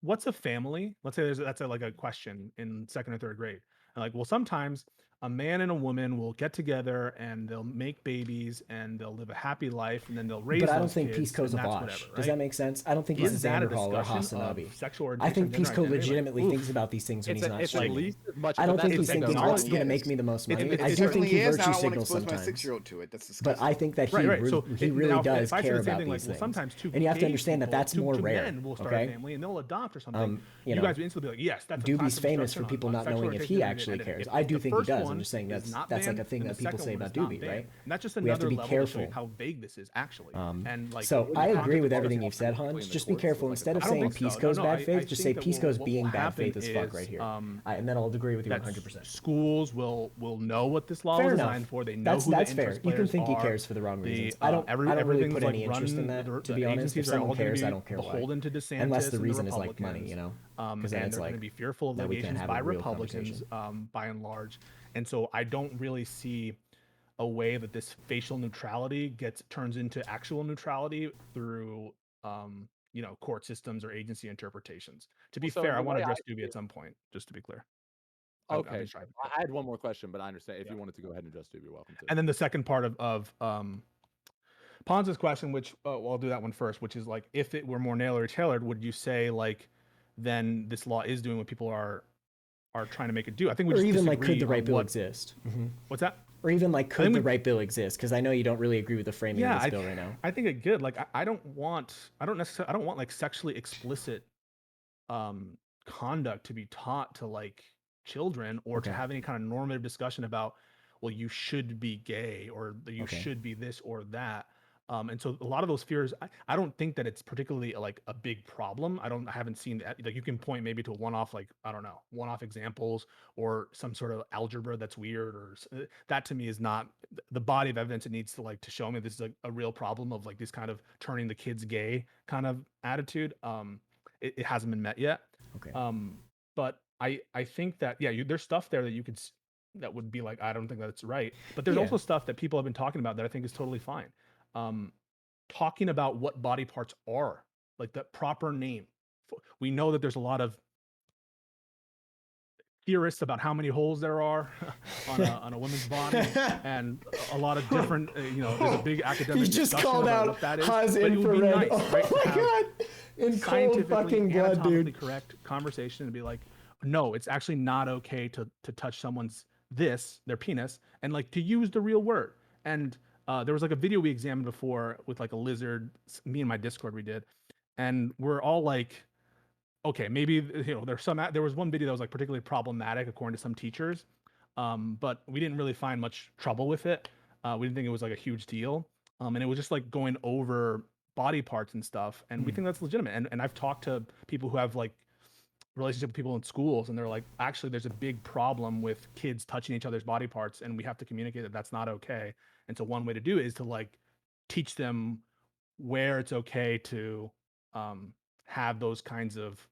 what's a family?" Let's say that's like a question in second or third grade. And like, well, sometimes a man and a woman will get together and they'll make babies and they'll live a happy life and then they'll raise But I don't those think kids Pisco's and a that's Bosch. whatever, Does that right? make sense? I don't think he's Is a that a Xanderhal or discussion of Hasanabi. sexual I orientation, think gender Pisco identity? Like, legitimately oof. thinks about these things when he's not It's at streaming. least as much. I don't but think that's he's the thinking thing, though. what's Definitely going to is. make me the most It, money. it, I it do think certainly he is. And I virtue don't want to signals expose my sometimes. 6-year-old to it. That's But disgusting. I think that he Right. So he really now, does if I say care the same about thing, like, these well, things. sometimes two And you have to gay understand that people, that's two more rare. men will start a Okay? family and they'll adopt or something. You You know, guys would instantly be like, yes, that's a Dooby's classic famous for discussion people on not sexual knowing if orientation he and actually identity. cares. If I do the think he first does. I'm one just saying is not that's like a banned, thing then that the people second say one about is not Dooby, banned. right? And that's just We have to another be level to show you careful. how vague this is actually. And like, So in I the agree context with of everything ours, you've said, between Hans. the Just be courts, careful. like, Instead of I don't saying think so. Pisco's No, bad faith, I just say think that Pisco's what being will bad faith happen as fuck right is, here. And then I'll agree with you that 100%. schools will know what this law Fair was enough. designed for. They know That's who the fair. interest You can players think he are. cares for the wrong reasons. The, I don't really everything's put like any interest in run. that, to The be honest. If agencies are someone all going cares, to I be don't care why. beholden to DeSantis Unless the and the reason is like Republicans. money, you know? And Because they're then it's going to like, be fearful of now we can't litigations have by a real Republicans, by and large. And so I don't really see a way that this facial neutrality turns into actual neutrality through court systems or agency interpretations. To be So fair, in I the want to way I address see Dooby it, at some point, just to be clear. I'm okay, just sure. trying. I had one more question, but I understand if Yeah. you wanted to go ahead and address Dooby, you're welcome to. And then the second part of Ponz's question, which well, I'll do that one first, which is like, if it were more narrowly tailored, would you say like, then this law is doing what people are trying to make it do? I think we or just even like, disagree could the right on bill what. exist? What's that? Or even like, could think the we- right bill exist? Because I know you don't really agree with the framing of this bill right now. I think it could. Like, I don't want like sexually explicit conduct to be taught to like children, or to Okay. have any kind of normative discussion about, well, you should be gay, or you Okay. should be this or that. And so a lot of those fears, I don't think that it's particularly like a big problem. I haven't seen that. Like, you can point maybe to one-off, like, I don't know, one-off examples or some sort of algebra that's weird, or that to me is not the body of evidence it needs to like to show me this is a real problem of like this kind of turning the kids gay kind of attitude. It hasn't been met yet. Okay. But I think that, yeah, there's stuff there that you could that would be like, I don't think that's right. But there's Yeah. also stuff that people have been talking about that I think is totally fine. Talking about what body parts are, like the proper name. We know that there's a lot of theorists about how many holes there are on a woman's body, and a lot of different, there's a big academic You just discussion called about out what that is. Haas But it would be infrared. nice, right, Oh to my have god! In cold scientifically, fucking blood, anatomically dude. correct conversation and be like, no, it's actually not okay to touch someone's their penis, and like to use the real word. And there was like a video we examined before with like a lizard. Me and my Discord we did, and we're all like, okay, maybe there was one video that was like particularly problematic according to some teachers, but we didn't really find much trouble with it. We didn't think it was like a huge deal, and it was just like going over body parts and stuff, and we think that's legitimate. And I've talked to people who have like relationship with people in schools, and they're like, actually there's a big problem with kids touching each other's body parts, and we have to communicate that that's not okay. And so one way to do it is to like teach them where it's okay to have those kinds of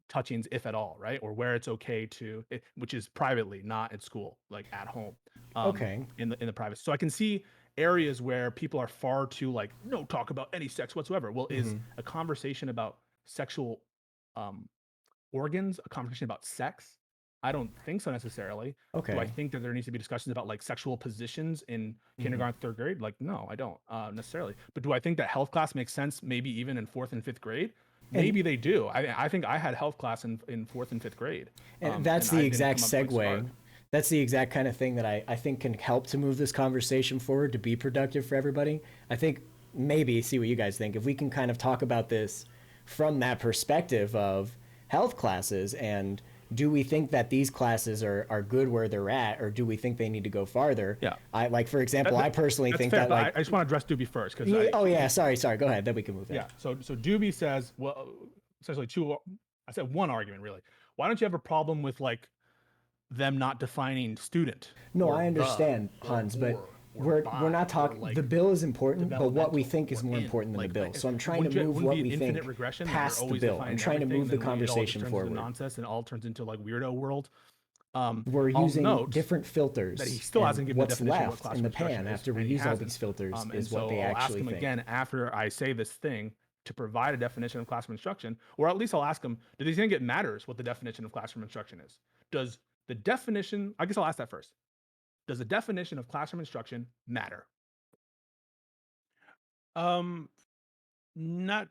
touchings, if at all, right? Or where it's okay to, which is privately, not at school, like at home. Okay. In the private. So I can see areas where people are far too like, no talk about any sex whatsoever. Well, is a conversation about sexual organs a conversation about sex? I don't think so necessarily. Okay. Do I think that there needs to be discussions about like sexual positions in kindergarten, third grade? Like, no, I don't necessarily. But do I think that health class makes sense maybe even in fourth and fifth grade? Maybe they do. I think I had health class in fourth and fifth grade. And that's and the I didn't exact come up, like, segue. smart. That's the exact kind of thing that I think can help to move this conversation forward to be productive for everybody. I think maybe, see what you guys think, if we can kind of talk about this from that perspective of health classes, and do we think that these classes are good where they're at, or do we think they need to go farther? Yeah. I like, for example, I personally think fair, that but like, I just want to address Dooby first because sorry, go ahead, then we can move yeah. So Dooby says, well, essentially I said one argument really. Why don't you have a problem with like them not defining student? No, or I understand, the, Hans, or but or we're not bi, talking. or, like, The bill is important, but what we developmental think is or more in. important than Like, the bill. So I'm trying to wouldn't move it what be we infinite think regression that they're past the always bill. I'm defining trying to everything, move the then it all just conversation turns into forward. nonsense and all turns into like weirdo world. We're I'll using note different filters. that he still and hasn't given the what's definition of what left classroom in the instruction pan is, after we and he use all hasn't. these filters And is so what they I'll ask actually him think. again after I say this thing to provide a definition of classroom instruction, or at least I'll ask him, do you think it matters what the definition of classroom instruction is? Does the definition, I guess I'll ask that first. Does the definition of classroom instruction matter? Not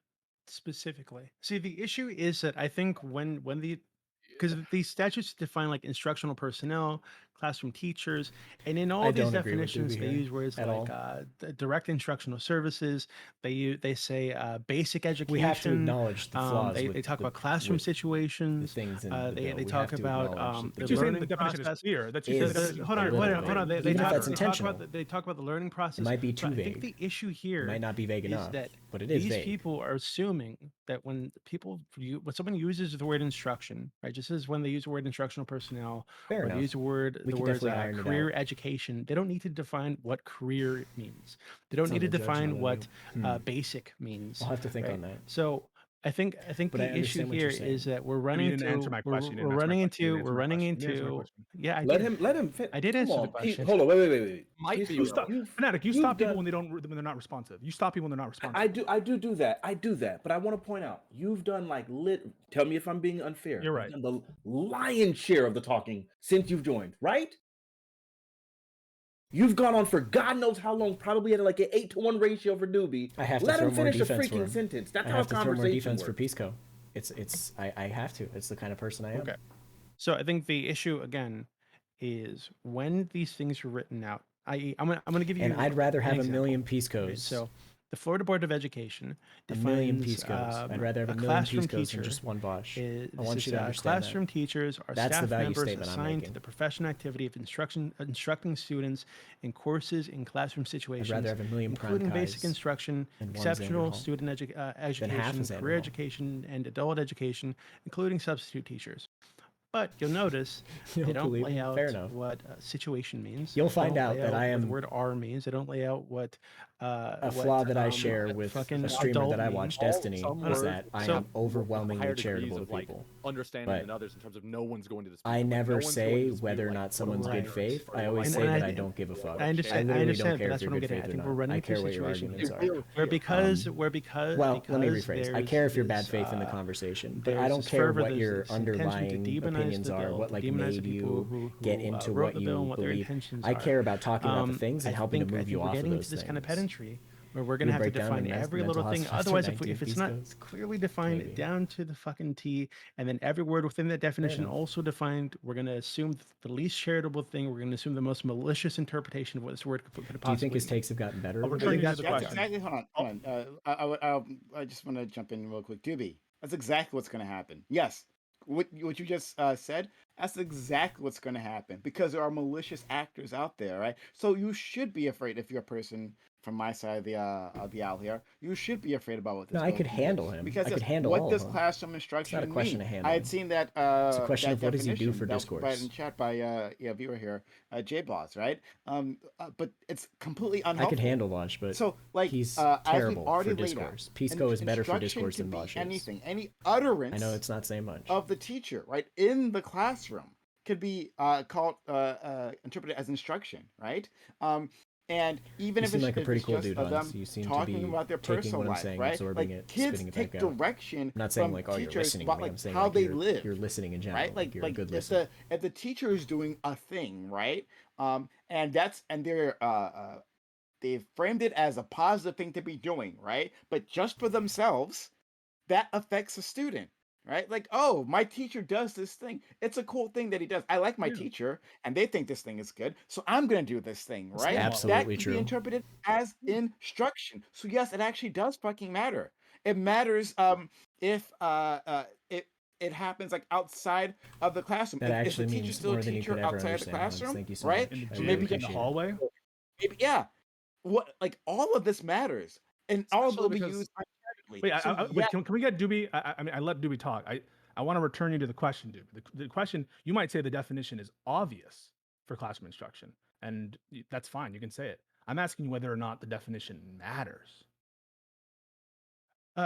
specifically. See, the issue is that I think when the because these statutes define like instructional personnel, classroom teachers, and in all I these don't agree with definitions, Dooby they here use words at like all. direct instructional services. They say basic education. We have to acknowledge the flaws They with talk the- about classroom with the situations. things in the They bill. We talk have to about acknowledge that the But you're saying learning the definition process. is clear. That's is Hold a on, little hold on. vague. They Even if talk, that's they talk intentional. about they talk about the learning It process. might be but too I think vague. the issue It here might not be vague is enough, that but it is these vague. people are assuming that when someone uses the word instruction, right? Just as when they use the word instructional personnel, Fair or enough. they use the We can words definitely iron it career out. education, they don't need to define what career means. They don't need Sounds to like judgment define on what you. basic means. I'll have to think right? on that. So I think But I the issue understand what here you're is saying. that we're You running didn't answer into my question. You we're didn't answer my running question. You into didn't we're answer my running question. You didn't answer my into question. yeah, I Let did. him fit. I did Come answer the on, question. Hold on, wait. Might Please be You hold on. stop, Fanatic. You stop people done- when they're not responsive. You stop people when they're not responsive. I do that. I do that. But I want to point out, you've done like tell me if I'm being unfair. You're right. You've done the lion's share of the talking since you've joined, right? You've gone on for God knows how long, probably at like an 8-to-1 ratio for Dooby. I have to Let throw him more finish a defense for freaking him. sentence. That's I how a have to throw more conversation defense for works. Pisco. I have to. It's the kind of person I am. Okay. So I think the issue again is when these things are written out. I'm gonna give you. And I'd rather an have a example, million right? Piscos. So the Florida Board of Education A defines million Piscos. I'd rather have a million classroom Piscos teacher than just one Bosch. is, I want this you is, to understand classroom that. teachers are That's the staff value members statement I'm assigned to making. the profession activity of instructing students in courses in classroom I'd situations, rather have a million including basic PrimeCayes instruction, and one exceptional Xander Hall student than half education, a Xander career Hall. education, and adult education, including substitute teachers. But you'll notice You they don't don't believe lay me? out Fair enough. what situation means. You'll They find don't out lay that I what the am word "r" means. They don't lay out what a flaw that I share with fucking a streamer adult that I means. watch, Destiny, Some is words that I so- am overwhelmingly higher degrees charitable to of, like, people. understanding But than others in terms of no one's going to dispute. I Like, no never one's going to say dispute, whether or like, not what someone's a good writer faith. or I what always a say that writer I is. don't give a fuck. I understand. literally I don't understand, care but if that's you're what I'm good getting at. I faith or think we're not. running I into care what your situations arguments are. where because Well, let me because rephrase. I care if you're bad faith in the conversation, but I there's don't this care fervor, what there's your this intention to underlying demonize opinions the are, bill, what to like demonize the made people you who get into wrote what the bill and you what their believe. intentions I are. care about talking about the things and helping to I move think you we're off of getting those into this kind of things. pedantry where we're You gonna have to break down the define every little mental thing. hospital Otherwise, for if 19 it's not Piscos? clearly defined Maybe. down to the fucking T, and then every word within that definition enough. also defined, we're gonna assume the least charitable thing. We're gonna assume the most malicious interpretation of what this word could possibly Do you think his mean. takes have gotten better? I'll over return the you years? to the That's question. exactly. Hold on. I just want to jump in real quick. Doobie, that's exactly what's going to happen. Yes, what you just said. That's exactly what's going to happen because there are malicious actors out there, right? So you should be afraid if you're a person from my side of the aisle here. You should be afraid about what this. No, I bill could can do. handle him. Because I could yes, handle what all does of them. classroom It's instruction not a question mean? of I handling. had seen that. It's a question that of what does he do definition for that was provided discourse. in chat by viewer here, J-Boss, right? But it's completely I unhelpful. could handle Bosch, but So, like, he's as we've terrible already for laid out, discourse. Pisco is better for instruction discourse can than be Bosch is. anything, any utterance I know it's not saying much. of the teacher, right, in the classroom could be called interpreted as instruction, right? And even You if seem it's, like a if pretty it's cool just dude, them Hans. You seem to talking be about their taking personal what I'm life, saying, right? absorbing Like it, kids spitting it take back out. direction I'm not saying from like, oh, you're teachers listening about to me. like I'm saying how like they you're, live, you're listening in general. right? Like you're a good If listener. the teacher is doing a thing, right? And they've framed it as a positive thing to be doing, right? But just for themselves, that affects a student, right? Like, oh, my teacher does this thing. It's a cool thing that he does. I like my Yeah. teacher, and they think this thing is good, so I'm going to do this thing, It's right? absolutely That could true. be interpreted as instruction. So yes, it actually does fucking matter. It matters if it happens like outside of the classroom. That Is actually the teacher means still a more than you teacher could ever outside of the understand, Hans. classroom, Thank you so right? much. In the I So really gym, maybe in the appreciate it. hallway. maybe yeah. What like all of this matters, and all of it will Especially be because- used uncharitably. Wait, So wait, can we get Doobie? I mean, I let Doobie talk. I want to return you to the question, Doobie. The question, you might say the definition is obvious for classroom instruction, and that's fine. You can say it. I'm asking you whether or not the definition matters.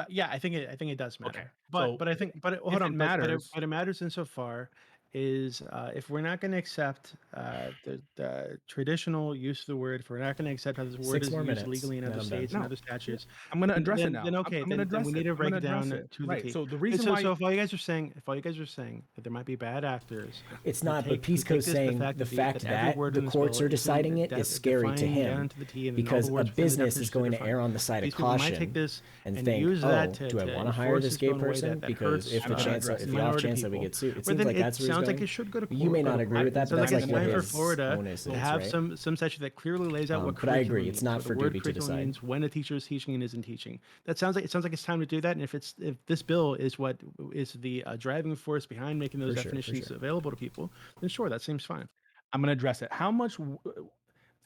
Yeah, I think it does matter. Okay, But so I think but if hold it on, matters- but it matters insofar is if we're not going to accept the traditional use of the word, if we're not going to accept how this word 6 is more used minutes, legally in and other then I'm done. states and No. other statutes, I'm going to address it now. then okay, I'm going to then address we it. need to I'm break going it to down address it. to the Right. T. So the reason why, So if all you guys are saying that there might be bad actors, It's who not, but take- who take Pisco's this- saying fact the that fact that every that word the in this courts bill are is deciding it is scary to defined down him to the T, and then all because the a words within the business is definitions are going to defined. err on the side of These people might caution take this and and think, use that to do I to want to hire enforce this this gay bill in a way person? that Because hurts if the off minority chance that we people. get sued, it But seems then like it that's where he's sounds going. like it should go to court. You may go not to agree court. with that, It but sounds that's like like it's what time for his Florida onus to is, have right? some statute that clearly lays out what But I agree, curriculum it's means, not what for the word Dooby to curriculum decide. means, when a teacher is teaching and isn't teaching. It sounds like it's time to do that. And if this bill is what is the driving force behind making those For sure, for definitions sure. available to people, then sure, that seems fine. I'm going to address it.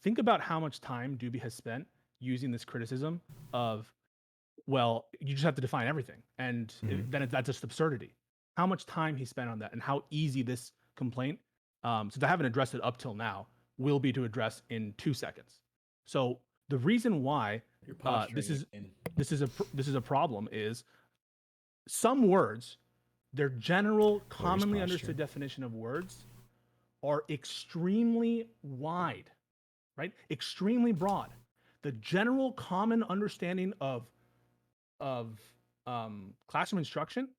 Think about how much time Dooby has spent using this criticism of, well, you just have to define everything. And that's just absurdity. How much time he spent on that and how easy this complaint, since I haven't addressed it up till now, will be to address in 2 seconds. So the reason why this is a problem is some words, their general commonly understood definition of words are extremely wide, right? Extremely broad. The general common understanding of classroom instruction,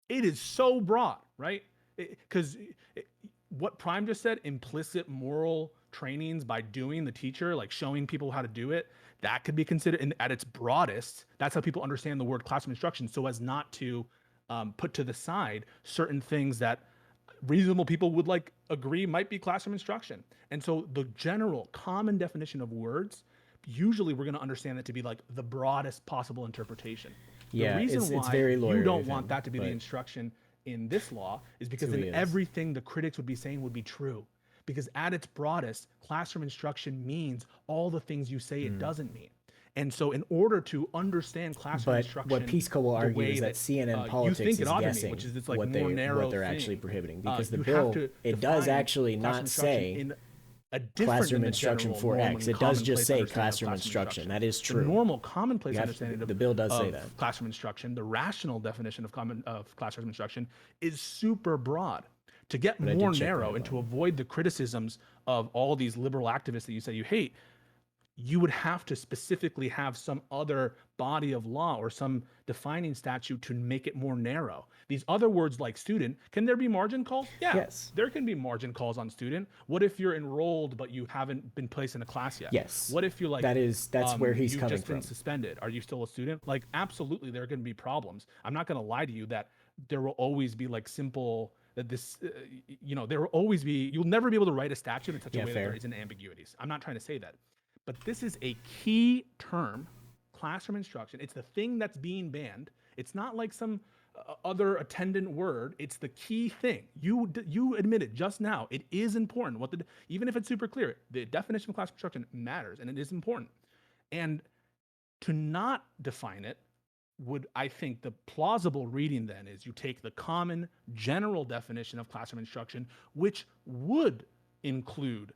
it is so broad, right? Because what Prime just said, implicit moral trainings by doing the teacher, like showing people how to do it, that could be considered at its broadest. That's how people understand the word classroom instruction, so as not to put to the side certain things that reasonable people would like agree might be classroom instruction. And so the general common definition of words, usually we're going to understand that to be like the broadest possible interpretation. Yeah, the reason it's why very you lawyery don't of want him, that to be the but instruction in this law is because who he then is. everything the critics would be saying would be true. Because at its broadest, classroom instruction means all the things you say it doesn't mean. And so in order to understand classroom But instruction, what Pisco will the argue way is that CNN you politics think it is ought to mean, guessing which is this like what more narrow they're actually thing, prohibiting, because the you have bill, to it does define actually classroom not instruction say in a different classroom than the instruction general for norm X. and It does just commonplace say understanding of classroom instruction. That is The true. normal commonplace You have- understanding the bill does say of that. classroom instruction, the rational definition of classroom instruction is super broad. To get But I more did check the narrow and to headline. avoid the criticisms of all these liberal activists that you say you hate, you would have to specifically have some other body of law or some defining statute to make it more narrow. These other words like student, can there be margin calls? Yeah, Yes. there can be margin calls on student. What if you're enrolled but you haven't been placed in a class yet? Yes. What if you're like, That's where he's you've coming just been from. suspended? Are you still a student? Like, absolutely, there are going to be problems. I'm not going to lie to you that there will always be like simple that this, there will always be. You'll never be able to write a statute in such a way that there isn't ambiguities. I'm not trying to say that. But this is a key term, classroom instruction. It's the thing that's being banned. It's not like some other attendant word. It's the key thing. You admitted just now. It is important. Even if it's super clear, the definition of classroom instruction matters, and it is important. And to not define it would, I think, the plausible reading then is you take the common general definition of classroom instruction, which would include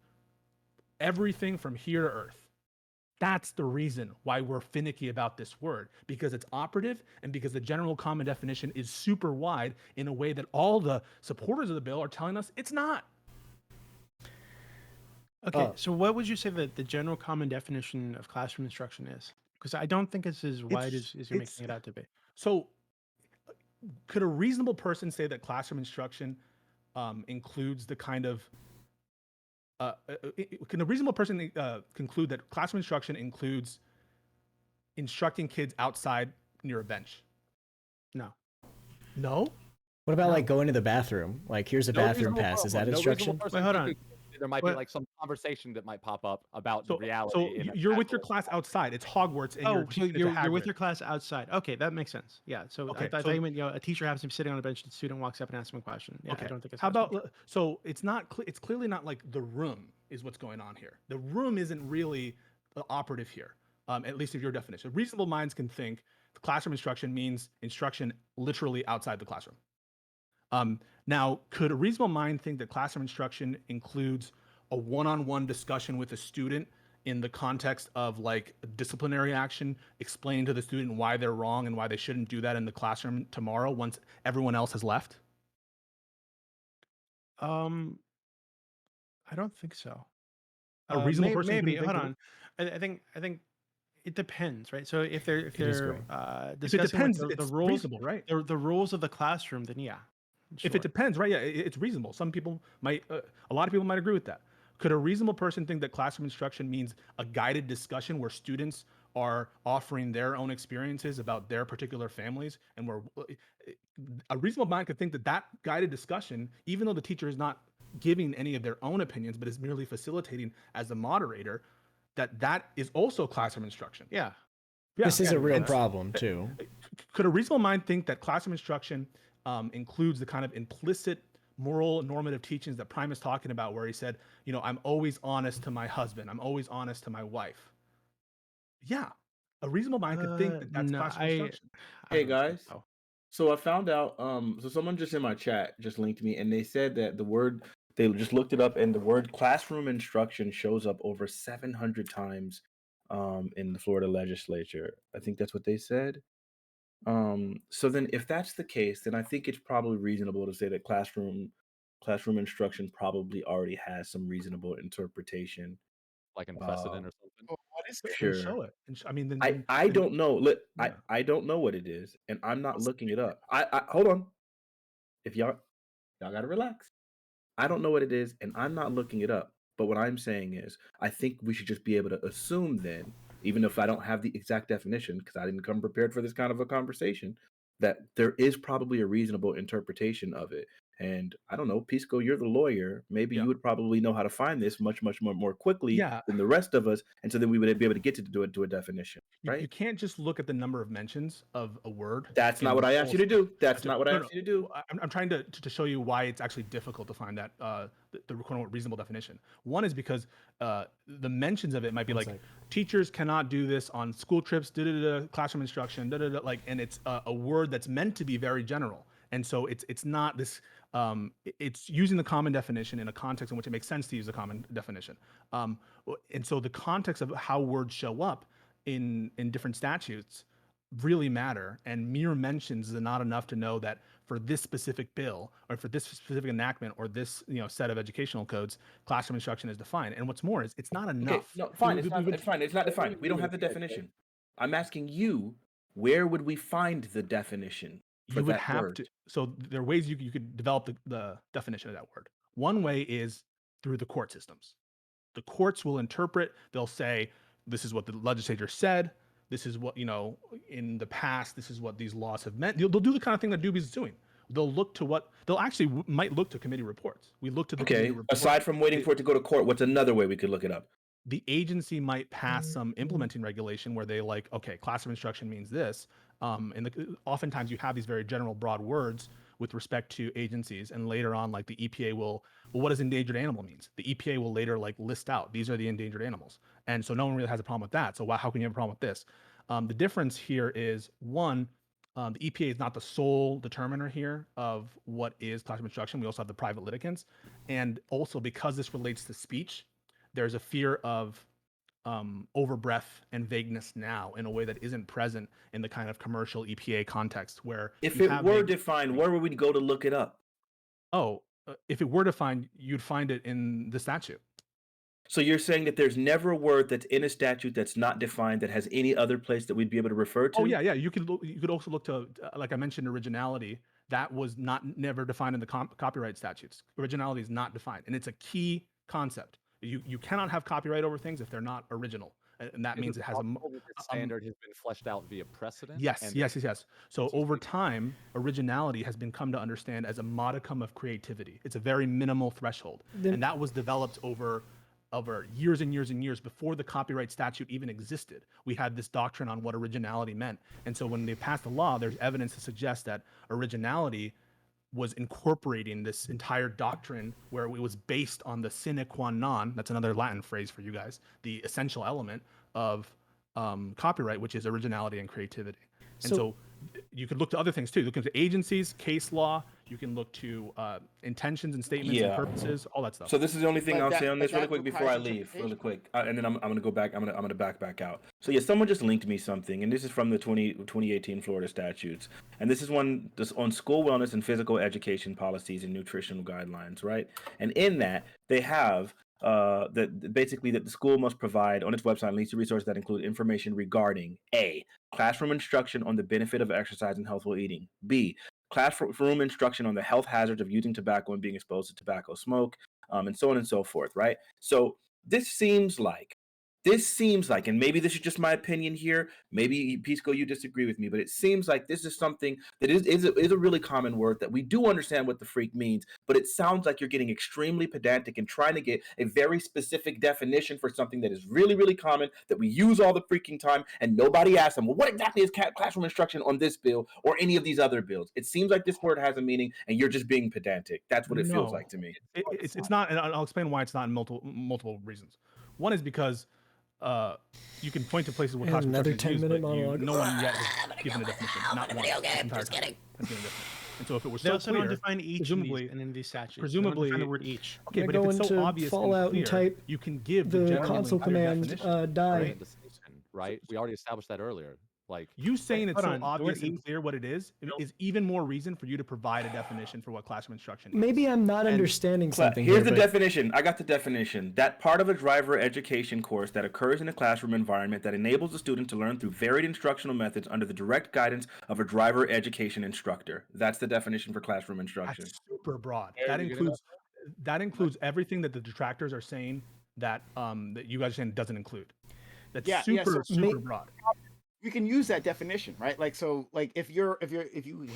everything from here to earth. That's the reason why we're finicky about this word, because it's operative and because the general common definition is super wide in a way that all the supporters of the bill are telling us it's not. Okay, so what would you say that the general common definition of classroom instruction is? Because I don't think it's as wide as you're making it out to be. So could a reasonable person say that classroom instruction includes the kind of can a reasonable person conclude that classroom instruction includes instructing kids outside near a bench? No. No? What about like going to the bathroom? Like, here's a bathroom pass. Is that instruction? Wait, hold on. There might be like some conversation that might pop up about the reality. So in a you're with your casual- class outside. It's Hogwarts, and So it's a you're with Hagrid. your class outside. Okay, that makes sense. Yeah. So Okay, I thought so- you meant a teacher happens to be sitting on a bench, the student walks up and asks him a question. Yeah, Okay. I don't think it's How about so it's not it's clearly not like the room is what's going on here. The room isn't really operative here, at least if your definition. Reasonable minds can think the classroom instruction means instruction literally outside the classroom. Now, could a reasonable mind think that classroom instruction includes a one-on-one discussion with a student in the context of like disciplinary action, explaining to the student why they're wrong and why they shouldn't do that in the classroom tomorrow once everyone else has left? Um, I don't think so. A reasonable person Maybe. couldn't think Hold of it? on. I think it depends, right? So if they're going. If it discussing like depends, the it's rules, reasonable, right? the rules of the classroom, then yeah, If it sure. depends, right? Yeah, it's reasonable. Some people might, a lot of people might agree with that. Could a reasonable person think that classroom instruction means a guided discussion where students are offering their own experiences about their particular families, and where a reasonable mind could think that that guided discussion, even though the teacher is not giving any of their own opinions, but is merely facilitating as a moderator, that is also classroom instruction. Yeah. Yeah, This is I a agree with real that. problem too. could a reasonable mind think that classroom instruction includes the kind of implicit moral normative teachings that Prime is talking about, where he said, you know, I'm always honest to my husband, I'm always honest to my wife? Yeah, a reasonable mind could think that that's No, classroom instruction. I Hey don't think guys, so. so I found out. So someone just in my chat just linked me, and they said that the word they just looked it up, and the word classroom instruction shows up over 700 times, in the Florida legislature. I think that's what they said. So then, if that's the case, then I think it's probably reasonable to say that classroom instruction probably already has some reasonable interpretation. Like in Uh, precedent or something. Well, what is it? Then sure. show it. And I mean, I then don't know. Look, yeah. I don't know what it is, and I'm not What's looking it up. I hold on. If y'all gotta relax. I don't know what it is, and I'm not looking it up. But what I'm saying is, I think we should just be able to assume then, even if I don't have the exact definition, because I didn't come prepared for this kind of a conversation, that there is probably a reasonable interpretation of it. And I don't know, Pisco, you're the lawyer. Maybe Yeah. you would probably know how to find this much more quickly Yeah. than the rest of us, and so then we would be able to get to a definition, You right? can't just look at the number of mentions of a word That's not in what the I asked whole. you to do. That's Gotcha. not what I No, asked no. you to do. I'm trying to show you why it's actually difficult to find that the quote unquote reasonable definition. One is because the mentions of it might be One like sec. teachers cannot do this on school trips, classroom instruction, like, and it's a word that's meant to be very general, and so it's not this. It's using the common definition in a context in which it makes sense to use the common definition, and so the context of how words show up in different statutes really matter, and mere mentions are not enough to know that for this specific bill or for this specific enactment or this set of educational codes, classroom instruction is defined. And what's more is it's not Okay, enough. no, fine. It's fine. It's not defined. We don't have the definition. I'm asking you, where would we find the definition for You would that have word? to. So there are ways you could develop the definition of that word. One way is through the court systems. The courts will interpret. They'll say, this is what the legislature said. This is what, in the past, this is what these laws have meant. They'll do the kind of thing that Dooby is doing. They'll look to they'll actually might look to committee reports. We look to the committee Okay, report. aside from waiting for it to go to court, what's another way we could look it up? The agency might pass some implementing regulation where they like, okay, classroom instruction means this. Oftentimes you have these very general, broad words with respect to agencies, and later on, like the EPA will, well, what does endangered animal means? The EPA will later like list out these are the endangered animals, and so no one really has a problem with that. So how can you have a problem with this? The difference here is one. The EPA is not the sole determiner here of what is classroom instruction. We also have the private litigants, and also because this relates to speech, there's a fear of overbreath and vagueness now in a way that isn't present in the kind of commercial EPA context where If you it have were vagueness. defined, where would we go to look it up? If it were defined, you'd find it in the statute. So you're saying that there's never a word that's in a statute that's not defined that has any other place that we'd be able to refer to? Oh yeah. You could also look to, like I mentioned, originality. That was never defined in the copyright statutes. Originality is not defined, and it's a key concept. You cannot have copyright over things if they're not original, and that Is means it it has a possible that this standard has been fleshed out via precedent? yes. And So over time, originality has been come to understand as a modicum of creativity. It's a very minimal threshold, and that was developed over years and years and years before the copyright statute even existed. We had this doctrine on what originality meant, and so when they passed the law, there's evidence to suggest that originality was incorporating this entire doctrine where it was based on the sine qua non, that's another Latin phrase for you guys, the essential element of copyright, which is originality and creativity. And so you could look to other things too. Look into agencies, case law. You can look to intentions and statements and purposes, all that stuff. So this is the only thing I'll say on this really quick before I requires leave, really interpretation. quick, and then I'm gonna go back. I'm gonna back out. So yeah, someone just linked me something, and this is from the 2018 Florida statutes, and this is one this on school wellness and physical education policies and nutritional guidelines, right? And in that they have that basically that the school must provide on its website links to resources that include information regarding A, classroom instruction on the benefit of exercise and healthful eating, B, classroom instruction on the health hazards of using tobacco and being exposed to tobacco smoke, and so on and so forth, right? So this seems like, and maybe this is just my opinion here. Maybe Pisco, you disagree with me, but it seems like this is something that is a really common word that we do understand what the freak means, but it sounds like you're getting extremely pedantic and trying to get a very specific definition for something that is really, really common that we use all the freaking time, and nobody asks them, well, what exactly is classroom instruction on this bill or any of these other bills? It seems like this word has a meaning, and you're just being pedantic. That's what it feels like to me. It's not, and I'll explain why it's not in multiple reasons. One is because you can point to places where classroom instruction is used, but no one yet has given a definition. Not one. Just kidding. And so if it was They so also clear, don't define each presumably, in these statutes. presumably, They don't define the word each. Okay, but go if it's so into obvious Fallout and and clear, type you can give the general console and clear command definition. die. Right? We already established that earlier. Like You saying it's so hold on. obvious and Each- clear what it is even more reason for you to provide a definition for what classroom instruction is. Maybe I'm not understanding something Here's here, the but definition. I got the definition. That part of a driver education course that occurs in a classroom environment that enables the student to learn through varied instructional methods under the direct guidance of a driver education instructor. That's the definition for classroom instruction. That's super broad. There That you go. includes everything that the detractors are saying that that you guys are saying doesn't include. That's Yeah, super so broad. We can use that definition, right? Like, so, like, if you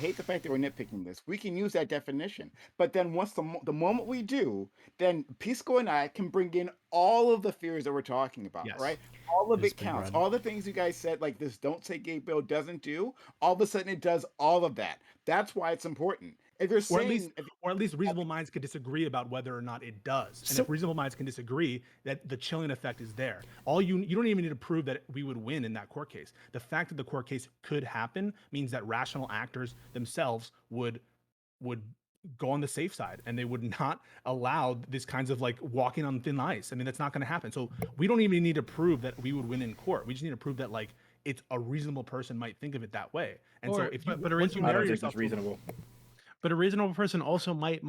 hate the fact that we're nitpicking this, we can use that definition. But then once the moment we do, then Pisco and I can bring in all of the fears that we're talking about, Yes. right? All of This it big counts. red. All the things you guys said, like this "don't say gay" bill doesn't do. All of a sudden, it does all of that. That's why it's important. If you're Or saying, at least reasonable minds could disagree about whether or not it does. And So- if reasonable minds can disagree, that the chilling effect is there. You don't even need to prove that we would win in that court case. The fact that the court case could happen means that rational actors themselves would go on the safe side, and they would not allow this kinds of like walking on thin ice. I mean, that's not going to happen. So we don't even need to prove that we would win in court. We just need to prove that like it's a reasonable person might think of it that way. And so Or- if you, but a once you reasonable- I marry don't think yourself it's to- reasonable. But a reasonable person also might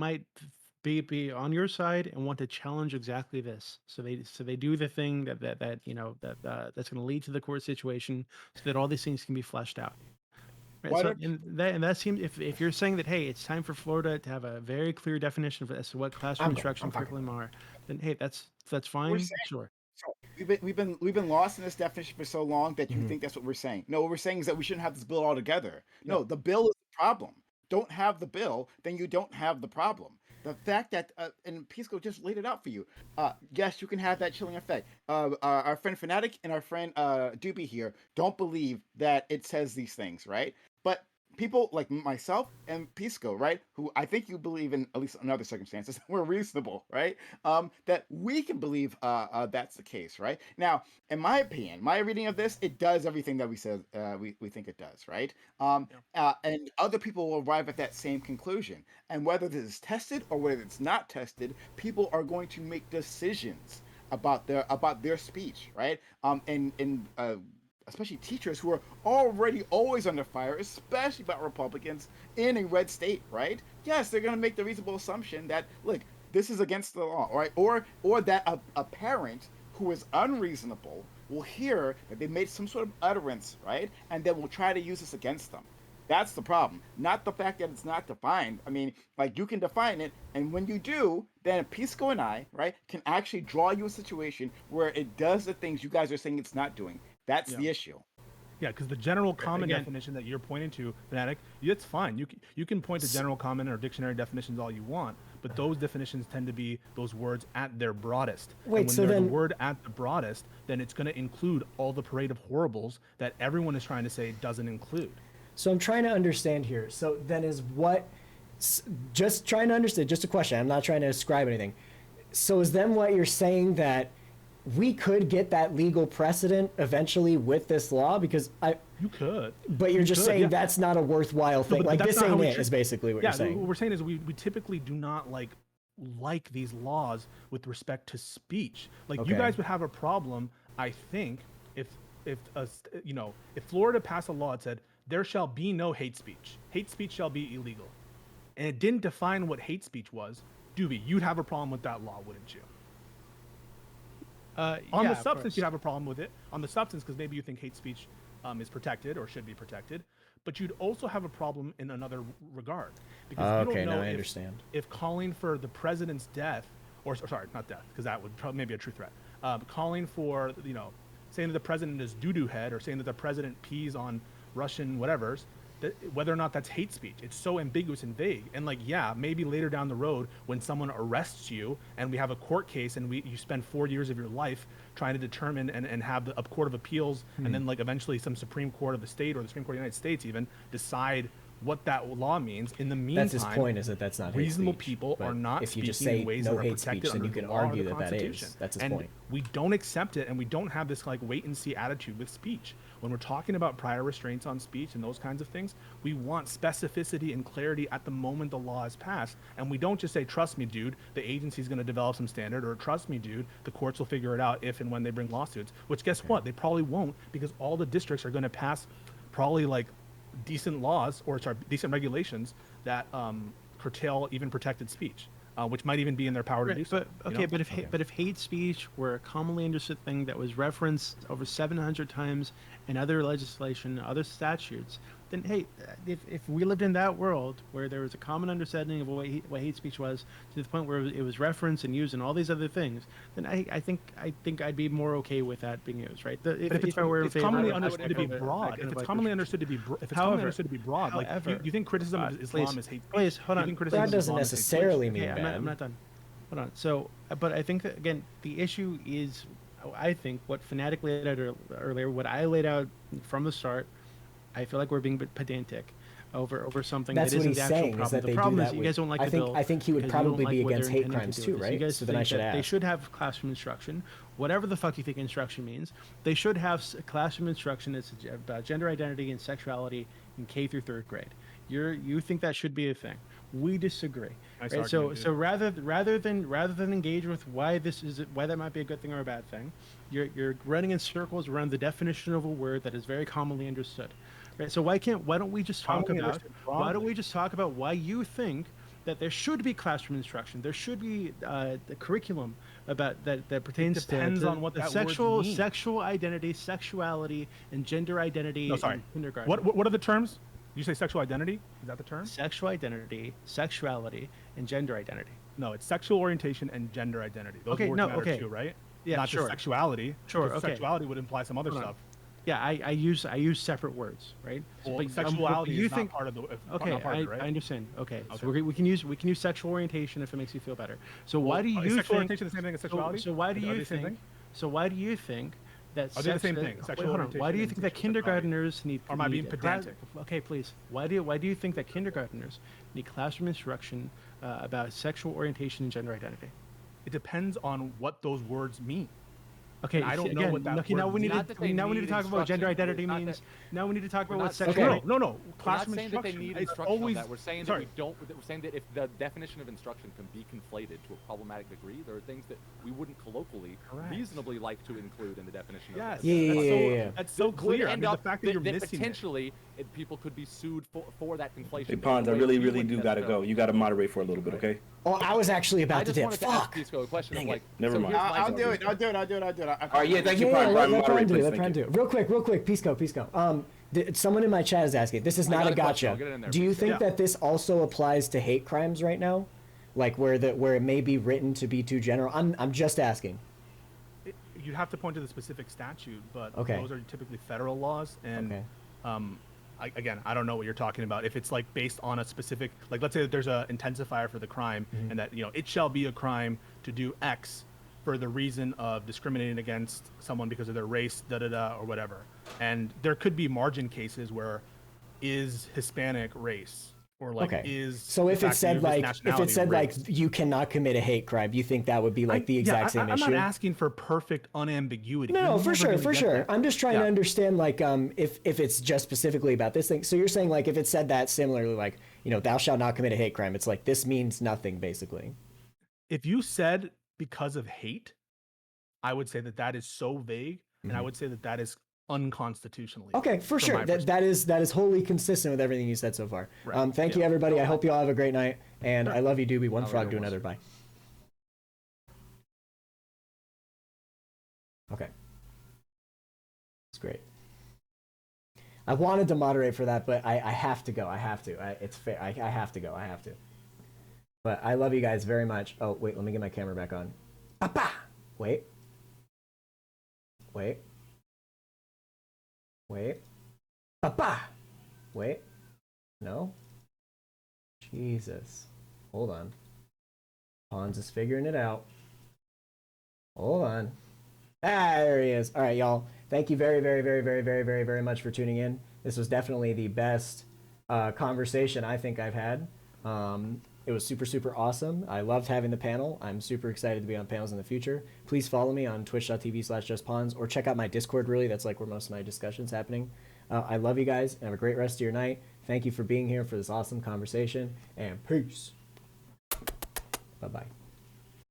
be on your side and want to challenge exactly this. So they do the thing that's going to lead to the court situation, so that all these things can be fleshed out. Right? Why So, don't- and that seems, if you're saying that, hey, it's time for Florida to have a very clear definition as to what classroom instruction curriculum are, then hey, that's fine. saying- Sure. we've been lost in this definition for so long that you think that's what we're saying. No, what we're saying is that we shouldn't have this bill altogether. No, the bill is the problem. Don't have the bill, then you don't have the problem. The fact that and Pisco just laid it out for you. Yes, you can have that chilling effect. Our friend Fanatiq and our friend Dooby here don't believe that it says these things, right? But people like myself and Pisco, right, who I think you believe in, at least in other circumstances, we're reasonable, right? That we can believe that's the case, right? Now, in my opinion, my reading of this, it does everything that we said we think it does, right? And other people will arrive at that same conclusion. And whether this is tested or whether it's not tested, people are going to make decisions about their speech, right? Especially teachers who are already always under fire, especially about Republicans in a red state, right? Yes, they're going to make the reasonable assumption that, look, this is against the law, right? Or that a parent who is unreasonable will hear that they made some sort of utterance, right? And then will try to use this against them. That's the problem, not the fact that it's not defined. I mean, like, you can define it, and when you do, then Pisco and I, right, can actually draw you a situation where it does the things you guys are saying it's not doing. That's the issue. Yeah, because the general common Again- definition that you're pointing to, Fanatic, it's fine. You can point to general common or dictionary definitions all you want, but those definitions tend to be those words at their broadest. Wait, and when so they're then- the word at the broadest, then it's going to include all the parade of horribles that everyone is trying to say doesn't include. So I'm trying to understand here. So then just trying to understand, just a question. I'm not trying to ascribe anything. So is then what you're saying that we could get that legal precedent eventually with this law because You could. but you're just saying that's not a worthwhile thing. but Like that's this not how ain't we it is basically what you're saying. What we're saying is we typically do not like these laws with respect to speech. Like you Okay. guys would have a problem, I think, if Florida passed a law that said there shall be no hate speech. Hate speech shall be illegal. And it didn't define what hate speech was. Dooby, you'd have a problem with that law, wouldn't you? On Yeah, the of substance, course. you'd have a problem with it. On the substance, because maybe you think hate speech is protected or should be protected. But you'd also have a problem in another regard. Because you Okay, don't know now I if, understand. if calling for the president's death, or sorry, not death, because that would probably maybe a true threat. Calling for, saying that the president is doo-doo head, or saying that the president pees on Russian whatevers, whether or not that's hate speech. It's so ambiguous and vague. And maybe later down the road when someone arrests you and we have a court case and you spend 4 years of your life trying to determine and have a court of appeals and then eventually some Supreme Court of the state or the Supreme Court of the United States even decide what that law means. In the meantime, That's his point, is that that's not hate reasonable speech, people but are not if you just speaking say in ways no that are hate protected speech, then under you the can law or argue the that that Constitution. is. That's his And point. we don't accept it, and we don't have this wait and see attitude with speech. When we're talking about prior restraints on speech and those kinds of things, we want specificity and clarity at the moment the law is passed, and we don't just say, "Trust me, dude, the agency's going to develop some standard," or "Trust me, dude, the courts will figure it out if and when they bring lawsuits." Which, guess what? They probably won't, because all the districts are going to pass probably decent laws or decent regulations that curtail even protected speech, which might even be in their power to do so. But if hate speech were a commonly understood thing that was referenced over 700 times in other legislation, other statutes, then hey, if we lived in that world where there was a common understanding of what hate speech was to the point where it was referenced and used in all these other things, then I think I'd be more okay with that being used, right? But if it's commonly understood to be broad, if it's commonly understood to be broad, However, you think criticism of Islam is hate speech? Please, hold You on. think criticism That of doesn't Islam is hate speech? necessarily mean Okay, bad. I'm not done. Hold on. So, but I think that, again, the issue is, I think what Fanatiq laid out earlier, what I laid out from the start, I feel like we're being pedantic over something That's that what isn't he's the actual saying, is problem. that The they do problem is that you with- guys don't like I the think- bill. I think he would because you don't probably like be what they're against hate intending crimes to do too, with this. right? You guys So then I think should that they ask. should have classroom instruction, whatever the fuck you think instruction means. They should have classroom instruction that's about gender identity and sexuality in K through third grade. You think that should be a thing. We disagree. Nice Right? argument, So rather than engage with why that might be a good thing or a bad thing, you're running in circles around the definition of a word that is very commonly understood. Right? So why don't we just talk Commonly about understood why don't broadly. we just talk about why you think that there should be classroom instruction? There should be the curriculum about that pertains depends to on what the that word means. sexual identity, sexuality, and gender identity. No, sorry. In kindergarten. What are the terms? You say sexual identity? Is that the term? Sexual identity, sexuality, and gender identity. No, it's sexual orientation and gender identity. Those Okay, words no, matter okay. too, right? Yeah, Not sure. just sexuality. Sure, because okay. Sexuality would imply some other Hold on. stuff. Yeah, I use separate words, right? Well, But, sexuality you is think not part of the. Okay, not part of it, right? I understand. Okay, Okay. so we can use sexual orientation if it makes you feel better. So why do Is you sexual think? orientation the same thing as sexuality? So why do Are they you the same think? thing? So why do you think that? Are they the sex- same that- thing? wait, Sexual hold on. Why do you orientation think that and sexuality? kindergartners need? Or am I being need pedantic? Okay, please. Why do you think that kindergartners need classroom instruction about sexual orientation and gender identity? It depends on what those words mean. Okay, And I don't know again, what that okay, now word we need means. Not that they to need talk about gender instruction. identity It's not means. that- Now we need to talk about We're what not sexual. saying- No. We're not Classroom saying that they instruction. need It's instruction on always. that. We're saying sorry. that we don't. We're saying that if the definition of instruction can be conflated to a problematic degree, there are things that we wouldn't colloquially Correct. reasonably like to include in the definition. Yes. Of Yeah, that's yeah, so, yeah, yeah. That's so would clear. I end mean, the up fact that you're that missing it. potentially people could be sued for that conflation. Hey, Pons, I in a way really, we really wouldn't do gotta go. necessarily. You gotta moderate for a little bit, okay? Oh, I was actually I about to just dip. wanted to ask Fuck. Pisco a question of Dang like. it. Never so mind. here's my I'll do question. it. I'll do it. All right, yeah, thank you, Yeah, Prime. let Moderate, Prime do please. it. Let Thank Prime you. do it. Real quick. Pisco. Someone in my chat is asking. This is I not got a a question. I'll gotcha. get it in there, Do you please. think Yeah. that this also applies to hate crimes right now? Like where it may be written to be too general? I'm just asking. You'd have to point to the specific statute, but Okay. those are typically federal laws. And Okay. again, I don't know what you're talking about. If it's like based on a specific, like let's say that there's a intensifier for the crime, Mm-hmm. and that it shall be a crime to do X for the reason of discriminating against someone because of their race, or whatever. And there could be margin cases where is Hispanic race or like Okay. is So the if it fact that said you're this like if it nationality said like race. you cannot commit a hate crime, do you think that would be like the exact same I'm issue? not asking for perfect unambiguity. No, You're no, for never sure, gonna for get sure. there. I'm just trying Yeah. to understand like if it's just specifically about this thing. So you're saying like if it said that similarly, like, you know, thou shalt not commit a hate crime, it's like this means nothing basically. If you said because of hate, I would say that that is so vague, and I would say that that is unconstitutionally Okay, vague, for from sure. my That is wholly consistent with everything you said so far. Right. Thank you Yeah. everybody. I hope you all have a great night, and I love you, Dooby. One Have a frog good to one. another. Bye. Okay. It's great. I wanted to moderate for that, but I have to go. I have to. It's fair. I have to go. I have to. But I love you guys very much. Oh, wait. Let me get my camera back on. Papa! Wait. Wait. Wait. Papa! Wait. No? Jesus. Hold on. Pons is figuring it out. Hold on. Ah, there he is. All right, y'all. Thank you very, very, very, very, very, very, very much for tuning in. This was definitely the best conversation I think I've had. It was super, super awesome. I loved having the panel. I'm super excited to be on panels in the future. Please follow me on twitch.tv/justpawns or check out my Discord, really. That's like where most of my discussion's happening. I love you guys, and have a great rest of your night. Thank you for being here for this awesome conversation, and peace. Bye-bye.